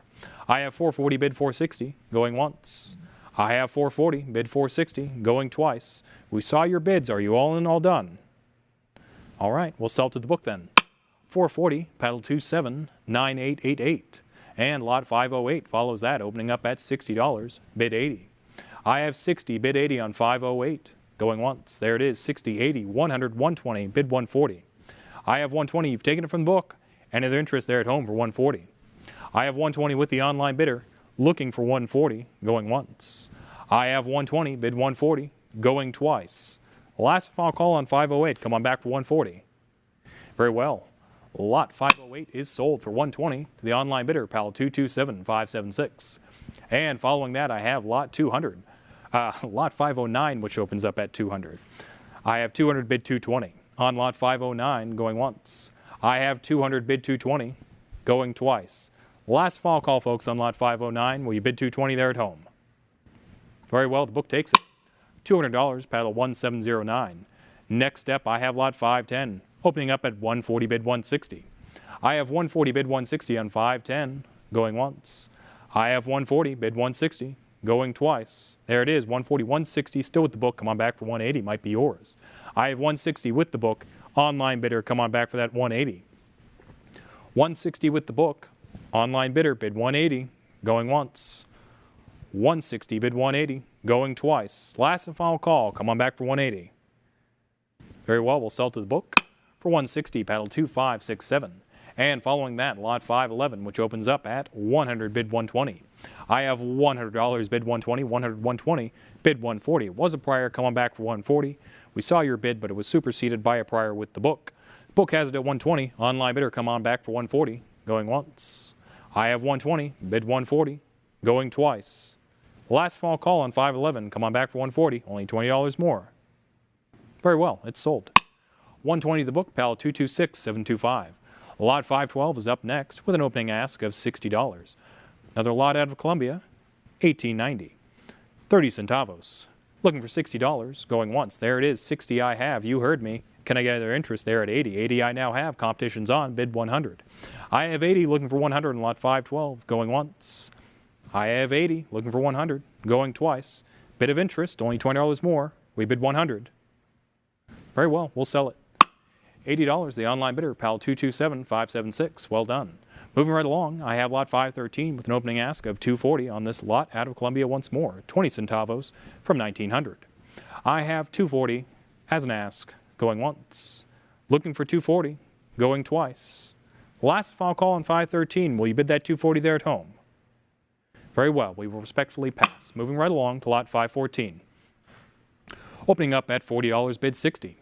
I have 440, bid 460, going once. I have 440, bid 460, going twice. We saw your bids. Are you all in, all done? All right, we'll sell to the book then. 440, paddle 279888. And lot 508 follows that, opening up at $60, bid 80. I have 60, bid 80 on 508. Going once. There it is, 60, 80, 100, 120, bid 140. I have 120, you've taken it from the book. Any other interest there at home for 140. I have 120 with the online bidder, looking for 140, going once. I have 120, bid 140, going twice. Last final call on 508, come on back for 140. Very well. Lot 508 is sold for 120 to the online bidder, pal 227576. And following that, I have lot 200, lot 509, which opens up at 200. I have 200, bid 220 on lot 509, going once. I have 200, bid 220, going twice. Last final call, folks, on lot 509. Will you bid 220 there at home? Very well, the book takes it. $200, paddle 1709. Next step, I have lot 510, opening up at 140, bid 160. I have 140, bid 160 on 510, going once. I have 140, bid 160, going twice. There it is, 140, 160, still with the book. Come on back for 180, might be yours. I have 160 with the book. Online bidder, come on back for that 180. 160 with the book. Online bidder, bid 180, going once. 160, bid 180, going twice. Last and final call, come on back for 180. Very well, we'll sell to the book for 160, paddle 2567. And following that, lot 511, which opens up at 100, bid 120. I have $100, bid 120, 100, 120, bid 140. It was a prior, come on back for 140. We saw your bid, but it was superseded by a prior with the book. The book has it at 120. Online bidder, come on back for 140, going once. I have 120, bid 140, going twice. Last final call on 511, come on back for 140, only $20 more. Very well, it's sold. 120 the book, pal 226725. Lot 512 is up next with an opening ask of $60. Another lot out of Columbia, $18.90. 30 centavos. Looking for $60, going once. There it is, 60 I have, you heard me. Can I get their interest there at 80? 80 I now have, competition's on, bid 100. I have 80, looking for 100 in lot 512, going once. I have 80, looking for 100, going twice. Bid of interest, only $20 more. We bid 100. Very well, we'll sell it. $80, the online bidder, pal 227576. Well done. Moving right along, I have lot 513 with an opening ask of $240 on this lot out of Columbia once more, 20 centavos from 1900. I have $240 as an ask, going once. Looking for $240, going twice. Last final call on 513. Will you bid that $240 there at home? Very well, we will respectfully pass. Moving right along to lot 514. Opening up at $40, bid 60.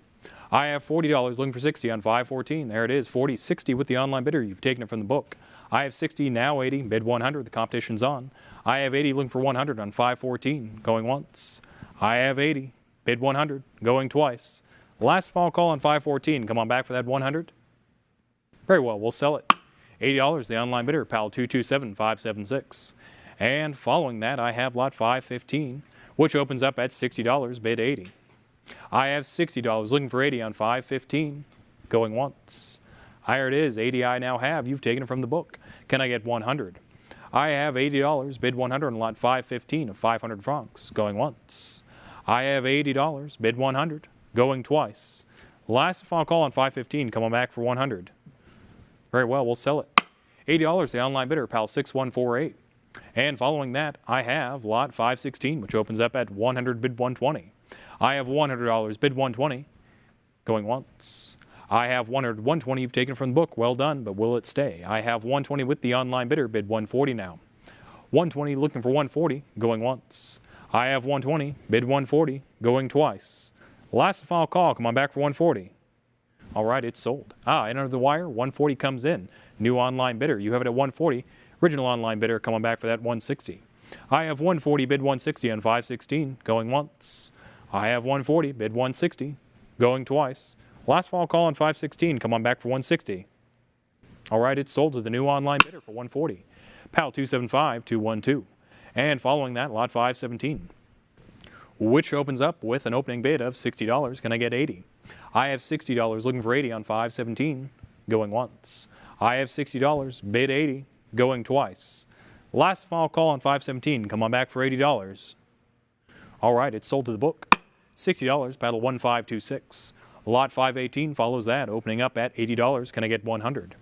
I have $40, looking for 60 on 514. There it is, 40, 60 with the online bidder. You've taken it from the book. I have 60, now 80, bid 100. The competition's on. I have 80, looking for 100 on 514, going once. I have 80, bid 100, going twice. Last final call on 514. Come on back for that 100. Very well, we'll sell it. $80, the online bidder, pal 227576. And following that, I have lot 515, which opens up at $60, bid 80. I have $60, looking for 80 on 515, going once. Here it is, 80 I now have, you've taken it from the book. Can I get 100? I have $80, bid 100 on lot 515 of 500 francs, going once. I have $80, bid 100, going twice. Last and final call on 515, come on back for 100. Very well, we'll sell it. $80, the online bidder, pal 6148. And following that, I have lot 516, which opens up at 100, bid 120. I have $100, bid 120, going once. I have 100, 120 you've taken from the book. Well done, but will it stay? I have 120 with the online bidder, bid 140 now. 120 looking for 140, going once. I have 120, bid 140, going twice. Last and final call, come on back for 140. All right, it's sold. And under the wire, 140 comes in. New online bidder, you have it at 140. Original online bidder, come on back for that 160. I have 140, bid 160 on 516, going once. I have 140, bid 160, going twice. Last final call on 516, come on back for 160. All right, it's sold to the new online bidder for 140. PAL 275212. And following that, lot 517, which opens up with an opening bid of $60. Can I get 80? I have $60, looking for 80 on 517, going once. I have $60, bid 80, going twice. Last final call on 517, come on back for $80. All right, it's sold to the book. $60, paddle 1526. Lot 518 follows that, opening up at $80. Can I get 100?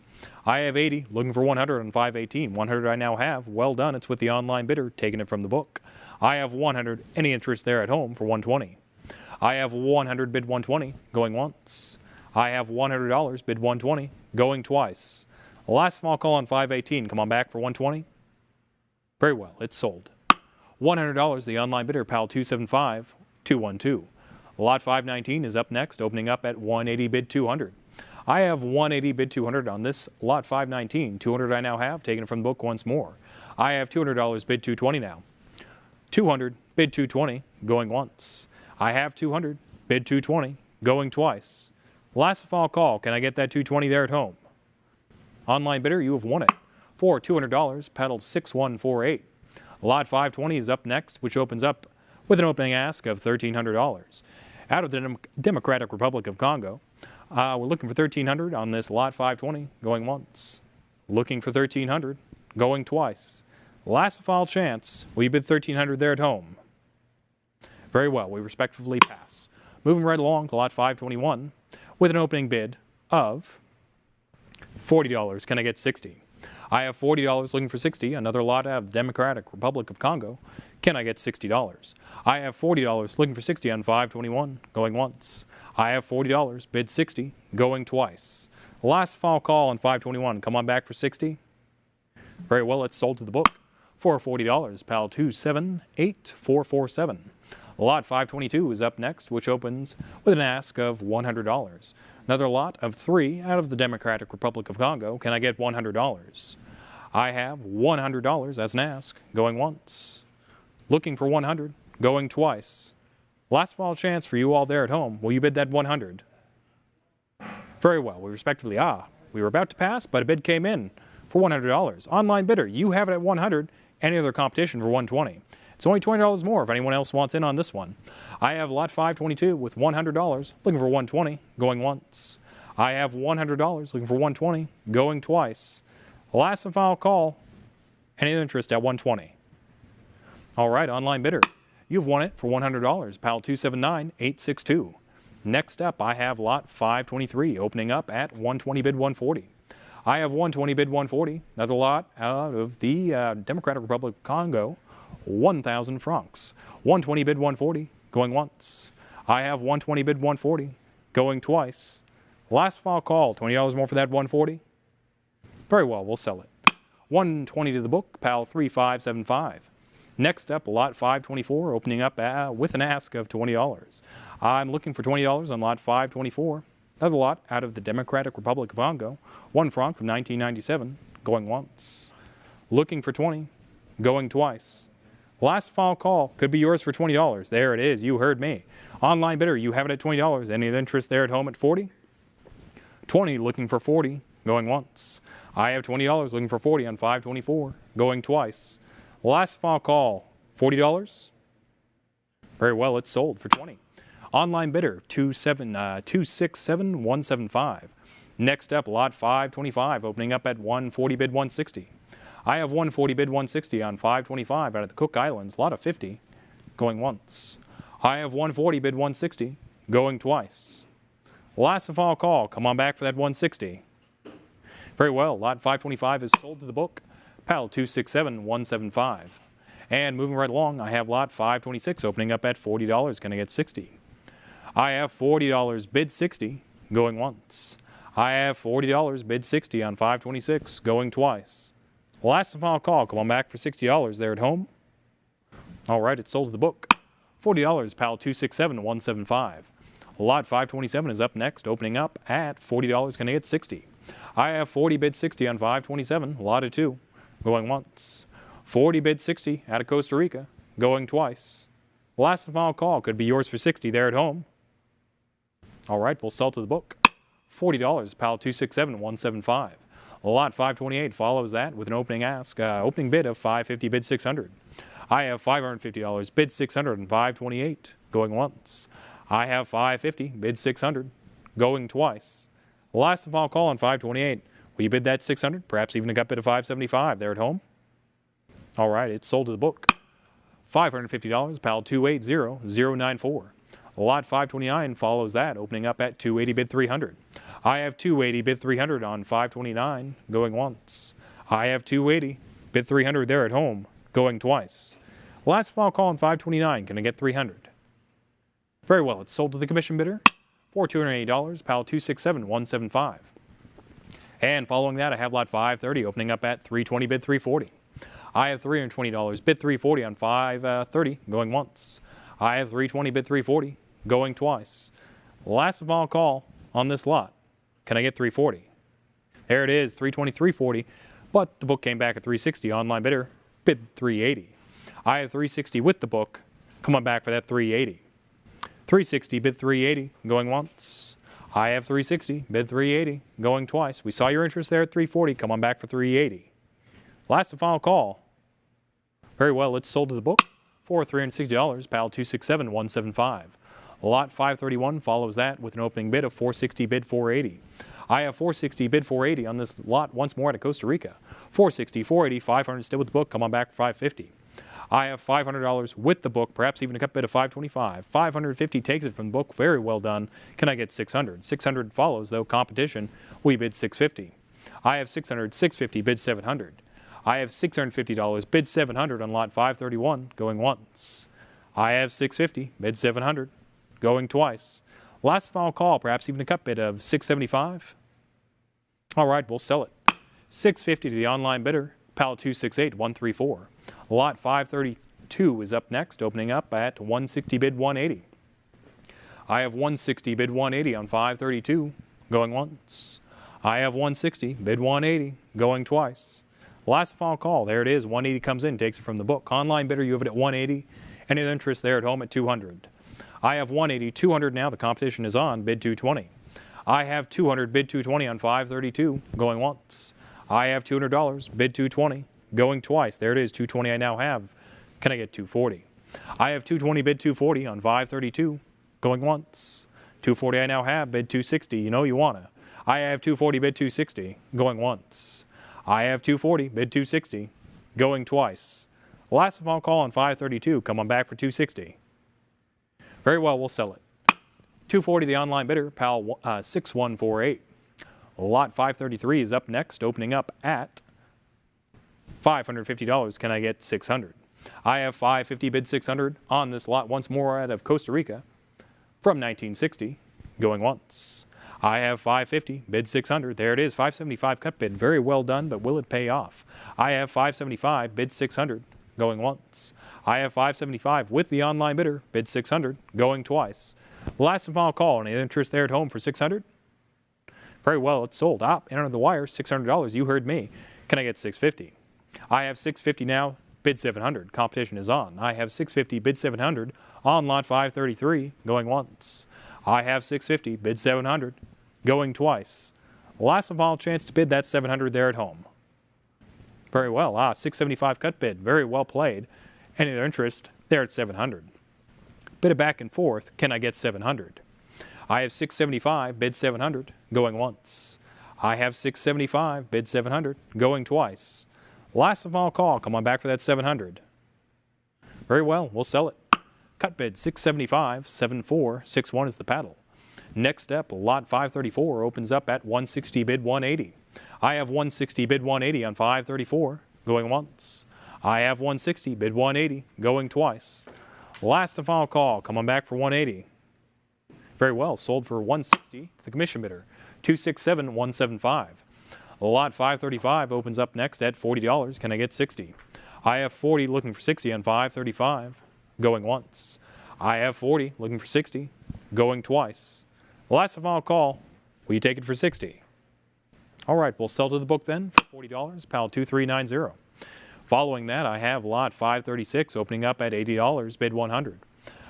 I have 80, looking for 100 on 518. 100 I now have. Well done, it's with the online bidder, taking it from the book. I have 100, any interest there at home for 120. I have 100, bid 120, going once. I have $100, bid 120, going twice. Last small call on 518, come on back for 120. Very well, it's sold. $100, the online bidder, PAL 275, 212. Lot 519 is up next, opening up at 180, bid 200. I have 180, bid 200 on this lot 519. 200 I now have, taken it from the book once more. I have $200, bid 220 now. 200, bid 220, going once. I have 200, bid 220, going twice. Last fall call, can I get that 220 there at home? Online bidder, you have won it. For $200, paddle 6148. Lot 520 is up next, which opens up with an opening ask of $1,300. Out of the Democratic Republic of Congo, we're looking for $1,300 on this lot 520, going once. Looking for $1,300, going twice. Last fall chance, will you bid $1,300 there at home? Very well, we respectfully pass. Moving right along to lot 521 with an opening bid of $40. Can I get 60? I have $40 looking for 60. Another lot out of the Democratic Republic of Congo. Can I get $60? I have $40 looking for 60 on 521, going once. I have $40, bid 60, going twice. Last fall call on 521, come on back for 60. Very well, it's sold to the book for $40, PAL 278447. Lot 522 is up next, which opens with an ask of $100. Another lot of 3 out of the Democratic Republic of Congo. Can I get $100? I have $100 as an ask, going once. Looking for 100, going twice. Last fall chance for you all there at home. Will you bid that 100? Very well, we respectively, we were about to pass, but a bid came in for $100. Online bidder, you have it at 100. Any other competition for 120. It's only $20 more if anyone else wants in on this one. I have lot 522 with $100, looking for 120, going once. I have $100, looking for 120, going twice. Last and final call, any interest at 120. All right, online bidder, you've won it for $100, PAL 279862. Next up, I have lot 523, opening up at 120, bid 140. I have 120, bid 140, another lot out of the Democratic Republic of Congo, 1,000 francs. 120, bid 140, going once. I have 120, bid 140, going twice. Last fall call, $20 more for that 140. Very well, we'll sell it. 120 to the book, PAL 3575. Next up, lot 524, opening up with an ask of $20. I'm looking for $20 on lot 524. Another lot out of the Democratic Republic of Congo, 1 franc from 1997, going once. Looking for 20, going twice. Last fall call could be yours for $20. There it is, you heard me. Online bidder, you have it at $20. Any interest there at home at 40? 20, looking for 40, going once. I have $20 looking for 40 on 524, going twice. Last fall call, $40? Very well, it's sold for 20. Online bidder, 267,175. Next up, lot 525, opening up at 140, bid 160. I have 140, bid 160 on 525 out of the Cook Islands, lot of 50, going once. I have 140, bid 160, going twice. Last and final call, come on back for that 160. Very well, lot 525 is sold to the book, PAL 267175. And moving right along, I have lot 526 opening up at $40. Can I get 60? I have $40, bid 60, going once. I have $40, bid 60 on 526, going twice. Last and final call, come on back for $60 there at home. All right, it's sold to the book. $40, PAL 267175. Lot 527 is up next, opening up at $40. Can I get 60? I have 40, bid 60 on 527, lot of 2, going once. 40, bid 60 out of Costa Rica, going twice. Last and final call could be yours for 60 there at home. All right, we'll sell to the book. $40, PAL 267175. Lot 528 follows that with an opening opening bid of $550, bid 600. I have $550, bid 600 and 528, going once. I have $550, bid 600, going twice. Last and final call on 528. Will you bid that 600? Perhaps even a gut bid of $575 there at home? All right, it's sold to the book. $550, pal 280094. Lot 529 follows that, opening up at 280, bid 300. I have 280, bid 300 on 529, going once. I have 280, bid 300 there at home, going twice. Last final call on 529, can I get 300? Very well, it's sold to the commission bidder for $280, pal 267175. And following that, I have lot 530 opening up at 320, bid 340. I have $320, bid 340 on 530, going once. I have 320, bid 340, going twice. Last of all call on this lot. Can I get 340? There it is, 320, 340, but the book came back at 360. Online bidder, bid 380. I have 360 with the book. Come on back for that 380. 360, bid 380, going once. I have 360, bid 380, going twice. We saw your interest there at 340. Come on back for 380. Last and final call. Very well, it's sold to the book for $360, pal 267175. Lot 531 follows that with an opening bid of 460, bid 480. I have 460, bid 480 on this lot once more out of Costa Rica. 460, 480, 500 still with the book. Come on back for 550. I have $500 with the book, perhaps even a cut bid of 525. 550 takes it from the book. Very well done. Can I get 600? 600 follows, though. Competition, we bid 650. I have 600, 650, bid 700. I have $650, bid 700 on lot 531, going once. I have 650, bid 700, going twice. Last final call, perhaps even a cut bid of 675. All right, we'll sell it. 650 to the online bidder, pal 268134. Lot 532 is up next, opening up at 160, bid 180. I have 160, bid 180 on 532, going once. I have 160, bid 180, going twice. Last final call, there it is, 180 comes in, takes it from the book. Online bidder, you have it at 180. Any other interest there at home at 200. I have 180, 200 now, the competition is on, bid 220. I have 200, bid 220 on 532, going once. I have $200, bid 220, going twice. There it is, 220 I now have. Can I get 240? I have 220, bid 240 on 532, going once. 240 I now have, bid 260, you know you wanna. I have 240, bid 260, going once. I have 240, bid 260, going twice. Last phone call on 532, come on back for 260. Very well, we'll sell it. 240 the online bidder, pal 6148. Lot 533 is up next, opening up at $550. Can I get 600? I have 550, bid 600 on this lot once more out of Costa Rica from 1960, going once. I have 550, bid 600. There it is, 575 cut bid. Very well done, but will it pay off? I have 575, bid 600, going once. I have 575 with the online bidder, bid 600, going twice. Last and final call. Any interest there at home for 600? Very well, it's sold. In under the wire, $600. You heard me. Can I get 650? I have 650 now, bid 700. Competition is on. I have 650, bid 700 on lot 533, going once. I have 650, bid 700, going twice. Last and final chance to bid that 700 there at home. Very well. 675 cut bid. Very well played. Any other interest there at 700. Bid it back and forth. Can I get 700? I have 675, bid 700, going once. I have 675, bid 700, going twice. Last and final call. Come on back for that 700. Very well, we'll sell it. Cut bid 675, 7461 is the paddle. Next step, lot 534 opens up at 160, bid 180. I have 160, bid 180 on 534, going once. I have 160, bid 180, going twice. Last and final call. Come on back for 180. Very well, sold for 160 to the commission bidder, 267175. Lot 535 opens up next at $40. Can I get 60? I have 40 looking for 60 on 535, going once. I have 40 looking for 60, going twice. Last and final call. Will you take it for 60? All right, we'll sell to the book then for $40, pal 2390. Following that, I have lot 536 opening up at $80, bid 100.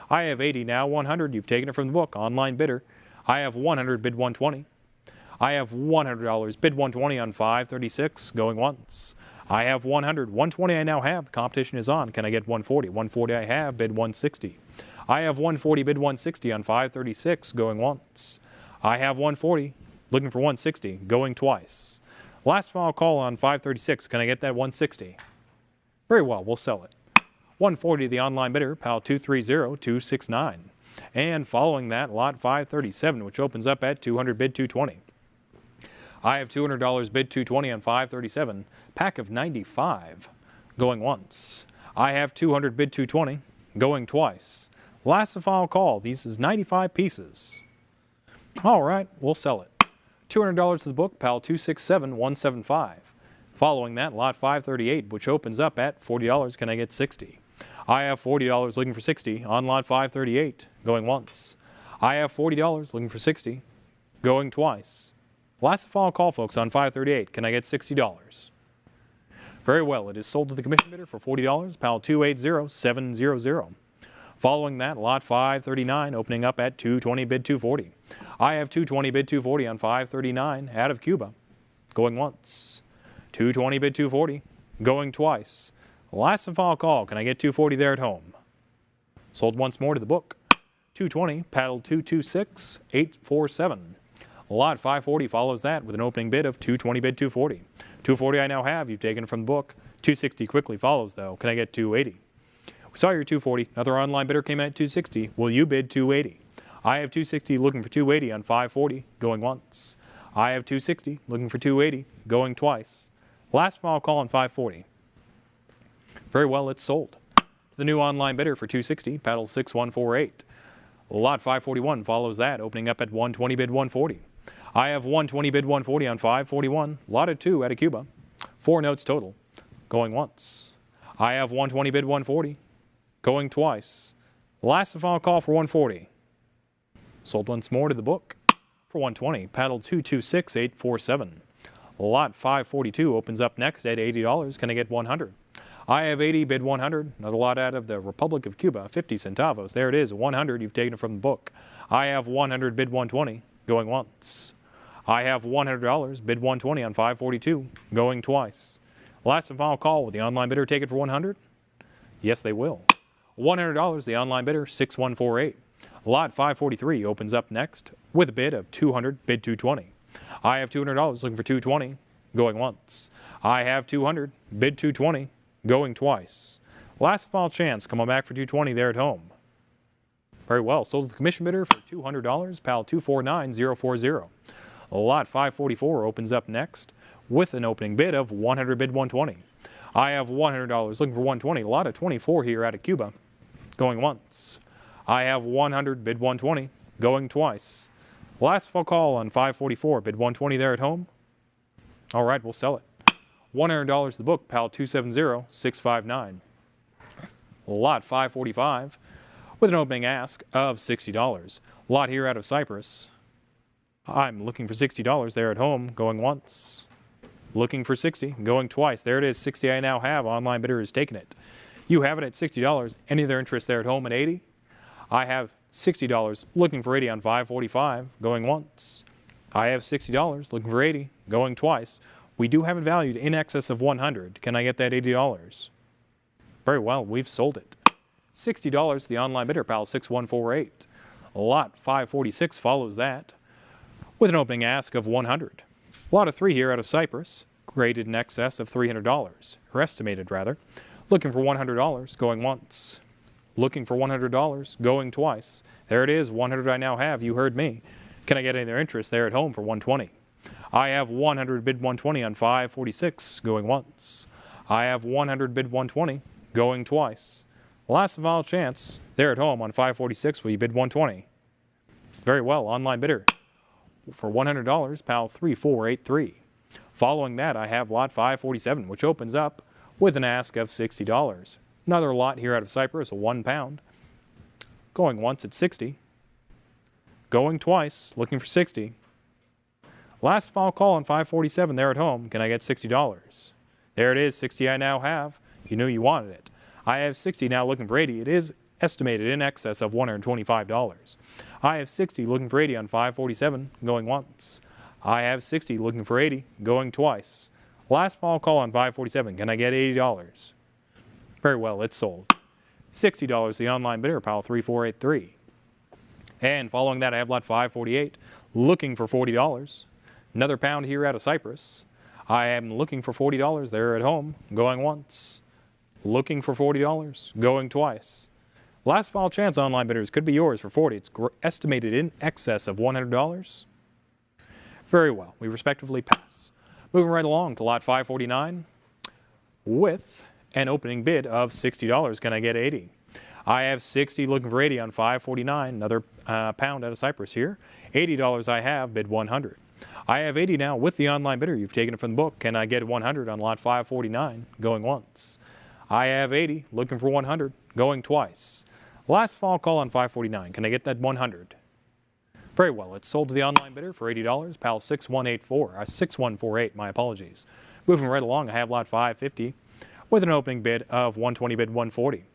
I have 80 now, 100. You've taken it from the book. Online bidder. I have 100, bid 120. I have $100, bid 120 on 536, going once. I have 100, 120 I now have. The competition is on. Can I get 140? 140 I have, bid 160. I have 140, bid 160 on 536, going once. I have 140, looking for 160, going twice. Last final call on 536. Can I get that 160? Very well, we'll sell it. 140 the online bidder, pal 230269. And following that, lot 537, which opens up at 200, bid 220. I have $200, bid 220 on 537, pack of 95, going once. I have 200, bid 220, going twice. Last and final call, these is 95 pieces. All right, we'll sell it. $200 to the book, pal 267175. Following that, lot 538, which opens up at $40, can I get 60? I have $40 looking for 60 on lot 538, going once. I have $40 looking for 60, going twice. Last and final call, folks, on 538. Can I get $60? Very well. It is sold to the commission bidder for $40, pal 280700. Following that, lot 539 opening up at 220, bid 240. I have 220, bid 240 on 539 out of Cuba, going once. 220, bid 240, going twice. Last and final call. Can I get 240 there at home? Sold once more to the book. 220, paddle 226847. Lot 540 follows that with an opening bid of 220, bid 240. 240 I now have. You've taken it from the book. 260 quickly follows, though. Can I get 280? We saw your 240. Another online bidder came in at 260. Will you bid 280? I have 260 looking for 280 on 540, going once. I have 260 looking for 280, going twice. Last final call on 540. Very well, it's sold. The new online bidder for 260, paddle 6148. Lot 541 follows that, opening up at 120, bid 140. I have 120, bid 140 on 541, lot of 2 out of Cuba. 4 notes total, going once. I have 120, bid 140, going twice. Last and final call for 140. Sold once more to the book for 120, paddle 226847. Lot 542 opens up next at $80. Can I get 100? I have 80, bid 100. Another lot out of the Republic of Cuba, 50 centavos. There it is, 100. You've taken it from the book. I have 100, bid 120, going once. I have $100, bid 120 on 542, going twice. Last and final call. Will the online bidder take it for 100? Yes, they will. $100, the online bidder, 6148. Lot 543 opens up next with a bid of 200, bid 220. I have $200 looking for 220, going once. I have 200, bid 220, going twice. Last and final chance. Come on back for 220 there at home. Very well. Sold to the commission bidder for $200, pal 249040. Lot 544 opens up next with an opening bid of 100, bid 120. I have $100 looking for 120. A lot of 24 here out of Cuba, going once. I have 100, bid 120, going twice. Last full call on 544, bid 120 there at home. All right, we'll sell it. $100 the book, pal 270659. Lot 545 with an opening ask of $60. Lot here out of Cyprus. I'm looking for $60 there at home, going once. Looking for 60, going twice. There it is, 60 I now have. Online bidder has taken it. You have it at $60. Any other interest there at home at 80? I have $60 looking for 80 on 545, going once. I have $60 looking for 80, going twice. We do have it valued in excess of 100. Can I get that $80? Very well, we've sold it. $60 the online bidder, pal 6148. Lot 546 follows that with an opening ask of 100. Lot of 3 here out of Cyprus, graded in excess of $300, or estimated rather. Looking for $100, going once. Looking for $100, going twice. There it is, 100 I now have. You heard me. Can I get any of their interest there at home for 120? I have 100, bid 120 on 546, going once. I have 100, bid 120, going twice. Last and final chance there at home on 546. Will you bid 120? Very well, online bidder for $100, pal 3483. Following that, I have lot 547, which opens up with an ask of $60. Another lot here out of Cyprus, a 1 pound. Going once at 60. Going twice, looking for 60. Last final call on 547 there at home. Can I get $60? There it is, 60 I now have. You knew you wanted it. I have 60 now looking for 80. It is estimated in excess of $125. I have 60 looking for 80 on 547, going once. I have 60 looking for 80, going twice. Last final call on 547. Can I get $80? Very well, it's sold. $60 the online bidder, pal 3483. And following that, I have lot 548, looking for $40. Another pound here out of Cyprus. I am looking for $40 there at home, going once. Looking for $40, going twice. Last final chance, online bidders, could be yours for 40. It's estimated in excess of $100. Very well, we respectively pass. Moving right along to lot 549 with an opening bid of $60. Can I get 80? I have 60 looking for 80 on 549, another pound out of Cyprus here. $80 I have, bid 100. I have 80 now with the online bidder. You've taken it from the book. Can I get 100 on lot 549, going once? I have 80, looking for 100, going twice. Last fall call on 549. Can I get that 100? Very well. It's sold to the online bidder for $80. PAL 6148, my apologies. Moving right along, I have lot 550 with an opening bid of 120, bid 140.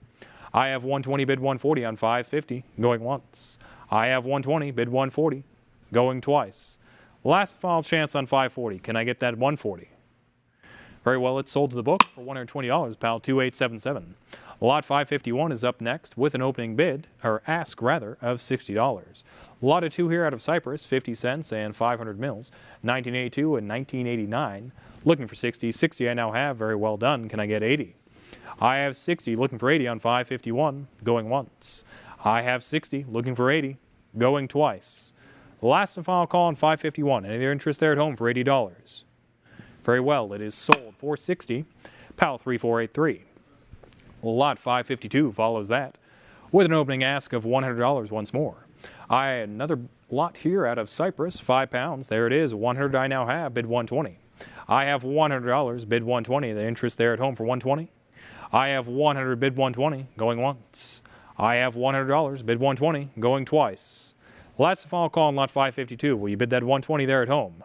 I have 120, bid 140 on 550, going once. I have 120, bid 140, going twice. Last final chance on 540. Can I get that 140? Very well, it's sold to the book for $120, PAL 2877. Lot 551 is up next with an opening bid, or ask rather, of $60. Lot of 2 here out of Cyprus, 50 cents and 500 mils, 1982 and 1989. Looking for 60. 60 I now have, very well done. Can I get 80? I have 60, looking for 80 on 551, going once. I have 60, looking for 80, going twice. Last and final call on 551. Any other interest there at home for $80? Very well, it is sold for 60. PAL 3483. Lot 552 follows that with an opening ask of $100 once more. Another lot here out of Cyprus, 5 pounds. There it is, 100 I now have, bid 120. I have $100, bid 120. The interest there at home for 120. I have 100, bid 120, going once. I have $100, bid 120, going twice. Last and final call on lot 552. Will you bid that 120 there at home?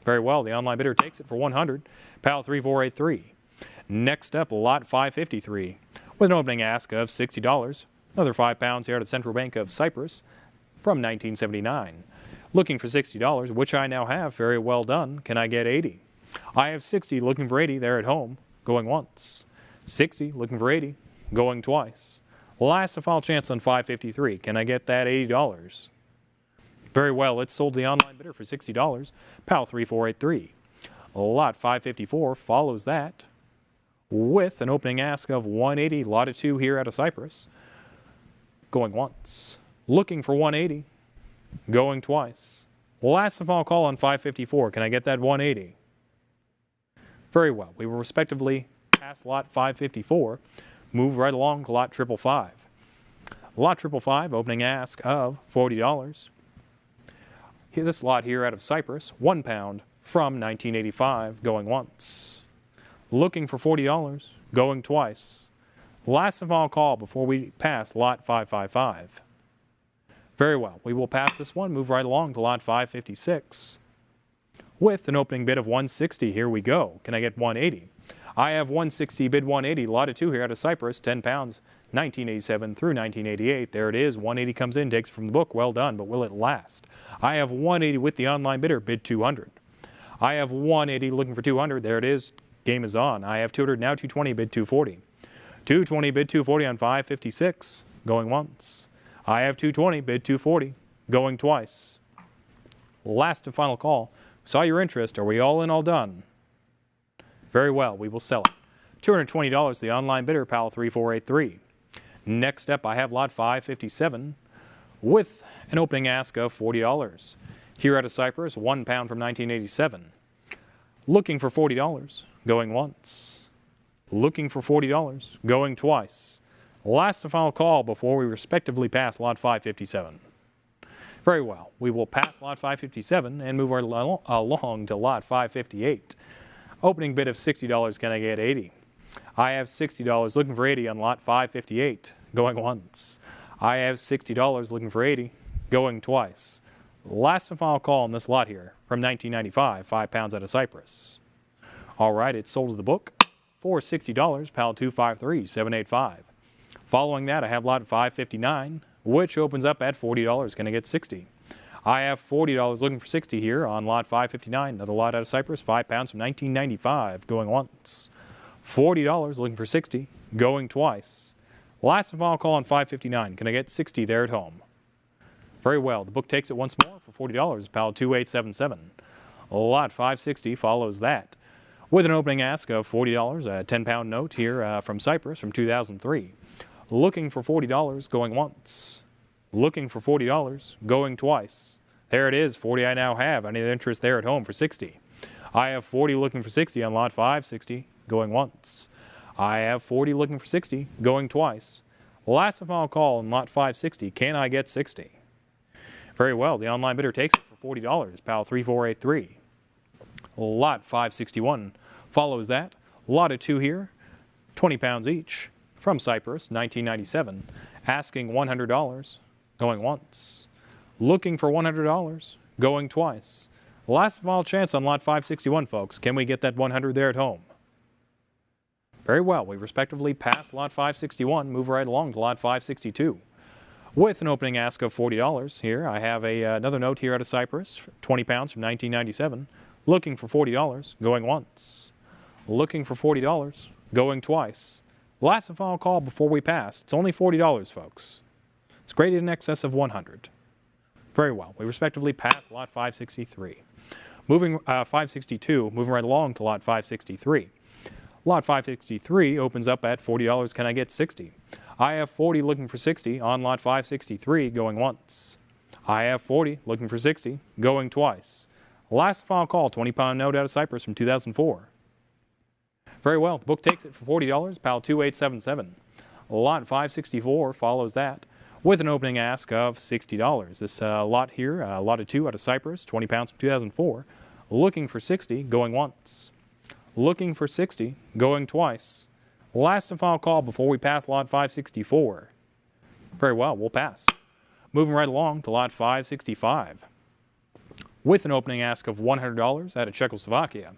Very well, the online bidder takes it for 100. PAL 3483. Next up, lot 553 with an opening ask of $60. Another 5 pounds here at the Central Bank of Cyprus from 1979. Looking for $60, which I now have. Very well done. Can I get 80? I have 60, looking for 80 there at home, going once. 60, looking for 80, going twice. Last and final chance on 553. Can I get that $80? Very well, it's sold to the online bidder for $60. PAL 3483. Lot 554 follows that with an opening ask of 180. Lot of 2 here out of Cyprus, going once. Looking for 180, going twice. Last and final call on 554. Can I get that 180? Very well, we will respectively pass lot 554. Move right along to lot 555. Lot 555, opening ask of $40. This lot here out of Cyprus, 1 pound from 1985, going once. Looking for $40, going twice. Last and final call before we pass lot 555. Very well, we will pass this one, move right along to lot 556 with an opening bid of 160. Here we go. Can I get 180? I have 160, bid 180. Lot of 2 here out of Cyprus, 10 pounds, 1987 through 1988. There it is. 180 comes in, takes it from the book. Well done, but will it last? I have 180 with the online bidder, bid 200. I have 180 looking for 200. There it is. Game is on. I have 200, now 220, bid 240. 220, bid 240 on 556, going once. I have 220, bid 240, going twice. Last and final call. Saw your interest. Are we all in, all done? Very well, we will sell it. $220, the online bidder, PAL 3483. Next up, I have lot 557 with an opening ask of $40. Here out of Cyprus, 1 pound from 1987. Looking for $40, going once. Looking for $40, going twice. Last and final call before we respectively pass lot 557. Very well, we will pass lot 557 and move along to lot 558. Opening bid of $60. Can I get 80? I have $60 looking for 80 on lot 558, going once. I have $60 looking for 80, going twice. Last and final call on this lot here from 1995, 5 pounds out of Cyprus. All right, it's sold to the book for $60, PAL 253785. Following that, I have lot 559, which opens up at $40. Can I get 60? I have $40 looking for 60 here on lot 559, another lot out of Cyprus, 5 pounds from 1995, going once. $40 looking for 60, going twice. Last and final call on 559. Can I get 60 there at home? Very well, the book takes it once more for $40, PAL 2877. Lot 560 follows that with an opening ask of $40, a 10-pound note here from Cyprus from 2003. Looking for $40, going once. Looking for $40, going twice. There it is, 40 I now have. Any interest there at home for 60. I have 40 looking for 60 on lot 560, going once. I have 40 looking for 60, going twice. Last and final call on lot 560, can I get 60? Very well, the online bidder takes it for $40, pal 3483. Lot 561 follows that. Lot of 2 here, 20 pounds each, from Cyprus, 1997, asking $100, going once. Looking for $100, going twice. Last and final chance on lot 561, folks. Can we get that 100 there at home? Very well, we respectively pass lot 561, move right along to lot 562. With an opening ask of $40 here, I have another note here out of Cyprus, 20 pounds from 1997. Looking for $40, going once. Looking for $40, going twice. Last and final call before we pass. It's only $40, folks. It's graded in excess of 100. Very well, we respectively pass lot 563. Moving 562, moving right along to lot 563. Lot 563 opens up at $40. Can I get 60? I have 40 looking for 60 on lot 563, going once. I have 40 looking for 60, going twice. Last final call, 20-pound note out of Cyprus from 2004. Very well, the book takes it for $40, pal 2877. Lot 564 follows that with an opening ask of $60. This lot here, lot of 2 out of Cyprus, 20 pounds from 2004, looking for 60, going once. Looking for 60, going twice. Last and final call before we pass lot 564. Very well, we'll pass. Moving right along to lot 565. With an opening ask of $100 out of Czechoslovakia.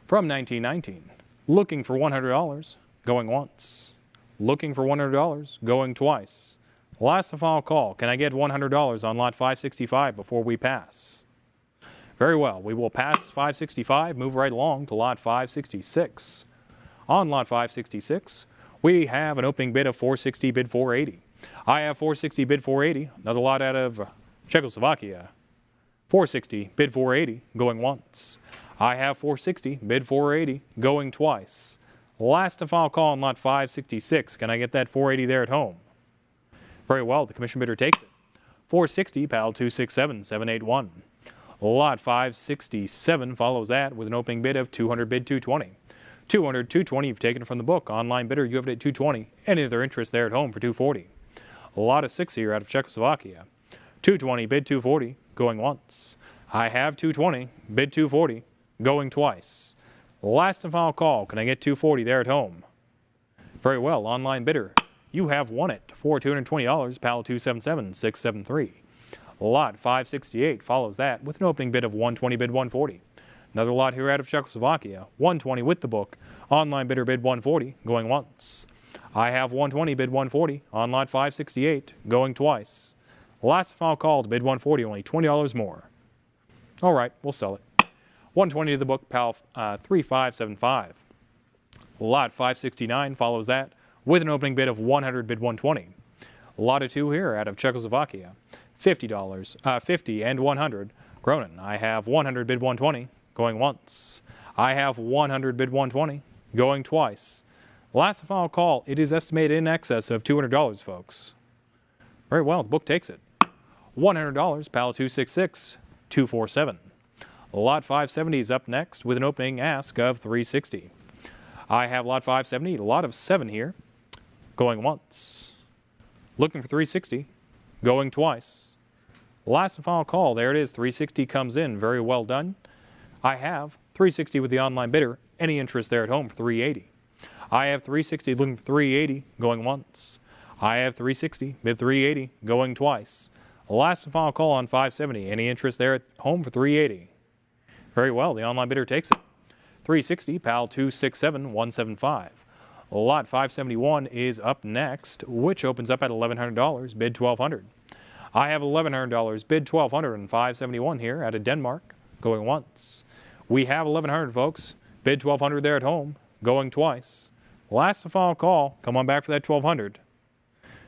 From 1919, looking for $100, going once. Looking for $100, going twice. Last and final call, can I get $100 on lot 565 before we pass? Very well, we will pass 565, move right along to lot 566. On lot 566, we have an opening bid of $460, bid $480. I have $460, bid $480, another lot out of Czechoslovakia. $460, bid $480, going once. I have $460, bid $480, going twice. Last and final call on lot 566, can I get that $480 there at home? Very well, the commission bidder takes it. $460, pal 267-781. Lot 567 follows that with an opening bid of $200, bid $220. $200, $220, you've taken it from the book. Online bidder, you have it at $220. Any other interest there at home for $240. Lot of 6 here out of Czechoslovakia. $220, bid $240, going once. I have $220, bid $240, going twice. Last and final call, can I get $240 there at home? Very well, online bidder, you have won it for $220, pal 277-673. Lot 568 follows that with an opening bid of $120, bid $140. Another lot here out of Czechoslovakia, $120 with the book. Online bidder bid $140, going once. I have $120, bid $140 on lot 568, going twice. Last and final call to bid $140, only $20 more. All right, we'll sell it. $120 to the book, pal 3575. Lot 569 follows that with an opening bid of $100, bid $120. Lot of 2 here out of Czechoslovakia. $50, 50 and 100. Cronin, I have 100, bid 120, going once. I have 100, bid 120, going twice. Last and final call, it is estimated in excess of $200, folks. Very well, the book takes it. $100, pal 266-247. Lot 570 is up next with an opening ask of $360. I have lot 570, a lot of 7 here, going once. Looking for $360, going twice. Last and final call, there it is, $360 comes in, very well done. I have $360 with the online bidder, any interest there at home for $380. I have $360 looking for $380, going once. I have $360, bid $380, going twice. Last and final call on $570, any interest there at home for $380. Very well, the online bidder takes it. $360, pal 267-175. Lot 571 is up next, which opens up at $1,100, bid $1,200. I have $1,100, bid $1,200 and 571 here out of Denmark, going once. We have $1,100, folks, bid $1,200 there at home, going twice. Last and final call, come on back for that $1,200.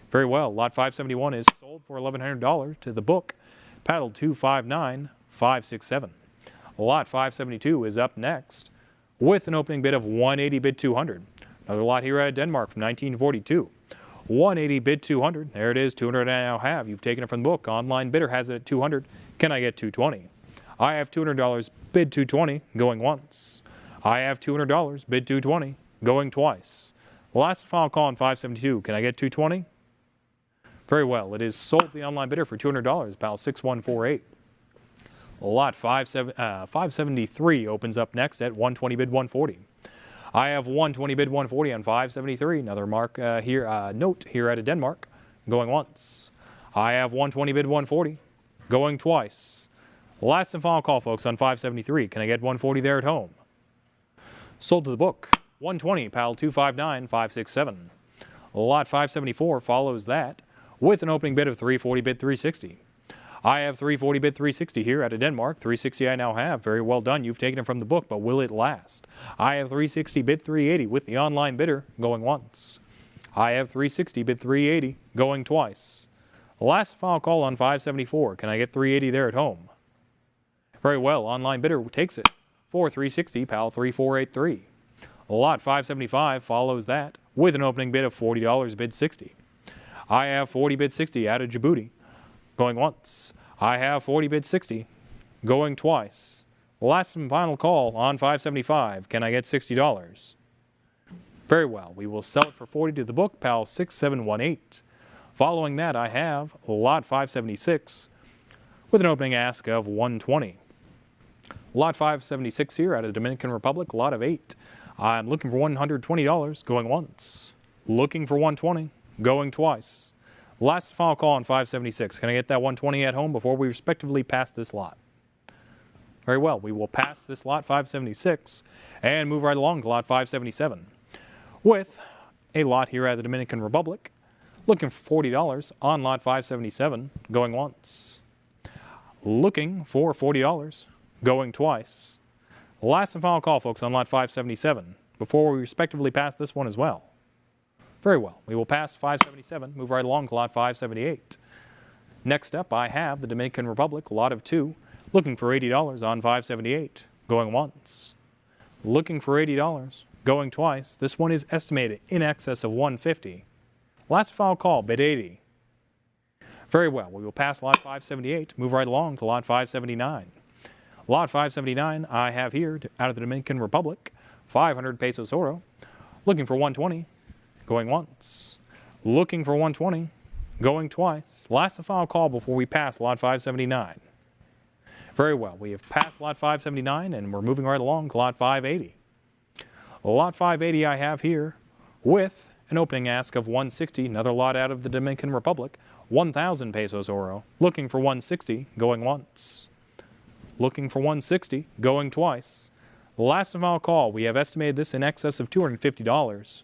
Very well, lot 571 is sold for $1,100 to the book, paddle 259-567. Lot 572 is up next with an opening bid of 180, bid 200. Another lot here out of Denmark from 1942. 180, bid 200. There it is, 200 I now have. You've taken it from the book. Online bidder has it at 200. Can I get 220? I have $200, bid 220, going once. I have $200, bid 220, going twice. Last and final call on 572. Can I get 220? Very well. It is sold to the online bidder for $200, pal 6148. Lot 573 opens up next at 120, bid 140. I have 120, bid 140 on 573. Another note here out of Denmark, going once. I have 120, bid 140, going twice. Last and final call, folks, on 573. Can I get 140 there at home? Sold to the book. 120, pal 259, 567. Lot 574 follows that with an opening bid of 340, bid 360. I have 340, bid 360 here out of Denmark. 360 I now have. Very well done. You've taken it from the book, but will it last? I have 360, bid 380 with the online bidder going once. I have 360, bid 380 going twice. Last final call on 574. Can I get 380 there at home? Very well. Online bidder takes it for 360, pal 3483. Lot 575 follows that with an opening bid of $40, bid 60. I have 40, bid 60 out of Djibouti, going once. I have 40, bid 60, going twice. Last and final call on 575. Can I get $60? Very well. We will sell it for 40 to the book, pal 6718. Following that, I have lot 576 with an opening ask of 120. Lot 576 here out of the Dominican Republic, lot of 8. I'm looking for $120, going once. Looking for 120, going twice. Last final call on 576. Can I get that 120 at home before we respectively pass this lot? Very well. We will pass this lot 576 and move right along to lot 577 with a lot here out of the Dominican Republic. Looking for $40 on lot 577, going once. Looking for $40, going twice. Last and final call, folks, on lot 577 before we respectively pass this one as well. Very well. We will pass 577, move right along to lot 578. Next up, I have the Dominican Republic, lot of 2, looking for $80 on 578, going once. Looking for $80, going twice. This one is estimated in excess of $150. Last final call, bid 80. Very well. We will pass lot 578, move right along to lot 579. Lot 579 I have here out of the Dominican Republic, 500 pesos oro, looking for 120, going once. Looking for 120, going twice. Last and final call before we pass lot 579. Very well. We have passed lot 579 and we're moving right along to lot 580. Lot 580 I have here with an opening ask of 160, another lot out of the Dominican Republic, 1,000 pesos oro, looking for 160, going once. Looking for 160, going twice. Last and final call, we have estimated this in excess of $250.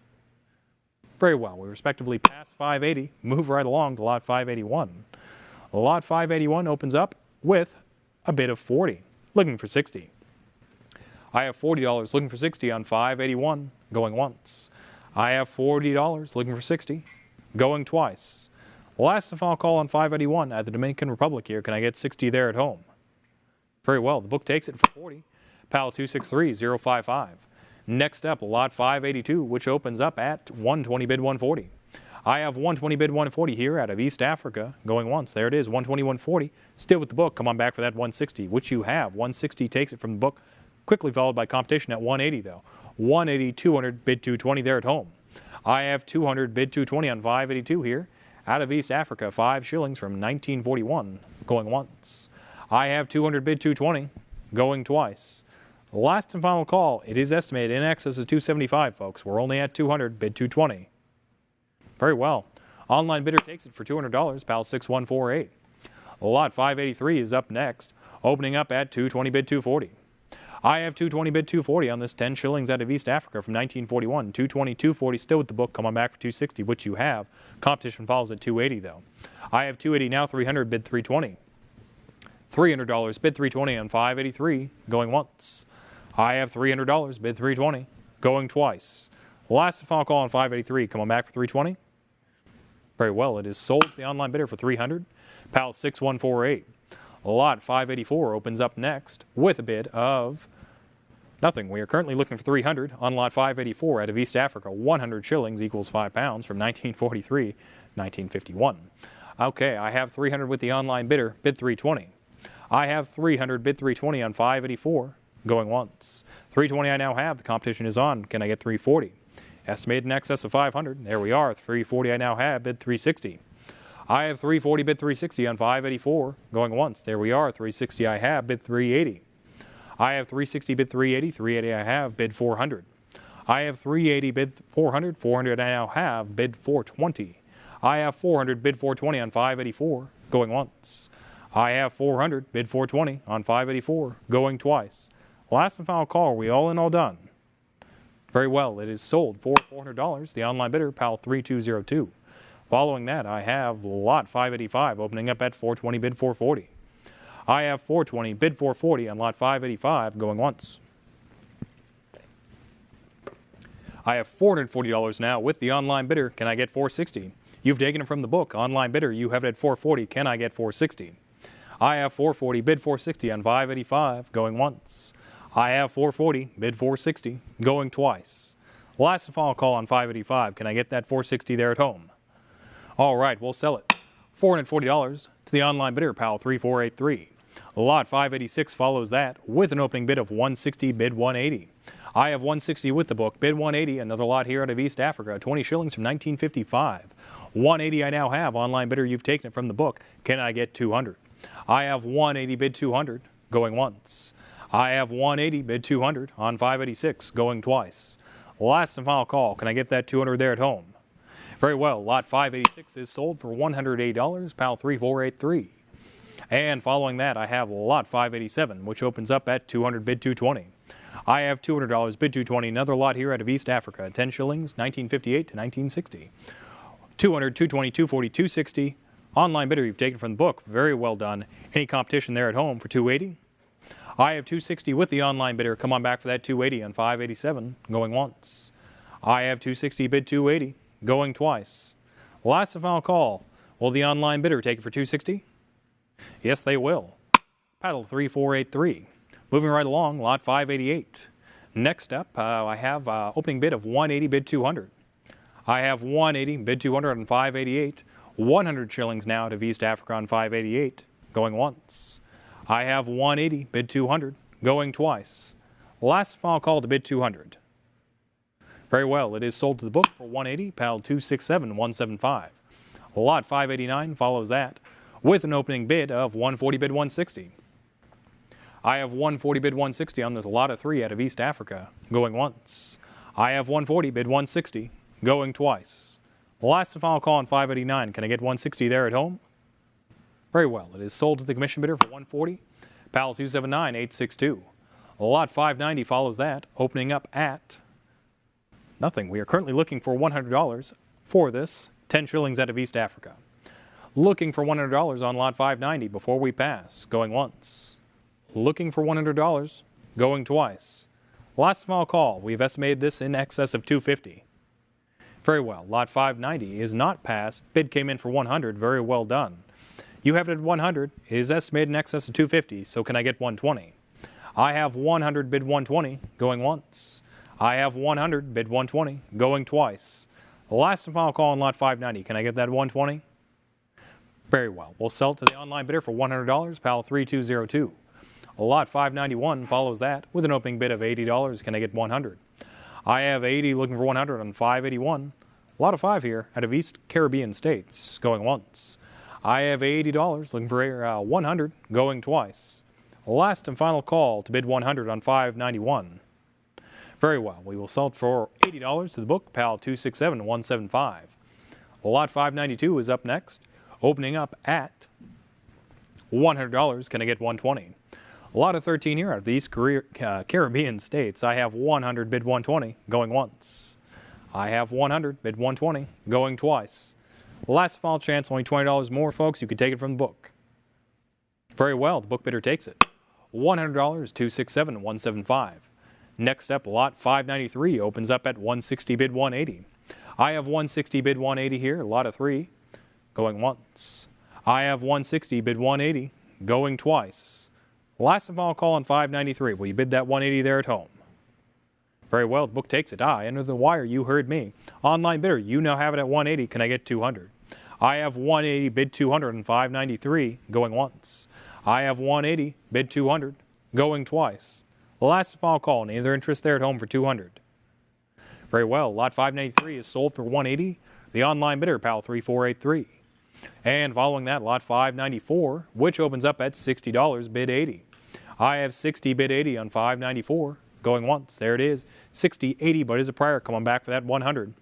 Very well, we respectively pass 580, move right along to lot 581. Lot 581 opens up with a bid of 40, looking for 60. I have $40 looking for 60 on 581, going once. I have $40 looking for 60, going twice. Last and final call on 581 at the Dominican Republic here. Can I get 60 there at home? Very well. The book takes it for 40. PAL 263055. Next up, lot 582, which opens up at 120 bid 140. I have 120 bid 140 here out of East Africa, going once. There it is, 120 140. Still with the book. Come on back for that 160, which you have. 160 takes it from the book. Quickly followed by competition at 180 though. 180, 200 bid 220 there at home. I have 200 bid 220 on 582 here out of East Africa, 5 shillings from 1941, going once. I have 200 bid 220, going twice. Last and final call, it is estimated in excess of 275, folks. We're only at 200 bid 220. Very well. Online bidder takes it for $200, PAL 6148. Lot 583 is up next, opening up at 220 bid 240. I have 220 bid 240 on this 10 shillings out of East Africa from 1941. 220, 240 still with the book. Come on back for 260, which you have. Competition follows at 280 though. I have 280 now, 300 bid 320. $300 bid 320 on 583, going once. I have $300 bid 320, going twice. Last and final call on 583. Come on back for 320. Very well. It is sold to the online bidder for 300. PAL 6148. Lot 584 opens up next with a bid of Nothing. We are currently looking for 300 on lot 584 out of East Africa. 100 shillings equals 5 pounds from 1943, 1951. Okay, I have 300 with the online bidder, bid 320. I have 300, bid 320 on 584, going once. 320 I now have, the competition is on. Can I get 340? Estimated in excess of 500. There we are. 340 I now have, bid 360. I have 340, bid 360 on 584, going once. There we are. 360 I have, bid 380. I have 360, bid 380. 380 I have, bid 400. I have 380, bid 400. 400 I now have, bid 420. I have 400, bid 420 on 584, going once. I have 400, bid 420 on 584, going twice. Last and final call. Are we all in, all done? Very well. It is sold for $400. The online bidder, PAL 3202. Following that, I have lot 585 opening up at 420, bid 440. I have 420, bid 440 on lot 585, going once. I have $440 now with the online bidder. Can I get 460? You've taken it from the book. Online bidder, you have it at 440. Can I get 460? I have 440, bid 460 on 585, going once. I have 440, bid 460, going twice. Last and final call on 585. Can I get that 460 there at home? All right, we'll sell it. $440 to the online bidder, PAL 3483. Lot 586 follows that with an opening bid of 160, bid 180. I have 160 with the book, bid 180, another lot here out of East Africa, 20 shillings from 1955. 180 I now have. Online bidder, you've taken it from the book. Can I get 200? I have 180, bid 200, going once. I have 180, bid 200 on 586, going twice. Last and final call. Can I get that 200 there at home? Very well. Lot 586 is sold for $180, PAL 3483. And following that, I have lot 587, which opens up at 200, bid 220. I have $200, bid 220, another lot here out of East Africa, 10 shillings, 1958 to 1960. 200, 220, 240, 260. Online bidder, you've taken from the book. Very well done. Any competition there at home for 280? I have 260 with the online bidder. Come on back for that 280 on 587, going once. I have 260, bid 280, going twice. Last and final call. Will the online bidder take it for 260? Yes, they will. Paddle 3483. Moving right along, lot 588. Next up, I have opening bid of 180, bid 200. I have 180, bid 200 on 588. 100 shillings now to East Africa on 588, going once. I have 180, bid 200, going twice. Last final call to bid 200. Very well, it is sold to the book for 180, PAL 267175. Lot 589 follows that with an opening bid of 140, bid 160. I have 140, bid 160 on this lot of 3 out of East Africa, going once. I have 140, bid 160, going twice. Last and final call on 589. Can I get 160 there at home? Very well. It is sold to the commission bidder for 140. PAL 279862. Lot 590 follows that, opening up at nothing. We are currently looking for $100 for this, 10 shillings out of East Africa. Looking for $100 on lot 590 before we pass, going once. Looking for $100, going twice. Last final call. We've estimated this in excess of 250. Very well. Lot 590 is not passed. Bid came in for 100. Very well done. You have it at 100. It is estimated in excess of 250. So can I get 120? I have 100, bid 120, going once. I have 100, bid 120, going twice. The last and final call on lot 590. Can I get that 120? Very well. We'll sell it to the online bidder for $100, PAL 3202. Lot 591 follows that with an opening bid of $80. Can I get 100? I have 80 looking for 100 on 581. A lot of 5 here out of East Caribbean states, going once. I have $80 looking for 100, going twice. Last and final call to bid 100 on 591. Very well. We will sell it for $80 to the book, PAL 267175. Lot 592 is up next, opening up at $100. Can I get 120? A lot of 13 here out of the East Caribbean states. I have 100, bid 120, going once. I have 100, bid 120, going twice. Last final chance, only $20 more, folks. You can take it from the book. Very well, the book bidder takes it. $100, 267,175. Next up, lot 593 opens up at 160, bid 180. I have 160, bid 180 here, lot of 3, going once. I have 160, bid 180, going twice. Last and final call on 593. Will you bid that 180 there at home? Very well, the book takes it. Under the wire, you heard me. Online bidder, you now have it at 180. Can I get 200? I have 180, bid 200 and 593, going once. I have 180, bid 200, going twice. The last and final call, any other interest there at home for 200? Very well, lot 593 is sold for 180. The online bidder, pal 3483. And following that, lot 594, which opens up at $60, bid 80. I have 60, bid 80 on 594, going once. There it is, 60, 80, but is a prior. Come on back for that 100.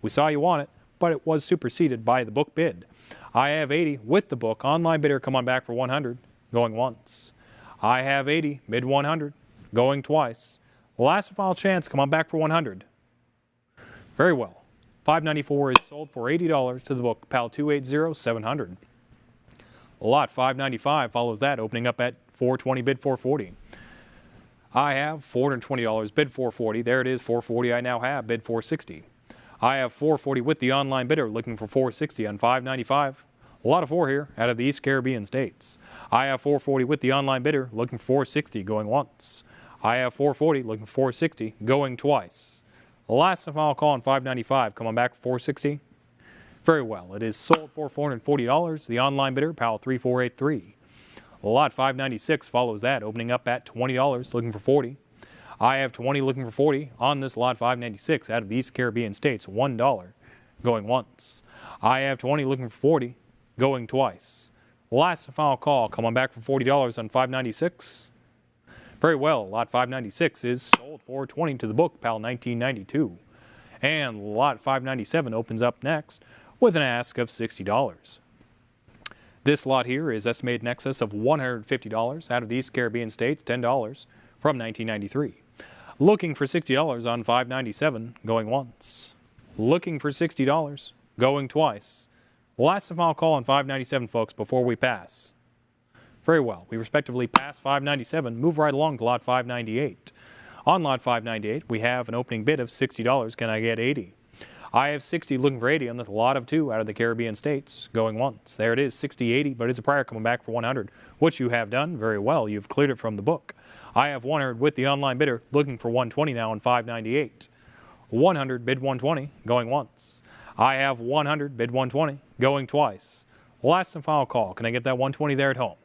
We saw you want it, but it was superseded by the book bid. I have 80 with the book. Online bidder, come on back for 100, going once. I have 80, bid 100, going twice. Last and final chance, come on back for 100. Very well. 594 is sold for $80 to the book, pal 280-700. Lot 595 follows that, opening up at 420, bid 440. I have $420, bid 440. There it is, 440 I now have, bid 460. I have 440 with the online bidder, looking for 460 on 595. A lot of 4 here, out of the East Caribbean states. I have 440 with the online bidder, looking for 460, going once. I have 440, looking for 460, going twice. The last and final call on 595, come on back for 460. Very well, it is sold for $440. The online bidder, pal 3483. Lot 596 follows that, opening up at $20, looking for 40. I have 20 looking for 40 on this lot 596 out of the East Caribbean states, $1, going once. I have 20 looking for 40, going twice. Last and final call, come on back for $40 on 596. Very well, lot 596 is sold for $20 to the book, pal 1992. And lot 597 opens up next with an ask of $60. This lot here is estimated in excess of $150 out of the East Caribbean states, $10 from 1993. Looking for $60 on 597, going once. Looking for $60, going twice. Last and final call on 597, folks, before we pass. Very well, we respectively pass 597, move right along to lot 598. On lot 598, we have an opening bid of $60. Can I get 80? I have 60 looking for 80 on this lot of 2 out of the Caribbean states, going once. There it is, 60, 80, but it's a prior coming back for 100, which you have done very well. You've cleared it from the book. I have 100 with the online bidder, looking for 120 now on 598. 100, bid 120, going once. I have 100, bid 120, going twice. Last and final call. Can I get that 120 there at home?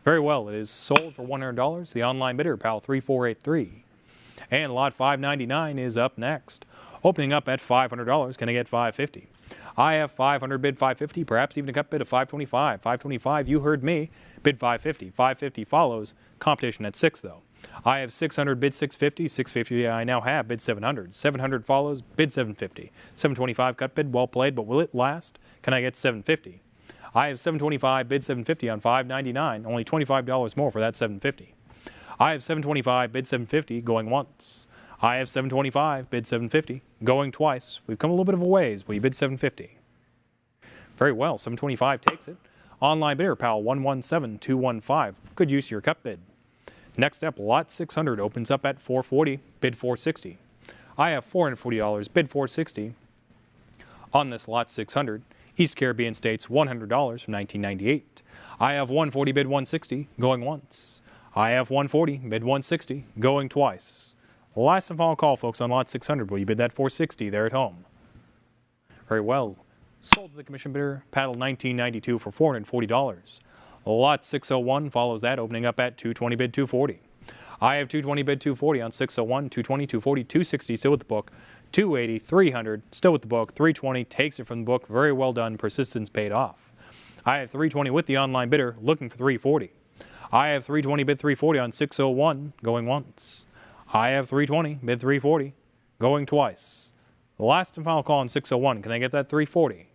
Very well, it is sold for $100. The online bidder, pal 3483. And lot 599 is up next. Opening up at $500, can I get 550? I have 500, bid 550, perhaps even a cut bid of 525. 525, you heard me, bid 550. 550 follows, competition at 6 though. I have 600, bid 650. 650 I now have, bid 700. 700 follows, bid 750. 725 cut bid, well played, but will it last? Can I get 750? I have 725, bid 750 on 599, only $25 more for that 750. I have 725, bid 750, going once. I have 725, bid 750, going twice. We've come a little bit of a ways, but you bid 750. Very well, 725 takes it. Online bidder, pal 117215. Good use of your cut bid. Next up, lot 600 opens up at 440, bid 460. I have $440, bid 460. On this lot 600, East Caribbean states $100 from 1998. I have 140, bid 160, going once. I have 140, bid 160, going twice. Last and final call, folks, on lot 600. Will you bid that 460 there at home? Very well. Sold to the commission bidder, paddle 1992 for $440. Lot 601 follows that, opening up at 220, bid 240. I have 220, bid 240 on 601, 220, 240, 260, still with the book. 280, 300, still with the book. 320, takes it from the book. Very well done. Persistence paid off. I have 320 with the online bidder, looking for 340. I have 320, bid 340 on 601, going once. I have 320, bid 340, going twice. The last and final call on 601. Can I get that 340?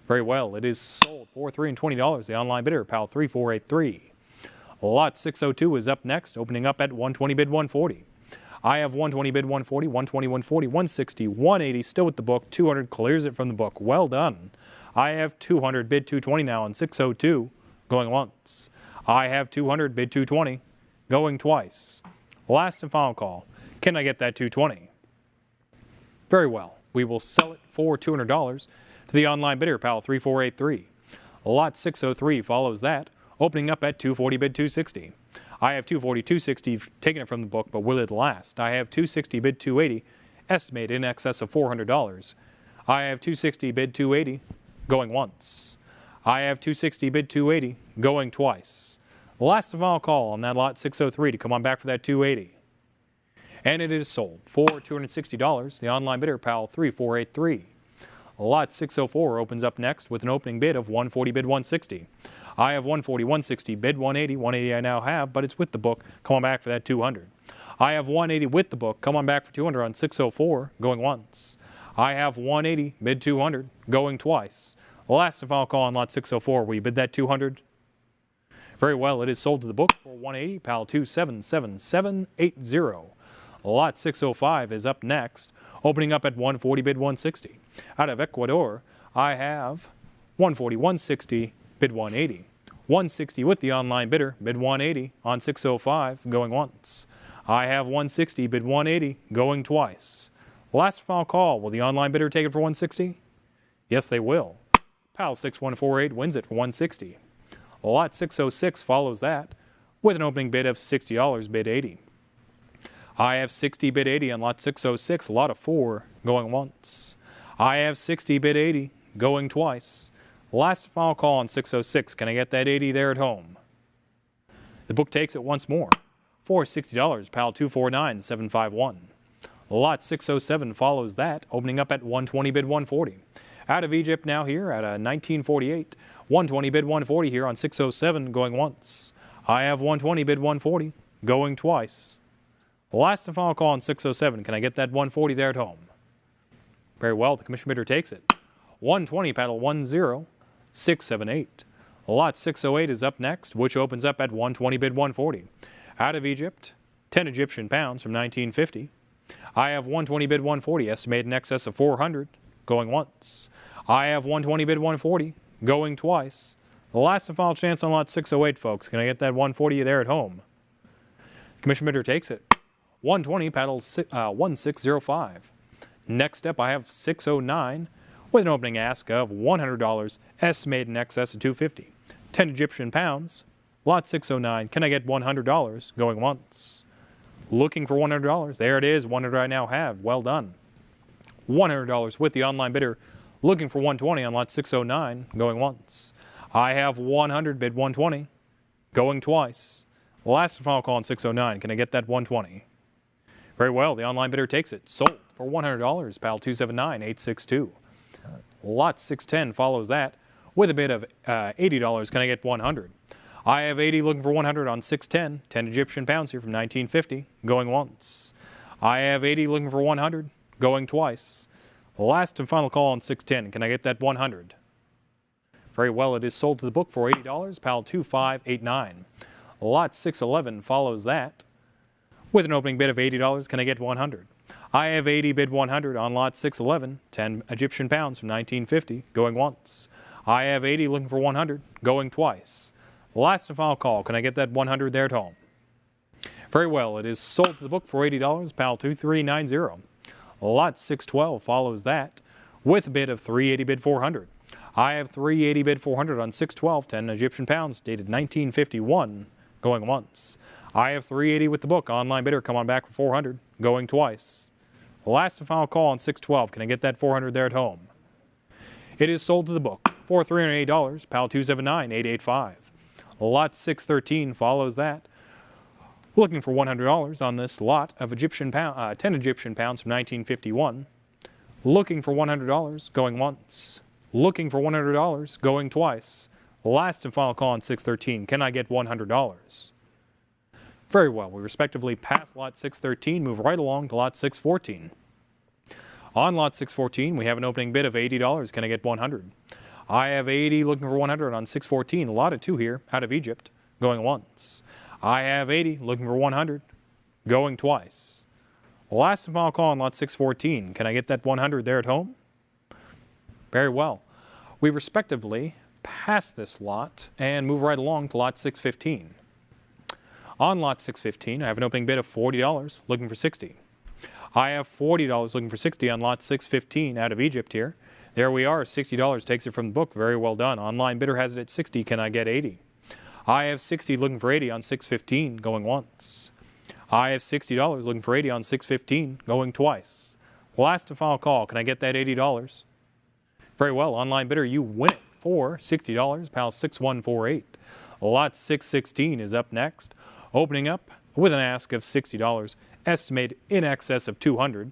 Very well. It is sold for $320. The online bidder, pal 3483. Lot 602 is up next, opening up at 120, bid 140. I have 120, bid 140, 120, 140, 160, 180, still with the book. 200 clears it from the book. Well done. I have 200, bid 220 now on 602, going once. I have 200, bid 220, going twice. Last and final call. Can I get that 220? Very well. We will sell it for $200 to the online bidder, pal 3483. Lot 603 follows that, opening up at 240, bid 260. I have 240, 260, taking it from the book, but will it last? I have 260, bid 280, estimated in excess of $400. I have 260, bid 280, going once. I have 260, bid 280, going twice. Last of all call on that lot 603 to come on back for that 280. And it is sold for $260. The online bidder, pal 3483. Lot 604 opens up next with an opening bid of 140, bid 160. I have 140, 160, bid 180. 180 I now have, but it's with the book. Come on back for that 200. I have 180 with the book. Come on back for 200 on 604, going once. I have 180, bid 200, going twice. Last of all call on lot 604. Will you bid that 200? Very well, it is sold to the book for 180, pal 277780. Lot 605 is up next, opening up at 140, bid 160. Out of Ecuador, I have 140, 160, bid 180. 160 with the online bidder, bid 180 on 605, going once. I have 160, bid 180, going twice. Last final call, will the online bidder take it for 160? Yes, they will. Pal 6148 wins it for 160. Lot 606 follows that with an opening bid of $60, bid 80. I have 60, bid 80 on lot 606, lot of 4, going once. I have 60, bid 80, going twice. Last final call on 606. Can I get that 80 there at home? The book takes it once more for $60, pal 249751. Lot 607 follows that, opening up at 120, bid 140. Out of Egypt now here at a 1948. 120, bid 140 here on 607, going once. I have 120, bid 140, going twice. Last and final call on 607. Can I get that 140 there at home? Very well, the commission bidder takes it. 120, paddle 10678. Lot 608 is up next, which opens up at 120, bid 140. Out of Egypt, 10 Egyptian pounds from 1950. I have 120, bid 140, estimated in excess of 400, going once. I have 120, bid 140, going twice. The last and final chance on lot 608, folks. Can I get that 140 there at home? Commission bidder takes it. 120, paddle 1605. Next up, I have 609 with an opening ask of $100, estimated in excess of 250. 10 Egyptian pounds. Lot 609. Can I get $100 going once? Looking for $100. There it is. 100 I now have. Well done. $100 with the online bidder. Looking for 120 on lot 609, going once. I have 100, bid 120, going twice. Last and final call on 609. Can I get that 120? Very well, the online bidder takes it. Sold for $100, pal 279862. Lot 610 follows that with a bid of $80. Can I get 100? I have 80 looking for 100 on 610. 10 Egyptian pounds here from 1950, going once. I have 80 looking for 100, going twice. Last and final call on 610. Can I get that 100? Very well, it is sold to the book for $80, pal 2589. Lot 611 follows that with an opening bid of $80. Can I get 100? I have 80, bid 100 on lot 611. 10 Egyptian pounds from 1950, going once. I have 80 looking for 100, going twice. Last and final call. Can I get that 100 there at home? Very well, it is sold to the book for $80, pal 2390. Lot 612 follows that with a bid of 380, bid 400. I have 380, bid 400 on 612, 10 Egyptian pounds, dated 1951, going once. I have 380 with the book. Online bidder, come on back for 400, going twice. Last and final call on 612. Can I get that 400 there at home? It is sold to the book for $308, pal 279885. Lot 613 follows that. Looking for $100 on this lot of 10 Egyptian pounds from 1951. Looking for $100, going once. Looking for $100, going twice. Last and final call on 613. Can I get $100? Very well. We respectively pass lot 613, move right along to lot 614. On lot 614, we have an opening bid of $80. Can I get 100? I have 80 looking for 100 on 614. A lot of 2 here out of Egypt, going once. I have 80 looking for 100, going twice. Last and final call on lot 614. Can I get that 100 there at home? Very well. We respectively pass this lot and move right along to lot 615. On lot 615, I have an opening bid of $40 looking for 60. I have $40 looking for 60 on lot 615 out of Egypt here. There we are. $60 takes it from the book. Very well done. Online bidder has it at 60. Can I get 80? I have 60 looking for 80 on 615, going once. I have $60 looking for 80 on 615, going twice. Last and final call. Can I get that $80? Very well. Online bidder, you win it for $60, pal 6148. Lot 616 is up next, opening up with an ask of $60, estimated in excess of 200.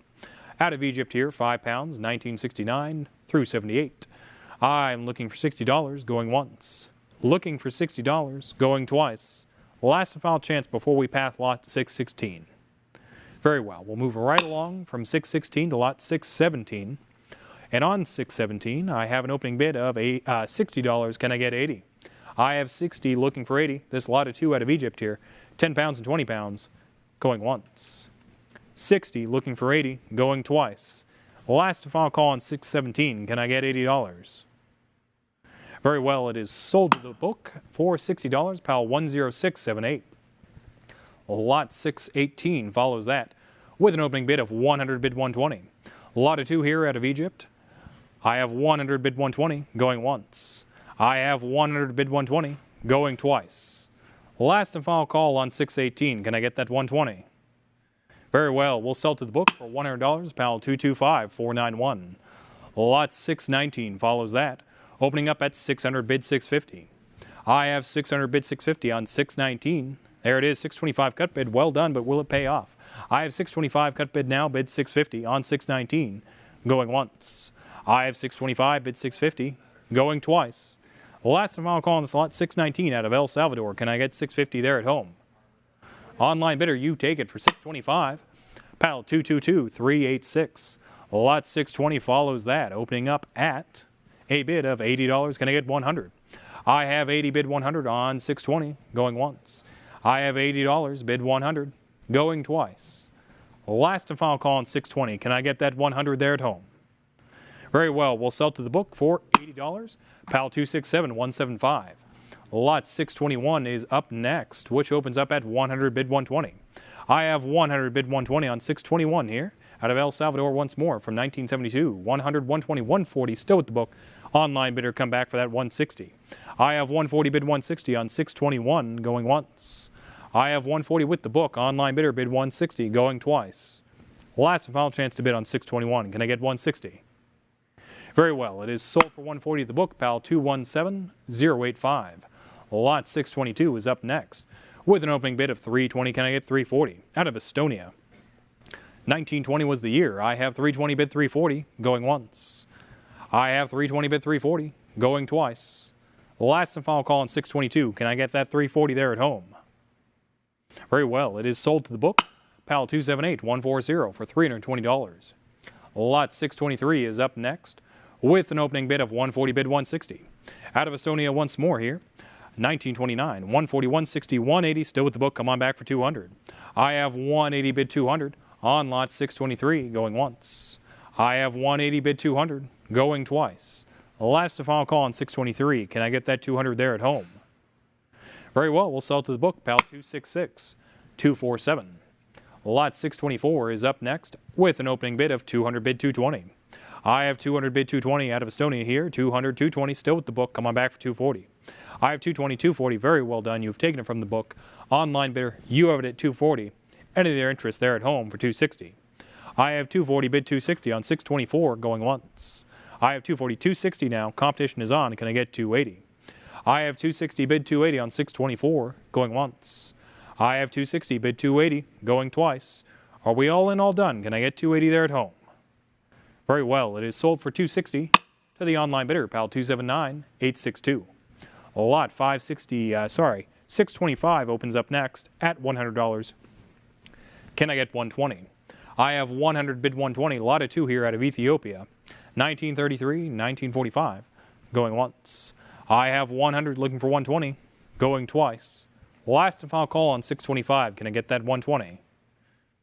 Out of Egypt here, 5 pounds, 1969 through 78. I'm looking for $60, going once. Looking for $60, going twice. Last and final chance before we pass lot 616. Very well. We'll move right along from 616 to lot 617. And on 617, I have an opening bid of $60. Can I get 80? I have 60 looking for 80. This lot of 2 out of Egypt here, 10 pounds and 20 pounds, going once. 60 looking for 80, going twice. Last and final call on 617. Can I get $80? Very well, it is sold to the book for $60, pal 10678. Lot 618 follows that with an opening bid of 100, bid 120. Lot of 2 here out of Egypt. I have 100, bid 120, going once. I have 100, bid 120, going twice. Last and final call on 618. Can I get that 120? Very well, we'll sell to the book for $100, pal 225491. Lot 619 follows that, opening up at 600, bid 650. I have 600, bid 650 on 619. There it is, 625 cut bid, well done, but will it pay off? I have 625 cut bid now, bid 650 on 619, going once. I have 625, bid 650, going twice. Last and final call on the slot 619 out of El Salvador. Can I get 650 there at home? Online bidder, you take it for 625. Pal 222386. Lot 620 follows that, opening up at a bid of $80. Can I get 100? I have 80, bid 100 on 620, going once. I have $80, bid 100, going twice. Last and final call on 620. Can I get that 100 there at home? Very well, we'll sell to the book for $80. Pal 267175. Lot 621 is up next, which opens up at 100, bid 120. I have 100, bid 120 on 621 here. Out of El Salvador once more from 1972. 100, 120, 140 still with the book. Online bidder come back for that 160. I have 140, bid 160 on 621, going once. I have 140 with the book. Online bidder bid 160, going twice. Last and final chance to bid on 621. Can I get 160? Very well, it is sold for 140 at the book, pal 217085. Lot 622 is up next with an opening bid of 320. Can I get 340? Out of Estonia. 1920 was the year. I have 320, bid 340, going once. I have 320, bid 340, going twice. Last and final call on 622. Can I get that 340 there at home? Very well, it is sold to the book, pal 278140 for $320. Lot 623 is up next with an opening bid of 140, bid 160. Out of Estonia once more here. 1929, 140, 160, 180, still with the book. Come on back for 200. I have 180, bid 200 on lot 623, going once. I have 180, bid 200, going twice. Last and final call on 623. Can I get that 200 there at home? Very well, we'll sell to the book, pal 266247. Lot 624 is up next with an opening bid of 200, bid 220. I have 200, bid 220 out of Estonia here. 200, 220, still with the book. Come on back for 240. I have 220, 240. Very well done. You've taken it from the book. Online bidder, you have it at 240. Any of their interest there at home for 260. I have 240, bid 260 on 624, going once. I have 240, 260 now. Competition is on. Can I get 280? I have 260, bid 280 on 624, going once. I have 260, bid 280, going twice. Are we all in, all done? Can I get 280 there at home? Very well, it is sold for 260 to the online bidder, pal 279862. Lot 625 opens up next at $100. Can I get 120? I have 100, bid 120, lot of 2 here out of Ethiopia. 1933, 1945, going once. I have 100 looking for 120, going twice. Last and final call on 625. Can I get that 120?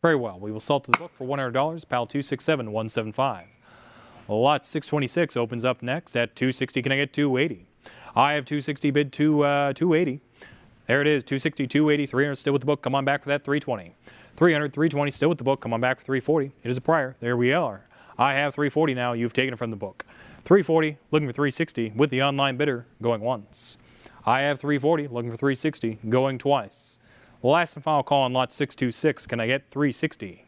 Very well, we will sell to the book for $100, pal 267175. Lot 626 opens up next at 260. Can I get 280? I have 260, bid 280. There it is, 260, 280, 300 still with the book. Come on back for that 320. 300, 320 still with the book. Come on back for 340. It is a prior. There we are. I have 340 now. You've taken it from the book. 340, looking for 360 with the online bidder going once. I have 340, looking for 360, going twice. Last and final call on lot 626. Can I get 360?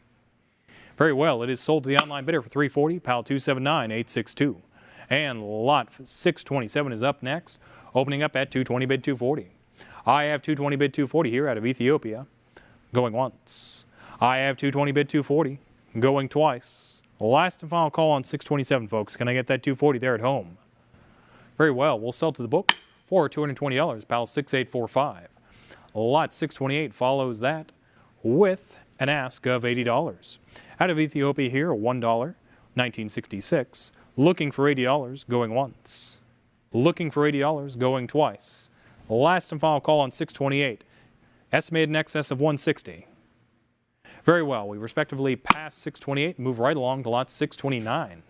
Very well, it is sold to the online bidder for 340, PAL 279862. And lot 627 is up next, opening up at 220 bid 240. I have 220 bid 240 here out of Ethiopia, going once. I have 220 bid 240, going twice. Last and final call on 627, folks. Can I get that 240 there at home? Very well, we'll sell to the book for $220, PAL 6845. Lot 628 follows that with an ask of $80. Out of Ethiopia here, $1, 1966. Looking for $80, going once. Looking for $80, going twice. Last and final call on 628. Estimated in excess of 160. Very well, we respectively pass 628 and move right along to lot 629.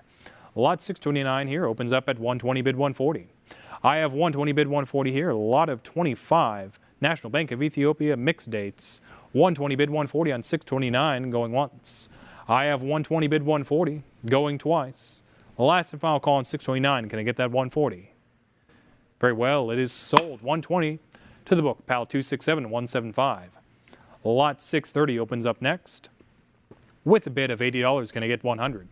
Lot 629 here opens up at 120 bid 140. I have 120 bid 140 here, a lot of 25 National Bank of Ethiopia mixed dates. 120 bid 140 on 629 going once. I have 120 bid 140 going twice. Last and final call on 629. Can I get that 140? Very well, it is sold. 120 to the book, PAL 267 175. Lot 630 opens up next with a bid of $80. Can I get 100?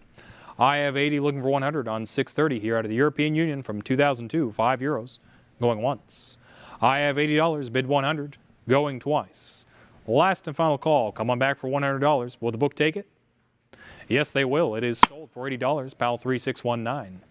I have 80 looking for 100 on 630 here out of the European Union from 2002, €5, going once. I have $80, bid 100, going twice. Last and final call, come on back for $100. Will the book take it? Yes, they will. It is sold for $80, PAL 3619.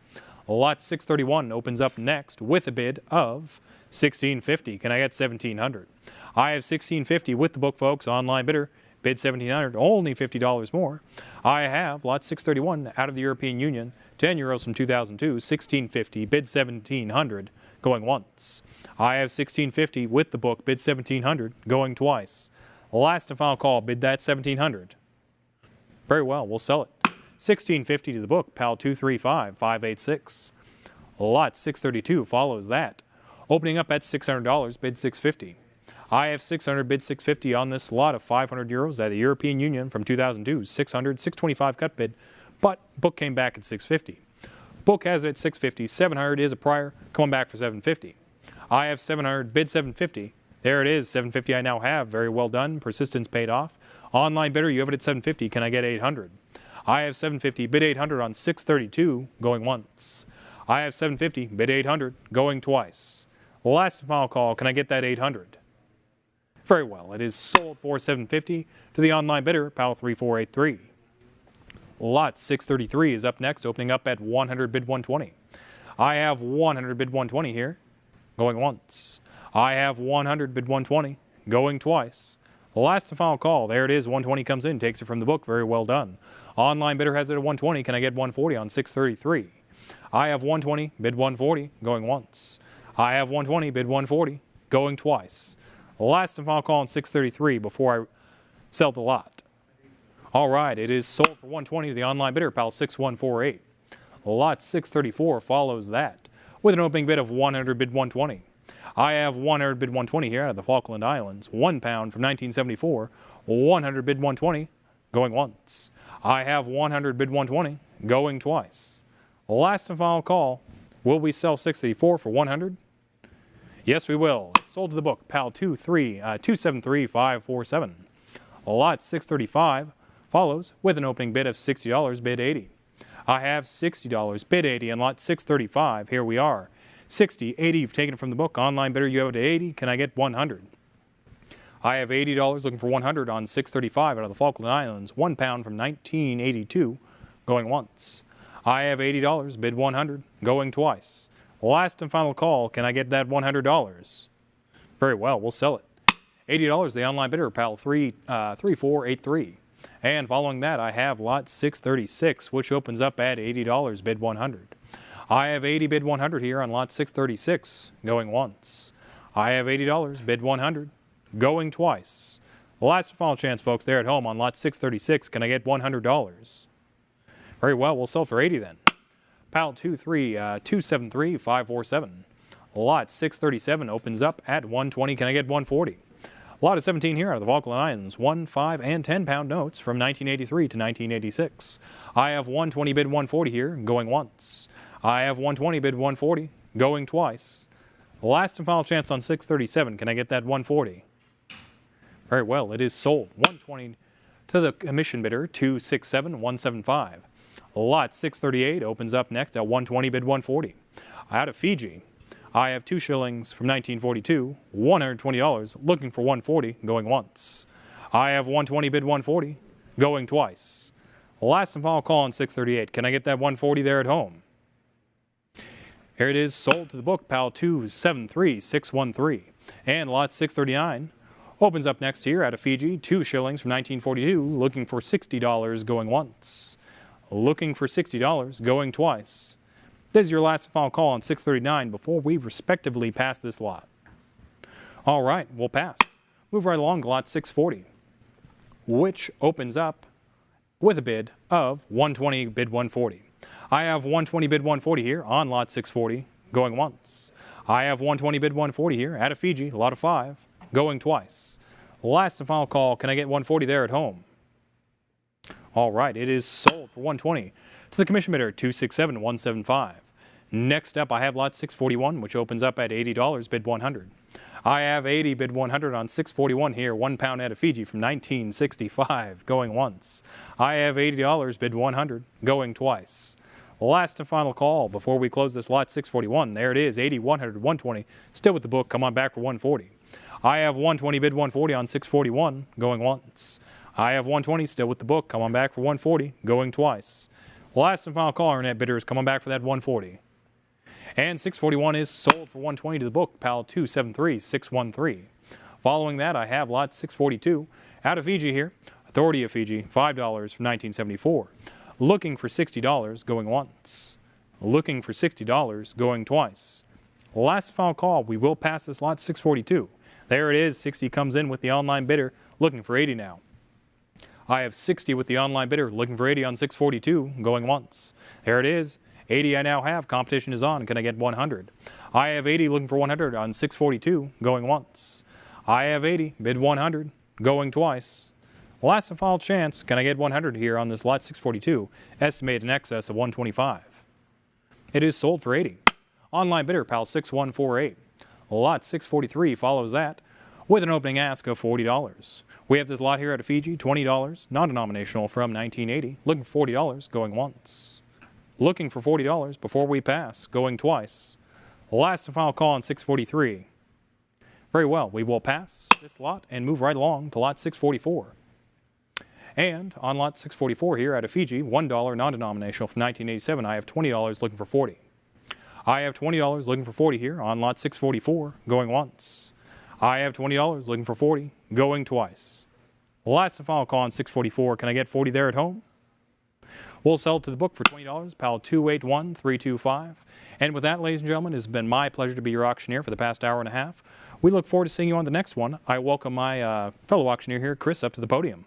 Lot 631 opens up next with a bid of $1,650. Can I get $1,700? I have $1,650 with the book, folks. Online bidder, bid $1,700, only $50 more. I have lot 631 out of the European Union, €10 from 2002, $1,650, bid $1,700, going once. I have $1,650 with the book, bid $1,700, going twice. Last and final call, bid that $1,700. Very well, we'll sell it. $1,650 to the book, PAL 235586. Lot 632 follows that, opening up at $600, bid $650. I have 600, bid 650 on this lot of €500 out of the European Union from 2002, 600, 625 cut bid, but book came back at 650. Book has it at 650, 700 is a prior, coming back for 750. I have 700, bid 750. There it is, 750 I now have, very well done, persistence paid off. Online bidder, you have it at 750, can I get 800? I have 750, bid 800 on 632, going once. I have 750, bid 800, going twice. Last and final call, can I get that 800? Very well, it is sold for $750 to the online bidder, PAL 3483. Lot 633 is up next, opening up at 100 bid 120. I have 100 bid 120 here, going once. I have 100 bid 120, going twice. Last and final call, there it is, 120 comes in, takes it from the book, very well done. Online bidder has it at 120, can I get 140 on 633? I have 120, bid 140, going once. I have 120, bid 140, going twice. Last and final call on 633 before I sell the lot. All right, it is sold for 120 to the online bidder, PAL 6148. Lot 634 follows that with an opening bid of 100 bid 120. I have 100 bid 120 here out of the Falkland Islands, £1 from 1974, 100 bid 120, going once. I have 100 bid 120, going twice. Last and final call, will we sell 684 for 100? Yes, we will. It's sold to the book, PAL 273547. Lot 635 follows with an opening bid of $60, bid 80. I have $60, bid 80, and lot 635, here we are. 60, 80, you've taken it from the book. Online bidder, you have it at 80. Can I get 100? I have $80 looking for 100 on 635 out of the Falkland Islands, £1 from 1982, going once. I have $80, bid 100, going twice. Last and final call, can I get that $100? Very well, we'll sell it. $80, the online bidder, PAL 3483. And following that, I have lot 636, which opens up at $80, bid 100. I have 80, bid 100 here on lot 636, going once. I have $80, bid 100, going twice. Last and final chance, folks, there at home on lot 636. Can I get $100? Very well, we'll sell for 80 then. PAL 273547. Lot 637 opens up at 120. Can I get 140? Lot of 17 here out of the Falkland Islands, 1, 5, and 10-pound notes from 1983 to 1986. I have 120 bid 140 here, going once. I have 120 bid 140, going twice. Last and final chance on 637. Can I get that 140? Very well, it is sold. 120 to the commission bidder, 267,175. Lot 638 opens up next at 120, bid 140. Out of Fiji, I have 2 shillings from 1942, $120, looking for 140, going once. I have 120, bid 140, going twice. Last and final call on 638. Can I get that 140 there at home? Here it is, sold to the book, pal 273613. And lot 639 opens up next here out of Fiji, 2 shillings from 1942, looking for $60, going once. Looking for $60, going twice. This is your last and final call on 639 before we respectively pass this lot. All right, we'll pass. Move right along to lot 640, which opens up with a bid of 120, bid 140. I have 120, bid 140 here on lot 640, going once. I have 120, bid 140 here out of Fiji, lot of 5, going twice. Last and final call, can I get 140 there at home? All right, it is sold for 120 to the commission bidder, 267,175. Next up, I have lot 641, which opens up at $80, bid 100. I have 80, bid 100 on 641 here, 1 pound out of Fiji from 1965, going once. I have $80, bid 100, going twice. Last and final call before we close this lot 641. There it is, 80, 100, 120, still with the book, come on back for 140. I have 120, bid 140 on 641, going once. I have 120, still with the book, come on back for 140, going twice. Last and final call, our net bidders, come on back for that 140. And 641 is sold for 120 to the book, pal 273613. Following that, I have lot 642 out of Fiji here, Authority of Fiji, $5 from 1974. Looking for $60, going once. Looking for $60, going twice. Last and final call, we will pass this lot 642. There it is, 60 comes in with the online bidder, looking for 80 now. I have 60 with the online bidder, looking for 80 on 642, going once. There it is, 80 I now have, competition is on, can I get 100? I have 80 looking for 100 on 642, going once. I have 80, bid 100, going twice. Last and final chance, can I get 100 here on this lot 642, estimated in excess of 125. It is sold for 80. Online bidder, pal 6148. Lot 643 follows that with an opening ask of $40. We have this lot here out of Fiji, $20, non-denominational from 1980, looking for $40, going once. Looking for $40 before we pass, going twice. Last and final call on 643. Very well, we will pass this lot and move right along to lot 644. And on lot 644 here out of Fiji, $1 non-denominational from 1987, I have $20 looking for 40. I have $20 looking for 40 here on lot 644, going once. I have $20 looking for 40, going twice. Last and final call on 644. Can I get 40 there at home? We'll sell to the book for $20, pal 281325. And with that, ladies and gentlemen, it has been my pleasure to be your auctioneer for the past hour and a half. We look forward to seeing you on the next one. I welcome my fellow auctioneer here, Chris, up to the podium.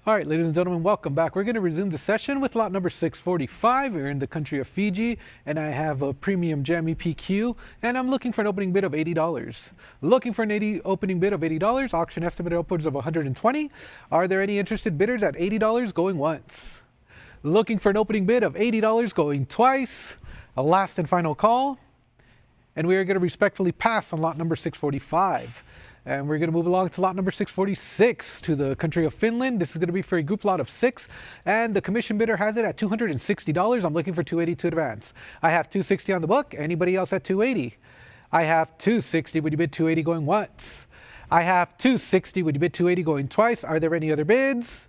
All right, ladies and gentlemen, welcome back. We're going to resume the session with lot number 645. We're in the country of Fiji, and I have a premium Jammy PQ, and I'm looking for an opening bid of $80. Looking for an opening bid of $80, auction estimated upwards of $120. Are there any interested bidders at $80 going once? Looking for an opening bid of $80 going twice. A last and final call. And we are going to respectfully pass on lot number 645. And we're going to move along to lot number 646 to the country of Finland. This is going to be for a group lot of 6. And the commission bidder has it at $260. I'm looking for $280 to advance. I have $260 on the book. Anybody else at $280? I have $260. Would you bid $280 going once? I have $260. Would you bid $280 going twice? Are there any other bids?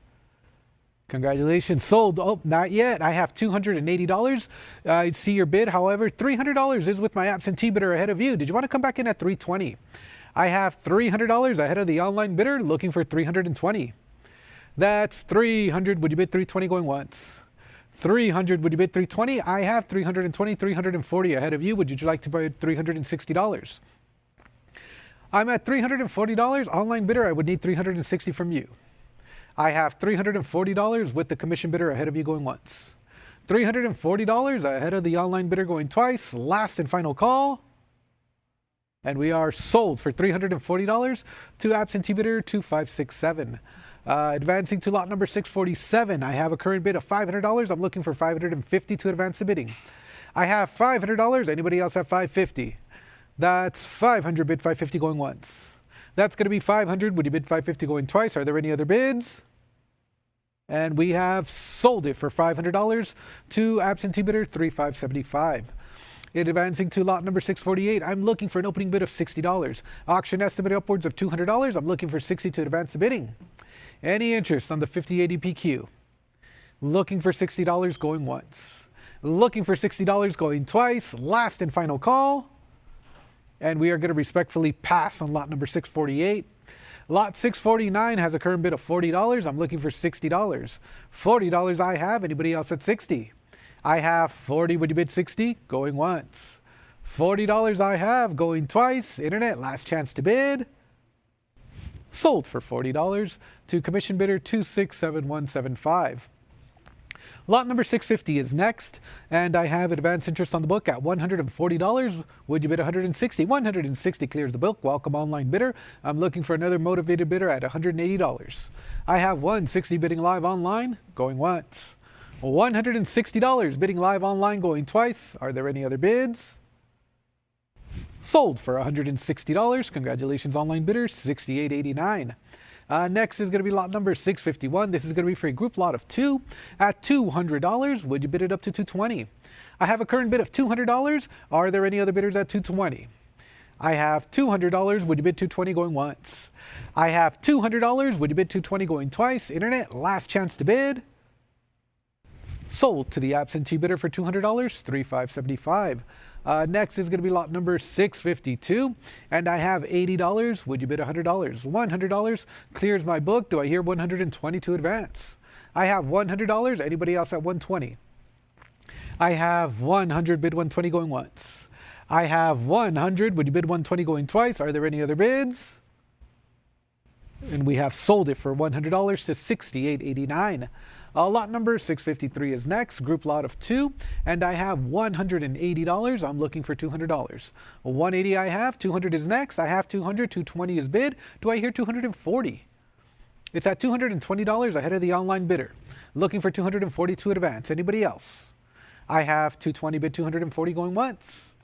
Congratulations, sold. Oh, not yet. I have $280. I see your bid. However, $300 is with my absentee bidder ahead of you. Did you want to come back in at $320? I have $300 ahead of the online bidder, looking for $320. That's $300. Would you bid $320 going once? $300. Would you bid $320? I have $320, $340 ahead of you. Would you like to bid $360? I'm at $340. Online bidder, I would need $360 from you. I have $340 with the commission bidder ahead of you going once. $340 ahead of the online bidder going twice. Last and final call. And we are sold for $340 to absentee bidder 2567. Advancing to lot number 647, I have a current bid of $500. I'm looking for $550 to advance the bidding. I have $500. Anybody else have $550? That's $500, bid $550 going once. That's going to be $500. Would you bid $550 going twice? Are there any other bids? And we have sold it for $500 to absentee bidder 3575. Advancing to lot number 648, I'm looking for an opening bid of $60. Auction estimated upwards of $200. I'm looking for $60 to advance the bidding. Any interest on the 5080 PQ? Looking for $60 going once. Looking for $60 going twice. Last and final call. And we are going to respectfully pass on lot number 648. Lot 649 has a current bid of $40. I'm looking for $60. $40 I have. Anybody else at $60? I have $40. Would you bid $60? Going once. $40 I have. Going twice. Internet, last chance to bid. Sold for $40 to commission bidder 267175. Lot number 650 is next, and I have advance interest on the book at $140. Would you bid $160? $160 clears the book. Welcome online bidder. I'm looking for another motivated bidder at $180. I have $160 bidding live online, going once. $160 bidding live online, going twice. Are there any other bids? Sold for $160. Congratulations, online bidders, $68.89. Next is going to be lot number 651. This is going to be for a group lot of 2 at $200. Would you bid it up to $220? I have a current bid of $200. Are there any other bidders at $220? I have $200. Would you bid $220 going once? I have $200. Would you bid $220 going twice? Internet, last chance to bid. Sold to the absentee bidder for $200, $3,575. Next is going to be lot number 652, and I have $80. Would you bid $100? $100 clears my book. Do I hear $120 to advance? I have $100. Anybody else at $120? I have $100. Bid $120 going once. I have $100. Would you bid $120 going twice? Are there any other bids? And we have sold it for $100 to $68.89. Lot number 653 is next, group lot of 2, and I have $180. I'm looking for $200. $180 I have, $200 is next. I have $200, $220 is bid. Do I hear $240? It's at $220 ahead of the online bidder. Looking for $240 to advance. Anybody else? I have $220, bid $240 going once.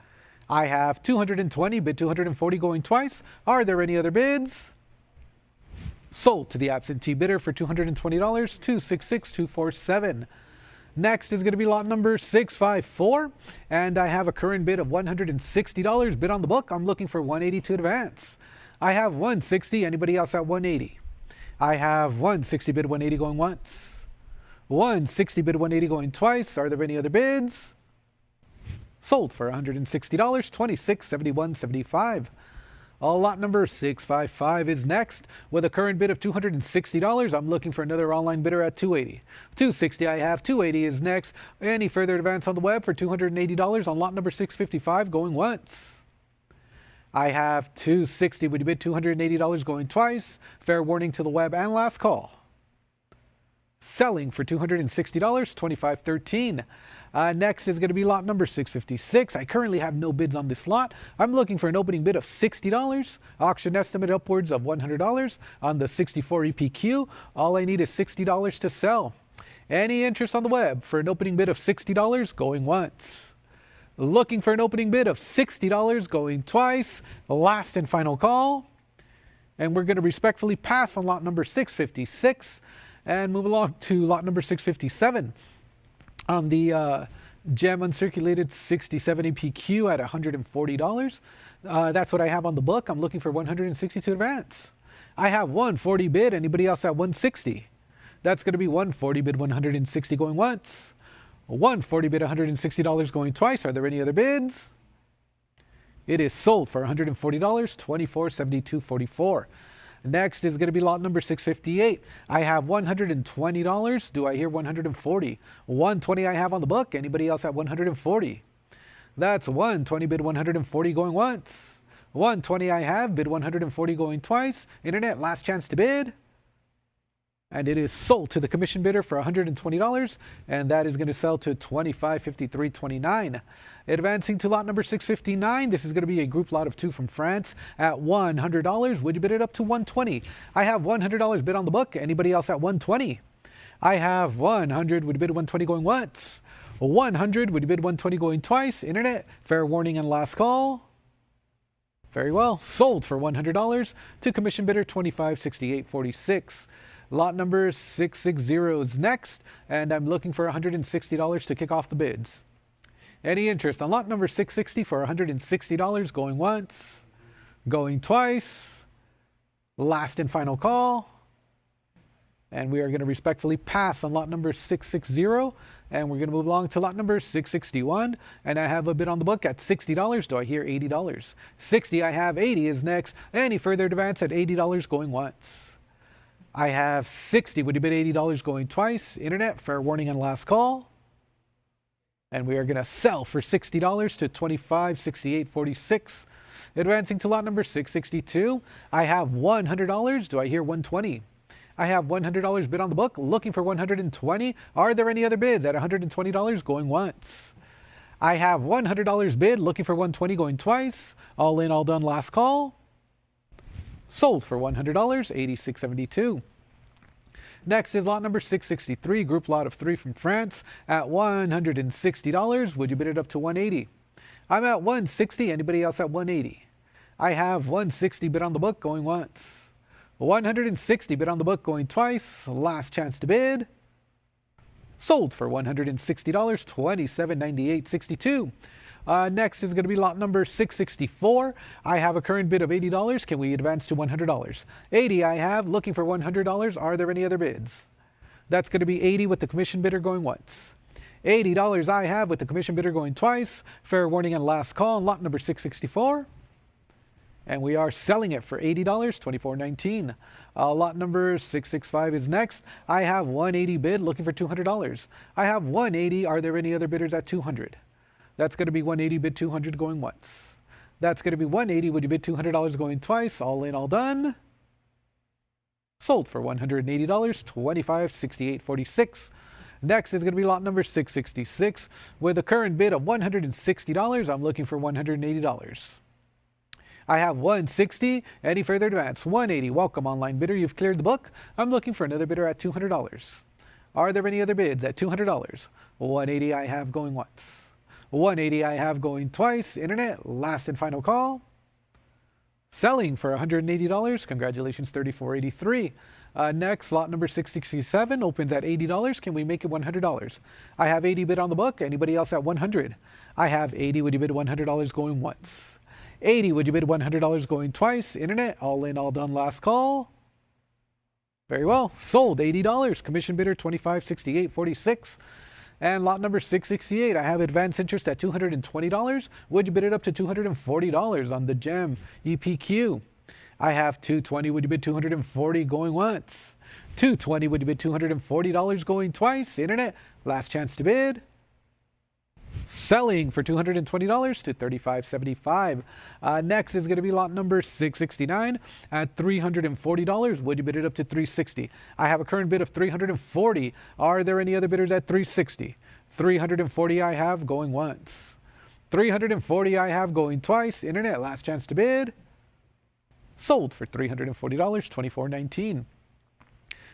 I have $220, bid $240 going twice. Are there any other bids? Sold to the absentee bidder for $220, $266,247. Next is going to be lot number 654, and I have a current bid of $160. Bid on the book. I'm looking for $180 to advance. I have $160. Anybody else at $180? I have $160, bid $180 going once. $160, bid $180 going twice. Are there any other bids? Sold for $160, $2671.75. Lot number 655 is next with a current bid of $260. I'm looking for another online bidder at $280. $260 I have, $280 is next. Any further advance on the web for $280 on lot number 655 going once. I have $260. Would you bid $280 going twice? Fair warning to the web and last call. Selling for $260, 25.13. Next is going to be lot number 656. I currently have no bids on this lot. I'm looking for an opening bid of $60. Auction estimate upwards of $100 on the 64 EPQ. All I need is $60 to sell. Any interest on the web for an opening bid of $60 going once. Looking for an opening bid of $60 going twice. Last and final call. And we're going to respectfully pass on lot number 656 and move along to lot number 657 on the gem uncirculated 67 EPQ at $140. That's what I have on the book. I'm looking for 162 advance. I have 140 bid. Anybody else at 160? That's going to be 140 bid 160 going once. 140 bid $160 going twice. Are there any other bids? It is sold for $140, $24.72.44. Next is going to be lot number 658. I have $120. Do I hear 140? 120 I have on the book. Anybody else at 140? That's 120 bid 140 going once. 120 I have, bid 140 going twice. Internet, last chance to bid. And it is sold to the commission bidder for $120, and that is going to sell to $25.53.29. Advancing to lot number 659, this is going to be a group lot of 2 from France at $100. Would you bid it up to $120? I have $100 bid on the book. Anybody else at $120? I have 100. Would you bid 120 going once? 100. Would you bid 120 going twice? Internet, fair warning and last call. Very well, sold for $100 to commission bidder $25.68.46. Lot number 660 is next, and I'm looking for $160 to kick off the bids. Any interest on lot number 660 for $160 going once, going twice, last and final call. And we are going to respectfully pass on lot number 660, and we're going to move along to lot number 661, and I have a bid on the book at $60. Do I hear $80? 60 I have, 80 is next. Any further advance at $80 going once. I have 60. Would you bid $80 going twice? Internet, fair warning and last call. And we are going to sell for $60 to $25.68.46. Advancing to lot number 662. I have $100. Do I hear 120? I have $100 bid on the book. Looking for 120. Are there any other bids at $120 going once? I have $100 bid. Looking for 120 going twice. All in, all done, last call. Sold for $100, $86.72. Next is lot number 663, group lot of 3 from France at $160. Would you bid it up to 180? I'm at 160. Anybody else at 180? I have 160 bid on the book going once. 160 bid on the book going twice. Last chance to bid. Sold for $160, $27.98.62. Next is going to be lot number 664. I have a current bid of $80. Can we advance to $100? 80 I have. Looking for $100. Are there any other bids? That's going to be 80 with the commission bidder going once. $80 I have with the commission bidder going twice. Fair warning and last call on lot number 664. And we are selling it for $80, $24.19. Lot number 665 is next. I have 180 bid, looking for $200. I have 180. Are there any other bidders at 200? That's going to be 180 bid 200 going once. That's going to be 180. Would you bid $200 going twice? All in, all done. Sold for $180, $25.68.46. Next is going to be lot number 666 with a current bid of $160. I'm looking for $180. I have 160. Any further advance? 180. Welcome, online bidder. You've cleared the book. I'm looking for another bidder at $200. Are there any other bids at $200? 180 I have going once. 180 I have going twice. Internet, last and final call. Selling for $180. Congratulations, $34.83. Next, lot number 667 opens at $80. Can we make it $100? I have 80 bid on the book. Anybody else at 100? I have 80. Would you bid $100 going once? 80. Would you bid $100 going twice? Internet, all in, all done, last call. Very well. Sold, $80. Commission bidder, $25.68.46. And lot number 668, I have advanced interest at $220. Would you bid it up to $240 on the gem EPQ? I have 220. Would you bid 240 going once? 220. Would you bid $240 going twice? Internet, last chance to bid. Selling for $220 to $35.75. Next is going to be lot number 669 at $340. Would you bid it up to $360? I have a current bid of $340. Are there any other bidders at $360? $340 I have going once. $340 I have going twice. Internet, last chance to bid. Sold for $340, $24.19.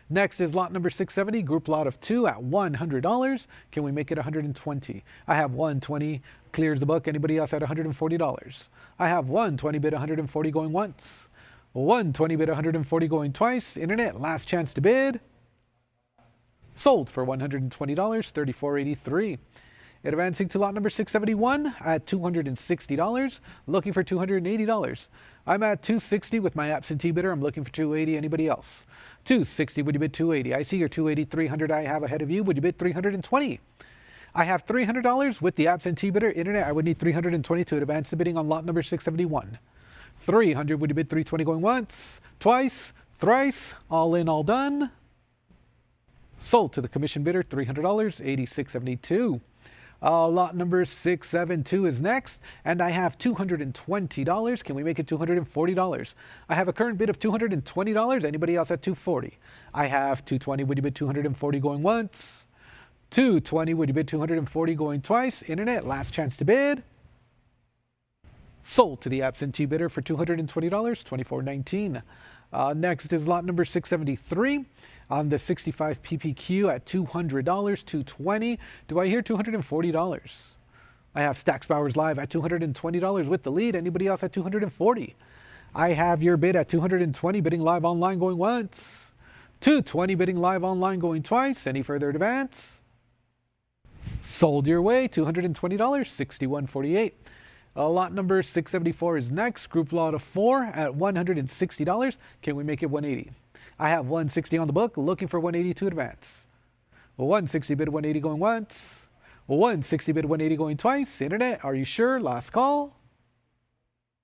Next is lot number 670, group lot of 2 at $100. Can we make it $120? I have $120, clears the book. Anybody else at $140? I have $120 bid $140 going once. $120 bid $140 going twice. Internet, last chance to bid. Sold for $120, $34.83. Advancing to lot number 671 at $260, looking for $280. I'm at $260 with my absentee bidder. I'm looking for $280. Anybody else? $260, would you bid $280? I see your $280, $300 I have ahead of you. Would you bid $320? I have $300 with the absentee bidder. Internet, I would need $320 to advance the bidding on lot number 671. $300, would you bid $320 going once, twice, thrice, all in, all done. Sold to the commission bidder, $300, $86.72. Lot number 672 is next, and I have $220. Can we make it $240? I have a current bid of $220. Anybody else at $240? I have $220. Would you bid $240 going once? $220. Would you bid $240 going twice? Internet, last chance to bid. Sold to the absentee bidder for $220, $24.19. Next is lot number 673 on the 65 PPQ at $200, $220. Do I hear $240? I have Stacks Bowers live at $220 with the lead. Anybody else at $240? I have your bid at $220, bidding live online going once. $220 bidding live online going twice. Any further advance? Sold your way, $220, $61.48. Lot number 674 is next. Group lot of 4 at $160. Can we make it $180? I have $160 on the book, looking for $180 to advance. $160 bid $180 going once. $160 bid $180 going twice. Internet, are you sure? Last call.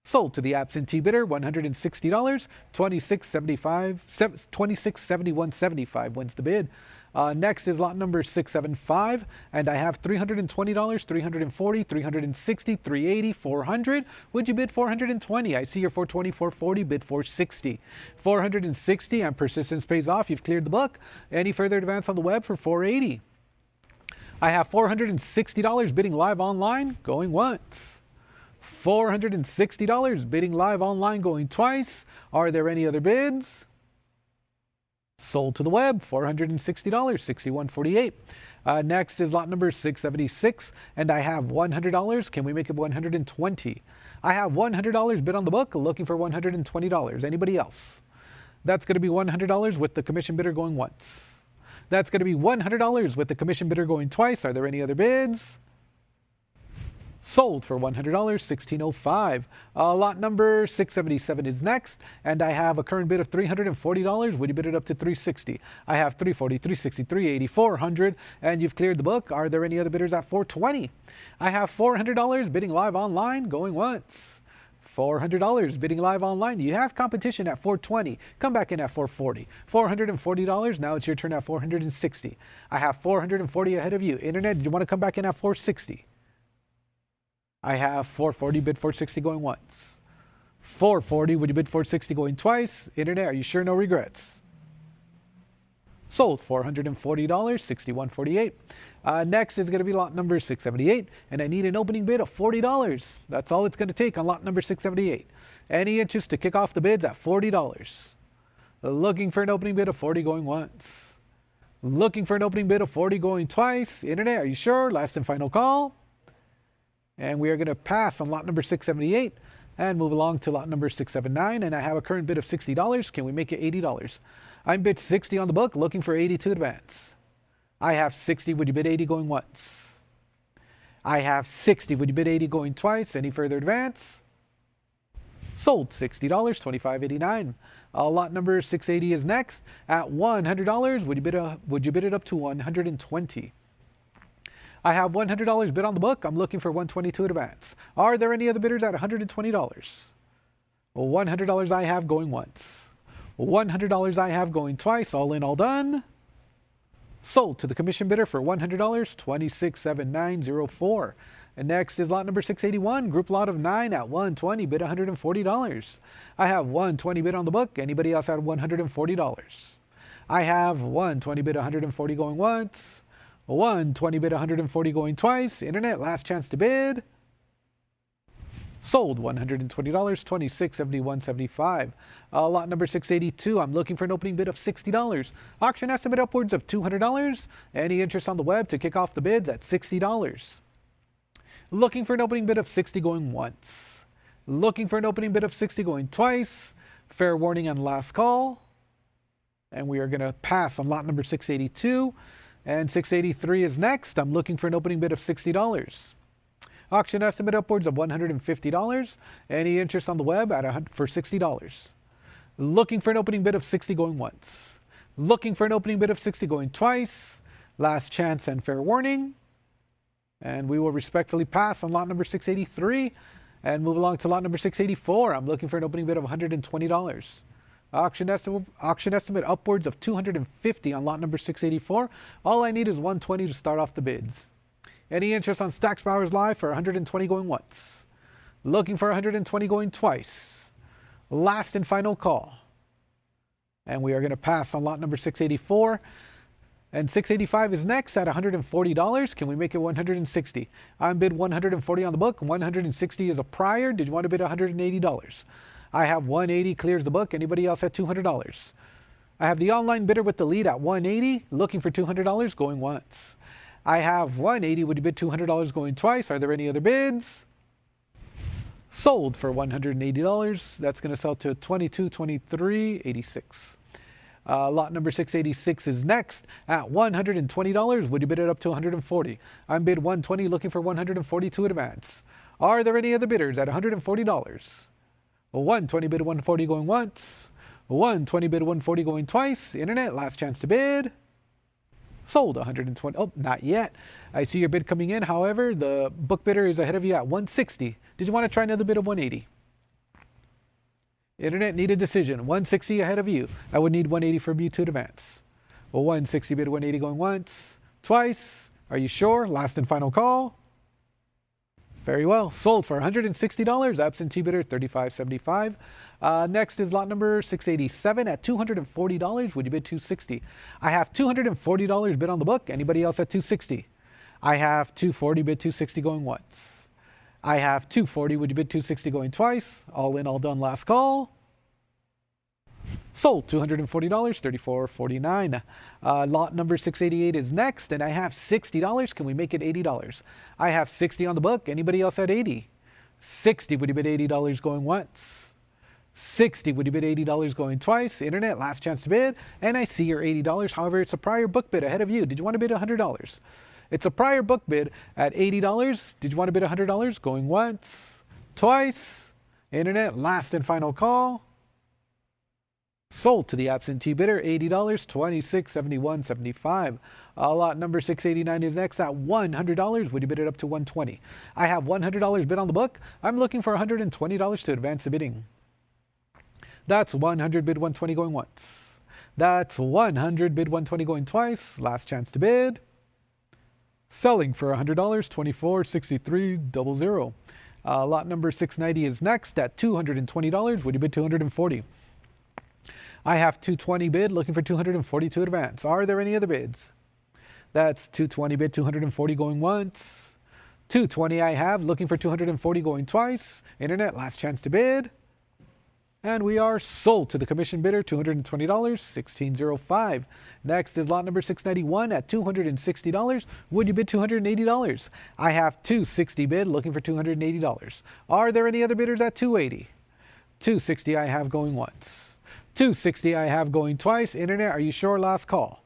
Sold to the absentee bidder, $160, $26.71.75 wins the bid. Next is lot number 675, and I have $320, $340, $360, $380, $400. Would you bid $420? I see your $420, $440, bid $460. $460, and persistence pays off. You've cleared the book. Any further advance on the web for $480? I have $460 bidding live online, going once. $460 bidding live online, going twice. Are there any other bids? Sold to the web, $460, $61.48. Next is lot number 676, and I have $100. Can we make it $120? I have $100 bid on the book, looking for $120. Anybody else? That's going to be $100 with the commission bidder going once. That's going to be $100 with the commission bidder going twice. Are there any other bids? Sold for $100, $16.05. Lot number 677 is next, and I have a current bid of $340. Would you bid it up to $360? I have $340, $360, $380, $400, and you've cleared the book. Are there any other bidders at $420? I have $400 bidding live online, going once. $400 bidding live online. You have competition at $420. Come back in at $440. $440. Now it's your turn at $460. I have $440 ahead of you. Internet, do you want to come back in at $460? I have $440, bid $460 going once. $440, would you bid $460 going twice? Internet, are you sure? No regrets. Sold $440, $61.48. Next is going to be lot number 678, and I need an opening bid of $40. That's all it's going to take on lot number 678. Any interest to kick off the bids at $40. Looking for an opening bid of $40 going once. Looking for an opening bid of $40 going twice. Internet, are you sure? Last and final call. And we are going to pass on lot number 678 and move along to lot number 679. And I have a current bid of $60. Can we make it $80? I'm bid 60 on the book, looking for 80 to advance. I have 60. Would you bid 80 going once? I have 60. Would you bid 80 going twice? Any further advance? Sold $60, $25.89. Lot number 680 is next at $100. Would you bid it up to $120? I have $100 bid on the book. I'm looking for $120 to advance. Are there any other bidders at $120? $100 I have going once. $100 I have going twice. All in, all done. Sold to the commission bidder for $100, $26.7904. And next is lot number 681, group lot of 9 at 120, bid $140. I have 120 bid on the book. Anybody else at $140? I have 120 bid 140 going once, 120 bid 140 going twice. Internet, last chance to bid. Sold $120, $26.71.75. Lot number 682, I'm looking for an opening bid of $60. Auction estimate upwards of $200. Any interest on the web to kick off the bids at $60. Looking for an opening bid of $60 going once. Looking for an opening bid of $60 going twice. Fair warning on last call. And we are going to pass on lot number 682. And 683 is next. I'm looking for an opening bid of $60. Auction estimate upwards of $150. Any interest on the web for $60. Looking for an opening bid of $60 going once. Looking for an opening bid of $60 going twice. Last chance and fair warning. And we will respectfully pass on lot number 683 and move along to lot number 684. I'm looking for an opening bid of $120. Auction estimate upwards of $250 on lot number 684. All I need is $120 to start off the bids. Any interest on Stacks Bowers Live for $120 going once. Looking for $120 going twice. Last and final call. And we are going to pass on lot number 684. And 685 is next at $140. Can we make it $160? I'm bid $140 on the book. $160 is a prior. Did you want to bid $180? I have $180 clears the book. Anybody else at $200? I have the online bidder with the lead at $180, looking for $200 going once. I have $180. Would you bid $200 going twice? Are there any other bids? Sold for $180. That's going to sell to $22.23.86. Lot number 686 is next at $120. Would you bid it up to $140? I'm bid $120, looking for $142 in advance. Are there any other bidders at $140? $120 bid $140 going once. $120 bid $140 going twice. Internet, last chance to bid. Sold $120. Oh, not yet. I see your bid coming in. However, the book bidder is ahead of you at $160. Did you want to try another bid of $180? Internet, need a decision. $160 ahead of you. I would need $180 from you to advance. Well, $160 bid $180 going once, twice. Are you sure? Last and final call. Very well. Sold for $160. Absentee bidder $35.75. Next is lot number 687 at $240. Would you bid $260? I have $240 bid on the book. Anybody else at $260? I have $240 bid $260 going once. I have $240. Would you bid $260 going twice? All in, all done, last call. Sold $240, $34.49. Lot number 688 is next, and I have $60. Can we make it $80? I have $60 on the book. Anybody else at $80? $60. Would you bid $80 going once? $60. Would you bid $80 going twice? Internet, last chance to bid. And I see your $80. However, it's a prior book bid ahead of you. Did you want to bid $100? It's a prior book bid at $80. Did you want to bid $100? Going once, twice. Internet, last and final call. Sold to the absentee bidder, $80, $26.71.75. Lot number 689 is next at $100. Would you bid it up to $120? I have $100 bid on the book. I'm looking for $120 to advance the bidding. That's 100 bid 120 going once. That's 100 bid 120 going twice. Last chance to bid. Selling for $100, $24.63.00. Lot number 690 is next at $220. Would you bid $240? I have $220 bid, looking for $240 to advance. Are there any other bids? That's $220 bid, $240 going once. $220 I have, looking for $240 going twice. Internet, last chance to bid. And we are sold to the commission bidder, $220, $16.05. Next is lot number 691 at $260. Would you bid $280? I have $260 bid, looking for $280. Are there any other bidders at $280? $260 I have going once. $260 I have going twice. Internet, are you sure? Last call.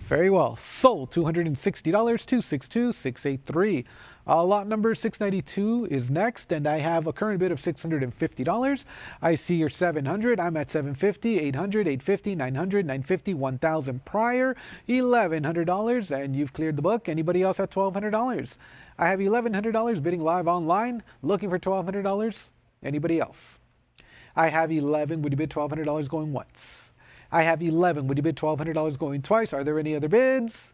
Very well. Sold $260, $262,683. Lot number 692 is next, and I have a current bid of $650. I see your 700. I'm at 750, 800, 850, 900, 950, 1,000 prior, $1,100, and you've cleared the book. Anybody else at $1,200? I have $1,100 bidding live online, looking for $1,200. Anybody else? I have 11. Would you bid $1,200 going once? I have 11. Would you bid $1,200 going twice? Are there any other bids?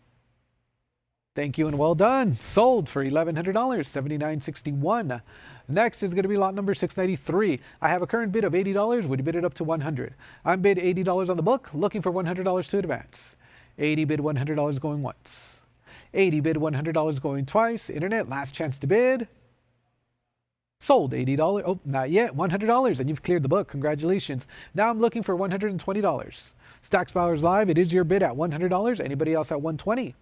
Thank you and well done. Sold for $1,100, $79.61. Next is going to be lot number 693. I have a current bid of $80. Would you bid it up to $100? I'm bid $80 on the book, looking for $100 to advance. 80 bid $100 going once. 80 bid $100 going twice. Internet, last chance to bid. Sold $80. Oh, not yet. $100, and you've cleared the book. Congratulations. Now I'm looking for $120. Stacks Bowers Live. It is your bid at $100. Anybody else at $120?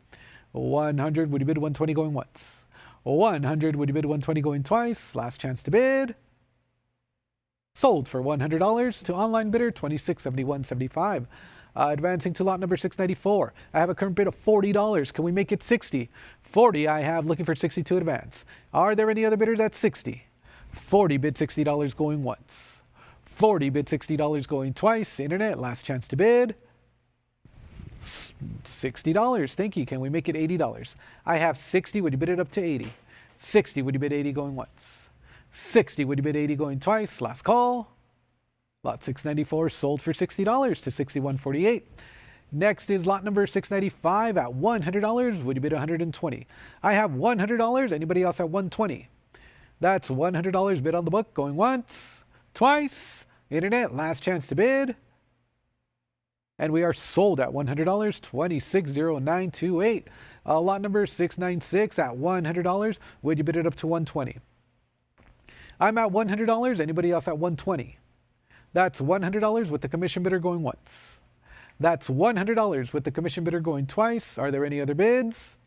100. Would you bid $120 going once? 100. Would you bid $120 going twice? Last chance to bid. Sold for $100 to online bidder $26.7175. Advancing to lot number 694. I have a current bid of $40. Can we make it 60? 40 I have, looking for 60 to advance. Are there any other bidders at 60? 40 bid $60 going once. 40 bid $60 going twice. Internet, last chance to bid. $60. Thank you. Can we make it $80? I have 60. Would you bid it up to 80? 60. Would you bid 80 going once? 60. Would you bid 80 going twice? Last call. Lot 694 sold for $60 to $61.48. Next is lot number 695 at $100. Would you bid $120? I have $100. Anybody else at $120? That's $100 bid on the book going once, twice. Internet, last chance to bid. And we are sold at $100, $26.0928. Lot number 696 at $100. Would you bid it up to $120? I'm at $100. Anybody else at $120? That's $100 with the commission bidder going once. That's $100 with the commission bidder going twice. Are there any other bids?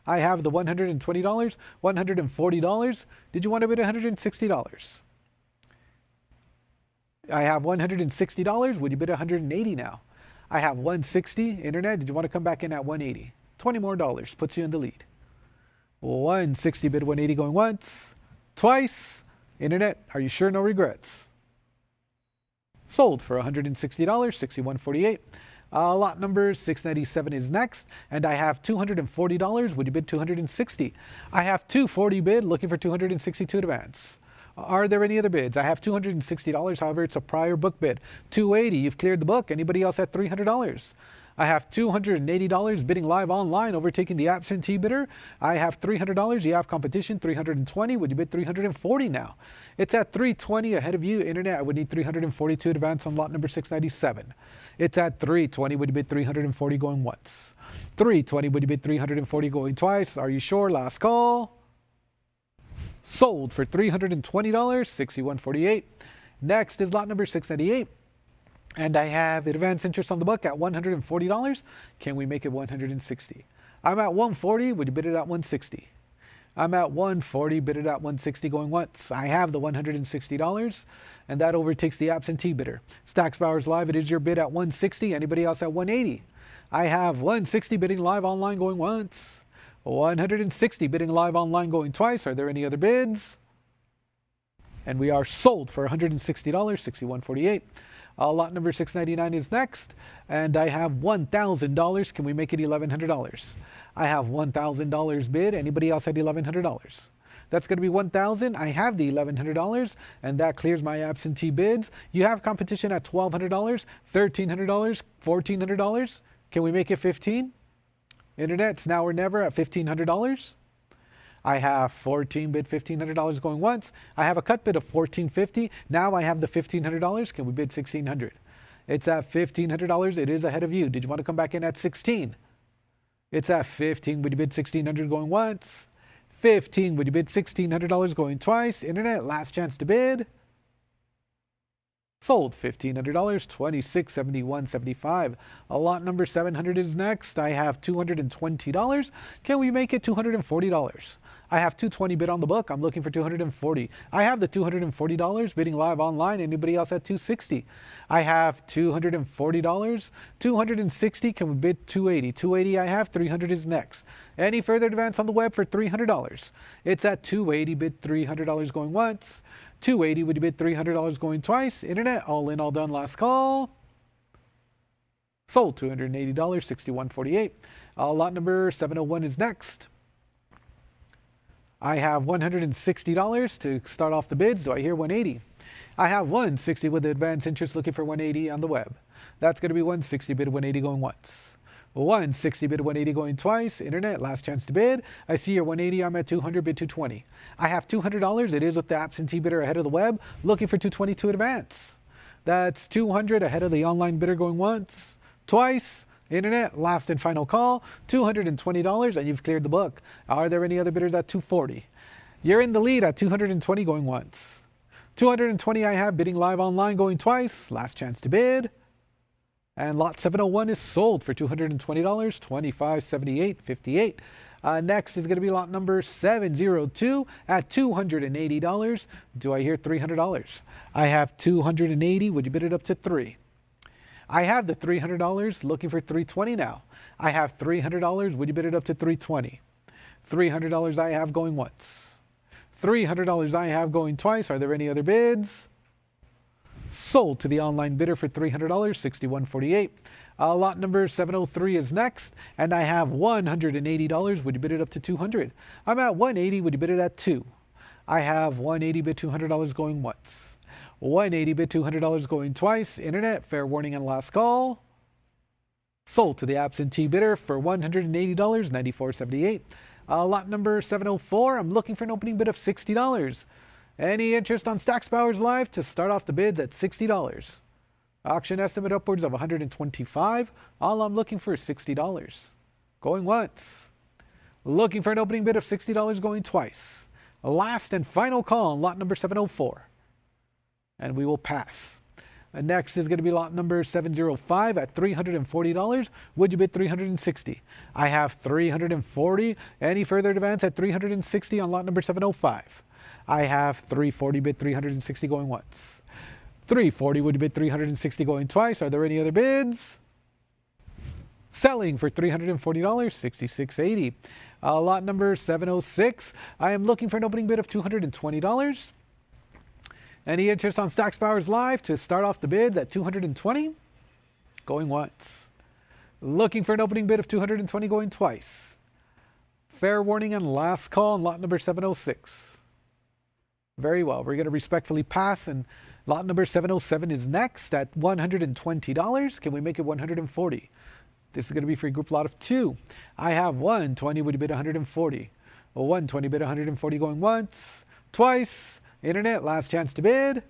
I have the $120, $140. Did you want to bid $160? I have $160. Would you bid $180 now? I have $160. Internet, did you want to come back in at $180? $20 more puts you in the lead. $160 bid $180 going once, twice. Internet, are you sure no regrets? Sold for $160, $61.48. Lot number 697 is next, and I have $240. Would you bid $260? I have $240 bid, looking for $260 to advance. Are there any other bids? I have $260. However, it's a prior book bid. $280. You've cleared the book. Anybody else at $300? I have $280 bidding live online, overtaking the absentee bidder. I have $300. You have competition, $320. Would you bid $340 now? It's at $320 ahead of you. Internet, I would need $340 to advance on lot number 697. It's at $320. Would you bid $340 going once? $320. Would you bid $340 going twice? Are you sure? Last call. Sold for $320, $61.48. Next is lot number 698. And I have advanced interest on the book at $140. Can we make it $160? I'm at $140. Would you bid it at $160? I'm at $140. Bid it at $160 going once. I have the $160, and that overtakes the absentee bidder. Stacks Bowers Live. It is your bid at $160. Anybody else at $180? I have $160 bidding live online going once. $160 bidding live online going twice. Are there any other bids? And we are sold for $160, $61.48. Lot number 699 is next, and I have $1,000. Can we make it $1,100? I have $1,000 bid. Anybody else at $1,100? That's going to be $1,000. I have the $1,100, and that clears my absentee bids. You have competition at $1,200, $1,300, $1,400. Can we make it $15? Internet, it's now or never at $1,500. I have 14 bid $1,500 going once. I have a cut bid of $1,450. Now I have the $1,500. Can we bid $1,600? It's at $1,500. It is ahead of you. Did you want to come back in at 16? It's at 15. Would you bid $1,600 going once? 15. Would you bid $1,600 going twice? Internet, last chance to bid. Sold $1,500, $26.7175. Lot number 700 is next. I have $220. Can we make it $240? I have $220 bid on the book. I'm looking for $240. I have the $240 bidding live online. Anybody else at $260? I have $240. $260. Can we bid $280? $280 I have. $300 is next. Any further advance on the web for $300? It's at $280. Bid $300 going once. $280. Would you bid $300 going twice? Internet, all in, all done. Last call. Sold $280, $61.48. Lot number 701 is next. I have $160 to start off the bids. Do I hear $180? I have $160 with the advanced interest, looking for $180 on the web. That's going to be $160 bid $180 going once. 160 bid 180 going twice. Internet, last chance to bid. I see your 180. I'm at 200 bid 220. I have $200. It is with the absentee bidder ahead of the web. Looking for 222 in advance. That's 200 ahead of the online bidder going once, twice. Internet, last and final call. $220 and you've cleared the book. Are there any other bidders at 240? You're in the lead at 220 going once. 220 I have bidding live online going twice. Last chance to bid. And lot 701 is sold for $220, $25.78.58. Next is going to be lot number 702 at $280. Do I hear $300? I have $280. Would you bid it up to $300? I have the $300. Looking for $320 now. I have $300. Would you bid it up to $320? $300 I have going once. $300 I have going twice. Are there any other bids? Sold to the online bidder for $300, $61.48. Lot number 703 is next, and I have $180. Would you bid it up to $200? I'm at $180. Would you bid it at $200? I have $180 bid $200 going once. $180 bid $200 going twice. Internet, fair warning and last call. Sold to the absentee bidder for $180, $94.78. Lot number 704, I'm looking for an opening bid of $60. Any interest on Stacks Bowers Live to start off the bids at $60. Auction estimate upwards of $125. All I'm looking for is $60. Going once. Looking for an opening bid of $60 going twice. Last and final call on lot number 704. And we will pass. Next is going to be lot number 705 at $340. Would you bid $360? I have $340. Any further advance at $360 on lot number 705? I have $340 bid $360 going once. $340 would you bid $360 going twice. Are there any other bids? Selling for $340, $66.80. Lot number 706. I am looking for an opening bid of $220. Any interest on Stacks Bowers Live to start off the bids at $220? Going once. Looking for an opening bid of $220 going twice. Fair warning and last call on lot number 706. Very well. We're going to respectfully pass, and lot number 707 is next at $120. Can we make it $140? This is going to be for a group lot of 2. I have $120. Would you bid $140? $120 bid $140 going once, twice. Internet, last chance to bid.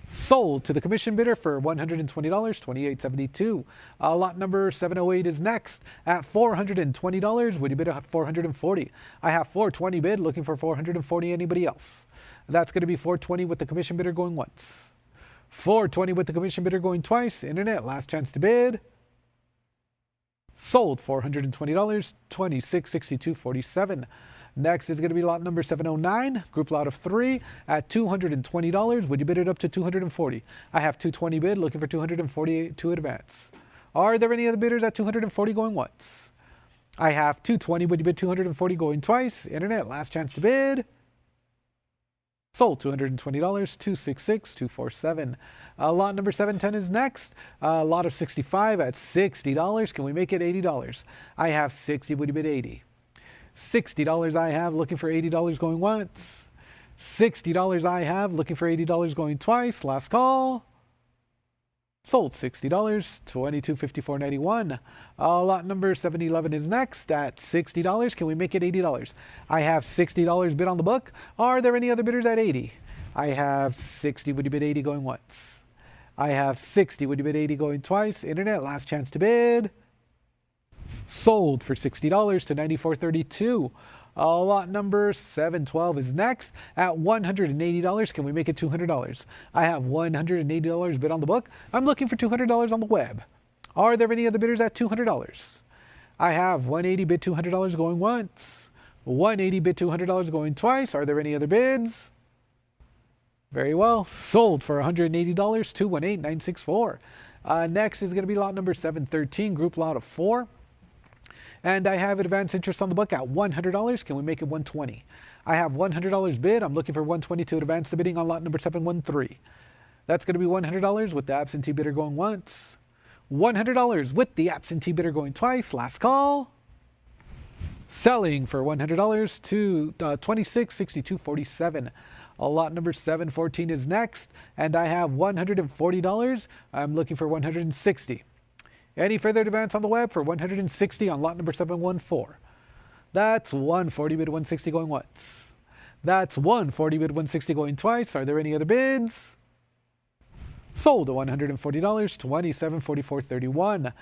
Sold to the commission bidder for $120, $28.72. Lot number 708 is next at $420. Would you bid at $440? I have $420 bid, looking for $440. Anybody else? That's going to be $420 with the commission bidder going once. $420 with the commission bidder going twice. Internet, last chance to bid. Sold $420, $26.62.47. Next is going to be lot number 709, group lot of 3 at $220. Would you bid it up to $240? I have $220 bid, looking for $248 to advance. Are there any other bidders at $240 going once? I have $220. Would you bid $240 going twice? Internet, last chance to bid. Sold $220, $266.247. Lot number 710 is next. Lot of 65 at $60. Can we make it $80? I have 60. Would you bid 80? $60 I have, looking for $80 going once. $60 I have, looking for $80 going twice. Last call. Sold $60, $22.54.91. Lot number 711 is next at $60. Can we make it $80? I have $60 bid on the book. Are there any other bidders at 80? I have 60. Would you bid 80 going once? I have 60. Would you bid 80 going twice? Internet, last chance to bid. Sold for $60 to $94.32. Lot number 712 is next at $180. Can we make it $200? I have $180 bid on the book. I'm looking for $200 on the web. Are there any other bidders at $200? I have 180 bid $200 going once. 180 bid $200 going twice. Are there any other bids? Very well. Sold for $180, $218,964. Next is going to be lot number 713, group lot of 4. And I have advance interest on the book at $100. Can we make it $120? I have $100 bid. I'm looking for $120 to advance the bidding on lot number 713. That's going to be $100 with the absentee bidder going once. $100 with the absentee bidder going twice. Last call. Selling for $100 to $26.62.47. Lot number 714 is next, and I have $140. I'm looking for $160. Any further advance on the web for 160 on lot number 714. That's 140 bid 160 going once. That's 140 bid 160 going twice. Are there any other bids? Sold at $140, 2744.31.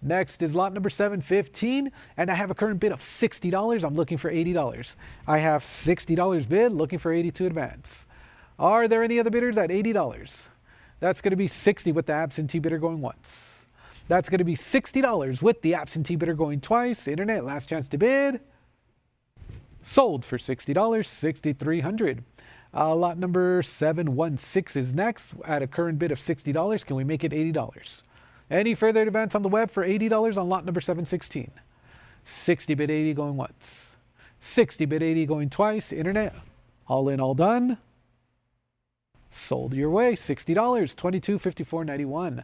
Next is lot number 715, and I have a current bid of $60. I'm looking for $80. I have $60 bid, looking for 82 advance. Are there any other bidders at $80? That's going to be 60 with the absentee bidder going once. That's going to be $60 with the absentee bidder going twice. Internet, last chance to bid. Sold for $60, 6,300. Lot number 716 is next at a current bid of $60. Can we make it $80? Any further advance on the web for $80 on lot number 716? 60 bid 80 going once. 60 bid 80 going twice. Internet, all in, all done. Sold your way, $60, $22.54.91.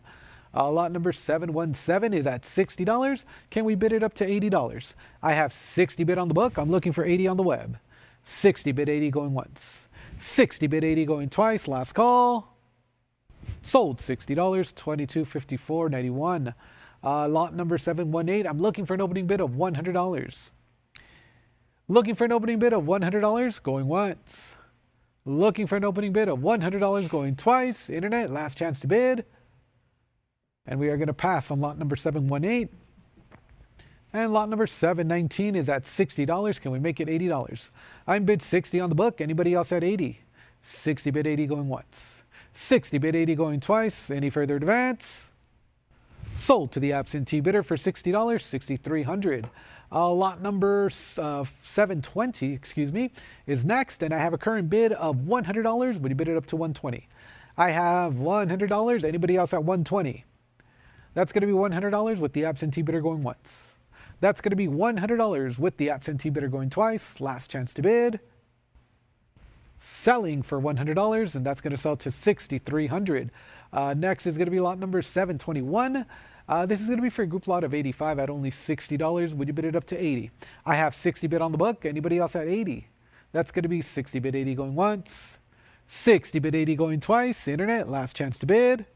Lot number 717 is at $60. Can we bid it up to $80? I have 60 bid on the book. I'm looking for 80 on the web. 60 bid 80 going once. 60 bid 80 going twice. Last call. Sold $60, $22.54.91. Lot number 718. I'm looking for an opening bid of $100. Looking for an opening bid of $100 going once. Looking for an opening bid of $100 going twice. Internet, last chance to bid. And we are going to pass on lot number 718. And lot number 719 is at $60. Can we make it $80? I'm bid 60 on the book. Anybody else at 80? 60 bid 80 going once. 60 bid 80 going twice. Any further advance? Sold to the absentee bidder for $60, $6,300. Lot number 720, is next, and I have a current bid of $100. Would you bid it up to $120? I have $100. Anybody else at $120? That's going to be $100 with the absentee bidder going once. That's going to be $100 with the absentee bidder going twice. Last chance to bid. Selling for $100, and that's going to sell to $6,300. Next is going to be lot number 721. This is going to be for a group lot of 85 at only $60. Would you bid it up to 80? I have 60 bid on the book. Anybody else at 80? That's going to be 60 bid 80 going once. 60 bid 80 going twice. Internet, last chance to bid.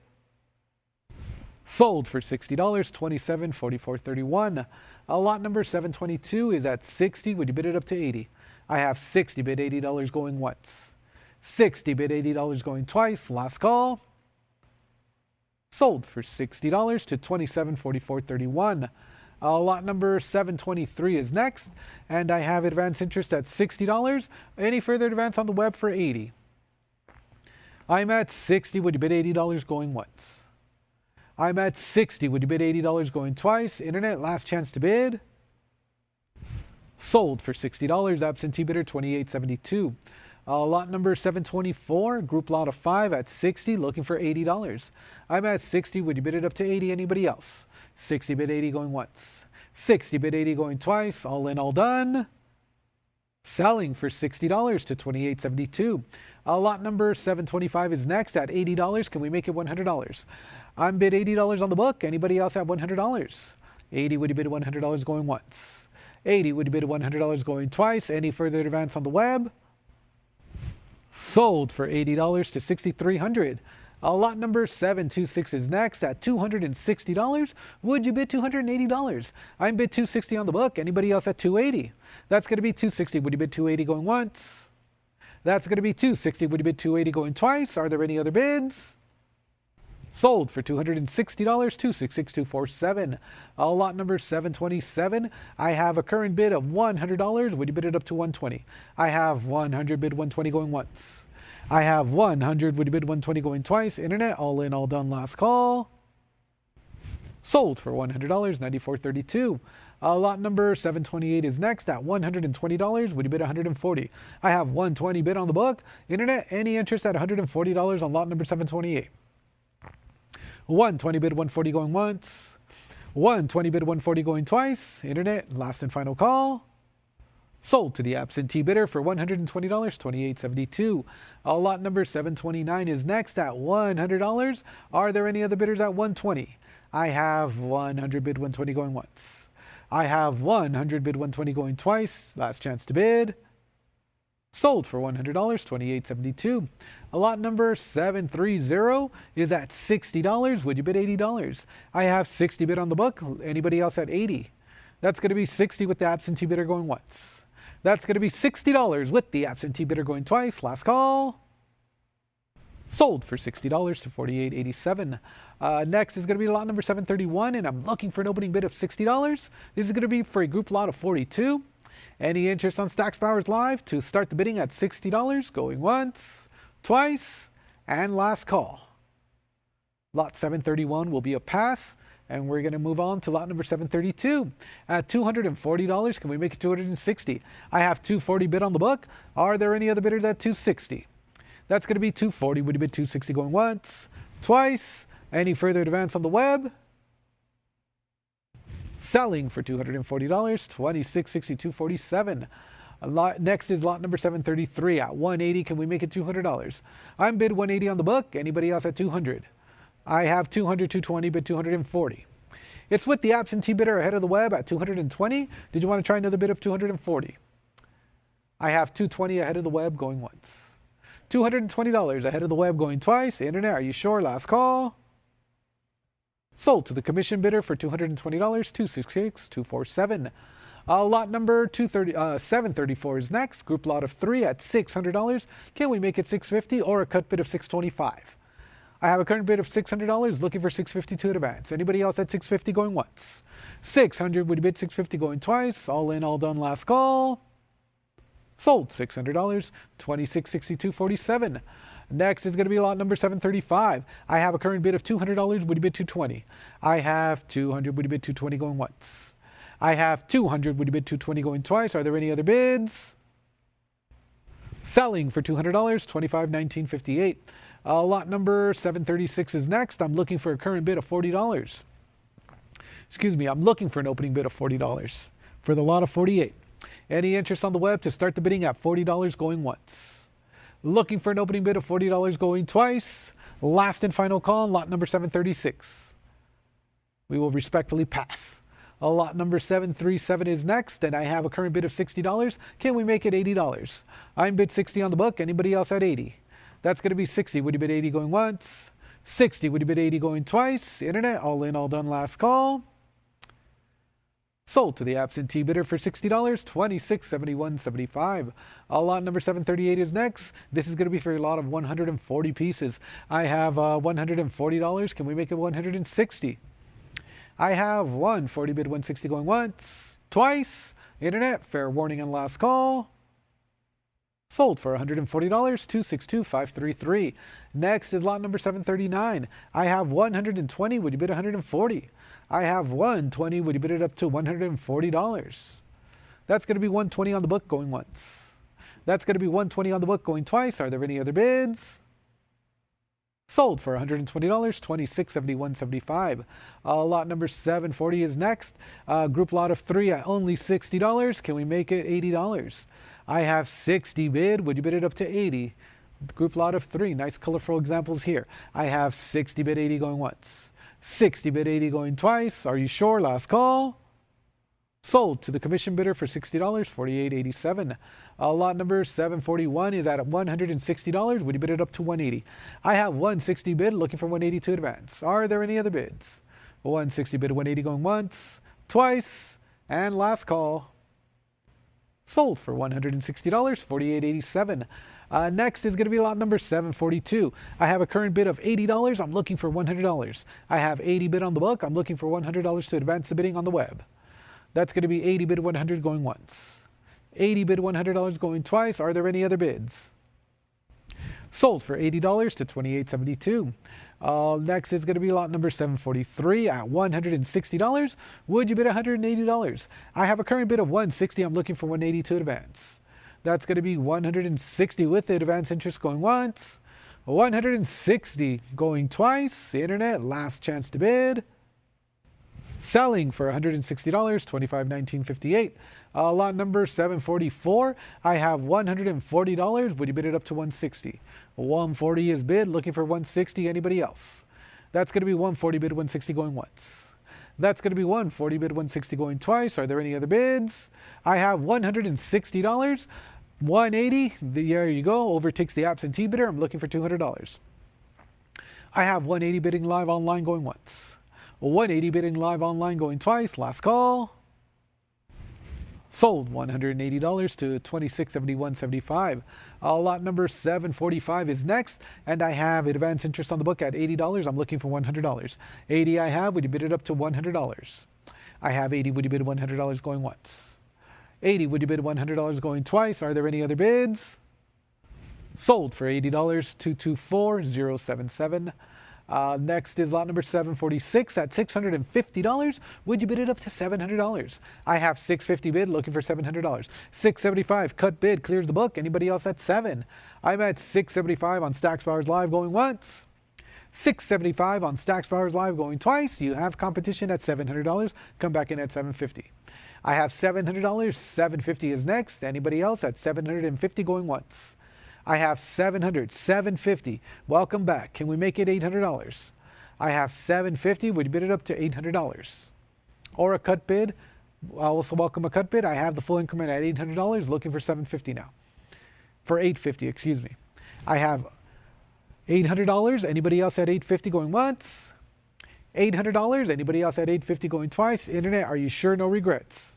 Sold for $60, $27.44.31. Lot number 722 is at 60. Would you bid it up to 80? I have 60 bid $80 going once. 60 bid $80 going twice. Last call. Sold for $60 to $27.44.31. Lot number 723 is next, and I have advance interest at $60. Any further advance on the web for 80? I'm at 60. Would you bid $80 going once? I'm at 60. Would you bid $80 going twice? Internet, last chance to bid. Sold for $60. Absentee bidder $28.72. Lot number 724, group lot of 5 at 60, looking for $80. I'm at 60. Would you bid it up to 80? Anybody else? 60 bid 80 going once. 60 bid 80 going twice. All in, all done. Selling for $60 to $28.72. Lot number 725 is next at $80. Can we make it $100? I'm bid $80 on the book. Anybody else at $100? 80. Would you bid $100 going once? 80. Would you bid $100 going twice? Any further advance on the web? Sold for $80 to $6,300. Lot number 726 is next at $260. Would you bid $280? I'm bid $260 on the book. Anybody else at $280? That's going to be $260. Would you bid $280 going once? That's going to be $260. Would you bid $280 going twice? Are there any other bids? Sold for $260, $266,247. Lot number 727. I have a current bid of $100. Would you bid it up to $120? I have 100 bid $120 going once. I have 100. Would you bid $120 going twice? Internet, all in, all done. Last call. Sold for $100, $94.32. Lot number 728 is next at $120. Would you bid $140? I have 120 bid on the book. Internet, any interest at $140 on lot number 728? 120 bid 140 going once. 120 bid 140 going twice. Internet, last and final call. Sold to the absentee bidder for $120, $28.72. Lot number 729 is next at $100. Are there any other bidders at $120? I have 100 bid 120 going once. I have 100 bid 120 going twice. Last chance to bid. Sold for $100, $28.72. Lot number 730 is at $60. Would you bid $80? I have 60 bid on the book. Anybody else at 80? That's going to be 60 with the absentee bidder going once. That's going to be $60 with the absentee bidder going twice. Last call. Sold for $60 to $48.87. Next is going to be lot number 731, and I'm looking for an opening bid of $60. This is going to be for a group lot of 42. Any interest on Stacks Bowers Live to start the bidding at $60, going once, twice, and last call. Lot 731 will be a pass, and we're going to move on to lot number 732 at $240. Can we make it $260? I have $240 bid on the book. Are there any other bidders at $260? That's going to be $240. Would you bid $260 going once, twice? Any further advance on the web? Selling for $240, $26.6247. Next is lot number 733 at $180. Can we make it $200? I'm bid $180 on the book. Anybody else at $200? I have $200, $220, bid $240. It's with the absentee bidder ahead of the web at $220. Did you want to try another bid of $240? I have $220 ahead of the web going once. $220 ahead of the web going twice. Internet, are you sure? Last call. Sold to the commission bidder for $220, $266,247. Lot number 734 is next. Group lot of 3 at $600. Can we make it $650 or a cut bid of $625? I have a current bid of $600, looking for $652 to advance. Anybody else at $650 going once? $600, would you bid $650 going twice? All in, all done, last call. Sold $600, $26.6247. Next is going to be lot number 735. I have a current bid of $200. Would you bid $220? I have $200. Would you bid $220 going once? I have $200. Would you bid $220 going twice? Are there any other bids? Selling for $200, $25.1958. Lot number 736 is next. I'm looking for a current bid of $40. Excuse me, I'm looking for an opening bid of $40 for the lot of 48. Any interest on the web to start the bidding at $40 going once? Looking for an opening bid of $40 going twice. Last and final call on lot number 736. We will respectfully pass. Lot number 737 is next, and I have a current bid of $60. Can we make it $80? I'm bid 60 on the book. Anybody else at 80? That's going to be 60. Would you bid 80 going once? 60. Would you bid 80 going twice? Internet, all in, all done, last call. Sold to the absentee bidder for $60, $26.7175. Lot number 738 is next. This is going to be for a lot of 140 pieces. I have $140. Can we make it $160? I have 140 bid 160 going once, twice. Internet, fair warning and last call. Sold for $140, $262,533. Next is lot number 739. I have 120. Would you bid 140? I have 120. Would you bid it up to $140? That's going to be 120 on the book going once. That's going to be 120 on the book going twice. Are there any other bids? Sold for $120, $26.7175. Lot number 740 is next. Group lot of 3 at only $60. Can we make it $80? I have 60 bid. Would you bid it up to 80? Group lot of 3. Nice colorful examples here. I have 60 bid 80 going once. 60 bid 80 going twice. Are you sure? Last call. Sold to the commission bidder for $60, $48.87. Lot number 741 is at $160. Would you bid it up to $180? I have 160 bid, looking for 180 to advance. Are there any other bids? 160 bid, 180 going once, twice, and last call. Sold for $160, $48.87. Next is going to be lot number 742. I have a current bid of $80. I'm looking for $100. I have 80 bid on the book. I'm looking for $100 to advance the bidding on the web. That's going to be 80 bid 100 going once. 80 bid $100 going twice. Are there any other bids? Sold for $80 to $28.72. Next is going to be lot number 743 at $160. Would you bid $180? I have a current bid of $160. I'm looking for $180 to advance. That's going to be $160 with the advance interest going once. $160 going twice. The internet, last chance to bid. Selling for $160, $25.1958. Lot number 744. I have $140. Would you bid it up to $160? 140 is bid. Looking for $160. Anybody else? That's going to be 140 bid 160 going once. That's going to be 140 bid 160 going twice. Are there any other bids? I have $160. 180, there you go, overtakes the absentee bidder. I'm looking for $200. I have 180 bidding live online going once. 180 bidding live online going twice. Last call. Sold $180 to $2671.75. Lot number 745 is next, and I have advance interest on the book at $80. I'm looking for $100. 80 I have. Would you bid it up to $100? I have 80. Would you bid $100 going once? 80. Would you bid $100 going twice? Are there any other bids? Sold for $80 to $224.077. Next is lot number 746 at $650. Would you bid it up to $700? I have 650 bid, looking for $700. 675 cut bid, clears the book. Anybody else at 7? I'm at 675 on Stacks Bowers Live going once. 675 on Stacks Bowers Live going twice. You have competition at $700. Come back in at 750. I have $700. 750 is next. Anybody else at 750 going once? I have 700, 750. Welcome back. Can we make it $800? I have 750. Would you bid it up to $800? Or a cut bid? I also welcome a cut bid. I have the full increment at $800. Looking for 750 now. For 850, excuse me. I have $800. Anybody else at 850 going once? $800. Anybody else at 850 going twice? Internet, are you sure? No regrets.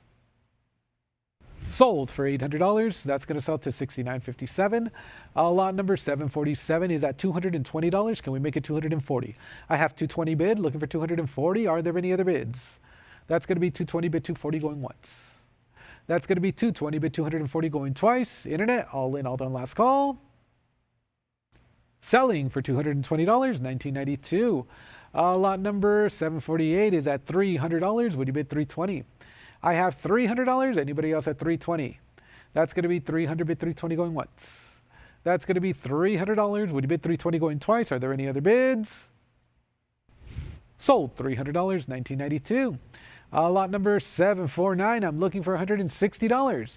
Sold for $800. That's going to sell to $69.57. Lot number 747 is at $220. Can we make it $240? I have 220 bid, looking for $240. Are there any other bids? That's going to be 220 bid, 240 going once. That's going to be 220 bid, 240 going twice. Internet, all in, all done, last call. Selling for $220, 1992. Lot number 748 is at $300. Would you bid $320? I have $300. Anybody else at $320? That's going to be 300 bid 320 going once. That's going to be $300. Would you bid 320 going twice? Are there any other bids? Sold $300, 1992. Lot number 749. I'm looking for $160.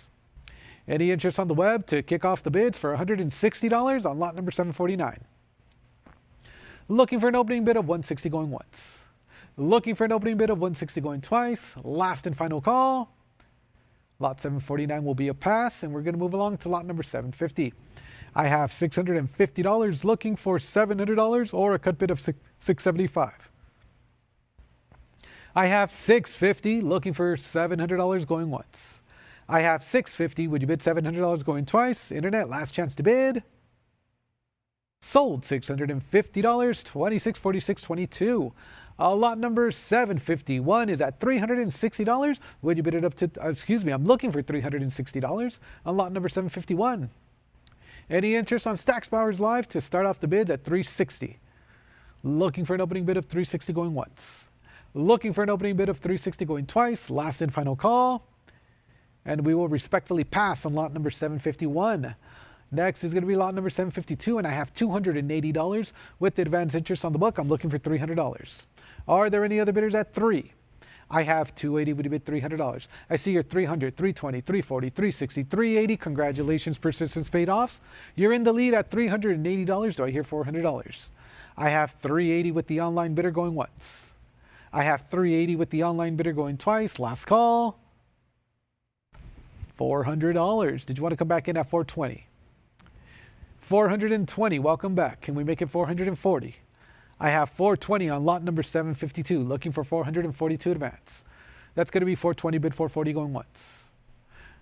Any interest on the web to kick off the bids for $160 on lot number 749? Looking for an opening bid of $160 going once. Looking for an opening bid of $160 going twice. Last and final call. Lot 749 will be a pass, and we're going to move along to lot number 750. I have $650 looking for $700 or a cut bid of $675. I have $650 looking for $700 going once. I have $650. Would you bid $700 going twice? Internet, last chance to bid. Sold $650, $2646.22. Lot number 751 is at $360. Would you bid it up to, I'm looking for $360 on lot number 751. Any interest on Stacks Bowers Live to start off the bids at $360? Looking for an opening bid of $360 going once. Looking for an opening bid of $360 going twice. Last and final call. And we will respectfully pass on lot number 751. Next is going to be lot number 752, and I have $280 with the advance interest on the book. I'm looking for $300. Are there any other bidders at 3? I have 280. Would you bid $300? I see your 300, 320, 340, 360, 380. Congratulations, persistence paid off. You're in the lead at $380. Do I hear $400? I have 380 with the online bidder going once. I have 380 with the online bidder going twice. Last call. $400. Did you want to come back in at 420? 420. Welcome back. Can we make it 440? I have 420 on lot number 752, looking for 442 advance. That's going to be 420 bid 440 going once.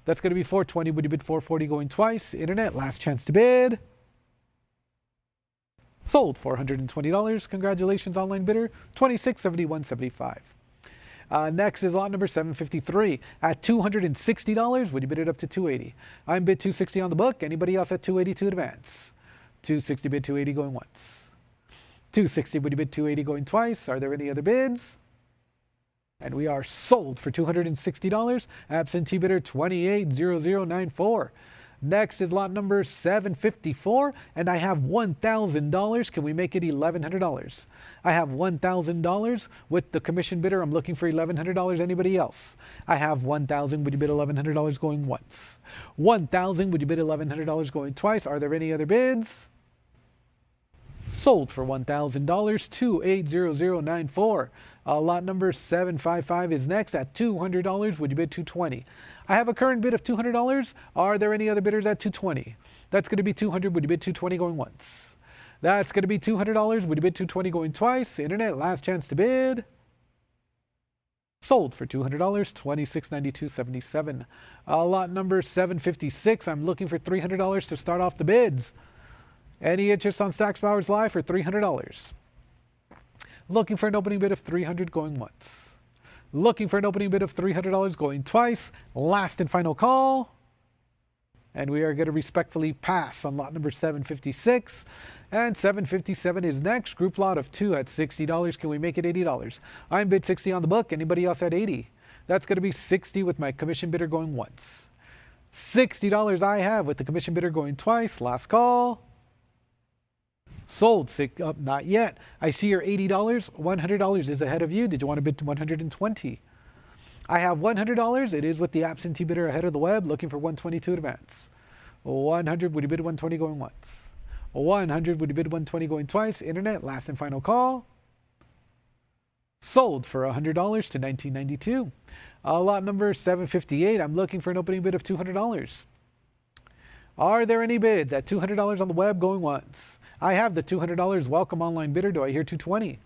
That's going to be 420. Would you bid 440 going twice? Internet, last chance to bid. Sold $420. Congratulations, online bidder. $2671.75. Next is lot number 753 at $260. Would you bid it up to $280? I'm bid $260 on the book. Anybody else at $280 to advance? $260 bid $280 going once. $260, would you bid $280 going twice? Are there any other bids? And we are sold for $260. Absentee bidder 280094. Next is lot number 754, and I have $1,000. Can we make it $1,100? I have $1,000 with the commission bidder. I'm looking for $1,100. Anybody else? I have $1,000. Would you bid $1,100 going once? $1,000. Would you bid $1,100 going twice? Are there any other bids? Sold for $1,000, 280094. Lot number 755 is next at $200. Would you bid $220? I have a current bid of $200. Are there any other bidders at 220? That's going to be 200. Would you bid 220 going once? That's going to be $200. Would you bid 220 going twice? Internet, last chance to bid. Sold for $200, $26.92.77. Lot number 756. I'm looking for $300 to start off the bids. Any interest on Stacks Bowers Live for $300? Looking for an opening bid of $300 going once. Looking for an opening bid of $300 going twice. Last and final call. And we are going to respectfully pass on lot number 756. And 757 is next. Group lot of 2 at $60. Can we make it $80? I'm bid 60 on the book. Anybody else at 80? That's going to be 60 with my commission bidder going once. $60 I have with the commission bidder going twice. Last call. Sold. Not yet. I see your $80. $100 is ahead of you. Did you want to bid 120? I have $100. It is with the absentee bidder ahead of the web, looking for 122 advance. 100. Would you bid 120 going once? 100. Would you bid 120 going twice? Internet, last and final call. Sold for $100 to $19.92. Lot number 758. I'm looking for an opening bid of $200. Are there any bids at $200 on the web going once? I have the $200. Welcome online bidder. Do I hear 220?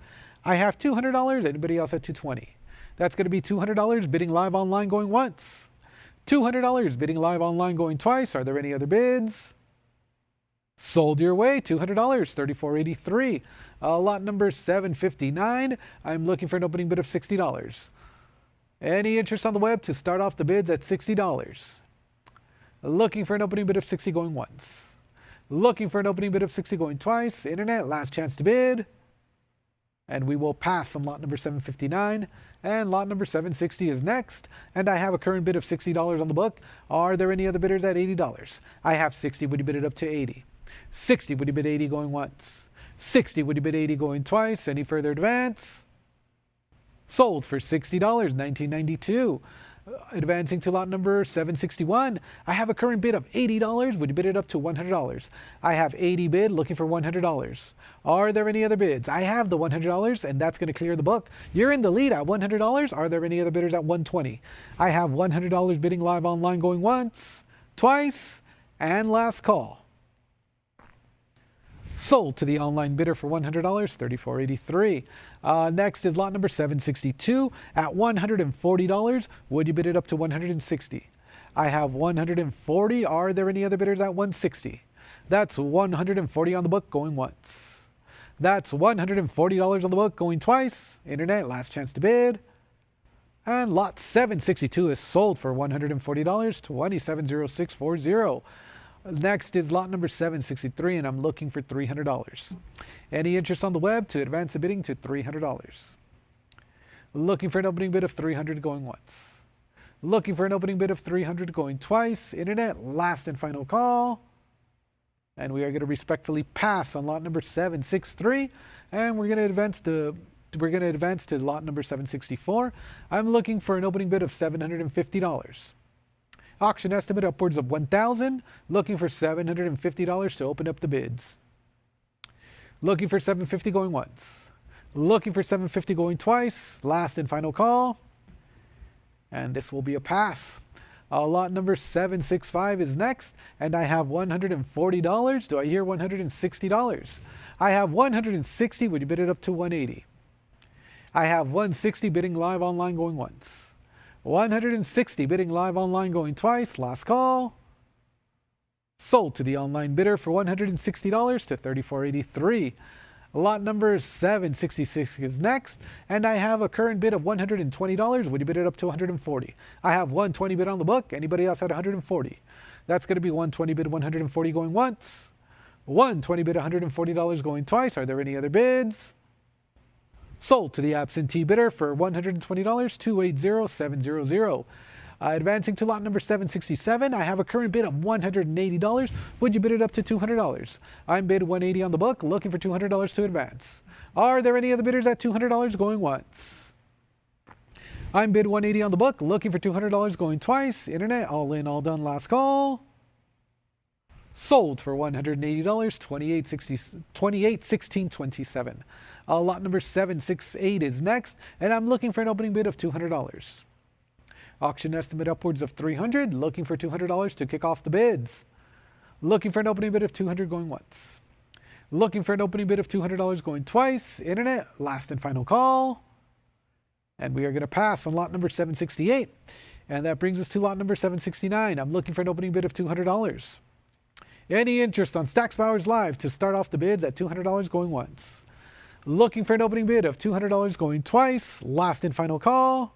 I have $200. Anybody else at 220? That's going to be $200 bidding live online going once. $200 bidding live online going twice. Are there any other bids? Sold your way, $200, $34.83. Lot number 759. I'm looking for an opening bid of $60. Any interest on the web to start off the bids at $60? Looking for an opening bid of 60 going once. Looking for an opening bid of 60 going twice. Internet, last chance to bid. And we will pass on lot number 759. And lot number 760 is next. And I have a current bid of $60 on the book. Are there any other bidders at $80? I have 60. Would you bid it up to 80? 60. Would you bid 80 going once? 60. Would you bid 80 going twice? Any further advance? Sold for $60, $19.92. Advancing to lot number 761. I have a current bid of $80. Would you bid it up to $100? I have 80 bid, looking for $100. Are there any other bids? I have the $100, and that's going to clear the book. You're in the lead at $100. Are there any other bidders at $120? I have $100 bidding live online going once, twice, and last call. Sold to the online bidder for $100, $34.83. Next is lot number 762 at $140. Would you bid it up to $160? I have $140. Are there any other bidders at $160? That's $140 on the book going once. That's $140 on the book going twice. Internet, last chance to bid. And lot 762 is sold for $140, $27.0640. Next is lot number 763, and I'm looking for $300. Any interest on the web to advance the bidding to $300? Looking for an opening bid of $300 going once. Looking for an opening bid of $300 going twice. Internet, last and final call. And we are going to respectfully pass on lot number 763, and we're going to advance to lot number 764. I'm looking for an opening bid of $750. Auction estimate upwards of $1,000. Looking for $750 to open up the bids. Looking for $750 going once. Looking for $750 going twice. Last and final call. And this will be a pass. Lot number 765 is next, and I have $140. Do I hear $160? I have $160. Would you bid it up to $180? I have $160 bidding live online going once. $160 bidding live online going twice. Last call. Sold to the online bidder for $160 to $34.83. Lot number 766 is next, and I have a current bid of $120. Would you bid it up to $140? I have $120 bid on the book. Anybody else at $140? That's going to be $120 bid $140 going once. $120 bid $140 going twice. Are there any other bids? Sold to the absentee bidder for $120, $280,700. Advancing to lot number 767, I have a current bid of $180. Would you bid it up to $200? I'm bid $180 on the book, looking for $200 to advance. Are there any other bidders at $200 going once? I'm bid $180 on the book, looking for $200 going twice. Internet, all in, all done, last call. Sold for $180, $28.16.27. Lot number 768 is next, and I'm looking for an opening bid of $200. Auction estimate upwards of 300. Looking for $200 to kick off the bids. Looking for an opening bid of 200 going once. Looking for an opening bid of $200 going twice. Internet, last and final call. And we are going to pass on lot number 768. And that brings us to lot number 769. I'm looking for an opening bid of $200. Any interest on Stacks Bowers Live to start off the bids at $200 going once. Looking for an opening bid of $200 going twice. Last and final call.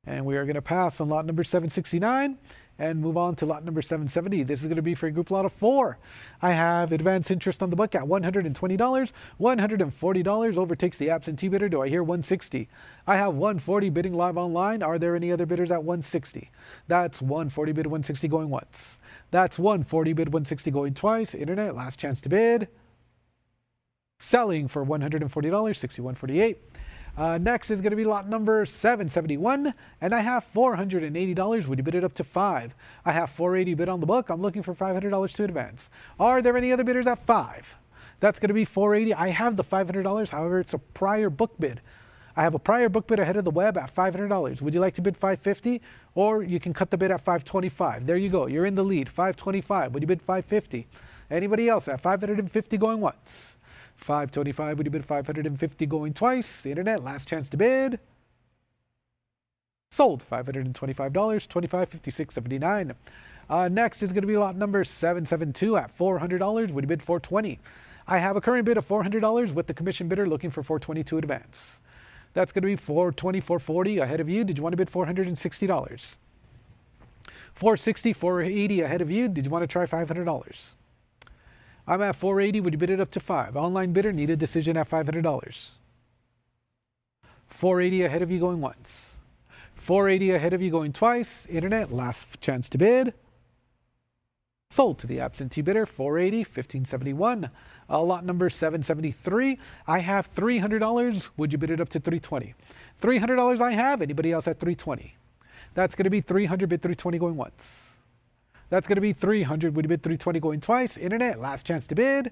And we are going to pass on lot number 769 and move on to lot number 770. This is going to be for a group lot of 4. I have advanced interest on the book at $120. $140 overtakes the absentee bidder. Do I hear 160? I have 140 bidding live online. Are there any other bidders at 160? That's 140 bid 160 going once. That's 140 bid 160 going twice. Internet, last chance to bid. Selling for $140, $61.48. Next is going to be lot number 771, and I have $480. Would you bid it up to 5? I have 480 bid on the book. I'm looking for $500 to advance. Are there any other bidders at 5? That's going to be 480. I have the $500. However, it's a prior book bid. I have a prior book bid ahead of the web at $500. Would you like to bid 550? Or you can cut the bid at 525. There you go. You're in the lead. 525. Would you bid 550? Anybody else at 550 going once? 525, would you bid 550 going twice? The internet, last chance to bid. Sold, $525, $25.56.79. Next is going to be lot number 772 at $400. Would you bid 420? I have a current bid of $400 with the commission bidder looking for 422 advance. That's going to be 420, 440 ahead of you. Did you want to bid $460? 460, 480 ahead of you. Did you want to try $500? I'm at 480. Would you bid it up to 5? Online bidder, need a decision at $500. 480 ahead of you going once. 480 ahead of you going twice. Internet, last chance to bid. Sold to the absentee bidder, 480, $15.71. Lot number 773. I have $300. Would you bid it up to 320? $300 I have. Anybody else at 320? That's going to be 300, bid 320 going once. That's going to be 300. Would you bid 320 going twice? Internet, last chance to bid.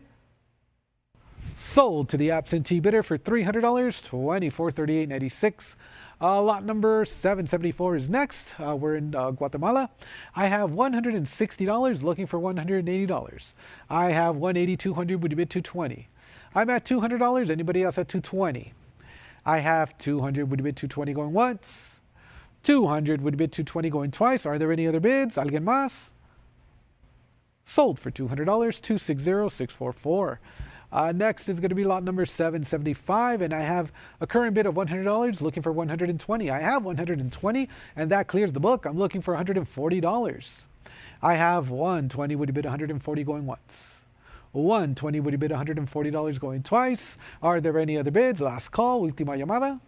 Sold to the absentee bidder for $300, $24.38.96. Lot number 774 is next. We're in Guatemala. I have $160, looking for $180. I have 180, 200. Would you bid 220? I'm at $200. Anybody else at 220? I have 200. Would you bid 220 going once? 200. Would you bid 220 going twice? Are there any other bids? ¿Alguien más? Sold for $200, $260,644. Next is going to be lot number 775, and I have a current bid of $100, looking for $120. I have $120, and that clears the book. I'm looking for $140. I have $120. Would you bid $140 going once? $120. Would you bid $140 going twice? Are there any other bids? Last call, última llamada.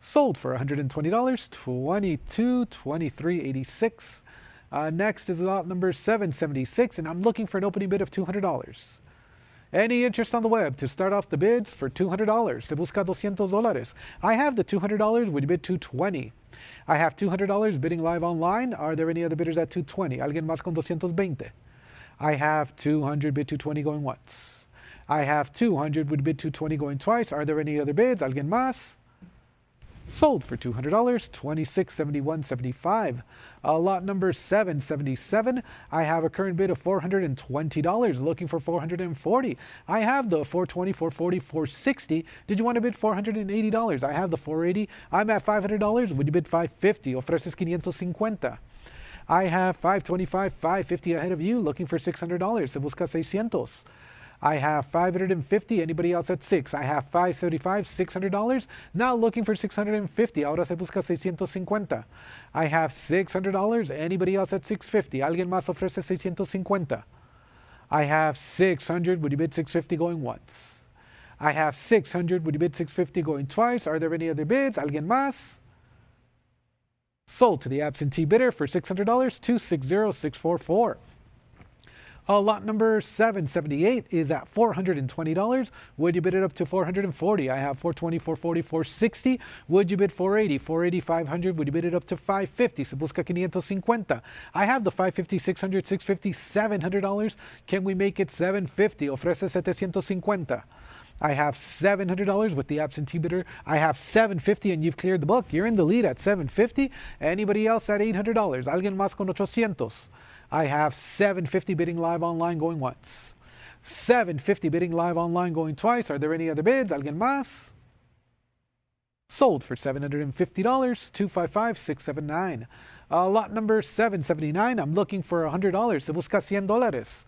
Sold for $120, $22.23.86. Next is lot number 776, and I'm looking for an opening bid of $200. Any interest on the web to start off the bids for $200? Se busca $200. I have the $200. Would you bid $220? I have $200 bidding live online. Are there any other bidders at $220? ¿Alguien más con $220? I have $200, bid $220 going once. I have $200, would bid $220 going twice. Are there any other bids? ¿Alguien más? Sold for $200, $26.71.75. Lot number 777. I have a current bid of $420, looking for $440. I have the $420, $440, $460. Did you want to bid $480? I have the $480. I'm at $500. Would you bid $550? Ofreces $550. I have $525, $550 ahead of you, looking for $600. Se busca $600. I have $550. Anybody else at $6? I have $575, $600. Now looking for $650. Ahora se busca $650. I have $600. Anybody else at $650? Alguien más ofrece $650. I have $600. Would you bid $650 going once? I have $600. Would you bid $650 going twice? Are there any other bids? Alguien más? Sold to the absentee bidder for $600, $260,644. Lot number 778 is at $420. Would you bid it up to $440? I have $420, $440, $460. Would you bid $480? $480, $500. Would you bid it up to $550? Se busca $550. I have the $550, $600, $650, $700. Can we make it $750? Ofrece $750. I have $700 with the absentee bidder. I have $750 and you've cleared the book. You're in the lead at $750. Anybody else at $800? Alguien más con 800. I have $750 bidding live online going once. $750 bidding live online going twice. Are there any other bids? Alguien más? Sold for $750. 255-679. Lot number 779. I'm looking for $100. Se busca $100.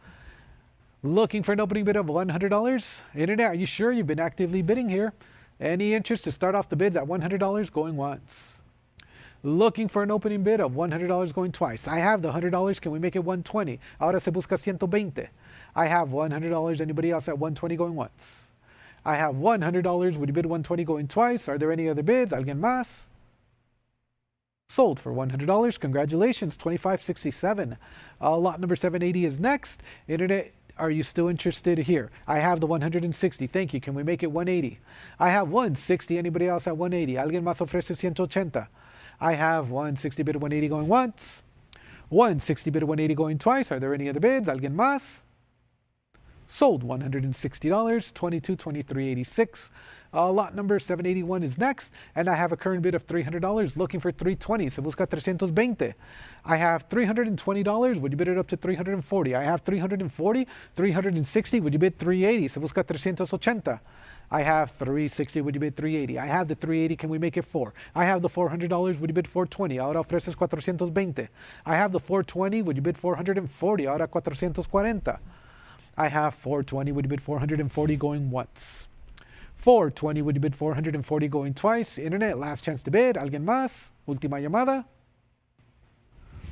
Looking for an opening bid of $100. Internet, are you sure you've been actively bidding here? Any interest to start off the bids at $100 going once? Looking for an opening bid of $100 going twice. I have the $100. Can we make it $120? Ahora se busca $120. I have $100. Anybody else at $120 going once? I have $100. Would you bid $120 going twice? Are there any other bids? Alguien más? Sold for $100. Congratulations. 2567. Lot number 780 is next. Internet, are you still interested here? I have the 160. Thank you. Can we make it 180? I have 160. Anybody else at 180? Alguien más ofrece 180. I have 160 bid 180 going once. 160 bid 180 going twice. Are there any other bids? Alguien más? Sold $160. 2223.86. Lot number 781 is next, and I have a current bid of $300, looking for 320. Se busca 320. I have $320. Would you bid it up to 340? I have 340. 360. Would you bid 380? Se busca 380. I have 360. Would you bid 380? I have the 380. Can we make it 4? I have the $400. Would you bid 420? Ahora ofreces 420. I have the 420. Would you bid 440? Ahora 440. I have 420. Would you bid 440 going once? 420. Would you bid 440 going twice? Internet, last chance to bid. Alguien más? Última llamada.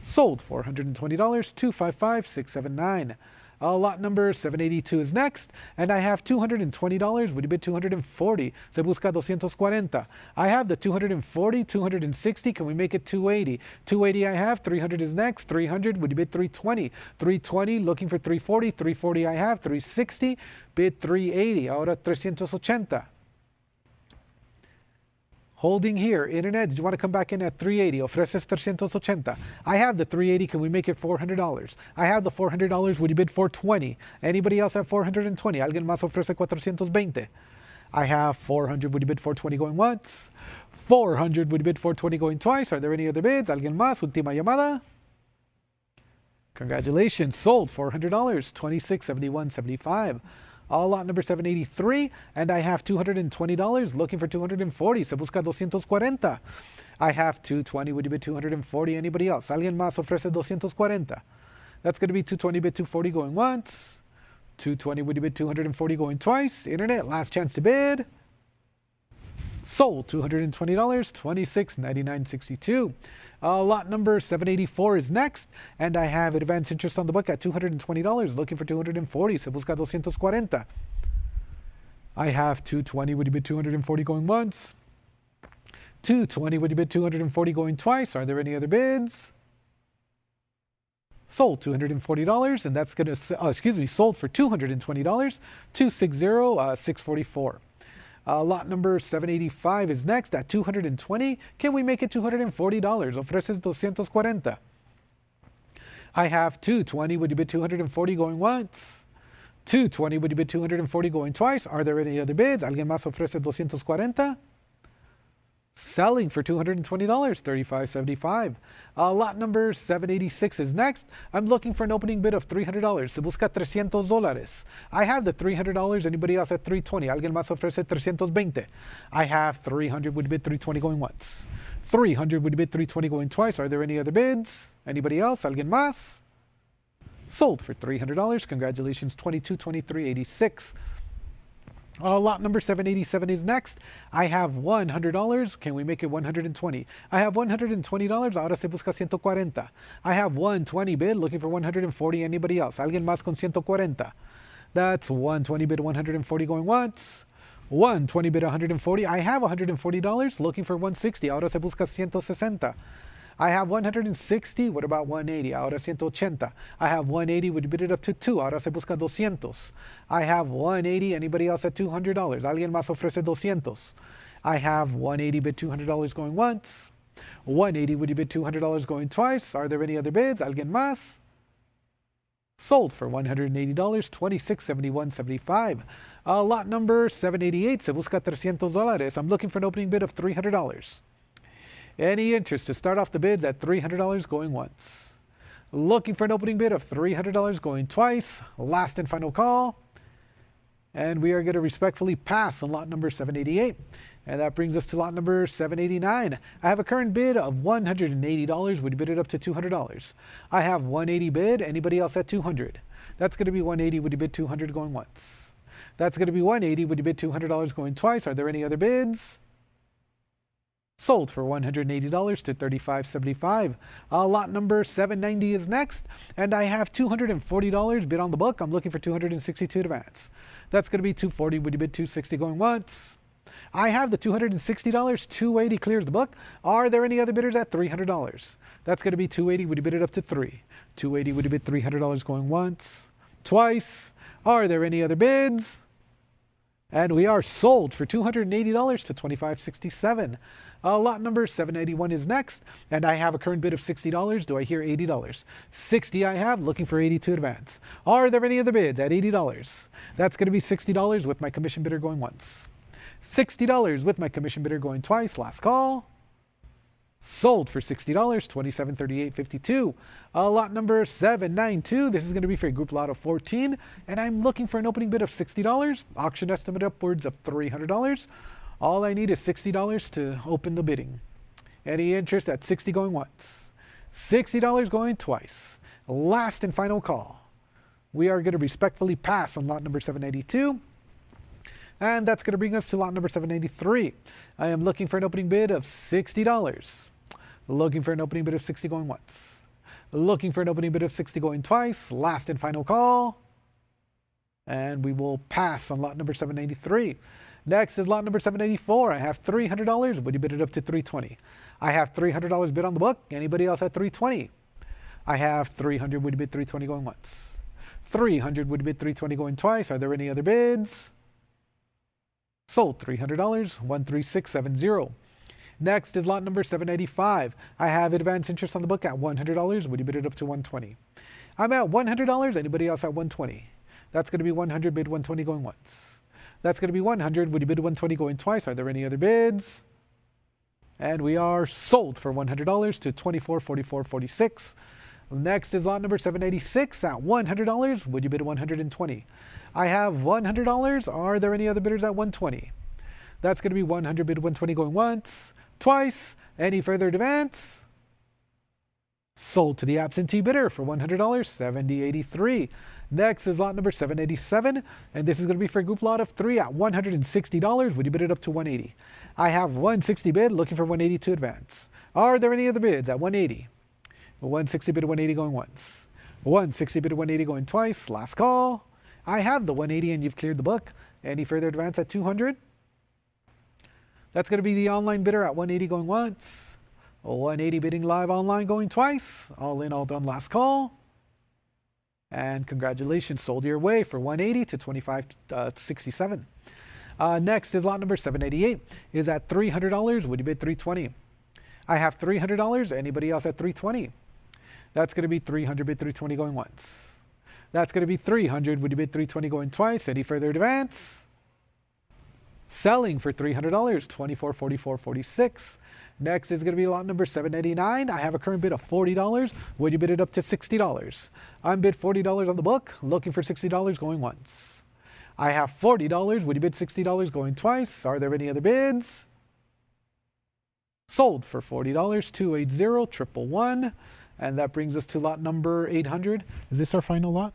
Sold $420. 255-679. Lot number 782 is next, and I have $220. Would you bid 240? Se busca 240. I have the 240, 260. Can we make it 280? 280 I have. 300 is next. 300. Would you bid 320? 320. Looking for 340. 340 I have. 360. Bid 380. Ahora 380. Holding here. Internet, did you want to come back in at 380? Ofreces 380. I have the 380. Can we make it $400? I have the $400. Would you bid 420? Anybody else at 420? Alguien más ofrece 420. I have 400. Would you bid 420 going once? 400. Would you bid 420 going twice? Are there any other bids? Alguien más? Última llamada. Congratulations. Sold $400. 2671.75. Lot number 783, and I have $220, looking for 240. Se busca 240. I have 220. Would you bid 240? Anybody else? Alguien más ofrece 240. That's going to be 220 bid 240 going once. 220. Would you bid 240 going twice? Internet, last chance to bid. Sold $220. 2699.62. Lot number 784 is next, and I have advanced interest on the book at $220, looking for 240. Se busca 240. I have 220. Would you bid 240 going once? 220. Would you bid 240 going twice? Are there any other bids? Sold $240, and that's going to, sold for $220. 260-644. Lot number 785 is next at $220. Can we make it $240? Ofreces 240. I have 220. Would you bid 240 going once? 220. Would you bid 240 going twice? Are there any other bids? Alguien más ofrece 240? Selling for $220. 35.75. Lot number 786 is next. I'm looking for an opening bid of $300. Se busca $300. I have the $300. Anybody else at 320? Alguien más ofrece 320. I have 300. Would you bid 320 going once? 300. Would you bid 320 going twice? Are there any other bids? Anybody else? Alguien más? Sold for $300. Congratulations. 2223.86. Lot number 787 is next. I have $100. Can we make it 120? I have $120. Ahora se busca 140. I have 120 bid, looking for 140. Anybody else? Alguien más con 140. That's 120 bid, 140 going once. 120 bid, 140. I have $140, looking for 160. Ahora se busca 160. I have 160. What about 180? Ahora 180. I have 180. Would you bid it up to 2? Ahora se busca 200. I have 180. Anybody else at $200? Alguien más ofrece 200. I have 180. Bid $200 going once. 180. Would you bid $200 going twice? Are there any other bids? Alguien más? Sold for $180. 2671.75. Lot number 788, se busca $300. I'm looking for an opening bid of $300. Any interest to start off the bids at $300 going once. Looking for an opening bid of $300 going twice. Last and final call. And we are going to respectfully pass on lot number 788. And that brings us to lot number 789. I have a current bid of $180. Would you bid it up to $200? I have 180 bid. Anybody else at 200? That's going to be 180. Would you bid 200 going once? That's going to be 180. Would you bid $200 going twice? Are there any other bids? Sold for $180 to $35.75. Lot number 790 is next, and I have $240 bid on the book. I'm looking for $262 to advance. That's going to be $240. Would you bid $260 going once? I have the $260. $280 clears the book. Are there any other bidders at $300? That's going to be $280. Would you bid it up to $3? $280. Would you bid $300 going once? Twice? Are there any other bids? And we are sold for $280 to $25.67. Lot number 781 is next, and I have a current bid of $60. Do I hear $80? $60 I have, looking for $80 to advance. Are there any other bids at $80? That's going to be $60 with my commission bidder going once. $60 with my commission bidder going twice. Last call. Sold for $60, $27.38.52. Lot number 792. This is going to be for a group lot of 14, and I'm looking for an opening bid of $60. Auction estimate upwards of $300. All I need is $60 to open the bidding. Any interest at $60 going once? $60 going twice. Last and final call. We are going to respectfully pass on lot number 782. And that's going to bring us to lot number 783. I am looking for an opening bid of $60. Looking for an opening bid of $60 going once. Looking for an opening bid of $60 going twice. Last and final call. And we will pass on lot number 783. Next is lot number 784. I have $300. Would you bid it up to $320? I have $300 bid on the book. Anybody else at $320? I have $300. Would you bid $320 going once? $300. Would you bid $320 going twice? Are there any other bids? Sold $300. $136.70. Next is lot number 785. I have advance interest on the book at $100. Would you bid it up to $120? I'm at $100. Anybody else at $120? That's going to be $100. Bid $120 going once. That's going to be $100. Would you bid $120 going twice? Are there any other bids? And we are sold for $100 to $24.44.46. Next is lot number 786 at $100. Would you bid $120? I have $100. Are there any other bidders at $120? That's going to be $100. Bid $120 going once, twice. Any further advance? Sold to the absentee bidder for $100, $70.83. Next is lot number 787, and this is going to be for a group lot of 3 at $160. Would you bid it up to $180? I have $160 bid, looking for $180 to advance. Are there any other bids at $180? $160 bid, $180 going once. $160 bid, $180 going twice. Last call. I have the $180 and you've cleared the book. Any further advance at $200? That's going to be the online bidder at $180 going once. $180 bidding live online going twice. All in, all done. Last call. And congratulations, sold your way for $180 to $25.67. Next is lot number 788. Is at $300. Would you bid $320? I have $300. Anybody else at $320? That's going to be $300. Bid $320 going once. That's going to be $300. Would you bid $320 going twice? Any further advance? Selling for $300. $24.44.46. Next is going to be lot number 789. I have a current bid of $40. Would you bid it up to $60? I'm bid $40 on the book, looking for $60 going once. I have $40. Would you bid $60 going twice? Are there any other bids? Sold for $40. $280,111. And that brings us to lot number 800. Is this our final lot?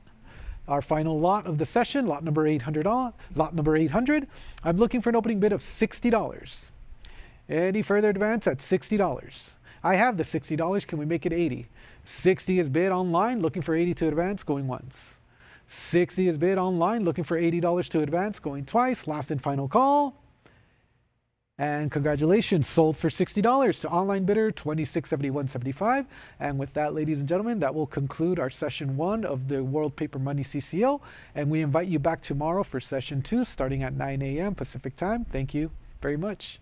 Our final lot of the session, lot number 800. Lot number 800. I'm looking for an opening bid of $60. Any further advance at $60? I have the $60. Can we make it $80? 60 is bid online, looking for $80 to advance, going once. 60 is bid online, looking for $80 to advance, going twice. Last and final call. And congratulations, sold for $60 to online bidder $26.71.75. And with that, ladies and gentlemen, that will conclude our session 1 of the World Paper Money CCO. And we invite you back tomorrow for session 2, starting at 9 a.m. Pacific time. Thank you very much.